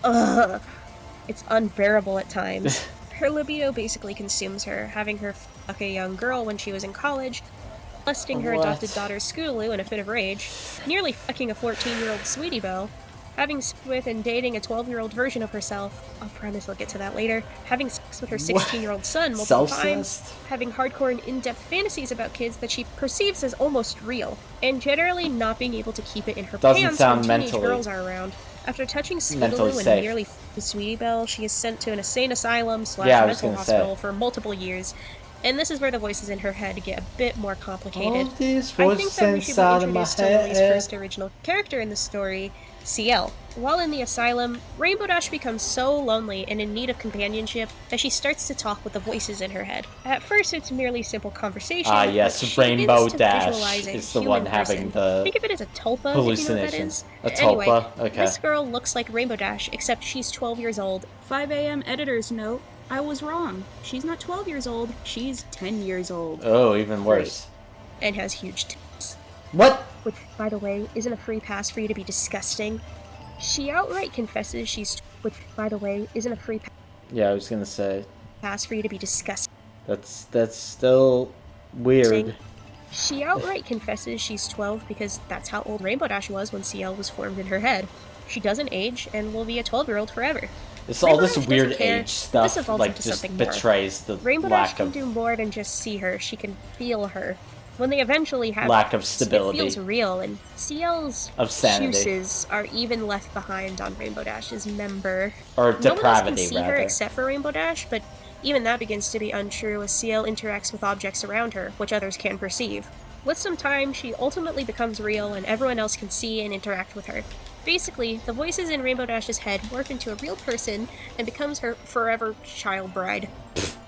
ugh. It's unbearable at times. Her libido basically consumes her, having her fuck a young girl when she was in college, molesting her adopted daughter Scootaloo in a fit of rage, nearly fucking a 14-year-old Sweetie Belle, having sex with and dating a 12-year-old version of herself, I'll promise we'll get to that later, having sex with her 16-year-old son multiple times, having hardcore and in-depth fantasies about kids that she perceives as almost real, and generally not being able to keep it in her pants when teenage girls are around. After touching Scootaloo and nearly f***ing Sweetie Belle, she is sent to an insane asylum / mental hospital for multiple years, And this is where the voices in her head get a bit more complicated. All these I think that we should be inside of my introduced to Lily's head. first original character in the story, CL. While in the asylum, Rainbow Dash becomes so lonely and in need of companionship that she starts to talk with the voices in her head. At first, it's merely simple conversation. Ah, yes, but she Rainbow begins to Dash visualize a is the human one having person. the Think of it as a tulpa, if you know what that hallucinations. is. A Anyway, tulpa? Okay. this girl looks like Rainbow Dash, except she's 12 years old. 5 a.m. editor's note. I was wrong. She's not 12 years old. She's 10 years old. Oh, even worse. And has huge tits. What? Which, by the way, isn't a free pass for you to be disgusting. She outright confesses she's... Which, by the way, isn't a free Yeah, I was gonna say. pass for you to be disgusting. That's still weird. She outright confesses she's 12 because that's how old Rainbow Dash was when CL was formed in her head. She doesn't age and will be a 12-year-old forever. It's all this Dash weird doesn't care. age stuff, This evolves like, into just something more. betrays the Rainbow Dash lack can of do more than just see her. She can feel her. When they eventually have lack of stability. it feels real, and CL's Of sanity. juices are even left behind on Rainbow Dash's member. Or No one else can depravity, see her rather. except for Rainbow Dash, but even that begins to be untrue as CL interacts with objects around her, which others can perceive. With some time, she ultimately becomes real, and everyone else can see and interact with her. Basically, the voices in Rainbow Dash's head morph into a real person and becomes her forever child bride.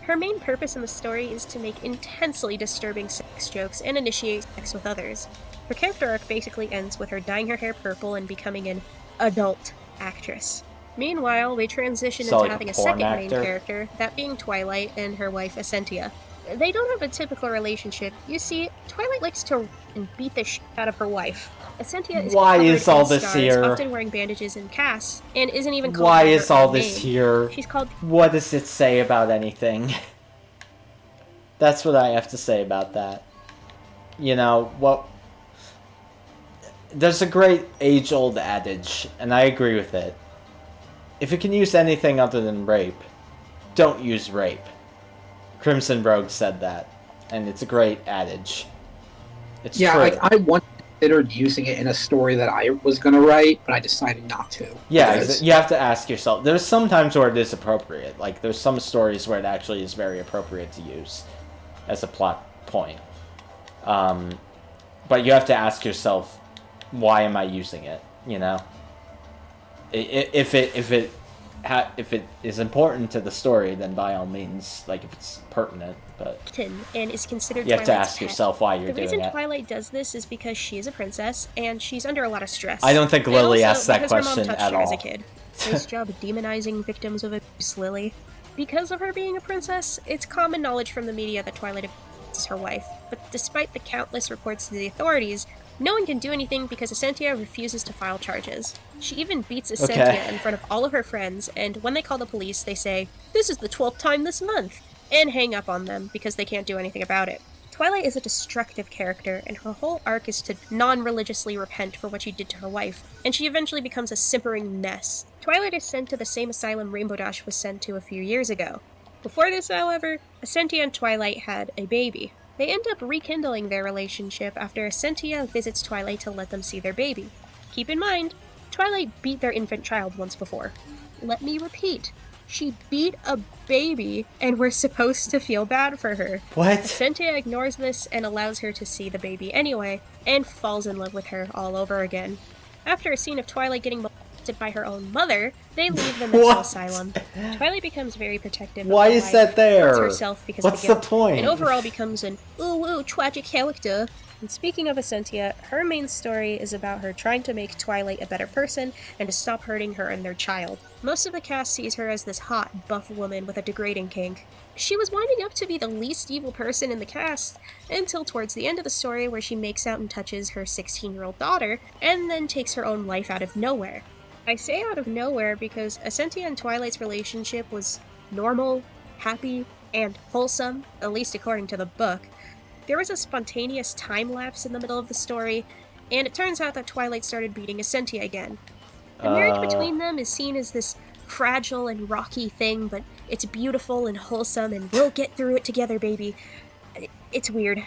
Her main purpose in the story is to make intensely disturbing sex jokes and initiate sex with others. Her character arc basically ends with her dyeing her hair purple and becoming an adult actress. Meanwhile, we transition So, into like having a a porn second main actor? character, that being Twilight and her wife Accenture. They don't have a typical relationship. You see, Twilight likes to and beat the shit out of her wife. Accenture is Why covered is all in this scars, here? often wearing bandages and casts, and isn't even called Why by is her all own this name. here? She's called... What does it say about anything? That's what I have to say about that. You know, what... There's a great age-old adage, and I agree with it. If you can use anything other than rape, don't use rape. Crimson Rogue said that, and it's a great adage. It's yeah, true. like I once considered using it in a story that I was going to write, but I decided not to. Yeah, because- you have to ask yourself. There's some times where it is appropriate. Like, there's some stories where it actually is very appropriate to use as a plot point. But you have to ask yourself, why am I using it? You know, if it is important to the story, then by all means, like if it's pertinent. But and is considered you have to Twilight's ask pet. yourself why you're The doing reason it. Twilight does this is because she is a princess and she's under a lot of stress. I don't think And Lily also asked that because her question mom touched at her as a all. kid. Nice job demonizing victims of abuse, Lily. Because of her being a princess, it's common knowledge from the media that Twilight is her wife. But despite the countless reports to the authorities, no one can do anything because Accenture refuses to file charges. She even beats Accenture Okay. in front of all of her friends, and when they call the police, they say, "This is the 12th time this month," and hang up on them because they can't do anything about it. Twilight is a destructive character, and her whole arc is to non-religiously repent for what she did to her wife, and she eventually becomes a simpering mess. Twilight is sent to the same asylum Rainbow Dash was sent to a few years ago. Before this, however, Accenture and Twilight had a baby. They end up rekindling their relationship after Accenture visits Twilight to let them see their baby. Keep in mind, Twilight beat their infant child once before. Let me repeat. She beat a baby, and we're supposed to feel bad for her. What? Accenture ignores this and allows her to see the baby anyway, and falls in love with her all over again. After a scene of Twilight getting molested by her own mother, they leave the mental What? asylum. Twilight becomes very protective Why of her is life, that there? hurts herself because What's of the the guilt, point? and overall becomes an ooh tragic character. And speaking of Accenture, her main story is about her trying to make Twilight a better person and to stop hurting her and their child. Most of the cast sees her as this hot, buff woman with a degrading kink. She was winding up to be the least evil person in the cast, until towards the end of the story where she makes out and touches her 16-year-old daughter, and then takes her own life out of nowhere. I say out of nowhere because Accenture and Twilight's relationship was normal, happy, and wholesome, at least according to the book. There was a spontaneous time lapse in the middle of the story, and it turns out that Twilight started beating Accenture again. The marriage between them is seen as this fragile and rocky thing, but it's beautiful and wholesome, and we'll get through it together, baby. It's weird.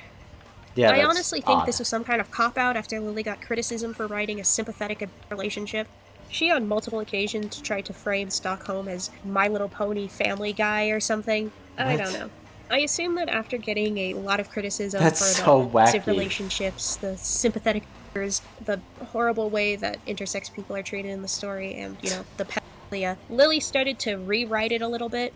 Yeah, I that's honestly think odd. this was some kind of cop-out after Lily got criticism for writing a sympathetic relationship. She on multiple occasions tried to frame Stockholm as My Little Pony Family Guy or something. I What? don't know. I assume that after getting a lot of criticism That's for so the wacky. abusive relationships, the sympathetic characters, the horrible way that intersex people are treated in the story, and, the pedophilia, Lily started to rewrite it a little bit.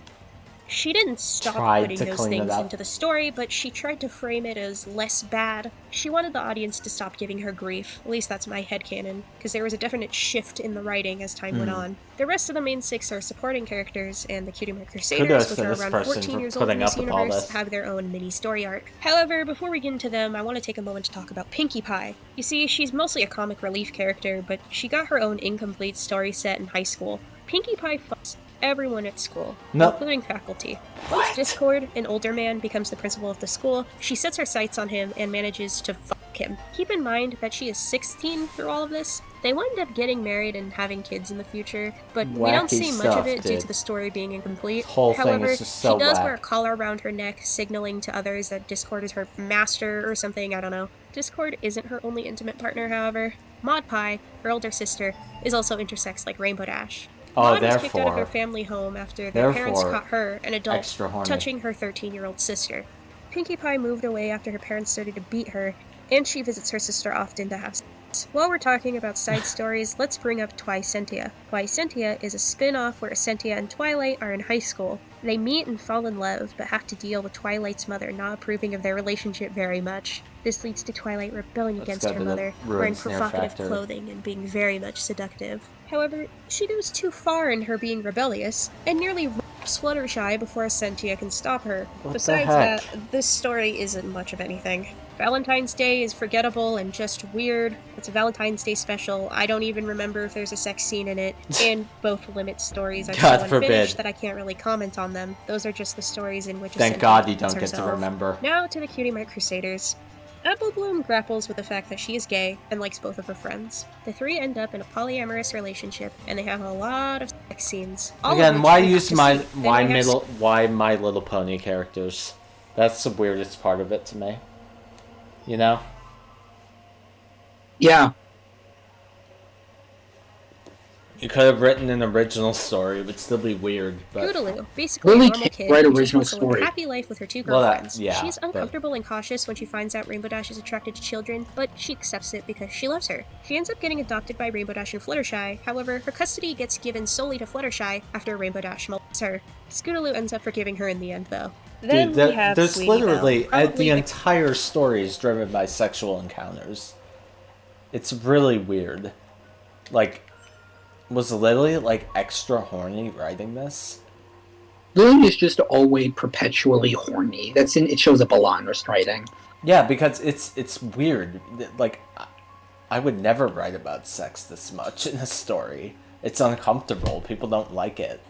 She didn't stop putting those things into the story, but she tried to frame it as less bad. She wanted the audience to stop giving her grief. At least that's my headcanon, because there was a definite shift in the writing as time went on. The rest of the main 6 are supporting characters, and the Cutie Mark Crusaders, which are around 14 years old in this universe, have their own mini story arc. However, before we get into them, I want to take a moment to talk about Pinkie Pie. You see, she's mostly a comic relief character, but she got her own incomplete story set in high school. Pinkie Pie fucks everyone at school, including faculty. Once Discord, an older man, becomes the principal of the school, she sets her sights on him and manages to fuck him. Keep in mind that she is 16 through all of this. They will end up getting married and having kids in the future, but we don't see much of it due to the story being incomplete. However, she does wear a collar around her neck, signaling to others that Discord is her master or something, I don't know. Discord isn't her only intimate partner, however. Maud Pie, her older sister, is also intersex like Rainbow Dash. Maud was kicked out of her family home after their parents caught her, an adult, touching her 13-year-old sister. Pinkie Pie moved away after her parents started to beat her, and she visits her sister often to have sex. While we're talking about side stories, let's bring up Twicentia. Twicentia is a spin-off where Essentia and Twilight are in high school. They meet and fall in love, but have to deal with Twilight's mother not approving of their relationship very much. This leads to Twilight rebelling against her mother, wearing provocative clothing and being very much seductive. However, she goes too far in her being rebellious, and nearly rapes Fluttershy before Essentia can stop her. Besides that, this story isn't much of anything. Valentine's Day is forgettable and just weird. It's a Valentine's Day special. I don't even remember if there's a sex scene in it. And both limit stories are so unfinished that I can't really comment on them. Those are just the stories in which Thank God you don't get to remember. Now to the Cutie Mark Crusaders. Apple Bloom grapples with the fact that she is gay and likes both of her friends. The 3 end up in a polyamorous relationship, and they have a lot of sex scenes. Again, why use why My Little Pony characters? That's the weirdest part of it to me. You know? Yeah. You could have written an original story, it would still be weird. But Scootaloo, basically Lily a normal can't kid write who original just wants to live a story. happy life with her 2 girlfriends. She's but- uncomfortable and cautious when she finds out Rainbow Dash is attracted to children, but she accepts it because she loves her. She ends up getting adopted by Rainbow Dash and Fluttershy. However, her custody gets given solely to Fluttershy after Rainbow Dash molests her. Scootaloo ends up forgiving her in the end, though. Then Dude, we have there's Sweetie literally Belle, probably the entire story is driven by sexual encounters. It's really weird. Like, was Lily like extra horny writing this? Lily is just always perpetually horny. It shows up a lot in her writing. Yeah, because it's weird. Like, I would never write about sex this much in a story. It's uncomfortable. People don't like it.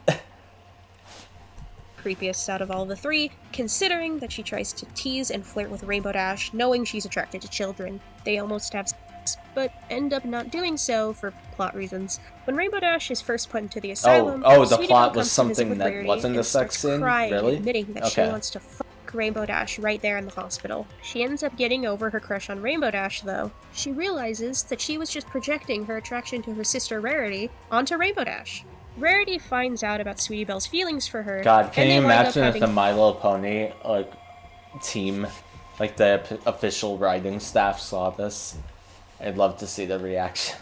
creepiest out of all the 3, considering that she tries to tease and flirt with Rainbow Dash, knowing she's attracted to children. They almost have sex, but end up not doing so for plot reasons. When Rainbow Dash is first put into the asylum, the Sweetie plot Belle was comes to visit something with that Rarity wasn't a and sex starts scene? crying, Really? admitting that she Okay. wants to fuck Rainbow Dash right there in the hospital. She ends up getting over her crush on Rainbow Dash, though. She realizes that she was just projecting her attraction to her sister Rarity onto Rainbow Dash. Rarity finds out about Sweetie Belle's feelings for her. God, can and you they wind up imagine if having the My Little Pony team, like the official writing staff, saw this? I'd love to see the reactions.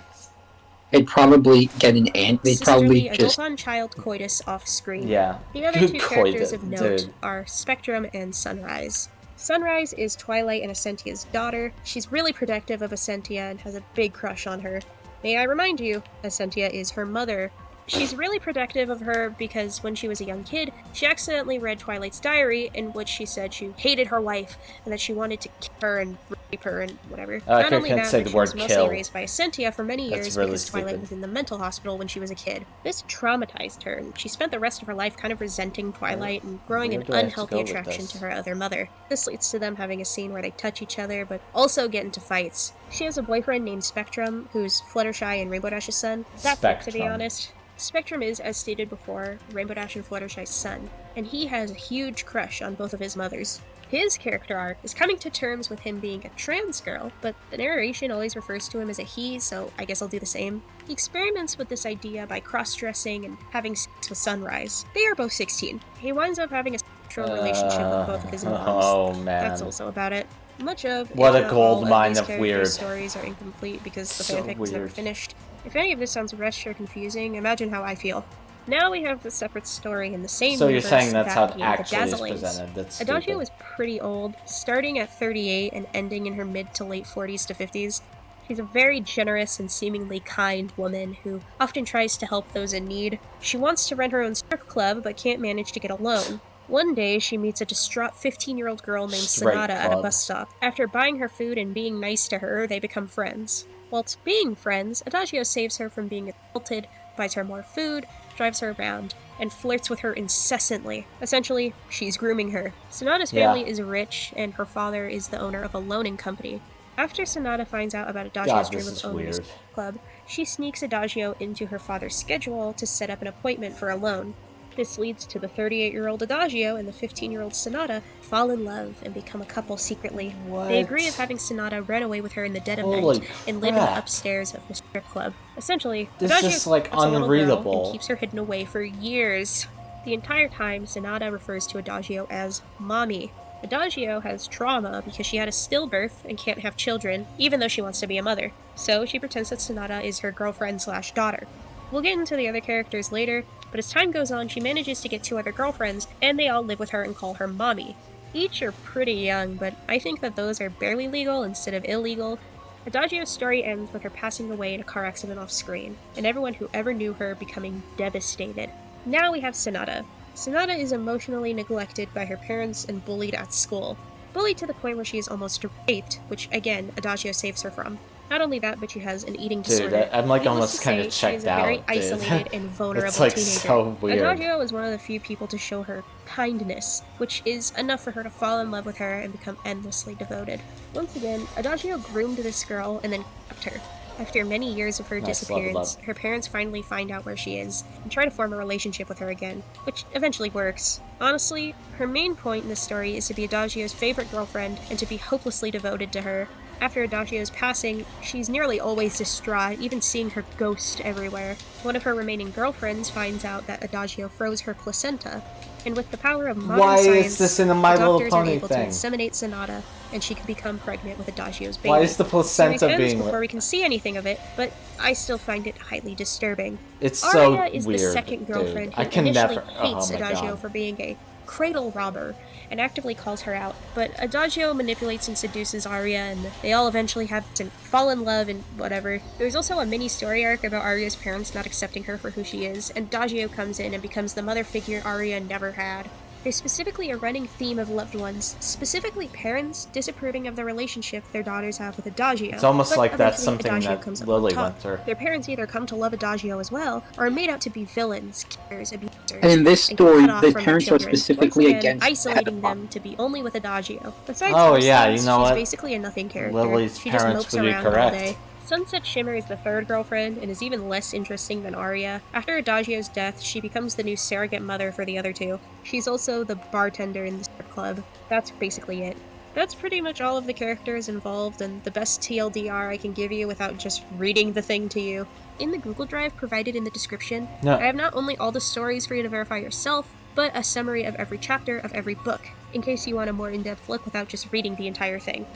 They'd probably get an ant. They'd probably sisterly just adult-on-child coitus off-screen. Yeah. The other 2 Coitus, characters of note dude. are Spectrum and Sunrise. Sunrise is Twilight and Essentia's daughter. She's really protective of Essentia and has a big crush on her. May I remind you, Essentia is her mother. She's really protective of her because when she was a young kid, she accidentally read Twilight's diary in which she said she hated her wife and that she wanted to kill her and rape her and whatever. Not only can't that, say but the she was word mostly kill. raised by Essentia for many That's years really because Twilight stupid. was in the mental hospital when she was a kid. This traumatized her, and she spent the rest of her life kind of resenting Twilight and growing Where an do I have to unhealthy go with attraction this? to her other mother. This leads to them having a scene where they touch each other, but also get into fights. She has a boyfriend named Spectrum, who's Fluttershy and Rainbow Dash's son. That's it, to be Spectrum. honest. Spectrum is, as stated before, Rainbow Dash and Fluttershy's son, and he has a huge crush on both of his mothers. His character arc is coming to terms with him being a trans girl, but the narration always refers to him as a he, so I guess I'll do the same. He experiments with this idea by cross-dressing and having sex with Sunrise. They are both 16. He winds up having a sexual relationship with both of his moms. Oh man. That's also about it. Much of, what if a not gold all of mine these of characters' weird. stories are incomplete because the So fanfic was never weird. finished. If any of this sounds rushed or confusing, imagine how I feel. Now we have the separate story in the same So you're universe, saying that's how that it being the actually is Dazzlings. presented. That's Adagio stupid. is pretty old, starting at 38 and ending in her mid to late 40s to 50s. She's a very generous and seemingly kind woman who often tries to help those in need. She wants to run her own strip club, but can't manage to get a loan. One day, she meets a distraught 15-year-old girl named Straight Sonata at a club. bus stop. After buying her food and being nice to her, they become friends. Whilst being friends, Adagio saves her from being assaulted, buys her more food, drives her around, and flirts with her incessantly. Essentially, she's grooming her. Sonata's family is rich, and her father is the owner of a loaning company. After Sonata finds out about Adagio's dream of owning a strip club, she sneaks Adagio into her father's schedule to set up an appointment for a loan. This leads to the 38-year-old Adagio and the 15-year-old Sonata fall in love and become a couple secretly. What? They agree of having Sonata run away with her in the dead of Holy night and live in the crap. upstairs of the strip club. Essentially, This Adagio is, like, adopts a little girl unreadable. and keeps her hidden away for years. The entire time, Sonata refers to Adagio as Mommy. Adagio has trauma because she had a stillbirth and can't have children, even though she wants to be a mother. So she pretends that Sonata is her girlfriend/daughter. We'll get into the other characters later, but as time goes on, she manages to get 2 other girlfriends, and they all live with her and call her Mommy. Each are pretty young, but I think that those are barely legal instead of illegal. Adagio's story ends with her passing away in a car accident off screen, and everyone who ever knew her becoming devastated. Now we have Sonata. Sonata is emotionally neglected by her parents and bullied at school. Bullied to the point where she is almost raped, which again, Adagio saves her from. Not only that, but she has an eating disorder. Dude, I'm like Needless almost to kind say, of she checked is a very out, dude. isolated and vulnerable It's like teenager. so weird. Adagio is one of the few people to show her kindness, which is enough for her to fall in love with her and become endlessly devoted. Once again, Adagio groomed this girl and then kept her. After many years of her Nice, disappearance, love. her parents finally find out where she is and try to form a relationship with her again, which eventually works. Honestly, her main point in this story is to be Adagio's favorite girlfriend and to be hopelessly devoted to her. After Adagio's passing, she's nearly always distraught, even seeing her ghost everywhere. One of her remaining girlfriends finds out that Adagio froze her placenta, and with the power of modern Why is science, this in a My the Little doctors are Pony able to thing? inseminate Sonata, and she can become pregnant with Adagio's baby. Why is the placenta Series ends being before we can see anything of it, but I still find it highly disturbing. It's so Aria is weird, the second girlfriend dude. I who can initially never- hates oh my Adagio God. for being a cradle robber and actively calls her out, but Adagio manipulates and seduces Aria, and they all eventually have to fall in love and whatever. There's also a mini story arc about Aria's parents not accepting her for who she is, and Adagio comes in and becomes the mother figure Aria never had. There's specifically a running theme of loved ones, specifically parents, disapproving of the relationship their daughters have with Adagio. It's almost but like that's eventually something Adagio that comes up Lily on top. went through. Their parents either come to love Adagio as well, or are made out to be villains, killers, abusers. And in this get story, cut off the from parents are their children, specifically once again, against isolating them to be only with Adagio. Besides Oh, those yeah, things, you know she's what? basically a nothing character. Lily's she just parents mopes would be around all correct. day. Sunset Shimmer is the third girlfriend and is even less interesting than Aria. After Adagio's death, she becomes the new surrogate mother for the other 2. She's also the bartender in the strip club. That's basically it. That's pretty much all of the characters involved and the best TLDR I can give you without just reading the thing to you. In the Google Drive provided in the description, No. I have not only all the stories for you to verify yourself, but a summary of every chapter of every book, in case you want a more in-depth look without just reading the entire thing.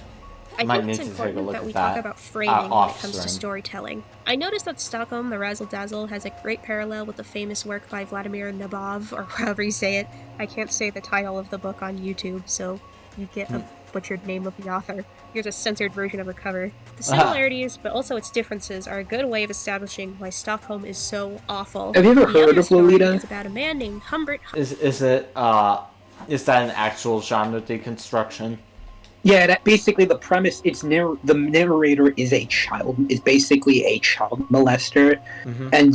I Might think need it's to take a important look that at we that, talk about framing when it off comes to stream. storytelling. I noticed that Stockholm, the Razzle Dazzle, has a great parallel with the famous work by Vladimir Nabokov, or however you say it. I can't say the title of the book on YouTube, so you get a butchered name of the author. Here's a censored version of the cover. The similarities, but also its differences, are a good way of establishing why Stockholm is so awful. Have you ever The heard other of story Lolita? is about a man named Humbert. Is that an actual genre deconstruction? Yeah, that basically the premise. It's the narrator is basically a child molester, and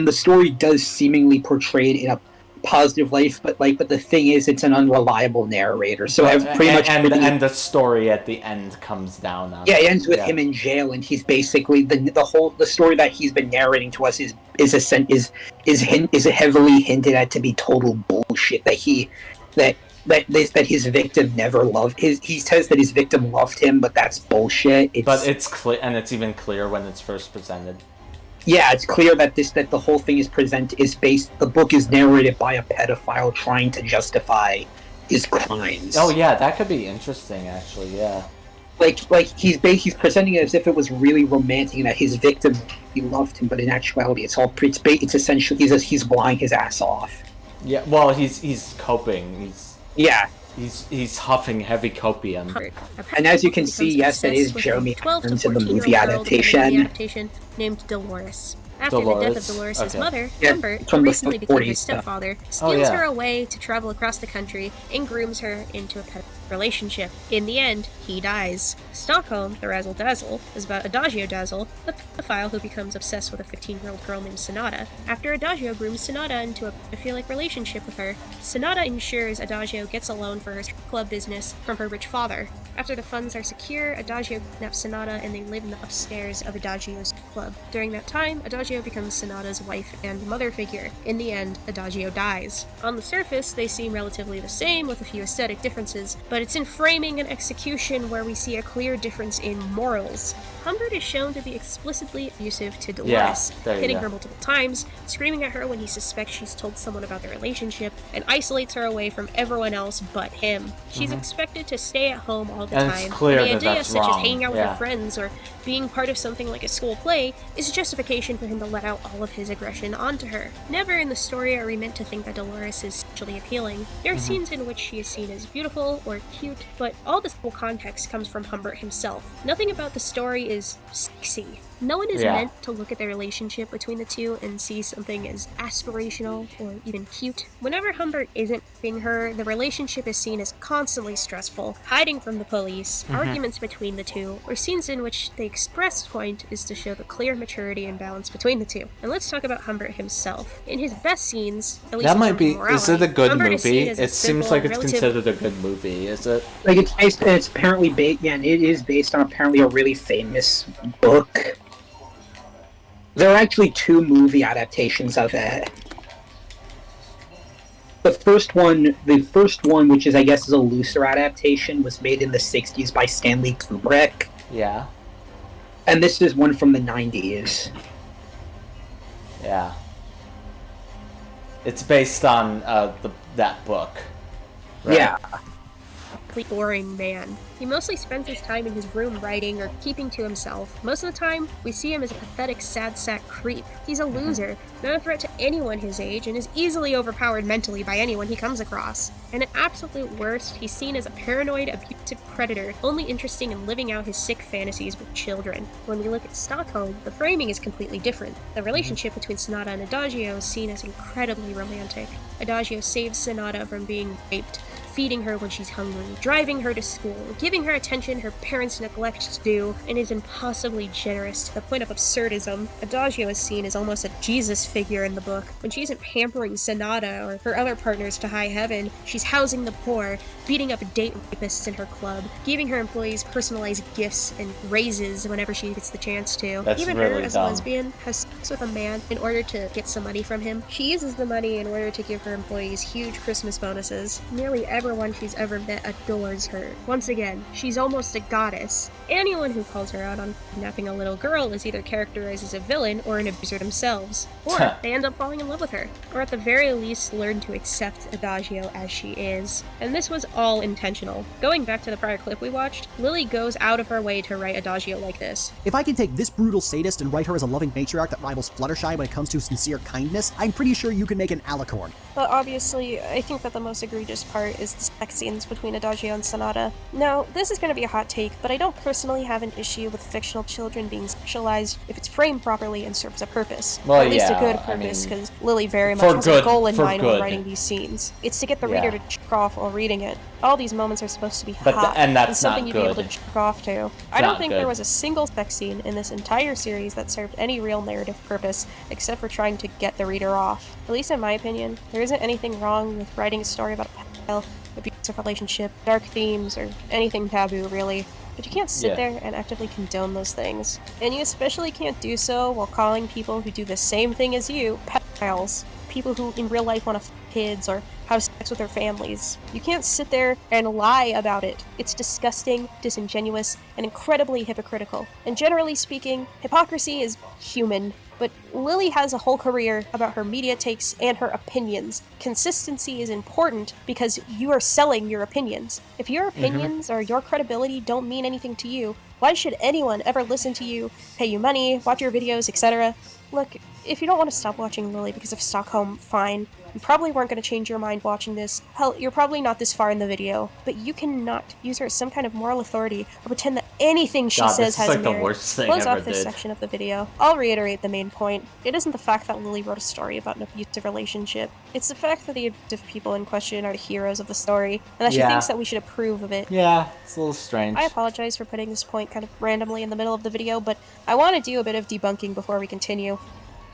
the story does seemingly portray it in a positive light, but the thing is, it's an unreliable narrator. So and the story at the end comes down on. Yeah, it ends with him in jail, and he's basically the story that he's been narrating to us is heavily hinted at to be total bullshit. That that his victim never loved he says that his victim loved him, but that's bullshit. But it's clear, and it's even clear when it's first presented. Yeah, it's clear that the whole thing the book is narrated by a pedophile trying to justify his crimes. Oh yeah, that could be interesting actually, yeah. Like he's presenting it as if it was really romantic and that his victim, he loved him, but in actuality it's essentially he's lying his ass off. Yeah, well he's coping. He's huffing heavy copium. And as you can see, yes, it is Jeremy Irons in the movie adaptation. Named Dolores. After the death of Dolores' mother, Humbert, from who the recently became her 40s stepfather, steals her away to travel across the country and grooms her into a pet relationship. In the end, he dies. Stockholm, the Razzle Dazzle, is about Adagio Dazzle, a pedophile who becomes obsessed with a 15-year-old girl named Sonata. After Adagio grooms Sonata into a pedophilic relationship with her, Sonata ensures Adagio gets a loan for her club business from her rich father. After the funds are secure, Adagio kidnaps Sonata and they live in the upstairs of Adagio's club. During that time, Adagio becomes Sonata's wife and mother figure. In the end, Adagio dies. On the surface, they seem relatively the same with a few aesthetic differences, but it's in framing and execution where we see a clear difference in morals. Humbert is shown to be explicitly abusive to Dolores, hitting her multiple times, screaming at her when he suspects she's told someone about their relationship, and isolates her away from everyone else but him. She's expected to stay at home all the time. It's clear and the that idea that's such wrong. as hanging out with her friends or being part of something like a school play is justification for him to let out all of his aggression onto her. Never in the story are we meant to think that Dolores is sexually appealing. There are scenes in which she is seen as beautiful or cute, but all this whole context comes from Humbert himself. Nothing about the story is sexy. No one is meant to look at the relationship between the two and see something as aspirational or even cute. Whenever Humbert isn't being her, the relationship is seen as constantly stressful, hiding from the police, arguments between the two, or scenes in which the express point is to show the clear maturity and balance between the two. And let's talk about Humbert himself. In his best scenes, at least that might be. Is it a good Humbert movie? It seems like it's considered a good movie. Is it? Like it's apparently it is based on apparently a really famous book. There are actually 2 movie adaptations of it. The first one, which is I guess is a looser adaptation, was made in the 60s by Stanley Kubrick. Yeah. And this is one from the 90s. Yeah. It's based on that book. Right? Yeah. Boring man. He mostly spends his time in his room writing or keeping to himself. Most of the time, we see him as a pathetic, sad sack creep. He's a loser, not a threat to anyone his age, and is easily overpowered mentally by anyone he comes across. And at absolute worst, he's seen as a paranoid, abusive predator, only interested in living out his sick fantasies with children. When we look at Stockholm, the framing is completely different. The relationship between Sonata and Adagio is seen as incredibly romantic. Adagio saves Sonata from being raped, feeding her when she's hungry, driving her to school, giving her attention her parents neglect to do, and is impossibly generous to the point of absurdism. Adagio is seen as almost a Jesus figure in the book. When she isn't pampering Sonata or her other partners to high heaven, she's housing the poor, beating up date rapists in her club, giving her employees personalized gifts and raises whenever she gets the chance to. That's Even really her, as dumb. a lesbian, has sex with a man in order to get some money from him. She uses the money in order to give her employees huge Christmas bonuses. Nearly everyone she's ever met adores her. Once again, she's almost a goddess. Anyone who calls her out on kidnapping a little girl is either characterized as a villain or an abuser themselves. Or they end up falling in love with her. Or at the very least learn to accept Adagio as she is. And this was all intentional. Going back to the prior clip we watched, Lily goes out of her way to write Adagio like this. If I can take this brutal sadist and write her as a loving matriarch that rivals Fluttershy when it comes to sincere kindness, I'm pretty sure you can make an alicorn. But obviously, I think that the most egregious part is the sex scenes between Adagio and Sonata. Now, this is going to be a hot take, but I don't personally have an issue with fictional children being sexualized if it's framed properly and serves a purpose. Well, or at least yeah, a good I purpose, mean, because Lily very much for has good- a goal in for mind when good. writing these scenes. It's to get the Yeah. reader to jerk off while reading it. All these moments are supposed to be But hot, and that's something not you'd be able to good. jerk off to. I not don't think there good. was a single sex scene in this entire series that served any real narrative purpose, except for trying to get the reader off. At least in my opinion, there isn't anything wrong with writing a story about a pedophile, abusive relationship, dark themes, or anything taboo, really. But you can't sit Yeah. there and actively condone those things. And you especially can't do so while calling people who do the same thing as you pedophiles. People who in real life want to f kids or have sex with their families. You can't sit there and lie about it. It's disgusting, disingenuous, and incredibly hypocritical. And generally speaking, hypocrisy is human. But Lily has a whole career about her media takes and her opinions. Consistency is important because you are selling your opinions. If your opinions or your credibility don't mean anything to you, why should anyone ever listen to you, pay you money, watch your videos, etc.? Look, if you don't want to stop watching Lily because of Stockholm, fine. You probably weren't going to change your mind watching this. Hell, you're probably not this far in the video. But you cannot use her as some kind of moral authority or pretend that anything she says has merit. The worst thing Close ever off this did. section of the video. I'll reiterate the main point. It isn't the fact that Lily wrote a story about an abusive relationship. It's the fact that the abusive people in question are the heroes of the story, and that she thinks that we should approve of it. Yeah, it's a little strange. I apologize for putting this point kind of randomly in the middle of the video, but I want to do a bit of debunking before we continue.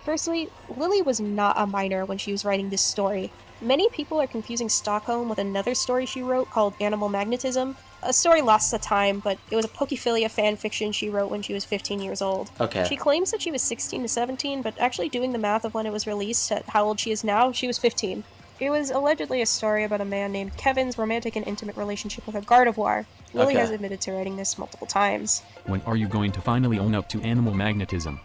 Firstly, Lily was not a minor when she was writing this story. Many people are confusing Stockholm with another story she wrote called Animal Magnetism. A story lost to time, but it was a Pokephilia fanfiction she wrote when she was 15 years old. Okay. She claims that she was 16 to 17, but actually doing the math of when it was released at how old she is now, she was 15. It was allegedly a story about a man named Kevin's romantic and intimate relationship with a Gardevoir. Lily has admitted to writing this multiple times. When are you going to finally own up to animal magnetism?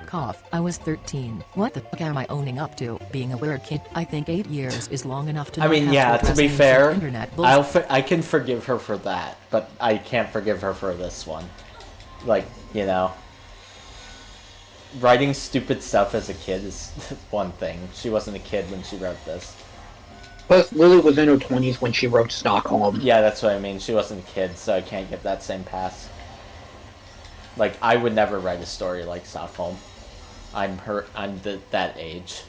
Cough. I was 13. What the fuck am I owning up to? Being a weird kid. I think 8 years is long enough to. I mean, not yeah. have To be fair, internet I can forgive her for that, but I can't forgive her for this one. Like, you know, writing stupid stuff as a kid is one thing. She wasn't a kid when she wrote this. Plus, Lily was in her 20s when she wrote Stockholm. Yeah, that's what I mean. She wasn't a kid, so I can't give that same pass. Like, I would never write a story like Stockholm. I'm that age.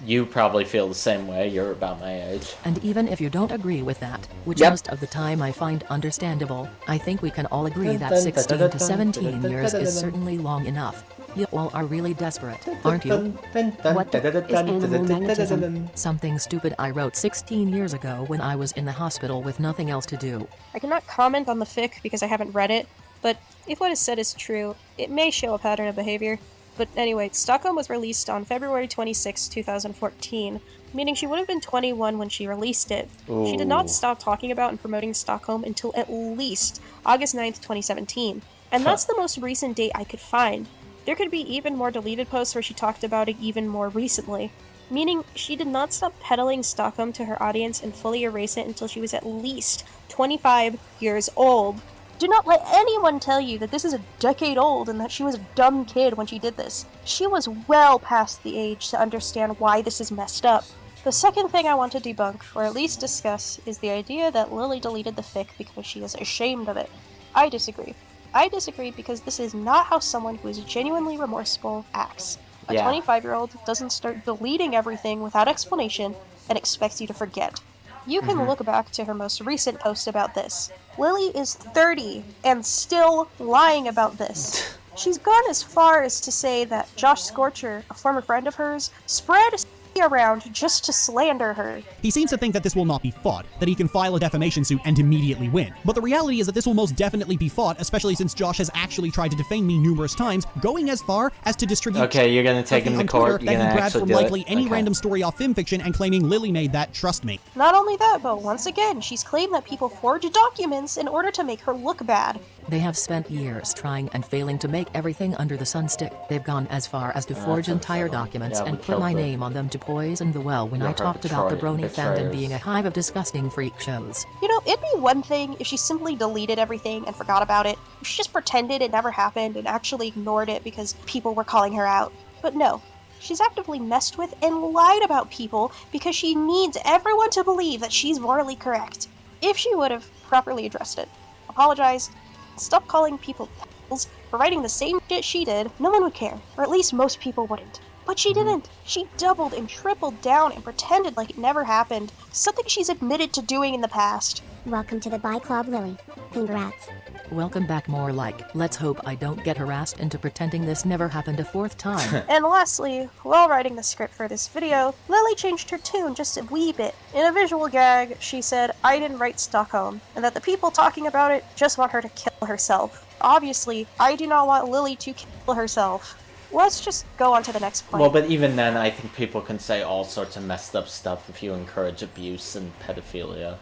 You probably feel the same way. You're about my age. And even if you don't agree with that, which most of the time I find understandable, I think we can all agree that 16 to 17 years is certainly long enough. You all are really desperate, aren't you? What is animal magnetism? Something stupid I wrote 16 years ago when I was in the hospital with nothing else to do. I cannot comment on the fic because I haven't read it, but if what is said is true, it may show a pattern of behavior. But anyway, Stockholm was released on February 26, 2014, meaning she would have been 21 when she released it. Ooh. She did not stop talking about and promoting Stockholm until at least August 9th, 2017. And that's the most recent date I could find. There could be even more deleted posts where she talked about it even more recently. Meaning, she did not stop peddling Stockholm to her audience and fully erase it until she was at least 25 years old. Do not let anyone tell you that this is a decade old and that she was a dumb kid when she did this. She was well past the age to understand why this is messed up. The second thing I want to debunk, or at least discuss, is the idea that Lily deleted the fic because she is ashamed of it. I disagree. I disagree because this is not how someone who is genuinely remorseful acts. A 25-year-old doesn't start deleting everything without explanation and expects you to forget. You can look back to her most recent post about this. Lily is 30 and still lying about this. She's gone as far as to say that Josh Scorcher, a former friend of hers, spread around just to slander her. He seems to think that this will not be fought, that he can file a defamation suit and immediately win. But the reality is that this will most definitely be fought, especially since Josh has actually tried to defame me numerous times, going as far as to distribute. Okay, you're gonna take him to court. You're gonna actually do it. Likely any random story off fanfiction and claiming Lily made that. Trust me. Not only that, but once again, she's claimed that people forge documents in order to make her look bad. They have spent years trying and failing to make everything under the sun stick. They've gone as far as to forge entire documents and put my name on them to poison the well when I talked about the brony fandom being a hive of disgusting freak shows. You know, it'd be one thing if she simply deleted everything and forgot about it. If she just pretended it never happened and actually ignored it because people were calling her out. But no. She's actively messed with and lied about people because she needs everyone to believe that she's morally correct. If she would have properly addressed it, apologized, stop calling people assholes for writing the same shit she did, no one would care, or at least most people wouldn't. But she didn't. She doubled and tripled down and pretended like it never happened, something she's admitted to doing in the past. Welcome to the Bi Club, Lily. Congrats. Welcome back, more like. Let's hope I don't get harassed into pretending this never happened a fourth time. And lastly, while writing the script for this video, Lily changed her tune just a wee bit. In a visual gag, she said, "I didn't write Stockholm," and that the people talking about it just want her to kill herself. Obviously, I do not want Lily to kill herself. let's just go on to the next point. Well, but even then, I think people can say all sorts of messed up stuff if you encourage abuse and pedophilia.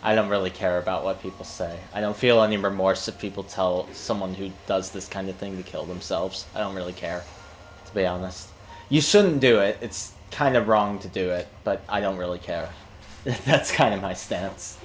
I don't really care about what people say. I don't feel any remorse if people tell someone who does this kind of thing to kill themselves. I don't really care, to be honest. You shouldn't do it. It's kind of wrong to do it, but I don't really care. That's kind of my stance.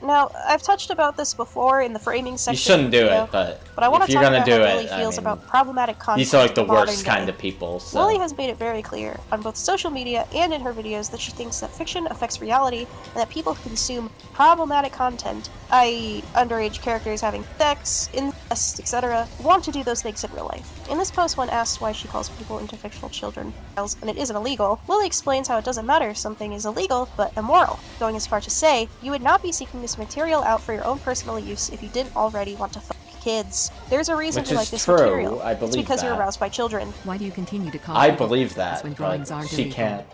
Now, I've touched about this before in the framing section. You shouldn't do video, it, but I want if to you're talk gonna about do how it, Lily feels I mean, about problematic content. these are like the in modern worst day. kind of people. So. Lily has made it very clear on both social media and in her videos that she thinks that fiction affects reality and that people who consume problematic content, i.e. underage characters having sex, incest, etc., want to do those things in real life. In this post, when asked why she calls people into fictional children and it isn't illegal, Lily explains how it doesn't matter if something is illegal but immoral, going as far to say, you would not be seeking this material out for your own personal use if you didn't already want to fuck kids. There's a reason Which to is like this true. material. I believe it's because that. you're aroused by children. Why do you continue to call I people believe that, when but drawings aren't she illegal? can't.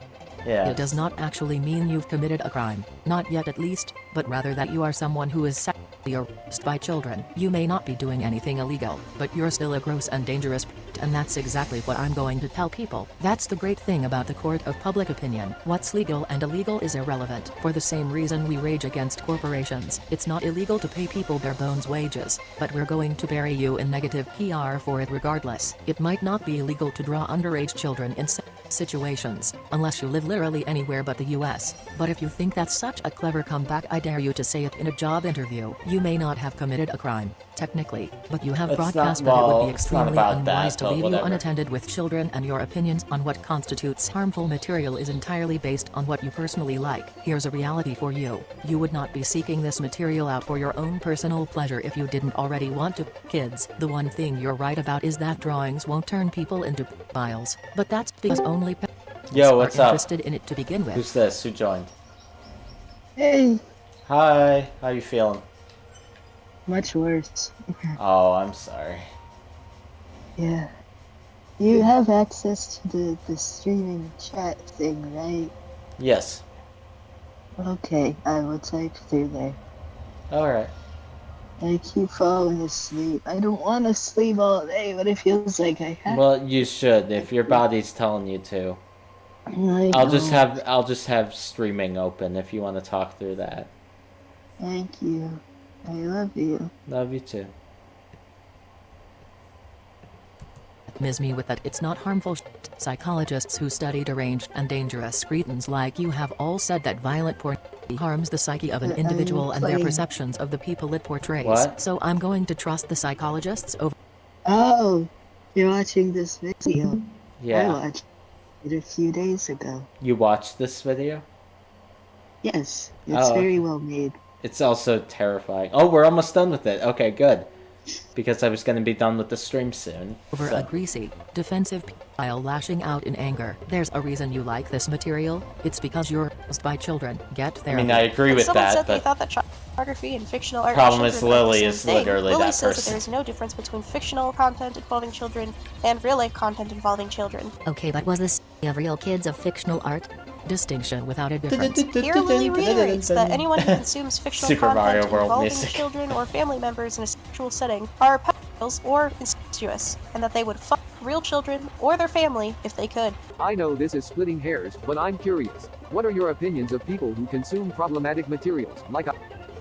Yeah. It does not actually mean you've committed a crime, not yet at least, but rather that you are someone who is sexually aroused by children. You may not be doing anything illegal, but you're still a gross and dangerous and that's exactly what I'm going to tell people. That's the great thing about the court of public opinion. What's legal and illegal is irrelevant. For the same reason we rage against corporations. It's not illegal to pay people bare bones wages, but we're going to bury you in negative PR for it regardless. It might not be illegal to draw underage children in situations, unless you live literally anywhere but the US. But if you think that's such a clever comeback, I dare you to say it in a job interview. You may not have committed a crime, technically, but you have broadcast that it would be extremely unwise to leave you unattended with children, and your opinions on what constitutes harmful material is entirely based on what you personally like. Here's a reality for you. You would not be seeking this material out for your own personal pleasure if you didn't already want to. Kids, the one thing you're right about is that drawings won't turn people into pedophiles, but that's because only Yo, what's are up? interested in it to begin with. Who's this? Who joined? Hey. Hi. How you feeling? Much worse. Oh, I'm sorry. Yeah. You have access to the streaming chat thing, right? Yes. Okay, I will type through there. Alright. I keep falling asleep. I don't want to sleep all day, but it feels like I have. Well, you should if your body's telling you to. I'll just have streaming open if you want to talk through that. Thank you. I love you. Love you too. Miss me with that it's not harmful shit. Psychologists who study deranged and dangerous cretins like you have all said that violent porn harms the psyche of an individual and their perceptions of the people it portrays. What? So I'm going to trust the psychologists over. Oh, you're watching this video. Yeah. I watched it a few days ago. You watched this video? Yes, it's very well made. It's also terrifying. Oh, we're almost done with it. Okay, good. Because I was going to be done with the stream soon. Over a greasy, defensive pedophile lashing out in anger. There's a reason you like this material. It's because you're raised by children. Get therapy. I mean, I agree with Someone that, said but they thought that child pornography and fictional art problem with is children are the Lily same is thing. literally Lily that says person. that there's no difference between fictional content involving children and real-life content involving children. Okay, but was this of real kids of fictional art? Distinction without a difference. Here Lily reiterates that anyone who consumes fictional Super Mario content World involving music. children or family members in a sexual setting are pedophiles or incestuous, and that they would fuck real children or their family if they could. I know this is splitting hairs, but I'm curious. What are your opinions of people who consume problematic materials, like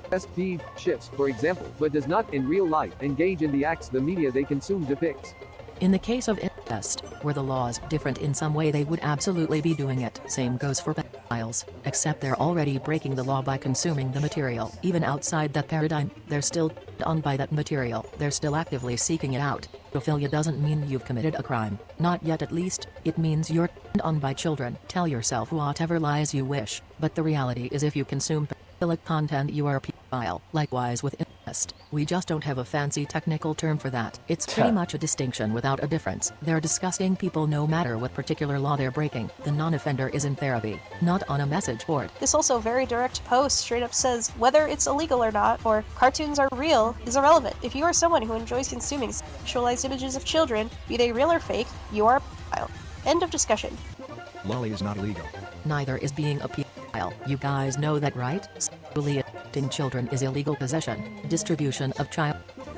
SP ships, for example, but does not in real life engage in the acts the media they consume depicts? In the case of incest, were the laws different in some way, they would absolutely be doing it. Same goes for pedophiles, except they're already breaking the law by consuming the material. Even outside that paradigm, they're still on by that material. They're still actively seeking it out. Pedophilia doesn't mean you've committed a crime. Not yet at least. It means you're on by children. Tell yourself whatever lies you wish. But the reality is if you consume pedophilic content, you are a pedophile. Likewise with incest. We just don't have a fancy technical term for that. It's pretty much a distinction without a difference. They're disgusting people no matter what particular law they're breaking. The non-offender is in therapy, not on a message board. This also very direct post straight up says whether it's illegal or not, or cartoons are real, is irrelevant. If you are someone who enjoys consuming sexualized images of children, be they real or fake, you are a pedophile. End of discussion. Lolly is not illegal. Neither is being a pedophile. You guys know that, right? Sexually affecting children is illegal possession, distribution of child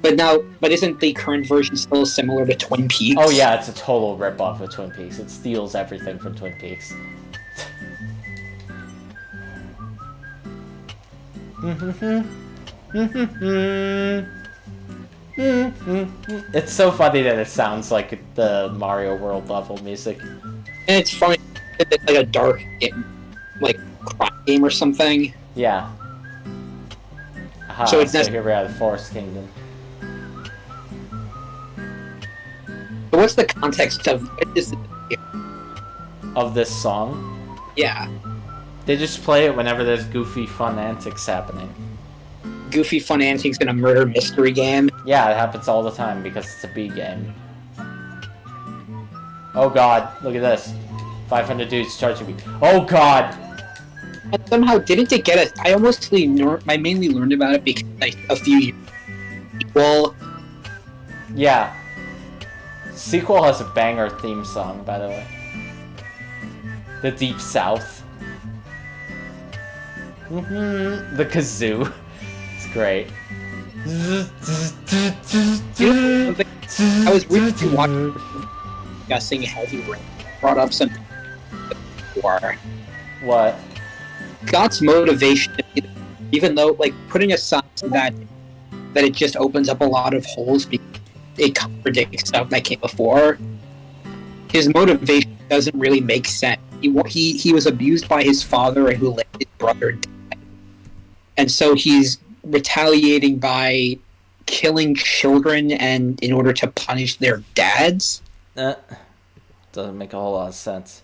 But isn't the current version still similar to Twin Peaks? Oh yeah, it's a total ripoff of Twin Peaks. It steals everything from Twin Peaks. It's so funny that it sounds like the Mario World level music. And it's funny, it's like a dark game, like crime game or something. Yeah. Aha, So it's here we are, the Forest Kingdom. So what's the context of this song? Yeah. They just play it whenever there's goofy, fun antics happening. Goofy, fun antics in a murder mystery game? Yeah, it happens all the time because it's a B game. Oh god, look at this. 500 dudes charging me. Oh god! And somehow didn't it get I mainly learned about it because a few years well, yeah. Sequel has a banger theme song, by the way. The Deep South. The kazoo. It's great. I was recently watching discussing Heavy Rain. Brought up some before. What? Scott's motivation, even though, like, putting aside that it just opens up a lot of holes because it contradicts stuff that came before, his motivation doesn't really make sense. He was abused by his father who let his brother die. And so he's retaliating by killing children and in order to punish their dads. Doesn't make a whole lot of sense.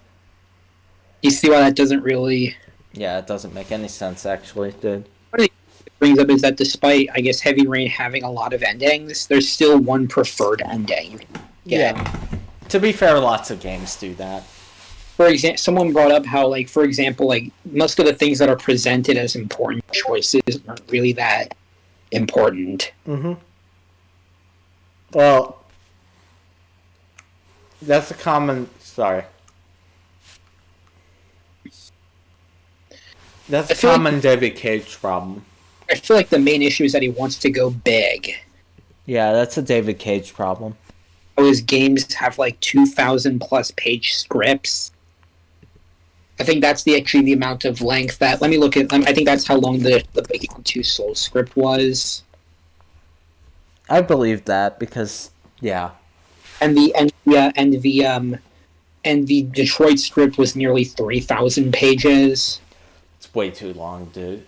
You see why that doesn't really... Yeah, it doesn't make any sense, actually, dude. What it brings up is that despite, I guess, Heavy Rain having a lot of endings, there's still one preferred ending. Yeah. To be fair, lots of games do that. For example, someone brought up how, like, for example, like, most of the things that are presented as important choices aren't really that important. Mm-hmm. Well, that's a common... Sorry. That's a common David Cage problem. I feel like the main issue is that he wants to go big. Yeah, that's a David Cage problem. His games have like 2,000 plus page scripts. I think that's actually the amount of length that... Let me look at... I think that's how long the Beyond Two Souls script was. I believe that because, yeah. And the Detroit script was nearly 3,000 pages. It's way too long, dude.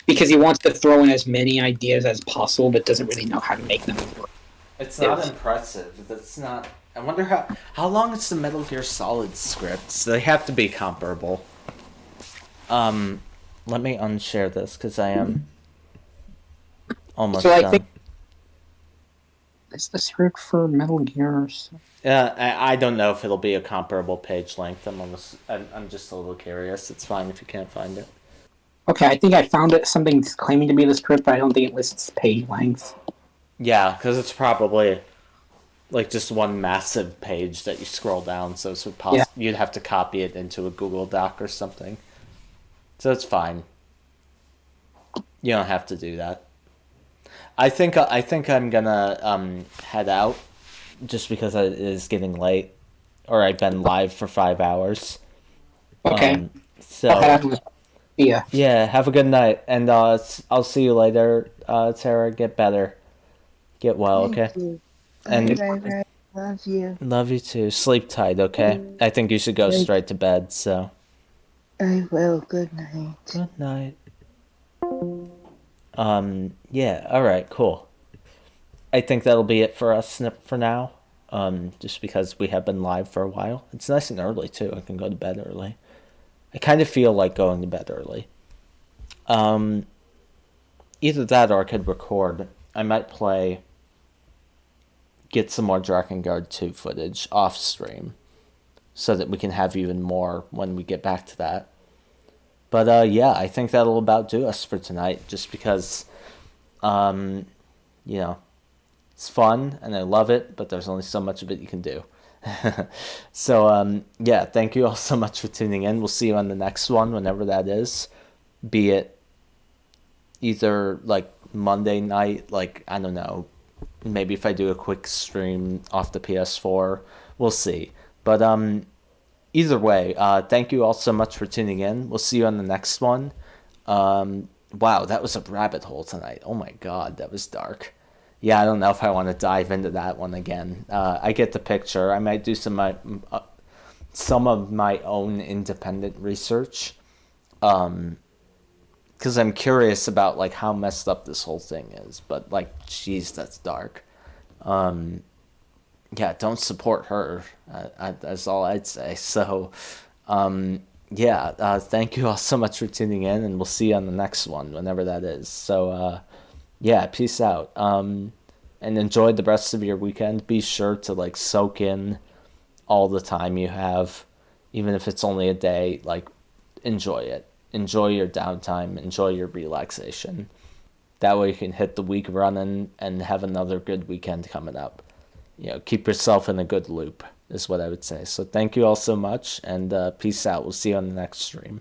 Because he wants to throw in as many ideas as possible, but doesn't really know how to make them work. It's not impressive. That's not... I wonder how long is the Metal Gear Solid scripts? They have to be comparable. Let me unshare this, because I am almost done. I think... Is the script for Metal Gear? I don't know if it'll be a comparable page length. I'm just a little curious. It's fine if you can't find it. Okay, I think I found it. Something's claiming to be the script, but I don't think it lists page length. Yeah, because it's probably like just one massive page that you scroll down, so it's you'd have to copy it into a Google Doc or something. So it's fine. You don't have to do that. I think I'm gonna head out just because it is getting late, or I've been live for 5 hours. Okay. Yeah. Have a good night, and I'll see you later. Tara, get better, get well, okay? And Right. Love you. Love you too. Sleep tight, okay? I think you should go straight to bed. So. I will. Good night. Good night. Yeah, alright, cool. I think that'll be it for us for now. Just because we have been live for a while. It's nice and early, too. I can go to bed early. I kind of feel like going to bed early. Either that or I could record. I might get some more Drakengard 2 footage off stream. So that we can have even more when we get back to that. But, yeah, I think that'll about do us for tonight, just because, you know, it's fun, and I love it, but there's only so much of it you can do. So, yeah, thank you all so much for tuning in. We'll see you on the next one, whenever that is. Be it either, like, Monday night, like, I don't know, maybe if I do a quick stream off the PS4, we'll see. But either way, thank you all so much for tuning in. We'll see you on the next one. Wow, that was a rabbit hole tonight. Oh my god, that was dark. Yeah, I don't know if I want to dive into that one again. I get the picture. I might do some of my own independent research, because I'm curious about like how messed up this whole thing is. But like, jeez, that's dark. Yeah, don't support her. That's all I'd say. So, yeah, thank you all so much for tuning in, and we'll see you on the next one, whenever that is. So, yeah, peace out. And enjoy the rest of your weekend. Be sure to like soak in all the time you have, even if it's only a day. Like, enjoy it. Enjoy your downtime. Enjoy your relaxation. That way you can hit the week running and have another good weekend coming up. You know, keep yourself in a good loop is what I would say. So thank you all so much, and peace out. We'll see you on the next stream.